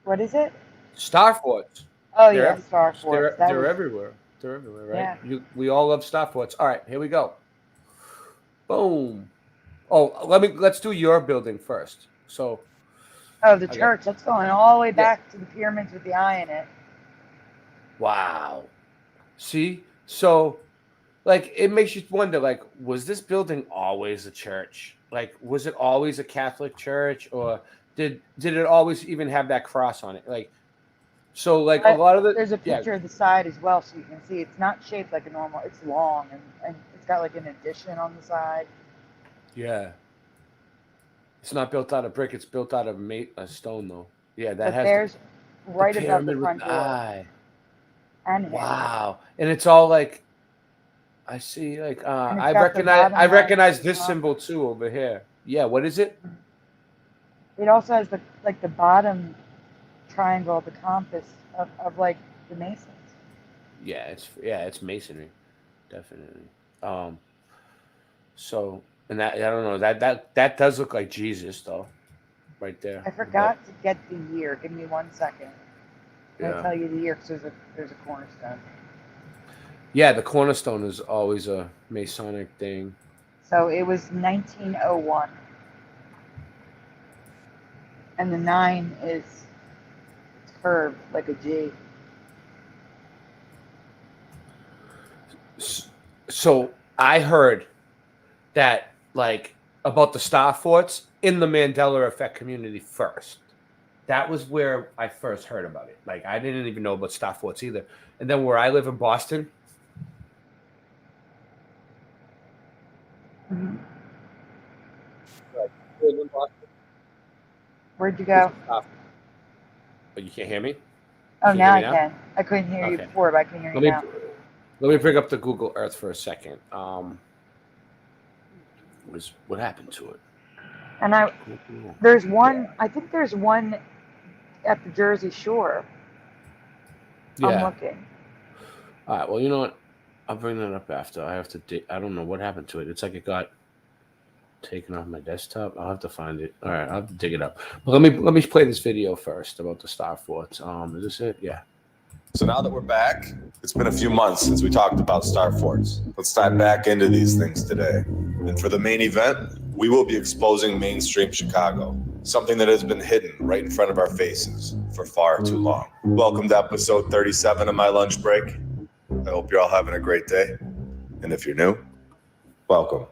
What is it? Star forts. Oh, yeah, star forts. They're everywhere. They're everywhere, right? Yeah. We all love star forts. All right, here we go. Boom. Oh, let's do your building first. So. Oh, the church. That's going all the way back to the pyramids with the eye in it. Wow. See? So, like, it makes you wonder, like, was this building always a church? Like, was it always a Catholic church? Or did it always even have that cross on it? Like, so, like, a lot of the... There's a picture of the side as well, so you can see it's not shaped like a normal... It's long, and it's got, like, an addition on the side. Yeah. It's not built out of brick. It's built out of stone, though. Yeah, that but there's right above the front door. Eye. And wow. And it's all like, I see, like, I recognize this symbol too over here. Yeah, what is it? It also has the bottom triangle, the compass of like the Masons. Yeah, it's masonry, definitely. So, and that, I don't know, that does look like Jesus though, right there. I forgot to get the year. Give me 1 second. Yeah. I'll tell you the year because there's a cornerstone. Yeah, the cornerstone is always a Masonic thing. So it was 1901. And the 9 is curved like a G. So I heard that, like, about the star forts in the Mandela effect community first. That was where I first heard about it. Like, I didn't even know about star forts either. And then where I live in Boston, Where'd you go? Oh, you can't hear me? Oh, Can you now hear I me now? can. I couldn't hear you Okay. before, but I can hear you now. Let me bring up the Google Earth for a second. What happened to it? And there's one. I think there's one at the Jersey Shore. I'm Yeah. looking. All right. Well, you know what? I'll bring that up after. I have to. I don't know what happened to it. It's like it got taken off my desktop. I'll have to find it. All right. I'll have to dig it up. But let me play this video first about the star forts. Is this it? Yeah. So now that we're back, it's been a few months since we talked about star forts. Let's dive back into these things today. And for the main event, we will be exposing mainstream Chicago, something that has been hidden right in front of our faces for far too long. Welcome to episode 37 of my lunch break. I hope you're all having a great day. And if you're new, welcome.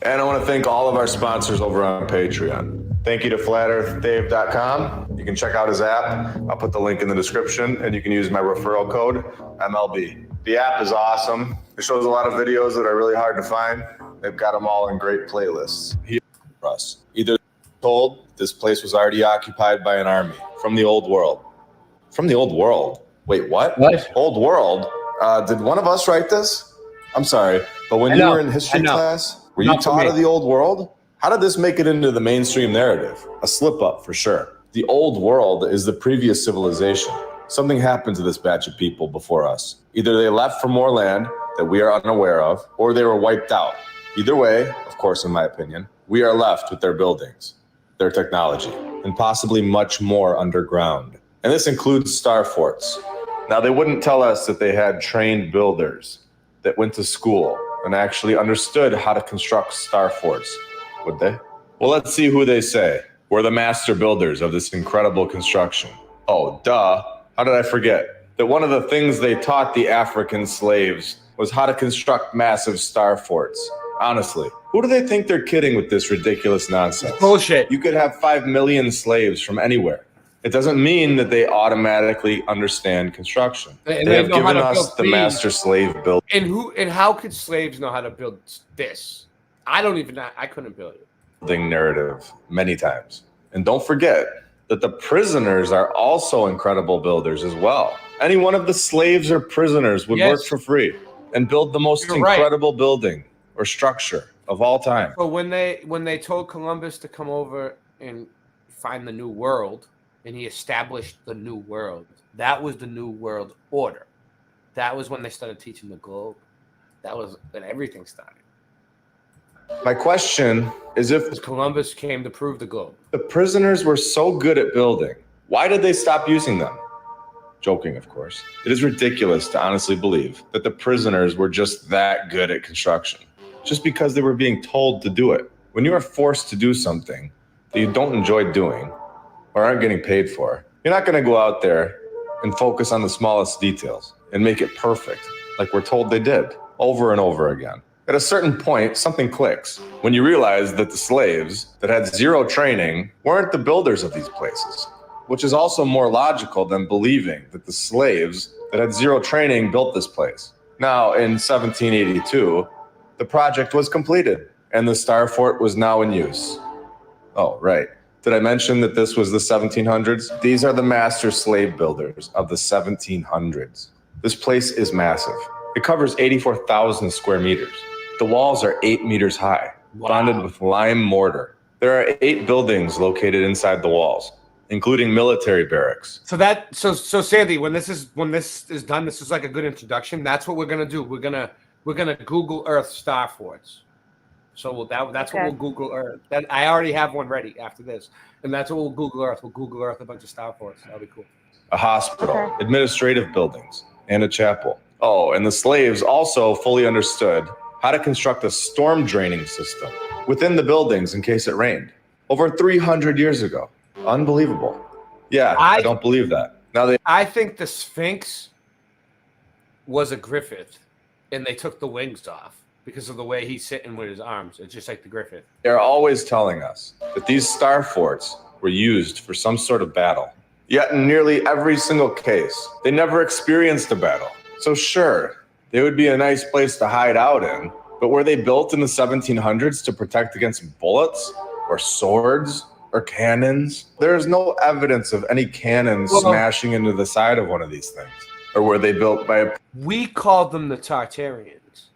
And I want to thank all of our sponsors over on Patreon. Thank you to FlatEarthDave.com. You can check out his app. I'll put the link in the description, and you can use my referral code, MLB. The app is awesome. It shows a lot of videos that are really hard to find. They've got them all in great playlists. Here for us. Either told this place was already occupied by an army from the old world. From the old world? Wait, what? Old world? Did one of us write this? I'm sorry, but when you were in history class, were you taught of the old world? How did this make it into the mainstream narrative? A slip up for sure. The old world is the previous civilization. Something happened to this batch of people before us. Either they left for more land that we are unaware of, or they were wiped out. Either way, of course, in my opinion, we are left with their buildings, their technology, and possibly much more underground. And this includes star forts. Now, they wouldn't tell us that they had trained builders that went to school and actually understood how to construct star forts, would they? Well, let's see who they say were the master builders of this incredible construction. Oh, duh. How did I forget that one of the things they taught the African slaves was how to construct massive star forts? Honestly, who do they think they're kidding with this ridiculous nonsense? Bullshit. You could have 5 million slaves from anywhere. It doesn't mean that they automatically understand construction. And they have know how given to us build the these. master slave build. And how could slaves know how to build this? I couldn't build it. Narrative many times. And don't forget that the prisoners are also incredible builders as well. Any one of the slaves or prisoners would work for free and build the most incredible building or structure of all time. But when they told Columbus to come over and find the new world, and he established the new world, that was the new world order. That was when they started teaching the globe. That was when everything started. My question is, if Columbus came to prove the globe, the prisoners were so good at building, why did they stop using them? Joking, of course. It is ridiculous to honestly believe that the prisoners were just that good at construction, just because they were being told to do it. When you are forced to do something that you don't enjoy doing or aren't getting paid for, you're not going to go out there and focus on the smallest details and make it perfect like we're told they did over and over again. At a certain point, something clicks when you realize that the slaves that had zero training weren't the builders of these places, which is also more logical than believing that the slaves that had zero training built this place. Now, in 1782, the project was completed and the Star Fort was now in use. Oh, right. Did I mention that this was the 1700s? These are the master slave builders of the 1700s. This place is massive. It covers 84,000 square meters. The walls are 8 meters high, bonded with lime mortar. There are 8 buildings located inside the walls, including military barracks. So Sandy, when this is done, this is like a good introduction. That's what we're gonna do. We're gonna Google Earth star forts. So that's what we'll Google Earth. I already have one ready after this, and that's what we'll Google Earth. We'll Google Earth a bunch of star forts. That'll be cool. A hospital, administrative buildings, and a chapel. Oh, and the slaves also fully understood how to construct a storm draining system within the buildings in case it rained. Over 300 years ago. Unbelievable. Yeah, I don't believe that. I think the Sphinx was a Griffith, and they took the wings off because of the way he's sitting with his arms. It's just like the Griffith. They're always telling us that these star forts were used for some sort of battle. Yet in nearly every single case, they never experienced a battle. So sure, they would be a nice place to hide out in, but were they built in the 1700s to protect against bullets or swords or cannons? There is no evidence of any cannons smashing into the side of one of these things. Or were they built by a... We called them the Tartarians,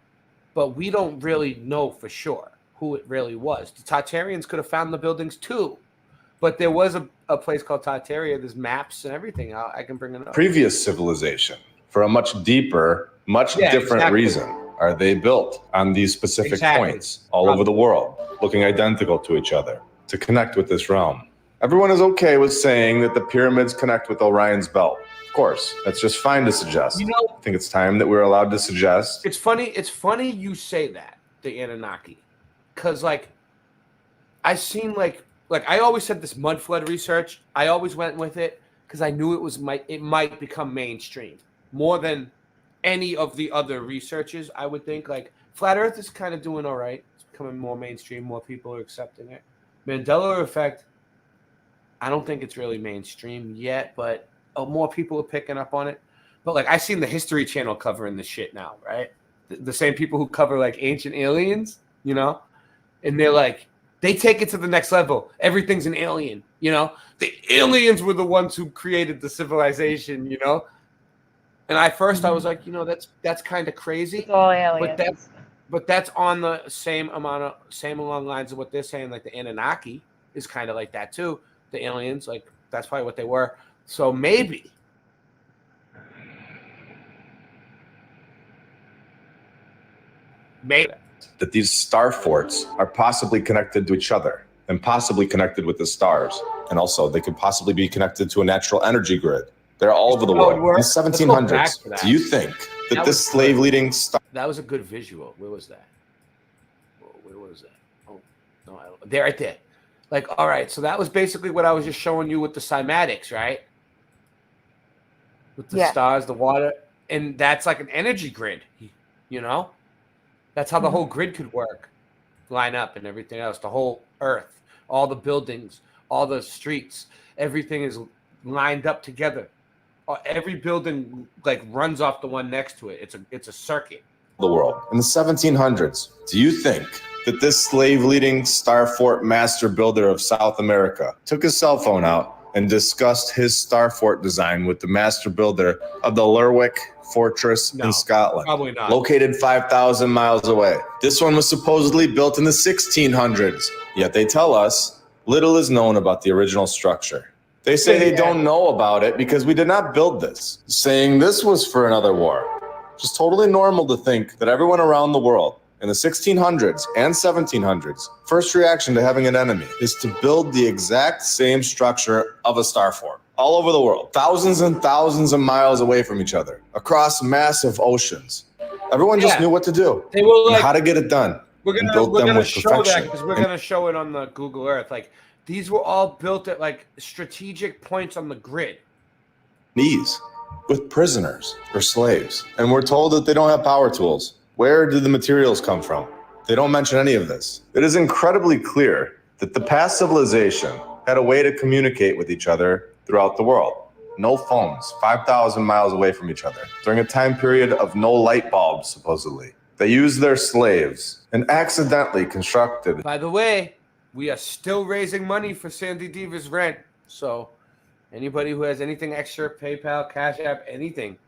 but we don't really know for sure who it really was. The Tartarians could have found the buildings too, but there was a place called Tartaria. There's maps and everything. I can bring it up. previous civilization for a much deeper, much different reason. Are they built on these specific points all over the world, looking identical to each other, to connect with this realm? Everyone is okay with saying that the pyramids connect with Orion's belt. Of course, that's just fine to suggest. You know, I think it's time that we're allowed to suggest. It's funny you say that, the Anunnaki, because like I seen like I always said this mud flood research. I always went with it because I knew it might become mainstream more than any of the other researches. I would think like Flat Earth is kind of doing all right. It's becoming more mainstream. More people are accepting it. Mandela effect, I don't think it's really mainstream yet, but more people are picking up on it. But like I seen the History Channel covering this shit now, right? The same people who cover like ancient aliens, you know, and they're like, they take it to the next level. Everything's an alien, you know. The aliens were the ones who created the civilization, you know. And I was like, you know, that's kind of crazy. It's all aliens. But that's on the same along lines of what they're saying. Like the Anunnaki is kind of like that too. The aliens, like that's probably what they were. So maybe. That these star forts are possibly connected to each other and possibly connected with the stars. And also they could possibly be connected to a natural energy grid. They're all over the world. In the 1700s, do you think that this slave-leading star... That was a good visual. Where was that? Where was that? Oh, no, there, right there. Like, all right, so that was basically what I was just showing you with the cymatics, right? With the stars, the water, and that's like an energy grid, you know? That's how the whole grid could work, line up and everything else. The whole Earth, all the buildings, all the streets, everything is lined up together. Every building like runs off the one next to it. It's a circuit. The world. In the 1700s, do you think that this slave-leading star fort master builder of South America took his cell phone out and discussed his star fort design with the master builder of the Lerwick Fortress in Scotland, probably not. Located 5,000 miles away? This one was supposedly built in the 1600s, yet they tell us little is known about the original structure. They say they don't know about it because we did not build this, saying this was for another war. Just totally normal to think that everyone around the world in the 1600s and 1700s, first reaction to having an enemy is to build the exact same structure of a star fort all over the world, thousands and thousands of miles away from each other, across massive oceans. Everyone just knew what to do, They were like, and how to get it done. We're gonna show that because we're gonna show it on the Google Earth. Like these were all built at like strategic points on the grid. Knees with prisoners or slaves, and we're told that they don't have power tools. Where did the materials come from? They don't mention any of this. It is incredibly clear that the past civilization had a way to communicate with each other throughout the world. No phones, 5,000 miles away from each other, during a time period of no light bulbs, supposedly. They used their slaves and accidentally constructed. By the way, we are still raising money for Sandy Diva's rent. So anybody who has anything extra, PayPal, CashApp, anything,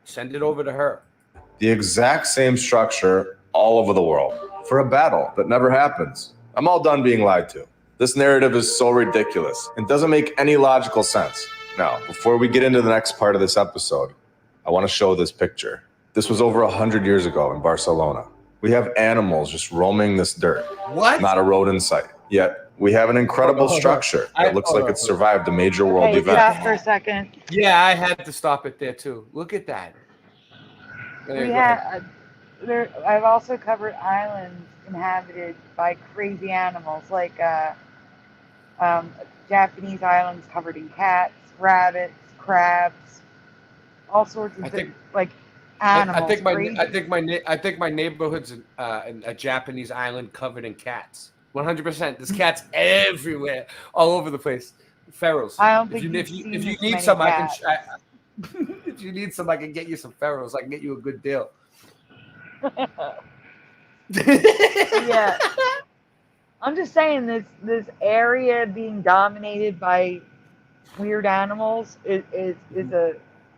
send it over to her. The exact same structure all over the world for a battle that never happens. I'm all done being lied to. This narrative is so ridiculous and doesn't make any logical sense. Now, before we get into the next part of this episode, I want to show this picture. This was over 100 years ago in Barcelona. We have animals just roaming this dirt. What? Not a road in sight. Yet we have an incredible structure that looks like it survived a major world event. Stop for a second. Yeah, I had to stop it there too. Look at that. I've also covered islands inhabited by crazy animals, like Japanese islands covered in cats, rabbits, crabs, all sorts of animals. I think my neighborhood's in a Japanese island covered in cats. 100%. There's cats everywhere, all over the place. Ferals. I don't think if you you've need seen some, cats. I can. If you need some, I can get you some ferals. I can get you a good deal. Yeah. I'm just saying this area being dominated by weird animals is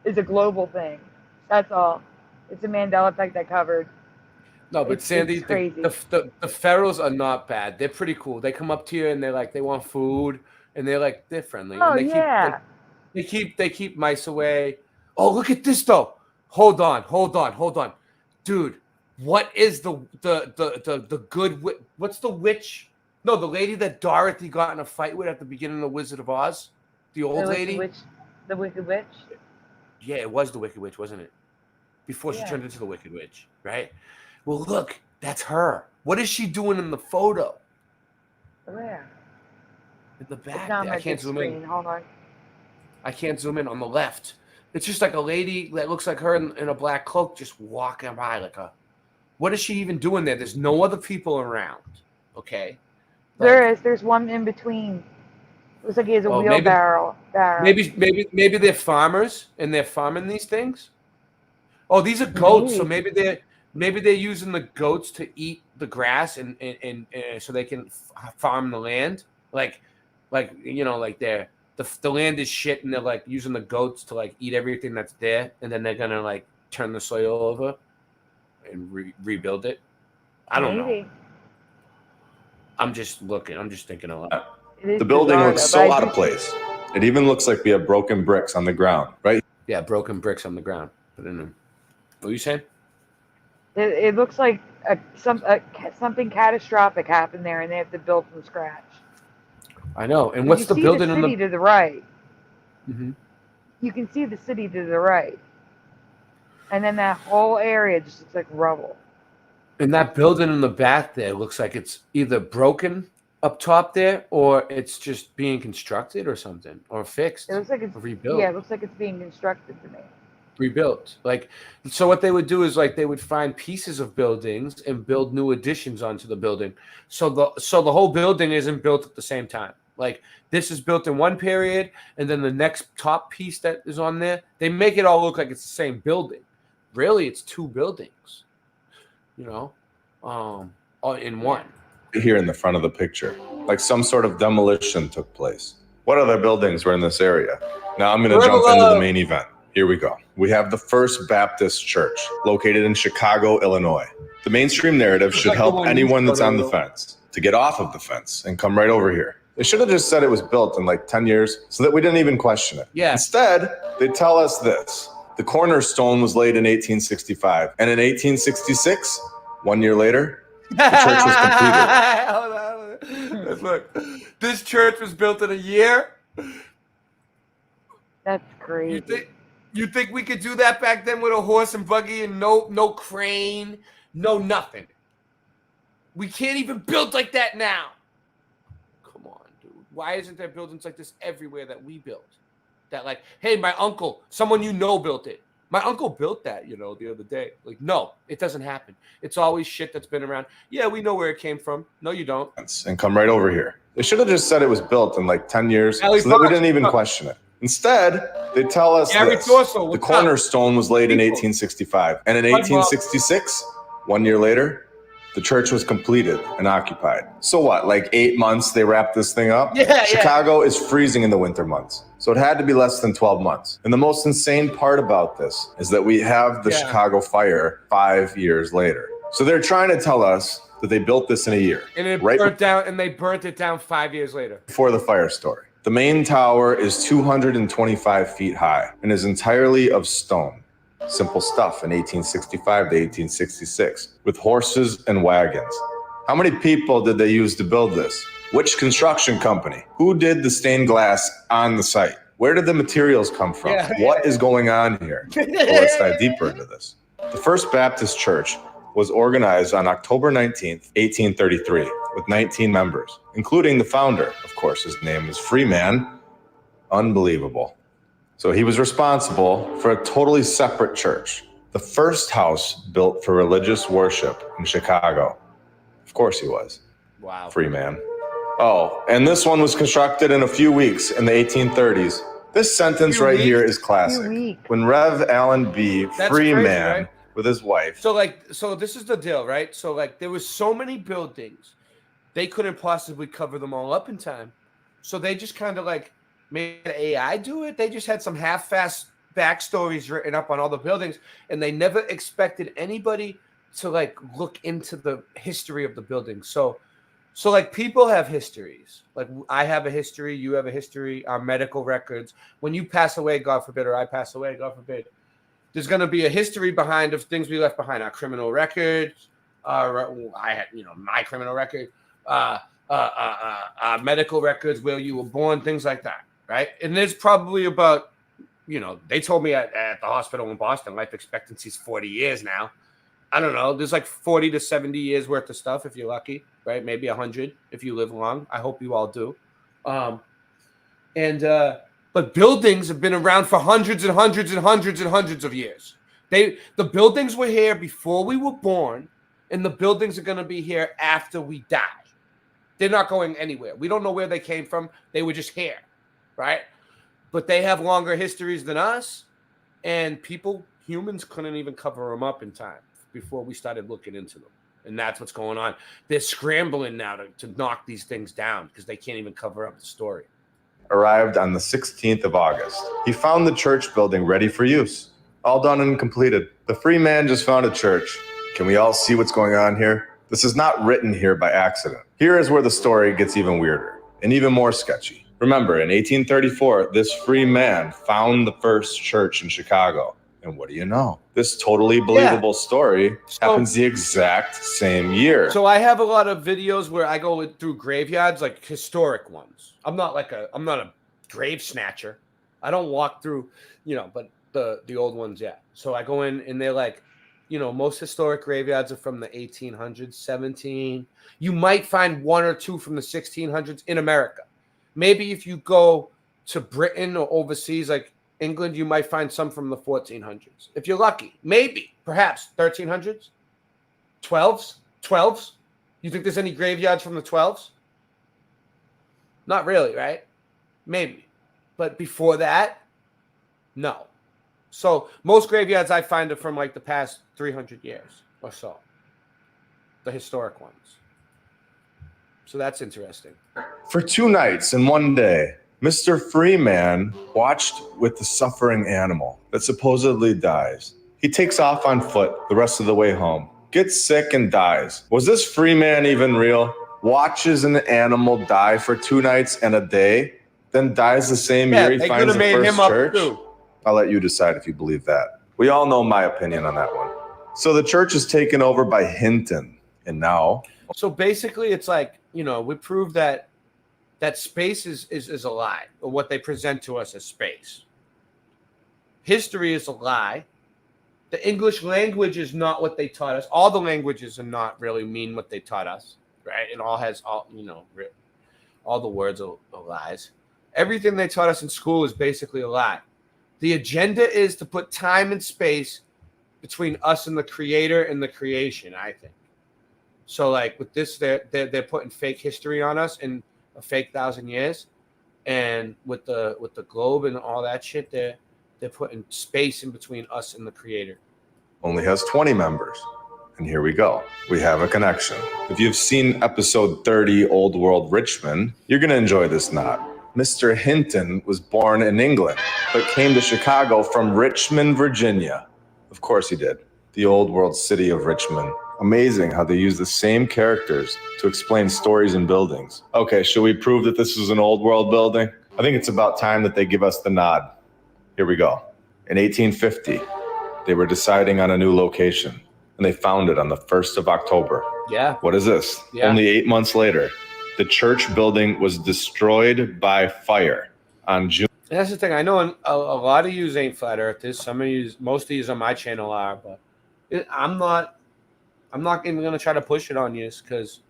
a global thing. That's all. It's a Mandela effect I covered. No, but Sandy, it's crazy. the ferals are not bad. They're pretty cool. They come up to you and they're like, they want food, and they're friendly. Oh, and they yeah. they keep mice away. Oh, look at this though. Hold on. Dude, what is the good what's the witch? No, the lady that Dorothy got in a fight with at the beginning of The Wizard of Oz? The old lady? The Wicked Witch? Yeah, it was the Wicked Witch, wasn't it? Before she turned into the Wicked Witch, right? Well, look, that's her. What is she doing in the photo? Where? In the back. I can't zoom in. Hold on. I can't zoom in on the left. It's just like a lady that looks like her in a black cloak just walking by like a... What is she even doing there? There's no other people around, okay? There's one in between. Looks like he has a wheelbarrow. Maybe they're farmers and they're farming these things. Oh, these are goats, so maybe they're using the goats to eat the grass and so they can farm the land. Like the land is shit and they're like using the goats to like eat everything that's there, and then they're gonna like turn the soil over and rebuild it. I don't know. I'm just looking. I'm just thinking a lot. The building looks so out of place. It even looks like we have broken bricks on the ground, right? Yeah, broken bricks on the ground. But what are you saying? It looks like something catastrophic happened there, and they have to build from scratch. I know. And what's the building in the city to the right? Mm-hmm. You can see the city to the right, and then that whole area just looks like rubble. And that building in the back there looks like it's either broken up top there, or it's just being constructed or something, or fixed. It looks like it's rebuilt. Yeah, it looks like it's being constructed to me. Rebuilt. So what they would do is they would find pieces of buildings and build new additions onto the building. So the whole building isn't built at the same time. Like this is built in one period, and then the next top piece that is on there, they make it all look like it's the same building. Really, it's two buildings. All in one. Here in the front of the picture, like some sort of demolition took place. What other buildings were in this area? Now I'm going to jump into the main event. Here we go. We have the First Baptist Church, located in Chicago, Illinois. The mainstream narrative should help anyone that's on the fence to get off of the fence and come right over here. They should have just said it was built in like 10 years so that we didn't even question it. Yeah. Instead, they tell us this. The cornerstone was laid in 1865. And in 1866, 1 year later, the church was completed. Hold on. Look, this church was built in a year. That's crazy. You think we could do that back then with a horse and buggy and no crane, no nothing? We can't even build like that now. Come on, dude. Why isn't there buildings like this everywhere that we built? That hey, my uncle, someone built it. My uncle built that, the other day. No, it doesn't happen. It's always shit that's been around. Yeah, we know where it came from. No, you don't. And come right over here. They should have just said it was built in like 10 years so that we didn't even question it. Instead, they tell us this. The cornerstone was laid in 1865. And in 1866, 1 year later, the church was completed and occupied. So what, 8 months they wrapped this thing up? Yeah, Chicago is freezing in the winter months. So it had to be less than 12 months. And the most insane part about this is that we have the Chicago fire 5 years later. So they're trying to tell us that they built this in a year. And it burnt down, and they burnt it down 5 years later. Before the fire story. The main tower is 225 feet high and is entirely of stone. Simple stuff in 1865 to 1866 with horses and wagons. How many people did they use to build this? Which construction company? Who did the stained glass on the site? Where did the materials come from? What is going on here? Well, let's dive deeper into this. The First Baptist Church was organized on October 19th, 1833, with 19 members, including the founder. Of course, his name is Freeman. Unbelievable. So he was responsible for a totally separate church, the first house built for religious worship in Chicago. Of course he was. Wow. Freeman. Oh, and this one was constructed in a few weeks in the 1830s This sentence right here is classic. When Rev Allen B. That's free crazy, man right? with his wife. So this is the deal, right? So like there was so many buildings, they couldn't possibly cover them all up in time. So they just kind of like made AI do it. They just had some half-assed backstories written up on all the buildings, and they never expected anybody to like look into the history of the building. So like people have histories. Like I have a history, you have a history, our medical records. When you pass away, God forbid, or I pass away, God forbid, there's going to be a history behind of things we left behind. Our criminal records, I had, my criminal record, medical records, where you were born, things like that, right? And there's probably about, they told me at the hospital in Boston, life expectancy is 40 years now. I don't know. There's like 40 to 70 years worth of stuff if you're lucky, right? Maybe 100 if you live long. I hope you all do. But buildings have been around for hundreds and hundreds and hundreds and hundreds of years. The buildings were here before we were born, and the buildings are going to be here after we die. They're not going anywhere. We don't know where they came from. They were just here, right? But they have longer histories than us, and humans couldn't even cover them up in time before we started looking into them. And that's what's going on. They're scrambling now to knock these things down because they can't even cover up the story. Arrived on the 16th of August. He found the church building ready for use. All done and completed. The free man just found a church. Can we all see what's going on here? This is not written here by accident. Here is where the story gets even weirder and even more sketchy. Remember, in 1834, this free man found the first church in Chicago. And what do you know? This totally believable story happens the exact same year. So I have a lot of videos where I go through graveyards, like historic ones. I'm not a grave snatcher. I don't walk through, but the old ones, yeah. So I go in and they're like, most historic graveyards are from the 1800s, 17. You might find one or two from the 1600s in America. Maybe if you go to Britain or overseas, like England, you might find some from the 1400s. If you're lucky, maybe, perhaps 1300s, 12s. You think there's any graveyards from the 12s? Not really, right? Maybe. But before that, no. So most graveyards I find are from like the past 300 years or so. The historic ones. So that's interesting. For 2 nights and 1 day, Mr. Freeman watched with the suffering animal that supposedly dies. He takes off on foot the rest of the way home, gets sick and dies. Was this Freeman even real? Watches an animal die for 2 nights and a day, then dies the same year he finds the first church? I'll let you decide if you believe that. We all know my opinion on that one. So the church is taken over by Hinton, and now... So basically it's like, we prove that space is a lie, or what they present to us as space. History is a lie. The English language is not what they taught us. All the languages are not really mean what they taught us, right? It all has all the words are lies. Everything they taught us in school is basically a lie. The agenda is to put time and space between us and the creator and the creation, I think. So like with this, they're putting fake history on us and a fake 1,000 years, and with the globe and all that shit, they're putting space in between us and the creator. Only has 20 members. And here we go. We have a connection. If you've seen episode 30, Old World Richmond, you're going to enjoy this knot. Mr. Hinton was born in England, but came to Chicago from Richmond, Virginia. Of course he did. The old world city of Richmond. Amazing how they use the same characters to explain stories and buildings. Okay, should we prove that this is an old world building? I think it's about time that they give us the nod. Here we go. In 1850, they were deciding on a new location, and they found it on the 1st of October. Yeah. What is this? Yeah. Only 8 months later, the church building was destroyed by fire on June. And that's the thing. I know a lot of you ain't flat earthers. Most of you on my channel are, but I'm not even going to try to push it on you because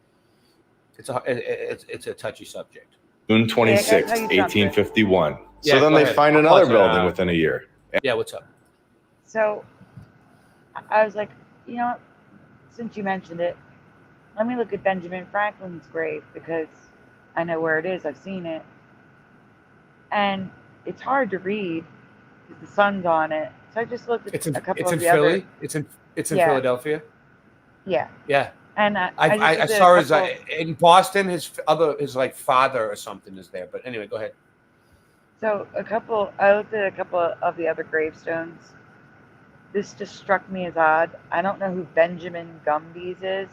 it's a touchy subject. June 26th, 1851. Yeah, So then they ahead. find another building within a year. Yeah, what's up? So I was like, what? Since you mentioned it, let me look at Benjamin Franklin's grave because I know where it is. I've seen it. And it's hard to read because the sun's on it. So I just looked at a couple of the Philly. other. It's in Yeah. Philadelphia. Yeah. Yeah. And I saw his in Boston. His like father or something is there. But anyway, go ahead. So I looked at a couple of the other gravestones. This just struck me as odd. I don't know who Benjamin Gumbes is,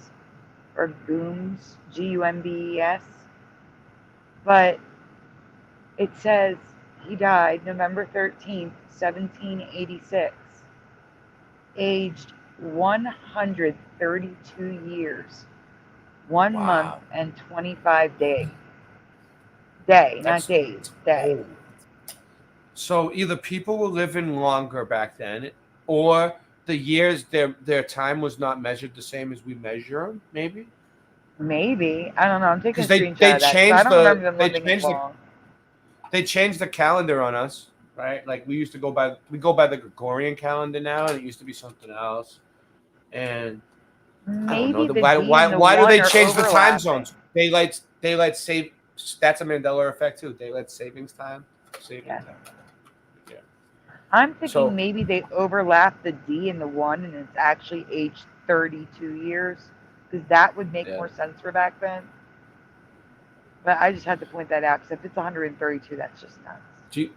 or Goombes, Gumbes, but it says he died November 13th, 1786, aged 132 years, 1 month and 25 days. Not days, day. Old. So either people were living longer back then, or the years their time was not measured the same as we measure them. Maybe. I don't know. I'm taking a screenshot they of that. changed I don't remember them living changed long. They changed the calendar on us, right? Like we go by the Gregorian calendar now, and it used to be something else. And Maybe I don't know the why D and the why do one they are change the time overlapping. zones? Daylight save. That's a Mandela effect too. Daylight savings time. Yeah. I'm thinking maybe they overlap the D and the 1, and it's actually aged 32 years, because that would make more sense for back then. But I just had to point that out, because if it's 132, that's just nuts. Do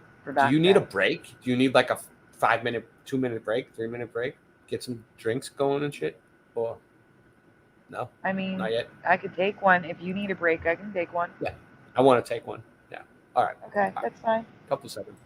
you need a break? Do you need like a 5-minute, 2-minute break, 3-minute break? Get some drinks going and shit? Or no? I mean, not yet. I could take one. If you need a break, I can take one. Yeah, I want to take one. Yeah. All right. Okay, that's fine. Couple seconds.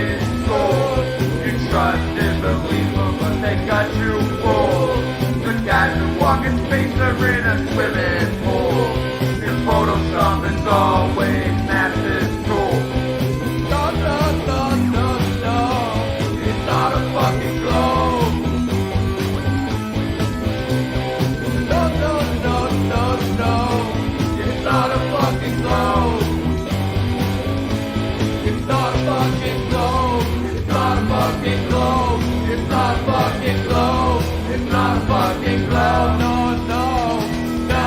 in school. You trust in believer, but they got you fooled. The guys who walk in space are in a swimming pool. In Photoshop, it's always massive tool. No, no, no, no, no. It's not a fucking globe. No, no, no, no, no. It's not a fucking globe. It's not a fucking globe. It's not a fucking globe. It's not a fucking globe. It's not a fucking globe. No, no, no.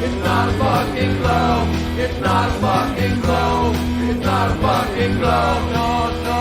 It's not a fucking globe. It's not a fucking globe. It's not a fucking globe. No, no.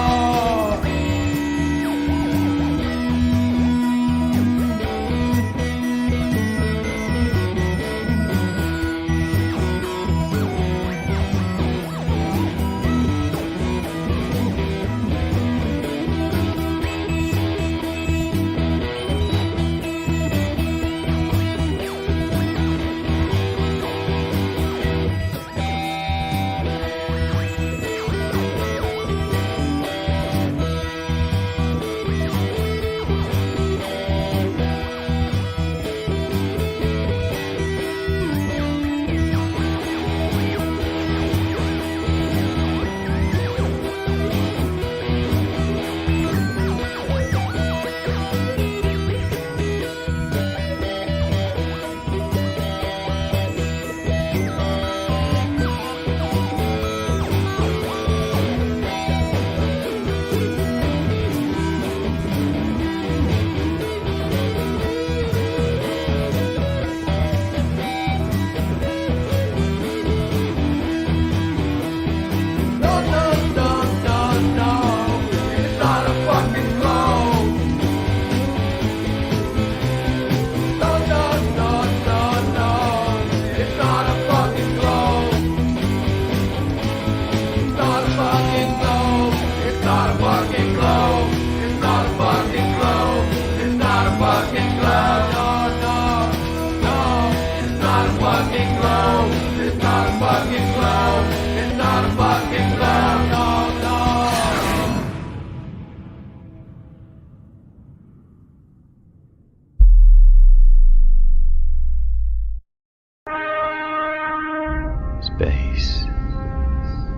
Space,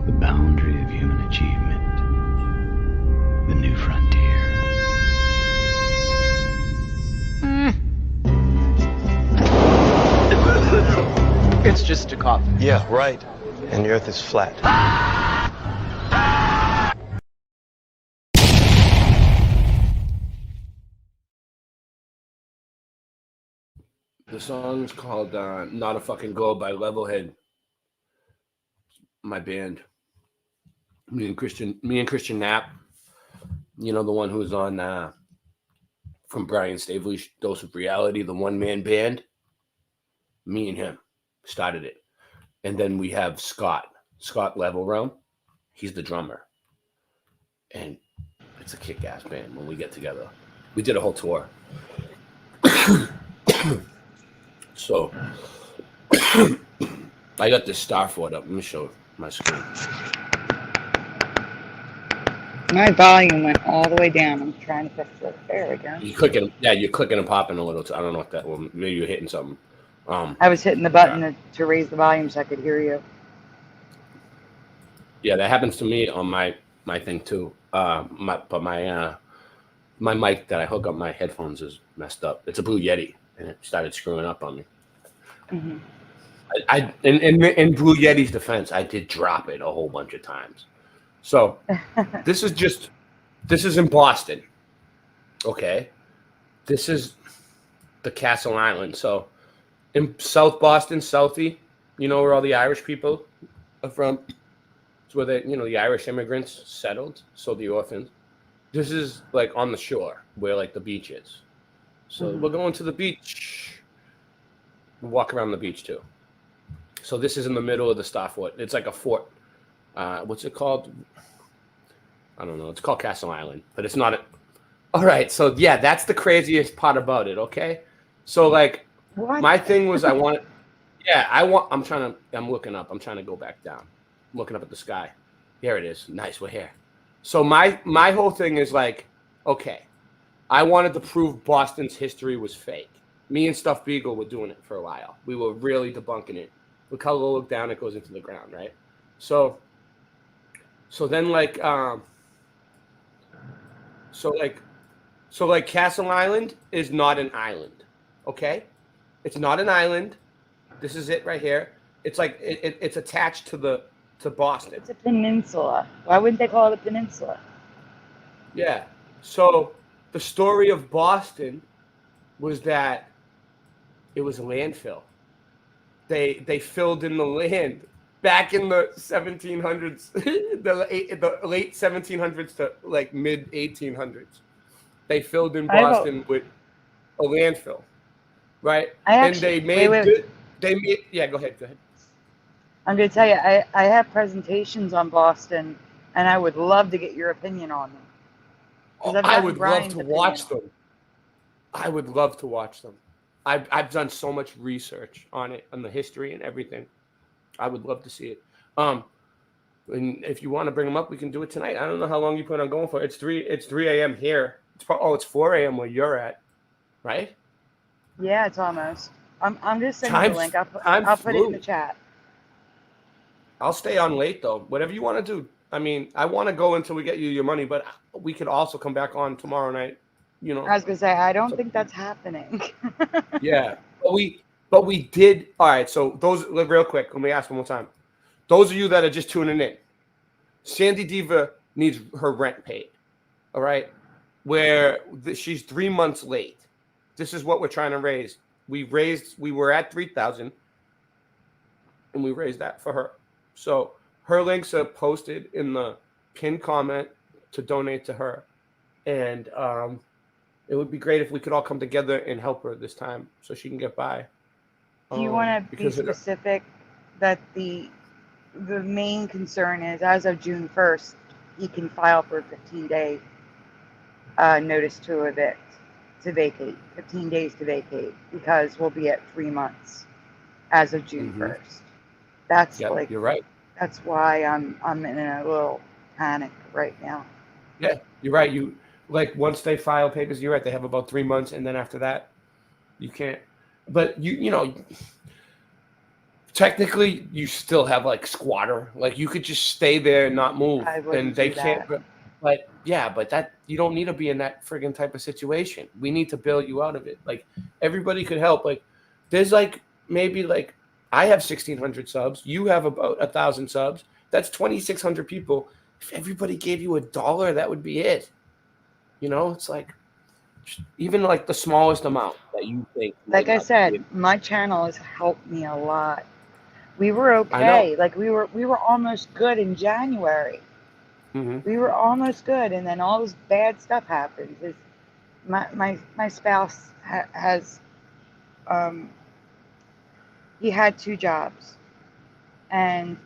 the boundary of human achievement, the new frontier. It's just a coffin. Yeah, right. And the Earth is flat. The song is called "Not a Fucking Globe" by Levelhead. My band. Me and Christian Knapp. You know, the one who's on from Brian Staveley's Dose of Reality, the one-man band. Me and him started it. And then we have Scott Levelrealm. He's the drummer. And it's a kick-ass band when we get together. We did a whole tour. So I got this Starford up. Let me show my screen. My volume went all the way down. I'm trying to fix it. There we go. You're clicking and popping a little. I don't know what that. Well, maybe you're hitting something. I was hitting the button to raise the volume so I could hear you. Yeah, that happens to me on my thing too. My mic that I hook up my headphones is messed up. It's a Blue Yeti, and it started screwing up on me. Mm-hmm. In Blue Yeti's defense, I did drop it a whole bunch of times. So this is in Boston. Okay. This is the Castle Island. So in South Boston, Southie, you know where all the Irish people are from? It's where the Irish immigrants settled. So the orphans. This is like on the shore where like the beach is. So we're going to the beach. We'll walk around the beach too. So this is in the middle of the Starfort. It's like a fort. What's it called? I don't know. It's called Castle Island, but it's not. All right. So yeah, that's the craziest part about it. Okay. So like, my thing was I'm looking up. I'm trying to go back down. I'm looking up at the sky. Here it is. Nice. We're here. So my whole thing is like, okay, I wanted to prove Boston's history was fake. Me and Stuff Beagle were doing it for a while. We were really debunking it. Look how low look down it goes into the ground, right? So then like Castle Island is not an island. Okay? It's not an island. This is it right here. It's like it's attached to Boston. It's a peninsula. Why wouldn't they call it a peninsula? Yeah. So the story of Boston was that it was a landfill. They filled in the land back in the 1700s, the late 1700s to like mid 1800s. They filled in Boston with a landfill, right? And they made yeah. Go ahead. I'm going to tell you, I have presentations on Boston, and I would love to get your opinion on them. I would love to watch them. I would love to watch them. I've done so much research on it, on the history and everything. I would love to see it. And if you want to bring them up, we can do it tonight. I don't know how long you plan on going for. It's 3 a.m. here. It's 4 a.m. where you're at, right? Yeah, it's almost. I'm just sending you the link. I'll put it in the chat. I'll stay on late though. Whatever you want to do. I mean, I want to go until we get you your money, but we could also come back on tomorrow night. You know, I was gonna say I don't think that's happening. Yeah, but we did. All right, so those real quick. Let me ask one more time. Those of you that are just tuning in, SandyDiVa needs her rent paid. All right, she's 3 months late. This is what we're trying to raise. We were at 3,000, and we raised that for her. So her links are posted in the pinned comment to donate to her, and it would be great if we could all come together and help her this time so she can get by. Do you want to be specific that the main concern is as of June 1st, he can file for a 15-day notice to evict, to vacate, 15 days to vacate, because we'll be at 3 months as of June 1st. That's you're right. That's why I'm in a little panic right now. Yeah, you're right. Once they file papers, you're right. They have about 3 months, and then after that, you can't. But you know, technically, you still have like squatter. Like you could just stay there and not move, and they can't. But yeah, but that you don't need to be in that friggin' type of situation. We need to bail you out of it. Like everybody could help. Like there's like maybe like I have 1,600 subs. You have about 1,000 subs. That's 2,600 people. If everybody gave you $1, that would be it. You know, it's like even like the smallest amount that you think. Like I said, my channel has helped me a lot. We were okay. Like we were almost good in January. We were almost good, and then all this bad stuff happens. My spouse has he had 2 jobs, and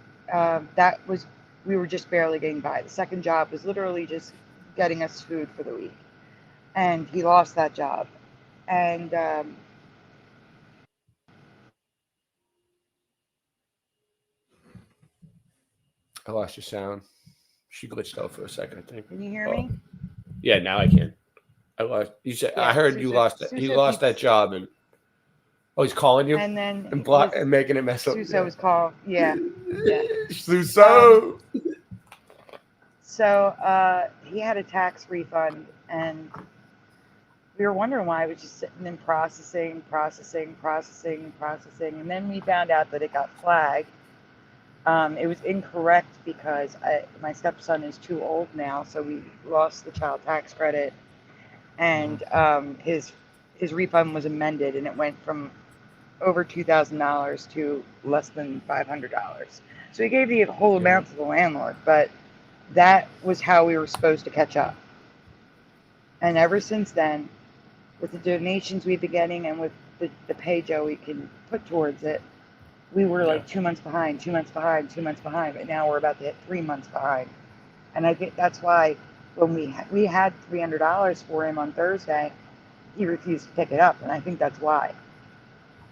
we were just barely getting by. The second job was literally just getting us food for the week, and he lost that job, and I lost your sound. She glitched out for a second, I think. Can you hear me? Yeah, now I can. I lost. You said I heard you lost that. He lost that job, and he's calling you and then and making it mess up. Suso was called. Yeah. Suso. So he had a tax refund, and we were wondering why. It was just sitting and processing, and then we found out that it got flagged. It was incorrect because my stepson is too old now, so we lost the child tax credit, and his refund was amended, and it went from over $2,000 to less than $500. So he gave the whole amount to the landlord, but that was how we were supposed to catch up. And ever since then, with the donations we've been getting and with the pay Joe we can put towards it, we were like 2 months behind, but now we're about to hit 3 months behind. And I think that's why when we had $300 for him on Thursday, he refused to pick it up, and I think that's why.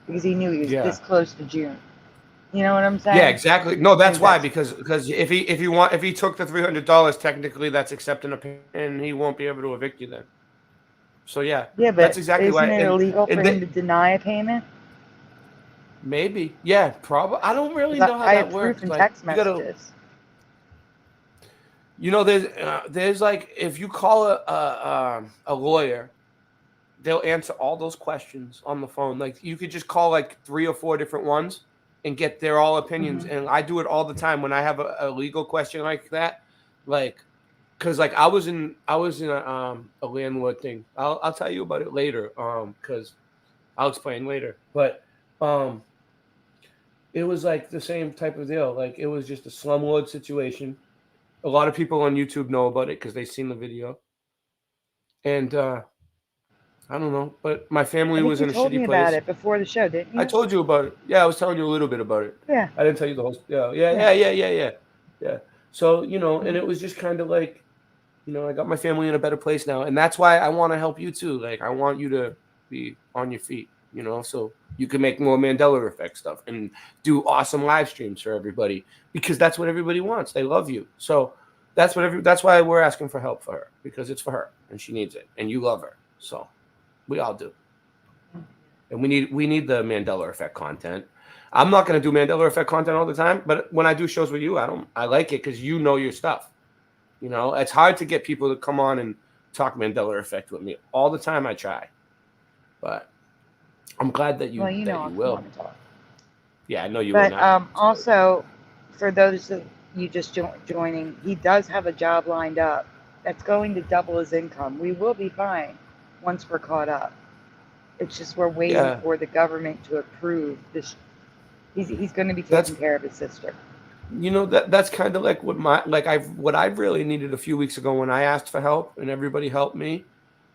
Because he knew he was this close to June. You know what I'm saying? Yeah, exactly. No, that's And why, because if he took the $300, technically that's accepting a payment, and he won't be able to evict you then. So yeah, Yeah, but that's exactly isn't why. it illegal for And him to deny a payment? maybe, yeah, probably. I don't really 'Cause know how I that have proof works. in Like text you gotta, messages. there's like if you call a lawyer, they'll answer all those questions on the phone. Like you could just call like 3 or 4 different ones and get their all opinions. Mhm. And I do it all the time when I have a legal question like that. Like, cause like I was in a landlord thing. I'll tell you about it later. Cause I'll explain later. But it was like the same type of deal. Like it was just a slumlord situation. A lot of people on YouTube know about it because they've seen the video. And I don't know, but my family I think was you in a told shitty me about place. it before the show, didn't you? I told you about it. Yeah, I was telling you a little bit about it. Yeah. I didn't tell you the whole. Yeah. So and it was just kind of like, I got my family in a better place now, and that's why I want to help you too. Like I want you to be on your feet, so you can make more Mandela effect stuff and do awesome live streams for everybody because that's what everybody wants. They love you, so that's why we're asking for help for her because it's for her and she needs it, and you love her, so we all do. And we need the Mandela effect content. I'm not going to do Mandela effect content all the time, but when I do shows with you, I like it because you know your stuff. It's hard to get people to come on and talk Mandela effect with me all the time. I try, but I'm glad that you will. Want to talk. Yeah, I know you will But not. also, for those of you just joining, he does have a job lined up that's going to double his income. We will be fine once we're caught up. It's just we're waiting for the government to approve this. He's going to be taking care of his sister. That's kind of like what I really needed a few weeks ago when I asked for help and everybody helped me.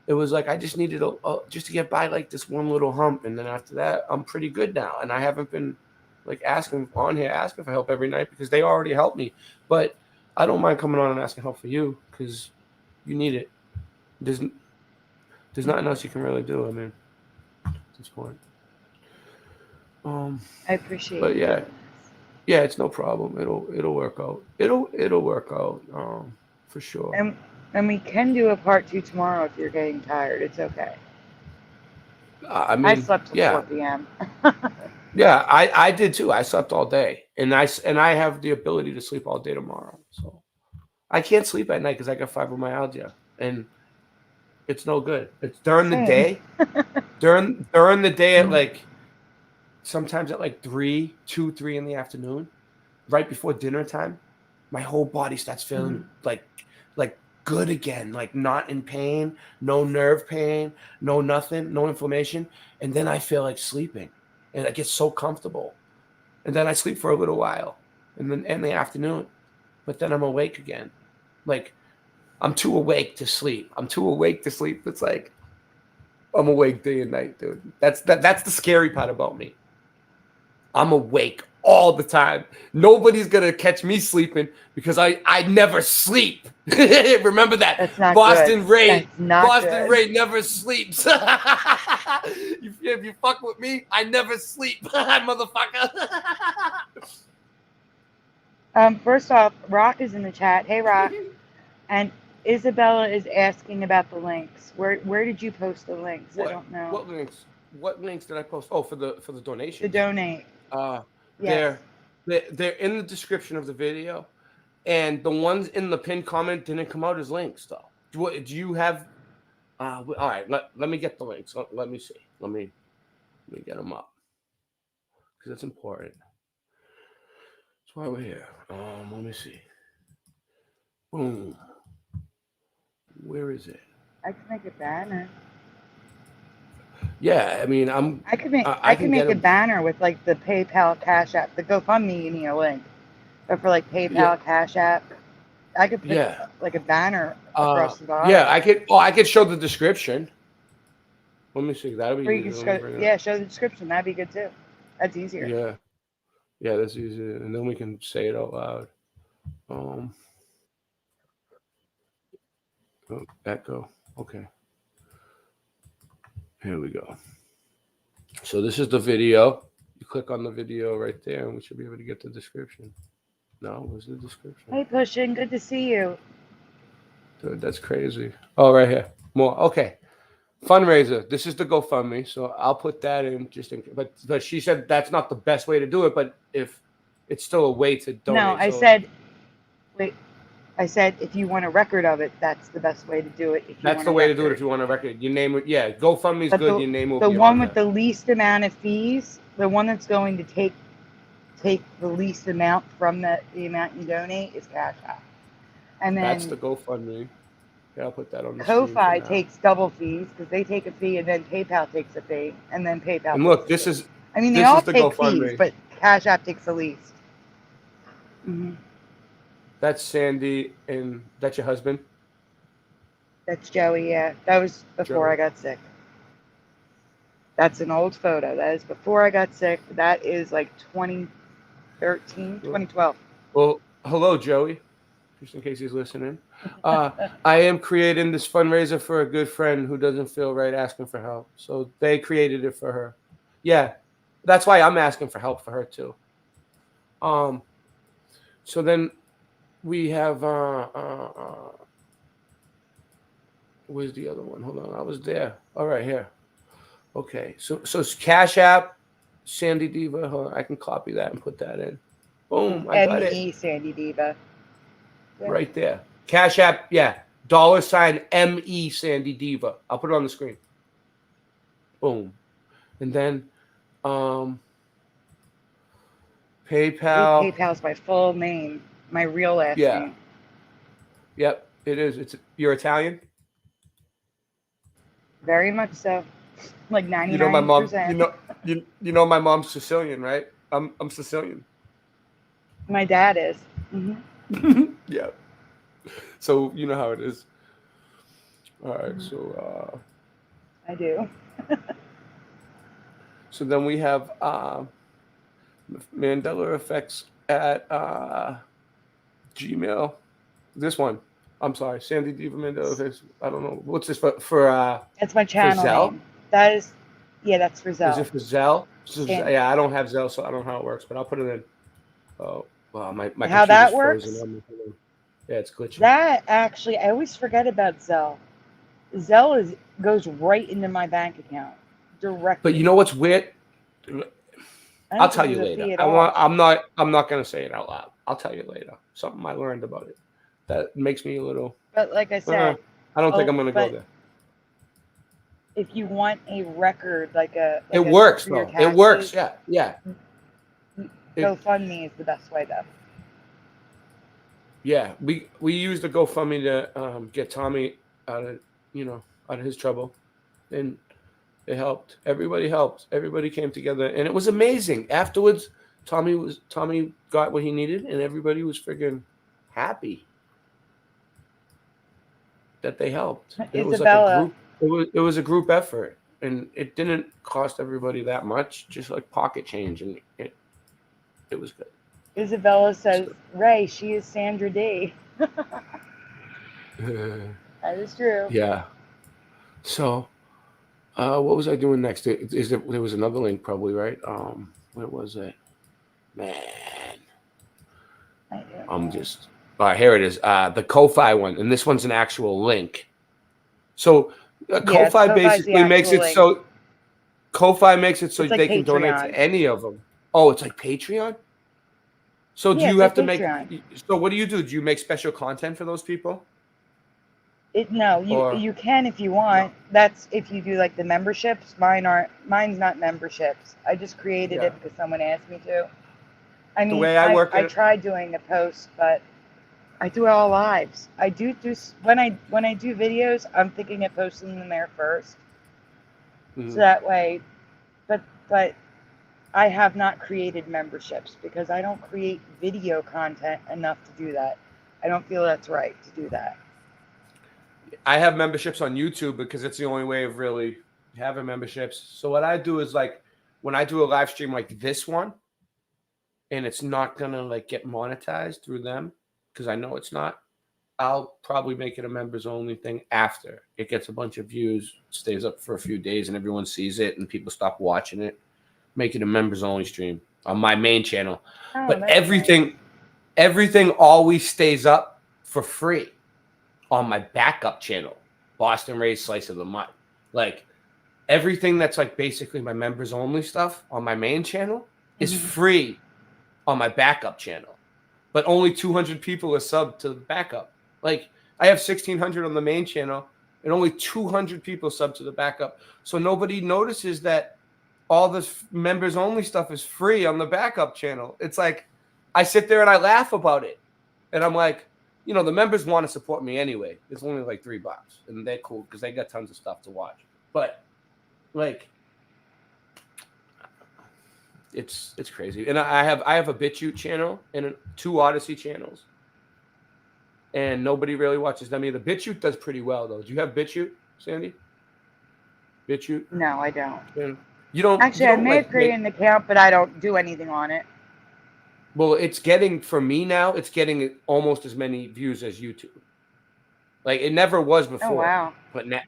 It was like I just needed just to get by like this one little hump, and then after that, I'm pretty good now. And I haven't been like asking for help every night because they already helped me. But I don't mind coming on and asking help for you because you need it. There's nothing else you can really do. I mean, at this point. I appreciate But you yeah. doing this. Yeah, it's no problem. It'll work out. It'll work out. For sure. And we can do a part 2 tomorrow if you're getting tired. It's okay. I mean, I slept till 4 p.m. Yeah, I did too. I slept all day, and I have the ability to sleep all day tomorrow. So I can't sleep at night because I got fibromyalgia, and it's no good. It's during the day, during the day at like sometimes at like 3 in the afternoon, right before dinner time, my whole body starts feeling like good again, like not in pain, no nerve pain, no nothing, no inflammation, and then I feel like sleeping, and I get so comfortable. And then I sleep for a little while, and then in the afternoon, but then I'm awake again. Like I'm too awake to sleep. It's like I'm awake day and night, dude. That's the scary part about me. I'm awake all the time. Nobody's gonna catch me sleeping because I never sleep. Remember that? That's not Boston good. Ray. That's not Boston good. Ray never sleeps. If you fuck with me, I never sleep, motherfucker. First off, Rock is in the chat. Hey, Rock. And Isabella is asking about the links. Where did you post the links? I don't know. What links? What links did I post? Oh, for the donation. To donate. Yes. They're in the description of the video, and the ones in the pinned comment didn't come out as links though. Do you have? All right. Let me get the links. Let me see. Let me get them up because it's important. That's why we're here. Let me see. Boom. Where is it? I can make a banner. Yeah, I mean, I can make a banner with like the PayPal, Cash App, the GoFundMe. You need a link, but for like PayPal, Cash App, I could put like a banner across the bottom. Yeah, I could. Oh, I could show the description. Let me see. That'll be. Or you can show the description. That'd be good too. That's easier. Yeah, that's easier, and then we can say it out loud. Echo. Okay. Here we go. So this is the video. You click on the video right there, and we should be able to get the description. No, where's the description? Hey, Pushing, good to see you. Dude, that's crazy. Oh, right here. More. Okay. Fundraiser. This is the GoFundMe, so I'll put that in just in. But she said that's not the best way to do it. But if it's still a way to donate. No, I said, wait. I said if you want a record of it, that's the best way to do it. If you that's want the a way record. to do it. If you want a record, you name it. Yeah, GoFundMe's But good. Your name will the be one on with there. the least amount of fees, the one that's going to take the least amount from the amount you donate is CashApp. And then That's the GoFundMe. Yeah, I'll put that on the screen for Ko-Fi now. takes double fees because they take a fee, and then PayPal takes a fee, and then PayPal. And look, this is. I mean, they this all is the take GoFundMe. fees, but Cash App takes the least. Mm-hmm. That's Sandy, and that's your husband? That's Joey, yeah. That was before Joey. I got sick. That's an old photo. That is before I got sick. That is like 2013, 2012. Well, hello, Joey, just in case he's listening. I am creating this fundraiser for a good friend who doesn't feel right asking for help. So they created it for her. Yeah, that's why I'm asking for help for her, too. So then we have... where's the other one? Hold on, I was there. All right, here. Okay, so it's Cash App, SandyDiVa. Hold on, I can copy that and put that in. Boom, I got it. MESandyDiVa. Yeah. Right there. Cash App, yeah. $MESandyDiva. I'll put it on the screen. Boom. And then PayPal. PayPal's my full name, my real last name. Yep, it is. You're Italian? Very much so. Like 99%. You know my mom. You know my mom's Sicilian, right? I'm Sicilian. My dad is. Mm-hmm. Yeah. So you know how it is. All right. So. I do. So then we have Mandela effects at Gmail. This one. I'm sorry, SandyDiva Mandela effects. I don't know what's this for. That's my channel Zelle? name. That is, yeah, that's for Zelle. Is it for Zelle? Yeah, I don't have Zelle, so I don't know how it works, but I'll put it in. Oh, wow, my how that works? Frozen. Yeah, it's glitching. That actually, I always forget about Zelle. Zelle goes right into my bank account directly. But you know what's weird? I'll tell you later. I'm not gonna say it out loud. I'll tell you later. Something I learned about it that makes me a little. But like I said, I don't think I'm gonna go there. If you want a record, it works though. It works. Yeah. GoFundMe is the best way though. Yeah, we used the GoFundMe to get Tommy out of his trouble, and it helped. Everybody helped. Everybody came together, and it was amazing. Afterwards, Tommy got what he needed, and everybody was friggin' happy that they helped. It was like a group. It was a group effort, and it didn't cost everybody that much, just like pocket change, and it was good. Isabella says, Ray, she is Sandra D. That is true. Yeah. So, what was I doing next? There was another link probably, right? Where was it? Man. I'm just... All right, here it is. The Ko-Fi one, and this one's an actual link. So, Ko-Fi basically makes it so... Ko-Fi makes it so like they can donate to any of them. Oh, it's like Patreon? So do you have to make? So what do? Do you make special content for those people? No, you can if you want. That's if you do like the memberships. Mine's not memberships. I just created it because someone asked me to. I mean, the way I tried doing a post, but I do it all lives. I do when I do videos, I'm thinking of posting them there first, so that way. But I have not created memberships because I don't create video content enough to do that. I don't feel that's right to do that. I have memberships on YouTube because it's the only way of really having memberships. So what I do is like when I do a live stream like this one, and it's not gonna like get monetized through them because I know it's not, I'll probably make it a members only thing after it gets a bunch of views, stays up for a few days, and everyone sees it, and people stop watching it. make it a members only stream on my main channel. Oh, But that's everything always stays up for free on my backup channel, Boston Ray's Slice of the Mud. Like everything that's like basically my members only stuff on my main channel is free on my backup channel. But only 200 people are subbed to the backup. Like I have 1,600 on the main channel and only 200 people sub to the backup. So nobody notices that all this members only stuff is free on the backup channel. It's like I sit there and I laugh about it. And I'm like, you know, the members want to support me anyway. It's only like $3 and they're cool because they got tons of stuff to watch. But like it's crazy. And I have a BitChute channel and 2 Odyssey channels. And nobody really watches them either. BitChute does pretty well though. Do you have BitChute, Sandy? BitChute? No, I don't. You don't Actually, I may have created an account, but I don't do anything on it. Well, it's getting, for me now, it's getting almost as many views as YouTube. Like it never was before. Oh wow. But now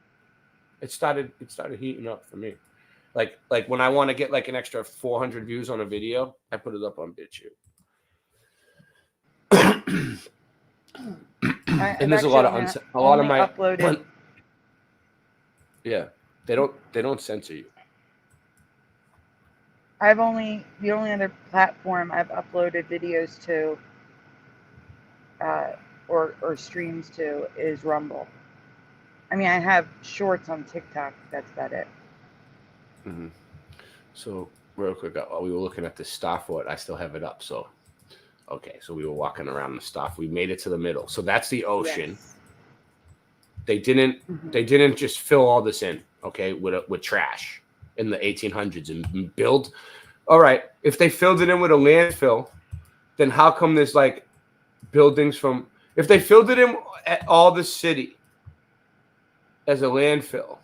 it started heating up for me. Like when I want to get like an extra 400 views on a video, I put it up on BitChute. And there's a lot of my uploaded. Yeah, they don't censor you. The only other platform I've uploaded videos to or streams to is Rumble. I mean, I have shorts on TikTok. That's about it. Mm-hmm. So real quick, we were looking at the star fort. I still have it up. So, okay. So we were walking around the stuff. We made it to the middle. So that's the ocean. Yes. They didn't just fill all this in, okay, with trash in the 1800s and build. All right. If they filled it in with a landfill, then how come there's like buildings from, if they filled it in at all the city as a landfill,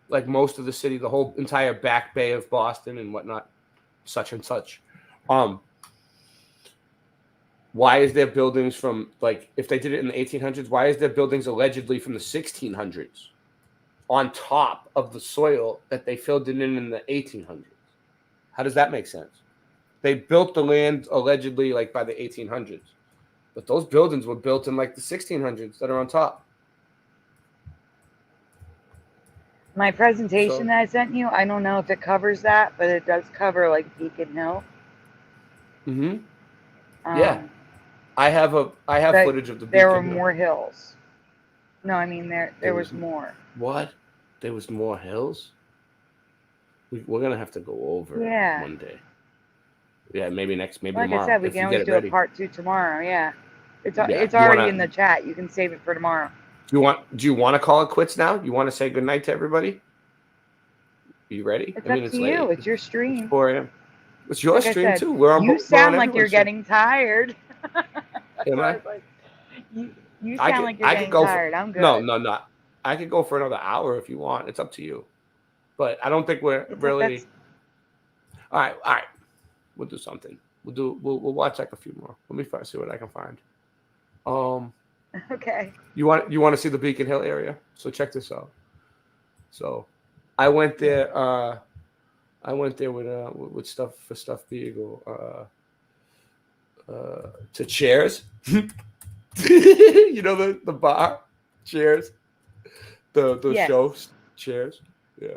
like most of the city, the whole entire back bay of Boston and whatnot, such and such. Why is there buildings from, like, if they did it in the 1800s, why is there buildings allegedly from the 1600s on top of the soil that they filled it in the 1800s? How does that make sense? They built the land allegedly like by the 1800s, but those buildings were built in like the 1600s that are on top. My presentation that I sent you, I don't know if it covers that, but it does cover like Beacon Hill. Mm-hmm. Yeah. I have footage of the Beacon There were Hill. more hills. No, I mean there was more. What? There was more hills? We're gonna have to go over it one day. Yeah, maybe Like tomorrow. I said, we can always do a part 2 tomorrow. Yeah, it's You already in the chat. You can save it for tomorrow. Do you want to call it quits now? You want to say goodnight to everybody? You ready? It's up to you. It's your stream. It's 4 a.m. It's your stream said, too. We're on. You sound like you're getting tired. Am I? You sound like you're getting tired. I'm good. No. I could go for another hour if you want. It's up to you. But I don't think we're really. All right. We'll do something. We'll watch like a few more. Let me first see what I can find. Okay. You want to see the Beacon Hill area? So check this out. So, I went there. With stuff for Stuffed Beagle. To Chairs. You know the bar Chairs. The show Chairs. Yeah.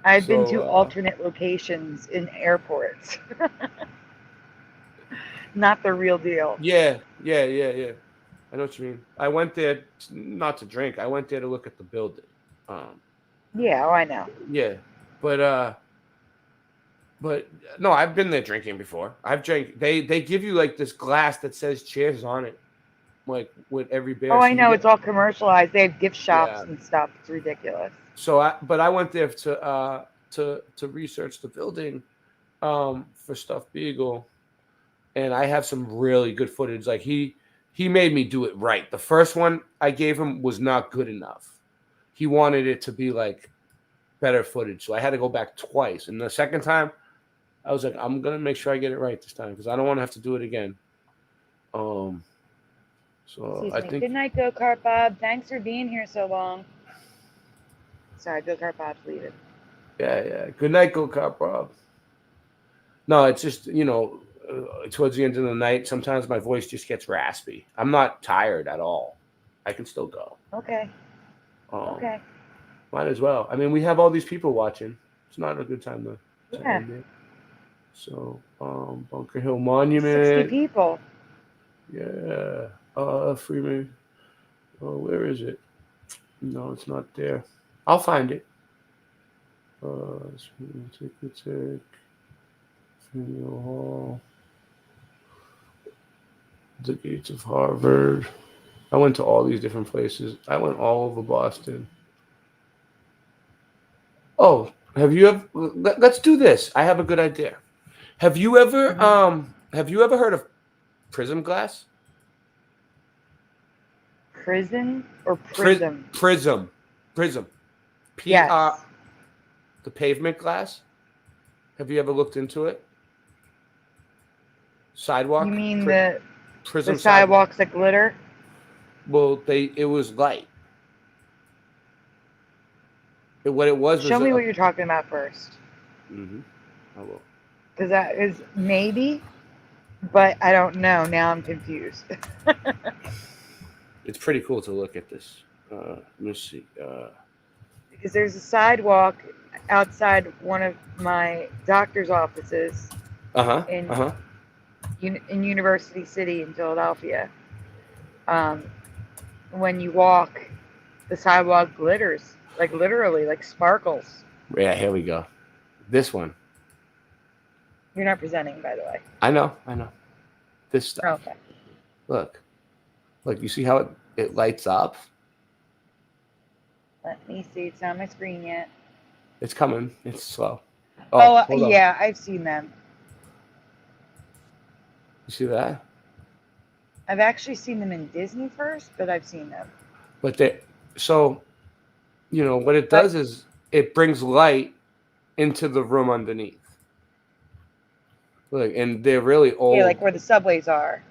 I've been to alternate locations in airports. Not the real deal. Yeah. I know what you mean. I went there not to drink. I went there to look at the building. Yeah, I know. Yeah, but no, I've been there drinking before. I've drank. They give you like this glass that says Chairs on it, like with every beer. Oh, I know. It's all commercialized. They have gift shops and stuff. It's ridiculous. So I went there to research the building for Stuffed Beagle, and I have some really good footage. Like he made me do it right. The first one I gave him was not good enough. He wanted it to be like better footage, so I had to go back twice. And the second time, I was like, I'm gonna make sure I get it right this time because I don't want to have to do it again. So I think. Good night, Go Kart Bob. Thanks for being here so long. Sorry, Go Kart Bob's leaving. Yeah. Good night, Go Kart Bob. No, it's just, towards the end of the night, sometimes my voice just gets raspy. I'm not tired at all. I can still go. Okay. Okay. Might as well. I mean, we have all these people watching. It's not a good time to Yeah. end it. So, Bunker Hill 60 Monument. people. Yeah. Freeman. Oh, where is it? No, it's not there. I'll find it. Tick. Faneuil Hall. The Gates of Harvard. I went to all these different places. I went all over Boston. Oh, have you ever? Let's do this. I have a good idea. Have you ever heard of prism glass? Prison or prism? Prism. Yes. The pavement glass. Have you ever looked into it? Sidewalk. You mean prism the sidewalks that glitter? Well, it was light. What it was. Show me what you're talking about first. I will. Because that is maybe, but I don't know. Now I'm confused. It's pretty cool to look at this. Let me see. Because there's a sidewalk outside one of my doctor's offices in University City in Philadelphia. When you walk, the sidewalk glitters, like literally, like sparkles. Yeah, here we go. This one. You're not presenting, by the way. I know. This stuff. Okay. Look, you see how it lights up? Let me see. It's not on my screen yet. It's coming. It's slow. Oh yeah, I've seen them. You see that? I've actually seen them in Disney first, but I've seen them. But what it does is it brings light into the room underneath. Look, and they're really old. Yeah, like where the subways are.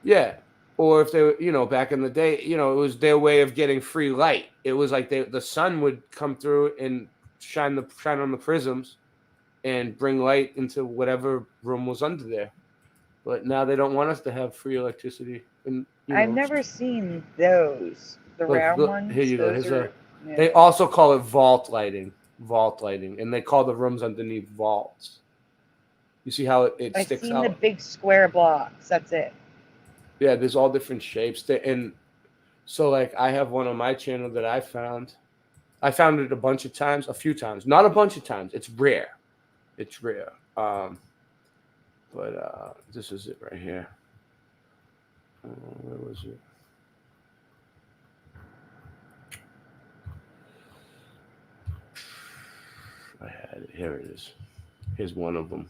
Yeah. Or if they were, back in the day, it was their way of getting free light. It was like the sun would come through and shine on the prisms and bring light into whatever room was under there. But now they don't want us to have free electricity. And I've never seen those. The round ones. Here you go. Yeah. They also call it vault lighting, and they call the rooms underneath vaults. You see how it sticks out? I've seen the big square blocks. That's it. Yeah, there's all different shapes. And so, I have one on my channel that I found. I found it a few times. Not a bunch of times. It's rare. But this is it right here. Where was it? I had it. Here it is. Here's one of them.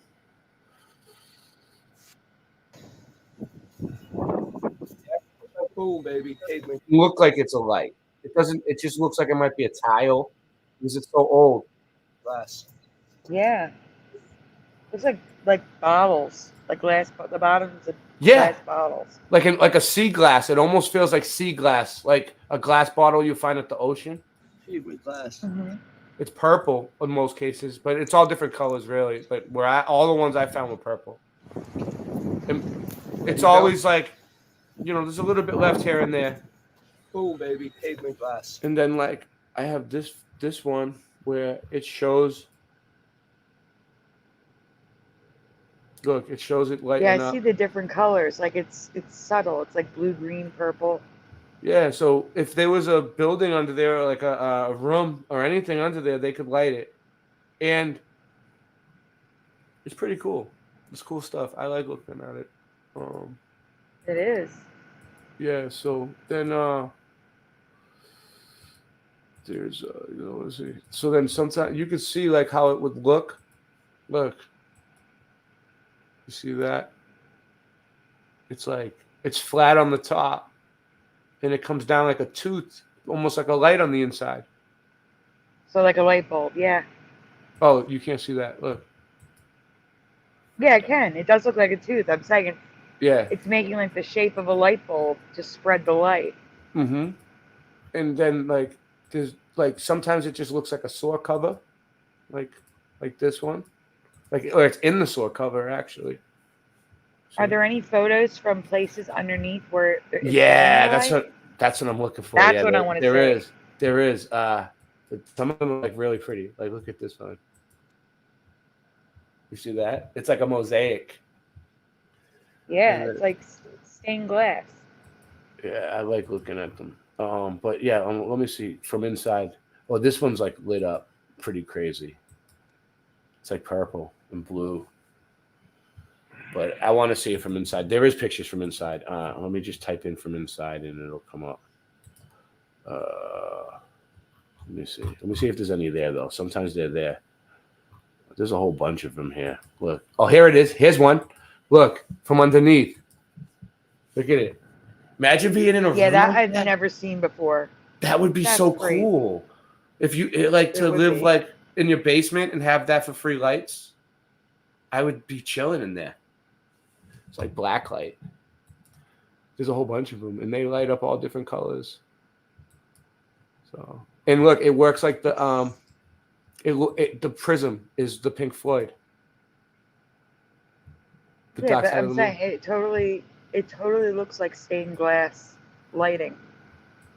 Boom, baby. Look like it's a light. It doesn't. It just looks like it might be a tile because it's so old. Glass. Yeah. Looks like bottles, like glass. The bottoms of glass bottles. Like a sea glass. It almost feels like sea glass, like a glass bottle you find at the ocean. With glass. Mm-hmm. It's purple in most cases, but it's all different colors, really. But all the ones I found were purple. And it's always like, there's a little bit left here and there. Boom, baby. Pavement glass. And then I have this one where it shows. Look, it shows it lighting up. Yeah, I see the different colors. Like it's subtle. It's like blue, green, purple. Yeah, so if there was a building under there, or like a room or anything under there, they could light it. And it's pretty cool. It's cool stuff. I like looking at it. It is. Yeah, so then there's let's see. So then sometimes you could see how it would look. Look. You see that? It's flat on the top. And it comes down like a tooth, almost like a light on the inside. So like a light bulb, yeah. Oh, you can't see that. Look. Yeah, I can. It does look like a tooth. I'm saying Yeah. it's making like the shape of a light bulb to spread the light. Mm-hmm. And then there's sometimes it just looks like a saw cover. Like this one. or it's in the store cover actually. Are there any photos from places underneath where it's Yeah, candlelight? that's what I'm looking for. That's Yeah, what I want to there see. is. Some of them are like really pretty. Like look at this one. You see that? It's like a mosaic. Yeah, And it's like stained glass. yeah, I like looking at them. But yeah, let me see from inside. Oh, this one's like lit up, pretty crazy. It's like purple and blue. But I want to see it from inside. There is pictures from inside. Let me just type in from inside and it'll come up. Let me see. Let me see if there's any there though. Sometimes they're there. There's a whole bunch of them here. Look. Oh, here it is. Here's one. Look from underneath. Look at it. Imagine being in a Yeah, room that like I've that. never seen before. That would be That's so crazy. cool. If you like to It would live be. like in your basement and have that for free lights, I would be chilling in there. It's like black light. There's a whole bunch of them, and they light up all different colors. So, and look, it works like the the prism is the Pink Floyd. The Yeah, Dark but Side of I'm the Moon. saying it totally looks like stained glass lighting.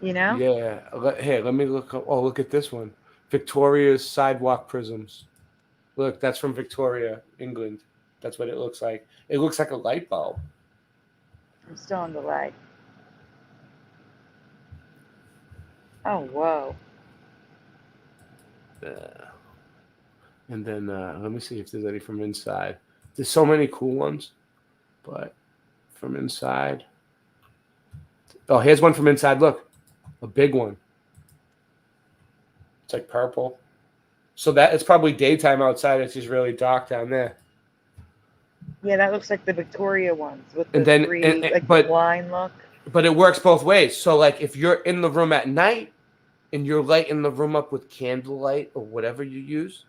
You know? Yeah. Here, let me look up. Oh, look at this one. Victoria's sidewalk prisms. Look, that's from Victoria, England. That's what it looks like. It looks like a light bulb. I'm still on delay. Oh, whoa. And then let me see if there's any from inside. There's so many cool ones, but from inside. Oh, here's one from inside. Look, a big one. It's like purple. So that it's probably daytime outside. It's just really dark down there. Yeah, that looks like the Victoria ones with the And then, three, like but the line look. But it works both ways. So, like, if you're in the room at night and you're lighting the room up with candlelight or whatever you use,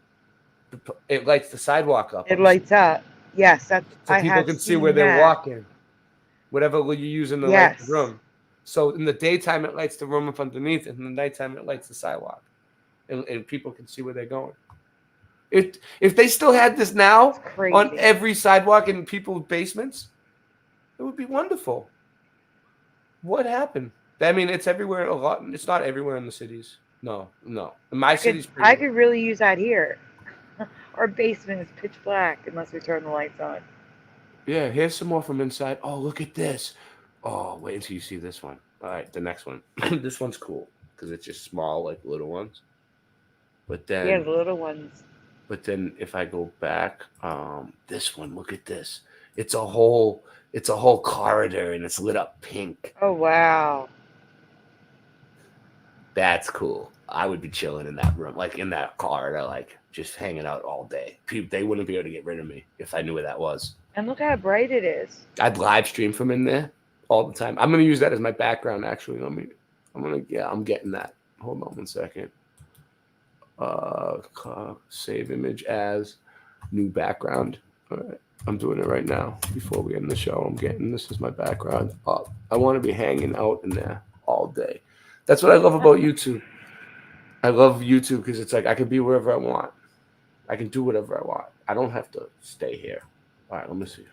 it lights the sidewalk up. It lights up. Yes, that's. So I people have can see seen where they're that. walking. Whatever you use in the light the Yes. room. So in the daytime, it lights the room up underneath, and in the nighttime, it lights the sidewalk, and people can see where they're going. If they still had this now on every sidewalk in people's basements, it would be wonderful. What happened? I mean, it's everywhere a lot. It's not everywhere in the cities. No. In my city's pretty. I could really use that here. Our basement is pitch black unless we turn the lights on. Yeah, here's some more from inside. Oh, look at this. Oh, wait until you see this one. All right, the next one. This one's cool because it's just small, like little ones. But then, Yeah, the little ones. But then, if I go back, this one. Look at this. It's a whole corridor, and it's lit up pink. Oh wow. That's cool. I would be chilling in that room, like in that corridor, like just hanging out all day. They wouldn't be able to get rid of me if I knew where that was. And look how bright it is. I'd live stream from in there all the time. I'm gonna use that as my background. Actually, I'm getting that. Hold on 1 second. Save image as new background. All right, I'm doing it right now. Before we end the show, I'm getting this as my background. I want to be hanging out in there all day. That's what I love about YouTube. I love YouTube because it's like I can be wherever I want. I can do whatever I want. I don't have to stay here. All right, let me see.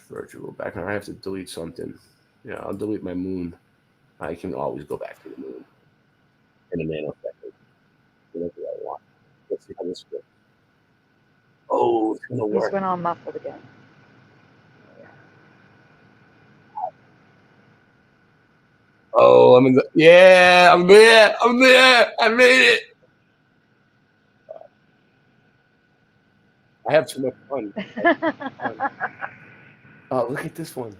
Virtual background. I have to delete something. Yeah, I'll delete my moon. I can always go back to the moon in a nanosecond. Whatever I want. Let's see how this goes. Oh, it's gonna work. This went all muffled again. Oh, I'm in the. Yeah, I'm there. I made it. I have too much fun. Oh, look at this one.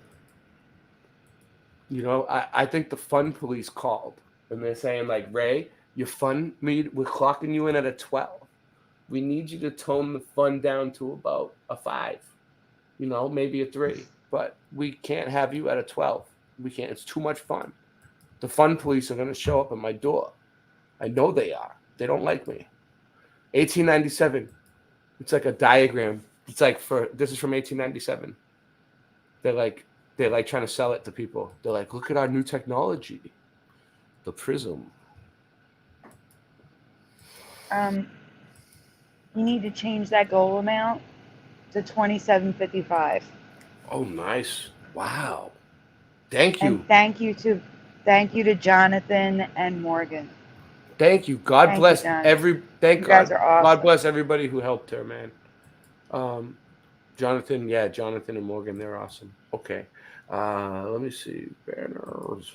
You know, I think the fun police called and they're saying like, Ray, we're clocking you in at a 12. We need you to tone the fun down to about a 5. You know, maybe a 3. But we can't have you at a 12. We can't. It's too much fun. The fun police are going to show up at my door. I know they are. They don't like me. 1897. It's like a diagram. It's like this is from 1897. They're like trying to sell it to people. They're like, look at our new technology. The prism. You need to change that goal amount to 2755. Oh, nice. Wow. Thank And you. thank you to Jonathan and Morgan. Thank you. God Thank you, bless John. thank You guys God. are awesome. God bless everybody who helped her, man. Jonathan and Morgan, they're awesome. Okay. Let me see. Banners.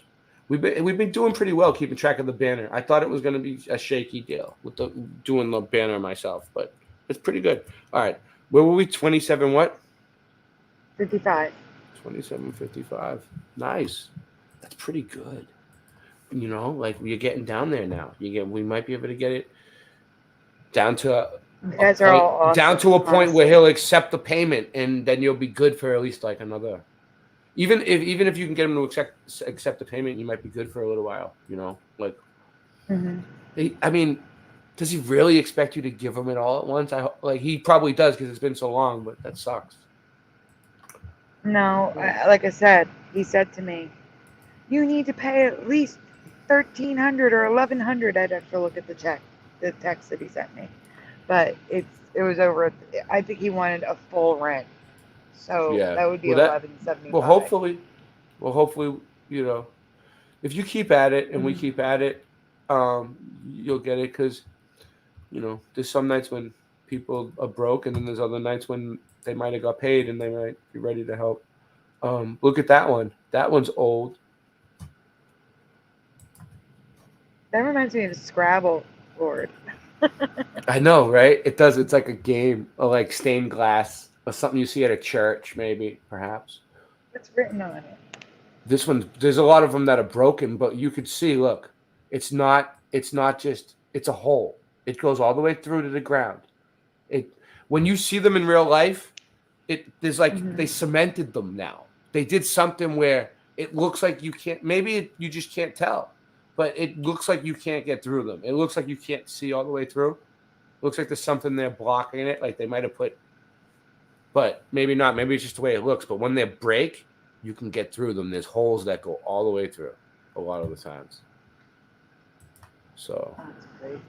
We've been doing pretty well keeping track of the banner. I thought it was going to be a shaky deal with doing the banner myself, but it's pretty good. All right. Where were we? 27 what? 55. 27.55. Nice. That's pretty good. You know, like you're getting down there now. We might be able to get it down to You guys are all awesome. down to a point honestly. where he'll accept the payment, and then you'll be good for at least like another. Even if you can get him to accept the payment, you might be good for a little while. You know, like I mean, does he really expect you to give him it all at once? Like he probably does because it's been so long, but that sucks. No, like I said, he said to me, "You need to pay at least 1,300 or 1,100." I'd have to look at the text that he sent me, but it was over. I think he wanted a full rent, so Yeah, that would be well, 1,175. Well, hopefully, you know, if you keep at it and we keep at it, you'll get it because, you know, there's some nights when people are broke, and then there's other nights when they might have got paid and they might be ready to help. Look at that one. That one's old. That reminds me of a Scrabble board. I know, right? It does. It's like a game, or like stained glass, or something you see at a church, maybe, perhaps. What's written on it? This one, there's a lot of them that are broken, but you could see, look, it's not just, it's a hole. It goes all the way through to the ground. When you see them in real life, there's like they cemented them now. They did something where it looks like you can't, you just can't tell, but it looks like you can't get through them. It looks like you can't see all the way through. It looks like there's something there blocking it, like they might have put, but maybe not. Maybe it's just the way it looks. But when they break, you can get through them. There's holes that go all the way through a lot of the times. So, that's crazy.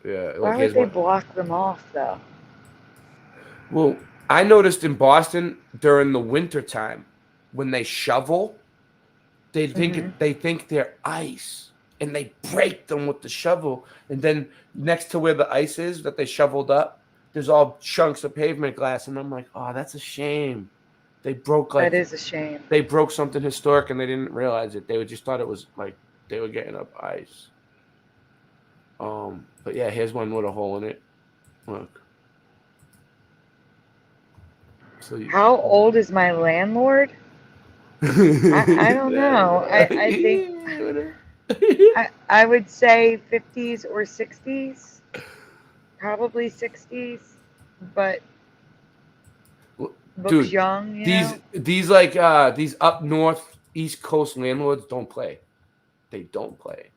Yeah. Why would they block them off, though? Well, I noticed in Boston during the winter time, when they shovel, they think they're ice, and they break them with the shovel. And then next to where the ice is that they shoveled up, there's all chunks of pavement glass. And I'm like, oh, that's a shame. They broke That is a shame. They broke something historic, and they didn't realize it. They just thought it was like they were getting up ice. But yeah, here's one with a hole in it. Look. So How old is my landlord? I don't know. I think I would say 50s or 60s, probably 60s, but looks dude, young. These up north East Coast landlords don't play. They don't play.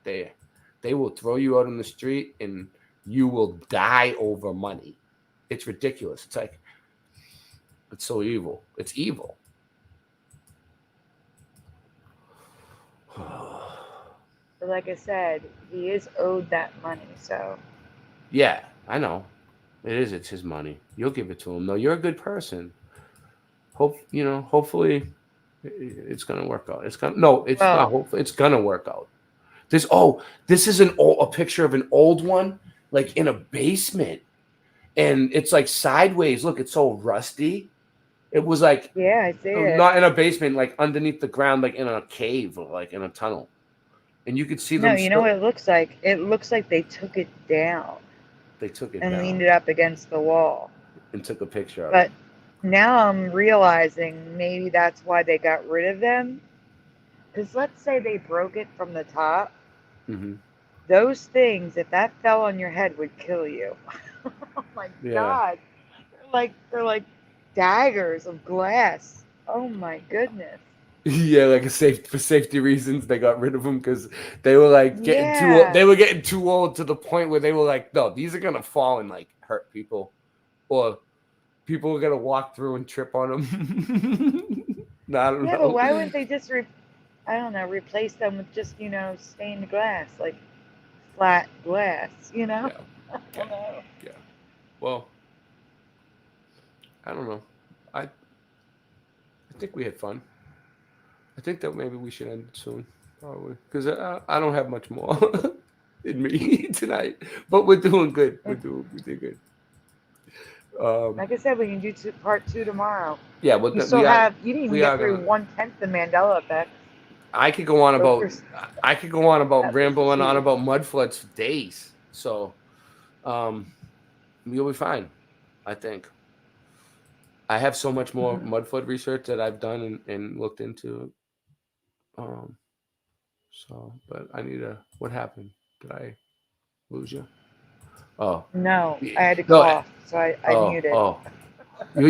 They will throw you out on the street and you will die over money. It's ridiculous. It's like, it's so evil. It's evil. But like I said, he is owed that money. So yeah, I know. It is. It's his money. You'll give it to him. No, you're a good person. Hopefully it's gonna work out. It's not hopefully it's gonna work out. This is a picture of an old one, like in a basement, and it's like sideways. Look, it's so rusty. It was like, yeah, I see it. Not in a basement, like underneath the ground, like in a cave or like in a tunnel, and you could see them. No, you know what it looks like? It looks like they took it down. They took it and down. Leaned it up against the wall and took a picture of it. But now I'm realizing maybe that's why they got rid of them. Because let's say they broke it from the top. Mm-hmm. Those things, if that fell on your head, would kill you. Oh my God. They're like daggers of glass. Oh my goodness. Yeah, like for safety reasons, they got rid of them because they were like getting too old. They were getting too old to the point where they were like, no, these are gonna fall and like hurt people, or people are gonna walk through and trip on them. No, I don't know. But why wouldn't they just replace them with just stained glass, like flat glass, Yeah. I don't know. Yeah. Well, I don't know. I think we had fun. I think that maybe we should end it soon, probably, because I don't have much more in me tonight. But we're doing good. We did good. Like I said, we can do part 2 tomorrow. Yeah, well, you still have. You didn't even get through gonna, 1/10 the Mandela effect. I could go on about. I could go on about rambling on huge. about mud floods for days. So, you'll be fine. I think. I have so much more mud flood research that I've done and looked into. So, but I need a. What happened? Did I lose you? Oh No, I had to cough, so I muted.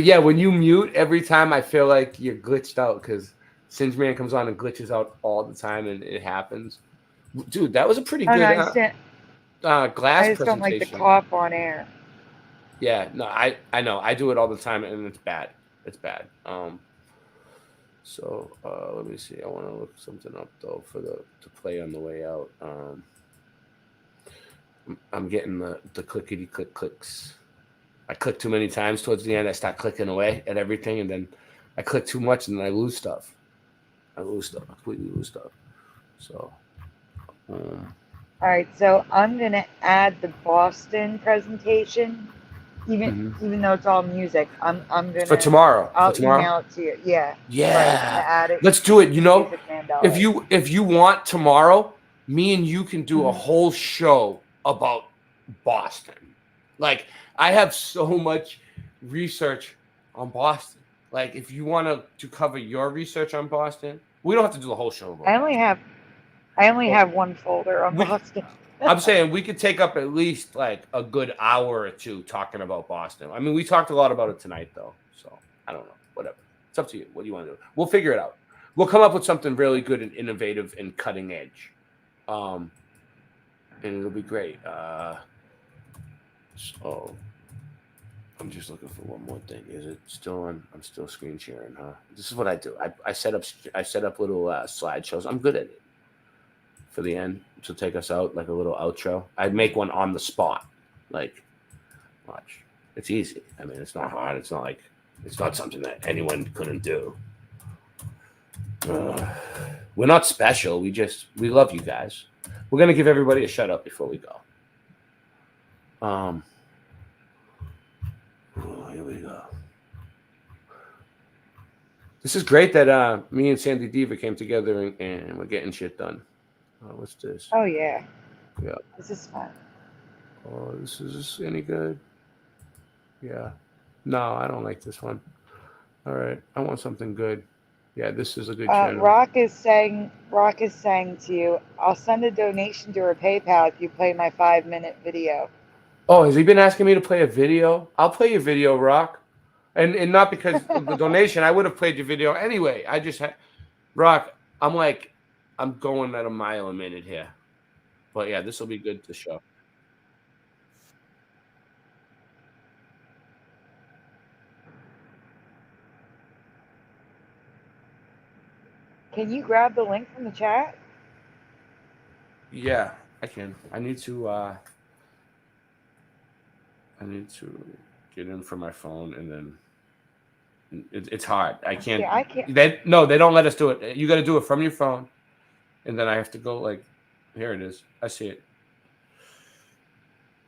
Yeah, when you mute, every time I feel like you're glitched out because Singe Man comes on and glitches out all the time, and it happens. Dude, that was a pretty good glass I just don't like the cough on air. Yeah, no, I know. I do it all the time, and it's bad. It's bad. So let me see. I want to look something up though to play on the way out. I'm getting the clickety click clicks. I click too many times towards the end. I start clicking away at everything, and then I click too much, and then I lose stuff. I completely lose stuff. So, all right. So I'm gonna add the Boston presentation, even though it's all music. I'm gonna for tomorrow. I'll email it to you. Yeah. Yeah. Right, add it. Let's do it. You know, if you want tomorrow, me and you can do a whole show about Boston. Like, I have so much research on Boston. Like, if you want to cover your research on Boston, we don't have to do the whole show about I only have one folder on Boston. I'm saying we could take up at least like a good hour or two talking about Boston. I mean, we talked a lot about it tonight, though. So I don't know. Whatever. It's up to you. What do you want to do? We'll figure it out. We'll come up with something really good and innovative and cutting edge. And it'll be great. So I'm just looking for one more thing. Is it still on? I'm still screen sharing, huh? This is what I do. I set up little slideshows. I'm good at it. For the end, to take us out, like a little outro. I'd make one on the spot. Like, watch. It's easy. I mean, it's not hard. It's not something that anyone couldn't do. We're not special. We love you guys. We're gonna give everybody a shut up before we go. Here we go. This is great that me and SandyDiVa came together and we're getting shit done. What's this? Oh yeah. Yeah. This is fun. Oh, is this any good? Yeah. No, I don't like this one. All right. I want something good. Yeah, this is a good channel. Rock is saying to you, I'll send a donation to her PayPal if you play my 5-minute video. Oh, has he been asking me to play a video? I'll play your video, Rock. And not because of the donation. I would have played your video anyway. I just had Rock, I'm going at a mile a minute here. But yeah, this will be good to show. Can you grab the link from the chat? Yeah, I can. I need to get in from my phone, and then it's hard. I can't. Yeah, I can't. They don't let us do it. You got to do it from your phone, and then I have to go like, here it is. I see it.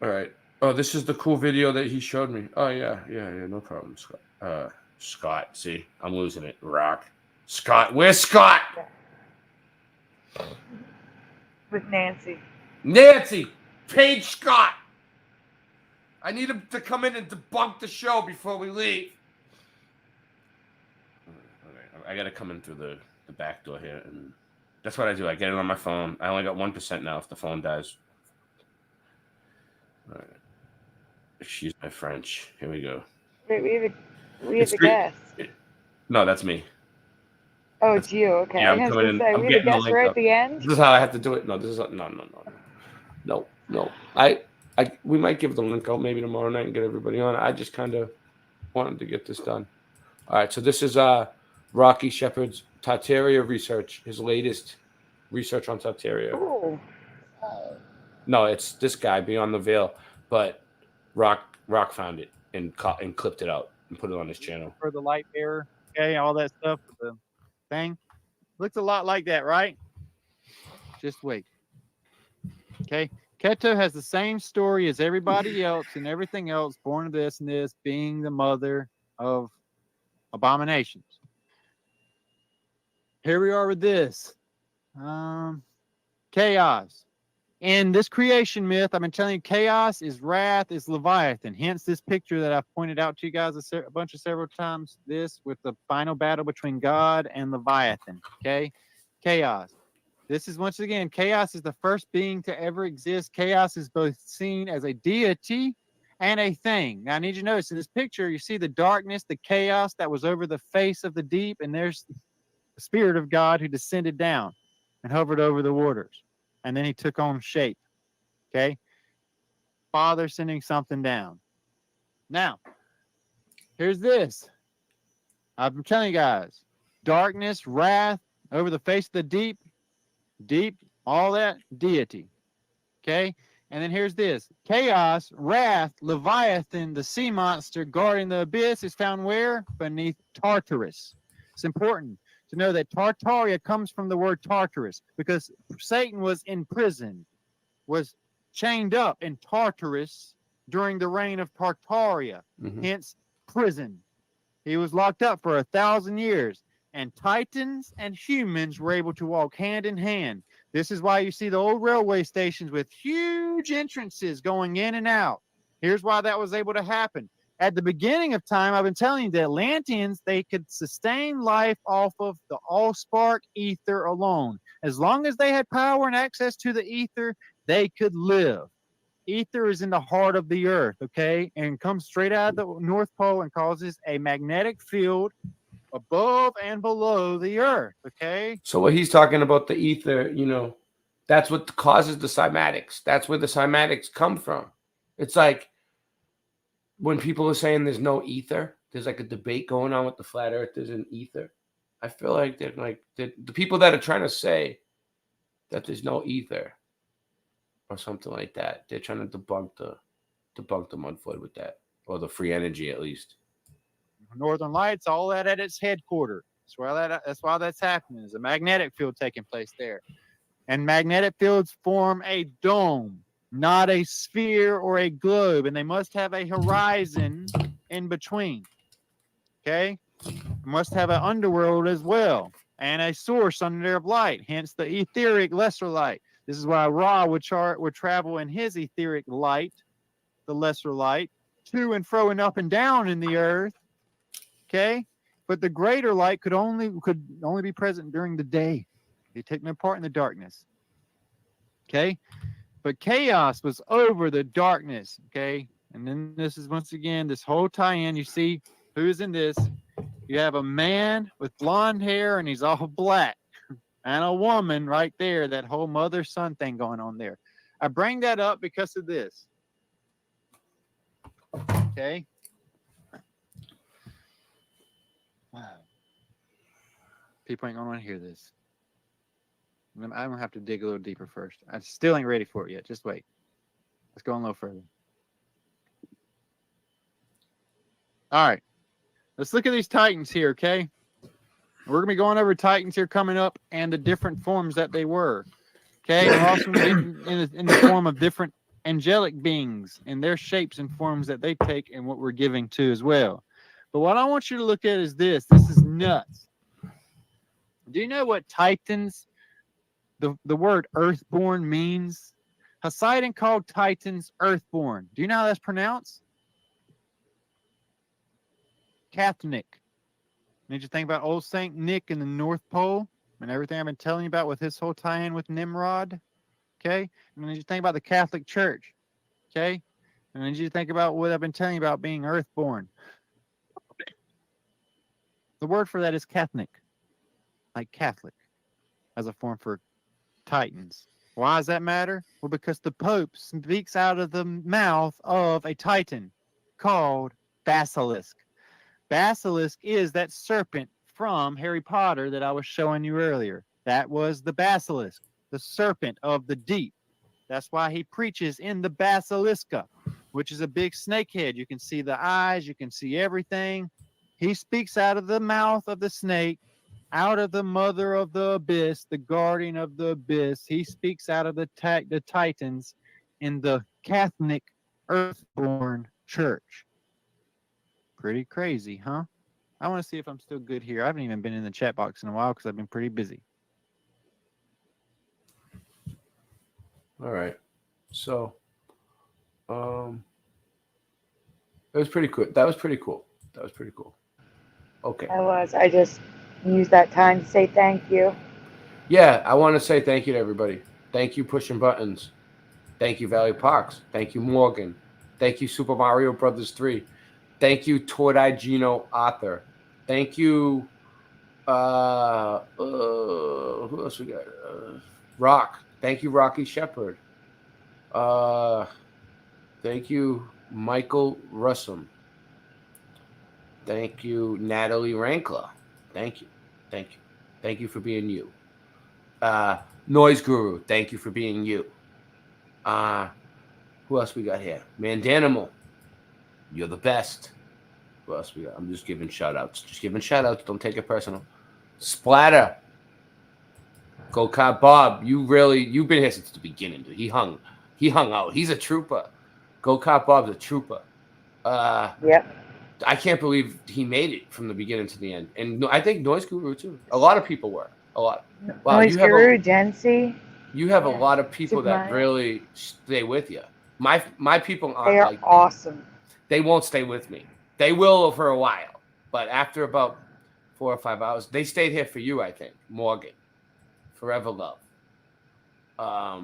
All right. Oh, this is the cool video that he showed me. Oh yeah, no problem, Scott. Scott, see, I'm losing it. Rock. Scott, where's Scott? With Nancy. Nancy, Paige Scott. I need him to come in and debunk the show before we leave. Okay, I got to come in through the back door here, and that's what I do. I get it on my phone. I only got 1% now if the phone dies. All right. Excuse my French. Here we go. Wait, we have a guest. No, that's me. Oh, it's you. Okay. Yeah, I was going to say, we have a guest right at the end. This is how I have to do it. No, this is no. We might give the link out maybe tomorrow night and get everybody on. I just kind of wanted to get this done. All right, so this is Rocky Shepard's Tartaria research, his latest research on Tartaria. Oh. No, it's this guy, Beyond the Veil. But Rock found it and clipped it out and put it on his channel. For the light bearer, okay, all that stuff with the thing. Looks a lot like that, right? Just wait. Okay. Keto has the same story as everybody else and everything else, born of this and this, being the mother of abominations. Here we are with this. Chaos. In this creation myth, I've been telling you, chaos is wrath, is Leviathan. Hence this picture that I've pointed out to you guys several times, this with the final battle between God and Leviathan. Okay. Chaos. This is, once again, chaos is the first being to ever exist. Chaos is both seen as a deity and a thing. Now, I need you to notice in this picture, you see the darkness, the chaos that was over the face of the deep, and there's the Spirit of God who descended down and hovered over the waters. And then he took on shape. Okay? Father sending something down. Now, here's this. I've been telling you guys, darkness, wrath, over the face of the deep, all that, deity. Okay? And then here's this. Chaos, wrath, Leviathan, the sea monster guarding the abyss is found where? Beneath Tartarus. It's important to know that Tartaria comes from the word Tartarus because Satan was in prison, was chained up in Tartarus during the reign of Tartaria, hence prison. He was locked up for 1,000 years, and Titans and humans were able to walk hand in hand. This is why you see the old railway stations with huge entrances going in and out. Here's why that was able to happen. At the beginning of time, I've been telling you the Atlanteans, they could sustain life off of the allspark ether alone. As long as they had power and access to the ether, they could live. Ether is in the heart of the earth, okay? And comes straight out of the North Pole and causes a magnetic field above and below the earth, okay? So what he's talking about, the ether, you know, that's what causes the cymatics. That's where the cymatics come from. It's like when people are saying there's no ether, there's like a debate going on with the flat earthers and ether. I feel like they're like the people that are trying to say that there's no ether or something like that. They're trying to debunk the Mudflood with that, or the free energy at least. Northern Lights, all that at its headquarters. That's why that's happening. There's a magnetic field taking place there. And magnetic fields form a dome, not a sphere or a globe. And they must have a horizon in between. Okay? They must have an underworld as well. And a source under there of light. Hence the etheric lesser light. This is why Ra would travel in his etheric light, the lesser light, to and fro and up and down in the earth. Okay, but the greater light could only be present during the day. They take no part in the darkness. Okay, but chaos was over the darkness. Okay, and then this is once again this whole tie-in. You see who's in this? You have a man with blonde hair and he's all black, and a woman right there. That whole mother-son thing going on there. I bring that up because of this. Okay. Wow. People ain't gonna want to hear this. I'm gonna have to dig a little deeper first. I still ain't ready for it yet. Just wait. Let's go a little further. All right. Let's look at these Titans here, okay? We're gonna be going over Titans here coming up and the different forms that they were. Okay, we're also in the form of different angelic beings and their shapes and forms that they take and what we're giving to as well. But what I want you to look at is this. This is nuts. Do you know what Titans, the word earthborn means? Poseidon called Titans earthborn. Do you know how that's pronounced? Catholic. Need you think about old Saint Nick in the North Pole and everything I've been telling you about with his whole tie-in with Nimrod? Okay? And then you think about the Catholic Church. Okay? And then you think about what I've been telling you about being earthborn. The word for that is Catholic, like Catholic, as a form for Titans. Why does that matter? Well, because the Pope speaks out of the mouth of a Titan called Basilisk. Basilisk is that serpent from Harry Potter that I was showing you earlier. That was the Basilisk, the serpent of the deep. That's why he preaches in the Basiliska. which is a big snake head. You can see the eyes, you can see everything. He speaks out of the mouth of the snake, out of the mother of the abyss, the guardian of the abyss. He speaks out of the Titans in the Catholic Earthborn Church. Pretty crazy, huh? I want to see if I'm still good here. I haven't even been in the chat box in a while because I've been pretty busy. All right. So, it was pretty cool. That was pretty cool. That was pretty cool. Okay. I just used that time to say thank you. Yeah, I want to say thank you to everybody. Thank you, Pushing Buttons. Thank you, Valley Parks. Thank you, Morgan. Thank you, Super Mario Brothers 3. Thank you, Tordai Gino Author. Thank you, who else we got? Rock. Thank you, Rocky Shepherd. Thank you, Michael Russum. Thank you, Natalie Rankler. Thank you. Thank you. Thank you for being you. Noise Guru, thank you for being you. Who else we got here? Mandanimal, you're the best. Who else we got? I'm just giving shout outs. Just giving shout outs. Don't take it personal. Splatter. Go Kart Bob. You've been here since the beginning, dude. He hung out. He's a trooper. Go Kart Bob's a trooper. Yep. I can't believe he made it from the beginning to the end. And I think Noise Guru too. A lot of people were. A lot. Wow, Noise Guru, Jency. You have a lot of people that really stay with you. My people aren't. They are awesome. They won't stay with me. They will for a while, but after about 4 or 5 hours, they stayed here for you. I think Morgan, forever love. I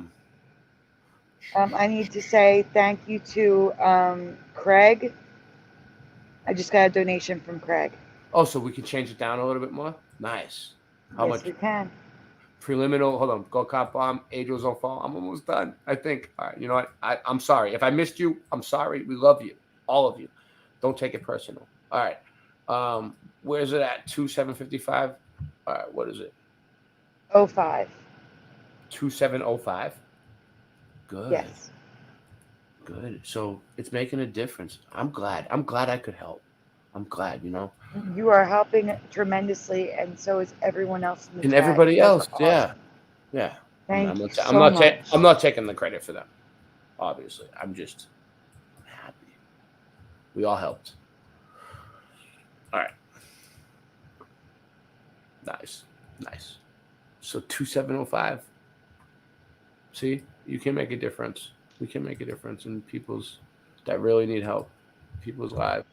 need to say thank you to Craig. I just got a donation from Craig. Oh, so we can change it down a little bit more. Nice. How Yes, much? we can. Preliminary. Hold on. Go Cop Bomb. Angels on Fall. I'm almost done. I think. All right. You know what? I'm sorry if I missed you. I'm sorry. We love you, all of you. Don't take it personal. All right. Where's it at? 2755. All right. What is it? 05. 2705. Good. Yes. Good. So it's making a difference. I'm glad. I'm glad I could help. I'm glad. You know. You are helping tremendously, and so is everyone else in the And chat. everybody You guys else. are Yeah. awesome. Yeah. Thank I'm you not, so I'm not much. I'm not taking the credit for them. Obviously, I'm happy. We all helped. All right. Nice. So 2705. See, you can make a difference. We can make a difference in people's that really need help, people's lives.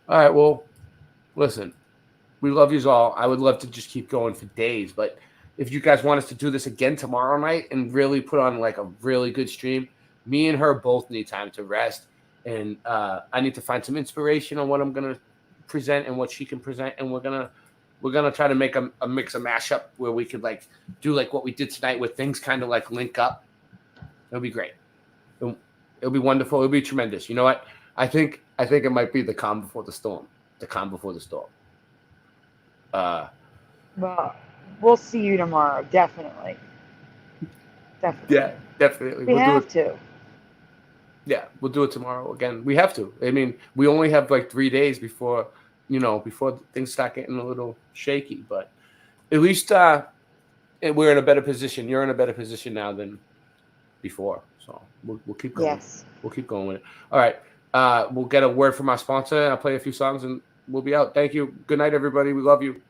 All right. Well, listen, we love you all. I would love to just keep going for days, but if you guys want us to do this again tomorrow night and really put on like a really good stream, me and her both need time to rest, and I need to find some inspiration on what I'm gonna present and what she can present, and we're gonna try to make a mix, a mashup where we could like do like what we did tonight, where things kind of like link up. It'll be great. It'll be wonderful. It'll be tremendous. You know what? I think it might be the calm before the storm. The calm before the storm. Well, we'll see you tomorrow. Definitely. Yeah, definitely. We have to. Yeah, we'll do it tomorrow again. We have to. I mean, we only have like 3 days before things start getting a little shaky. But at least we're in a better position. You're in a better position now than before. So we'll keep going. Yes. We'll keep going with it. All right. We'll get a word from our sponsor. I'll play a few songs and we'll be out. Thank you. Good night, everybody. We love you.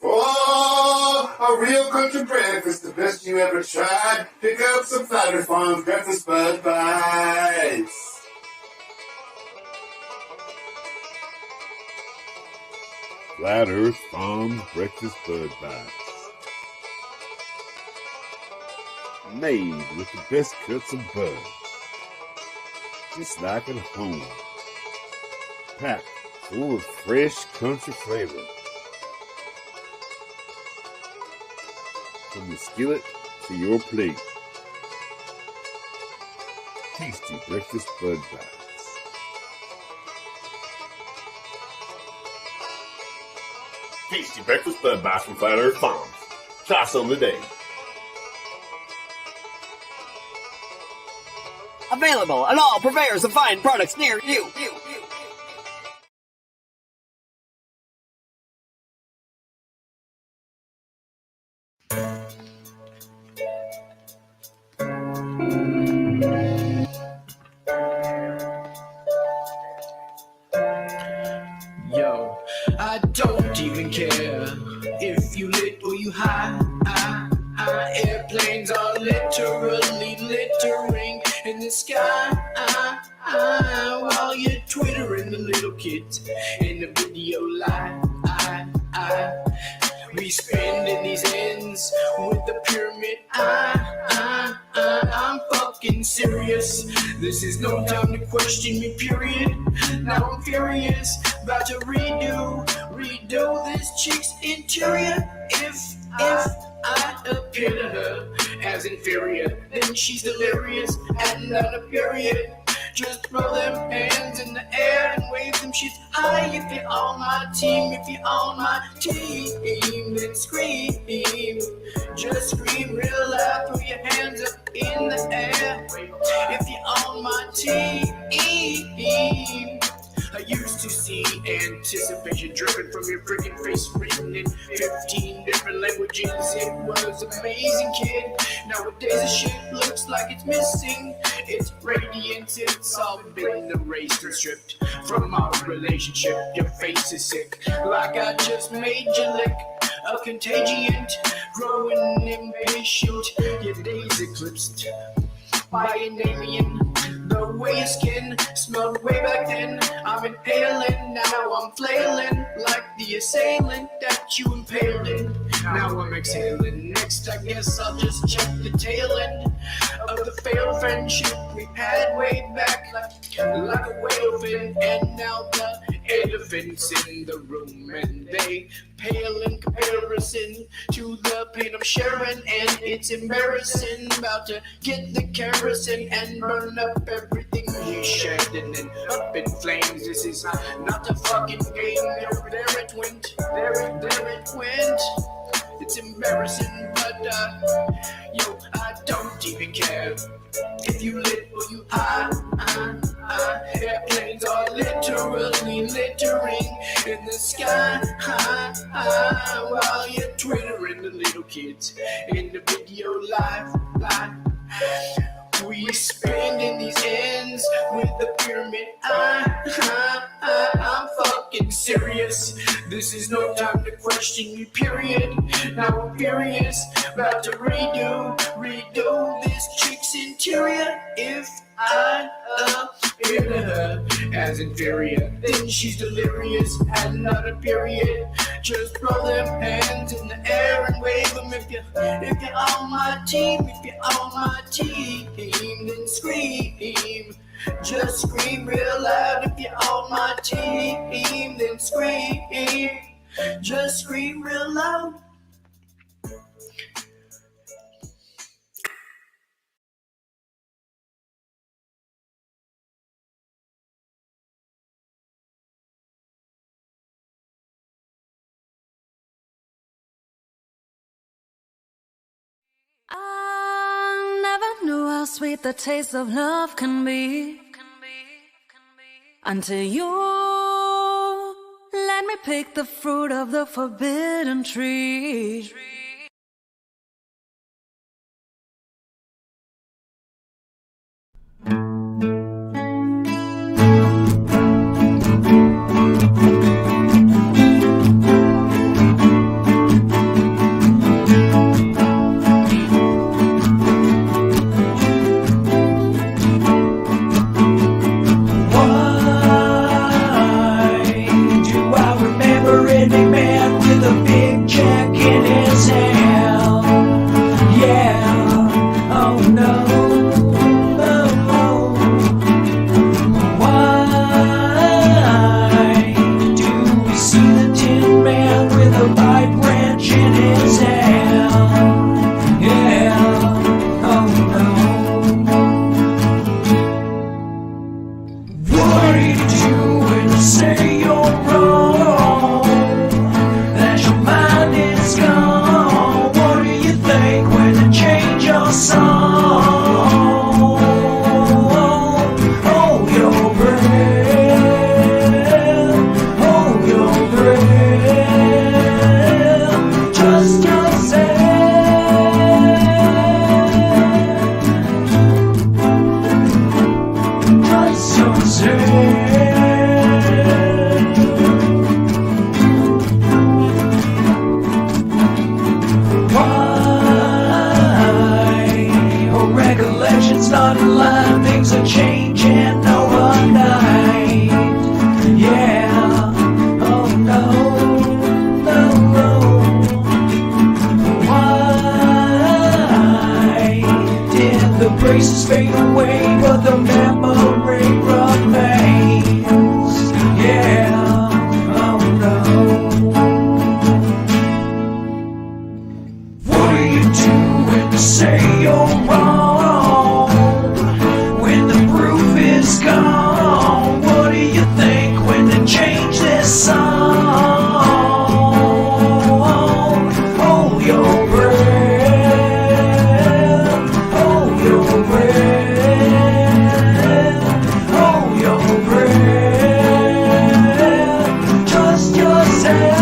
Oh, a real country breakfast, the best you ever tried. Pick up some Flatter Farms breakfast Bud Bites. Flat Earth Farms Breakfast Bud Bites. Made with the best cuts of bud. Just like at home. Packed full of fresh country flavor. From the skillet to your plate. Tasty breakfast Bud Bites. Tasty breakfast Bud Bites from Flat Earth Farms. Try some today. Available at all purveyors of fine products near you. Yo, I don't even care if you lit or you high. Airplanes are literally littering in the sky while you're twittering the little kids in the video live. We spending these ends with the pyramid. I'm fucking serious. This is no time to question me, period. Now I'm furious, about to redo this chick's interior. If I appear to her as inferior, then she's delirious and not a period. Just throw them hands in the air and wave them shit high. If you're on my team, if you're on my team, then scream. Just scream real loud, throw your hands up in the air. If you're on my team. I used to see anticipation driven from your freaking face, written in 15 different languages. It was amazing, kid. Nowadays the shit looks like it's missing its radiance. It's all been erased and stripped from our relationship. Your face is sick, like I just made you lick. A contagion, growing impatient. Your days eclipsed by an alien. The way your skin smelled way back then. I'm inhaling, now I'm flailing like the assailant that you impaled in. Now I'm exhaling. Next, I guess I'll just check the tail end of the failed friendship we had way back, like a whale fin. And now the elephants in the room, and they pale in comparison to the pain I'm sharing, and it's embarrassing. About to get the kerosene and burn up everything you shared, and then up in flames. This is not a fucking game. There it went. It's embarrassing, but yo, I don't even care if you lit or you high. Airplanes are literally littering in the sky while you're twittering the little kids in the video live. We spending these ends with the pyramid. I'm fucking serious. This is no time to question you, period. Now I'm furious, about to redo this chick's interior. If I appear to her as inferior, then she's delirious and not a period. Just throw them hands in the air and wave them if you're on my team. If you're on my team, then scream. Just scream real loud. If you're on my team, then scream. Just scream real loud. I never knew how sweet the taste of love can be until you let me pick the fruit of the forbidden tree. Every man with a big check in his hand. Why? Oh, recollections not in line, things are changing overnight. Yeah, oh no, no, no. Why did the braces fade away, but the memory remains? Yeah, oh no. What are you doing to say you're wrong when the proof is gone? What do you think when they change this song? Hold your breath, hold your breath, hold your breath, trust yourself.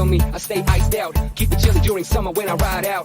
me, I stay iced out. Keep it chilly during summer when I ride out.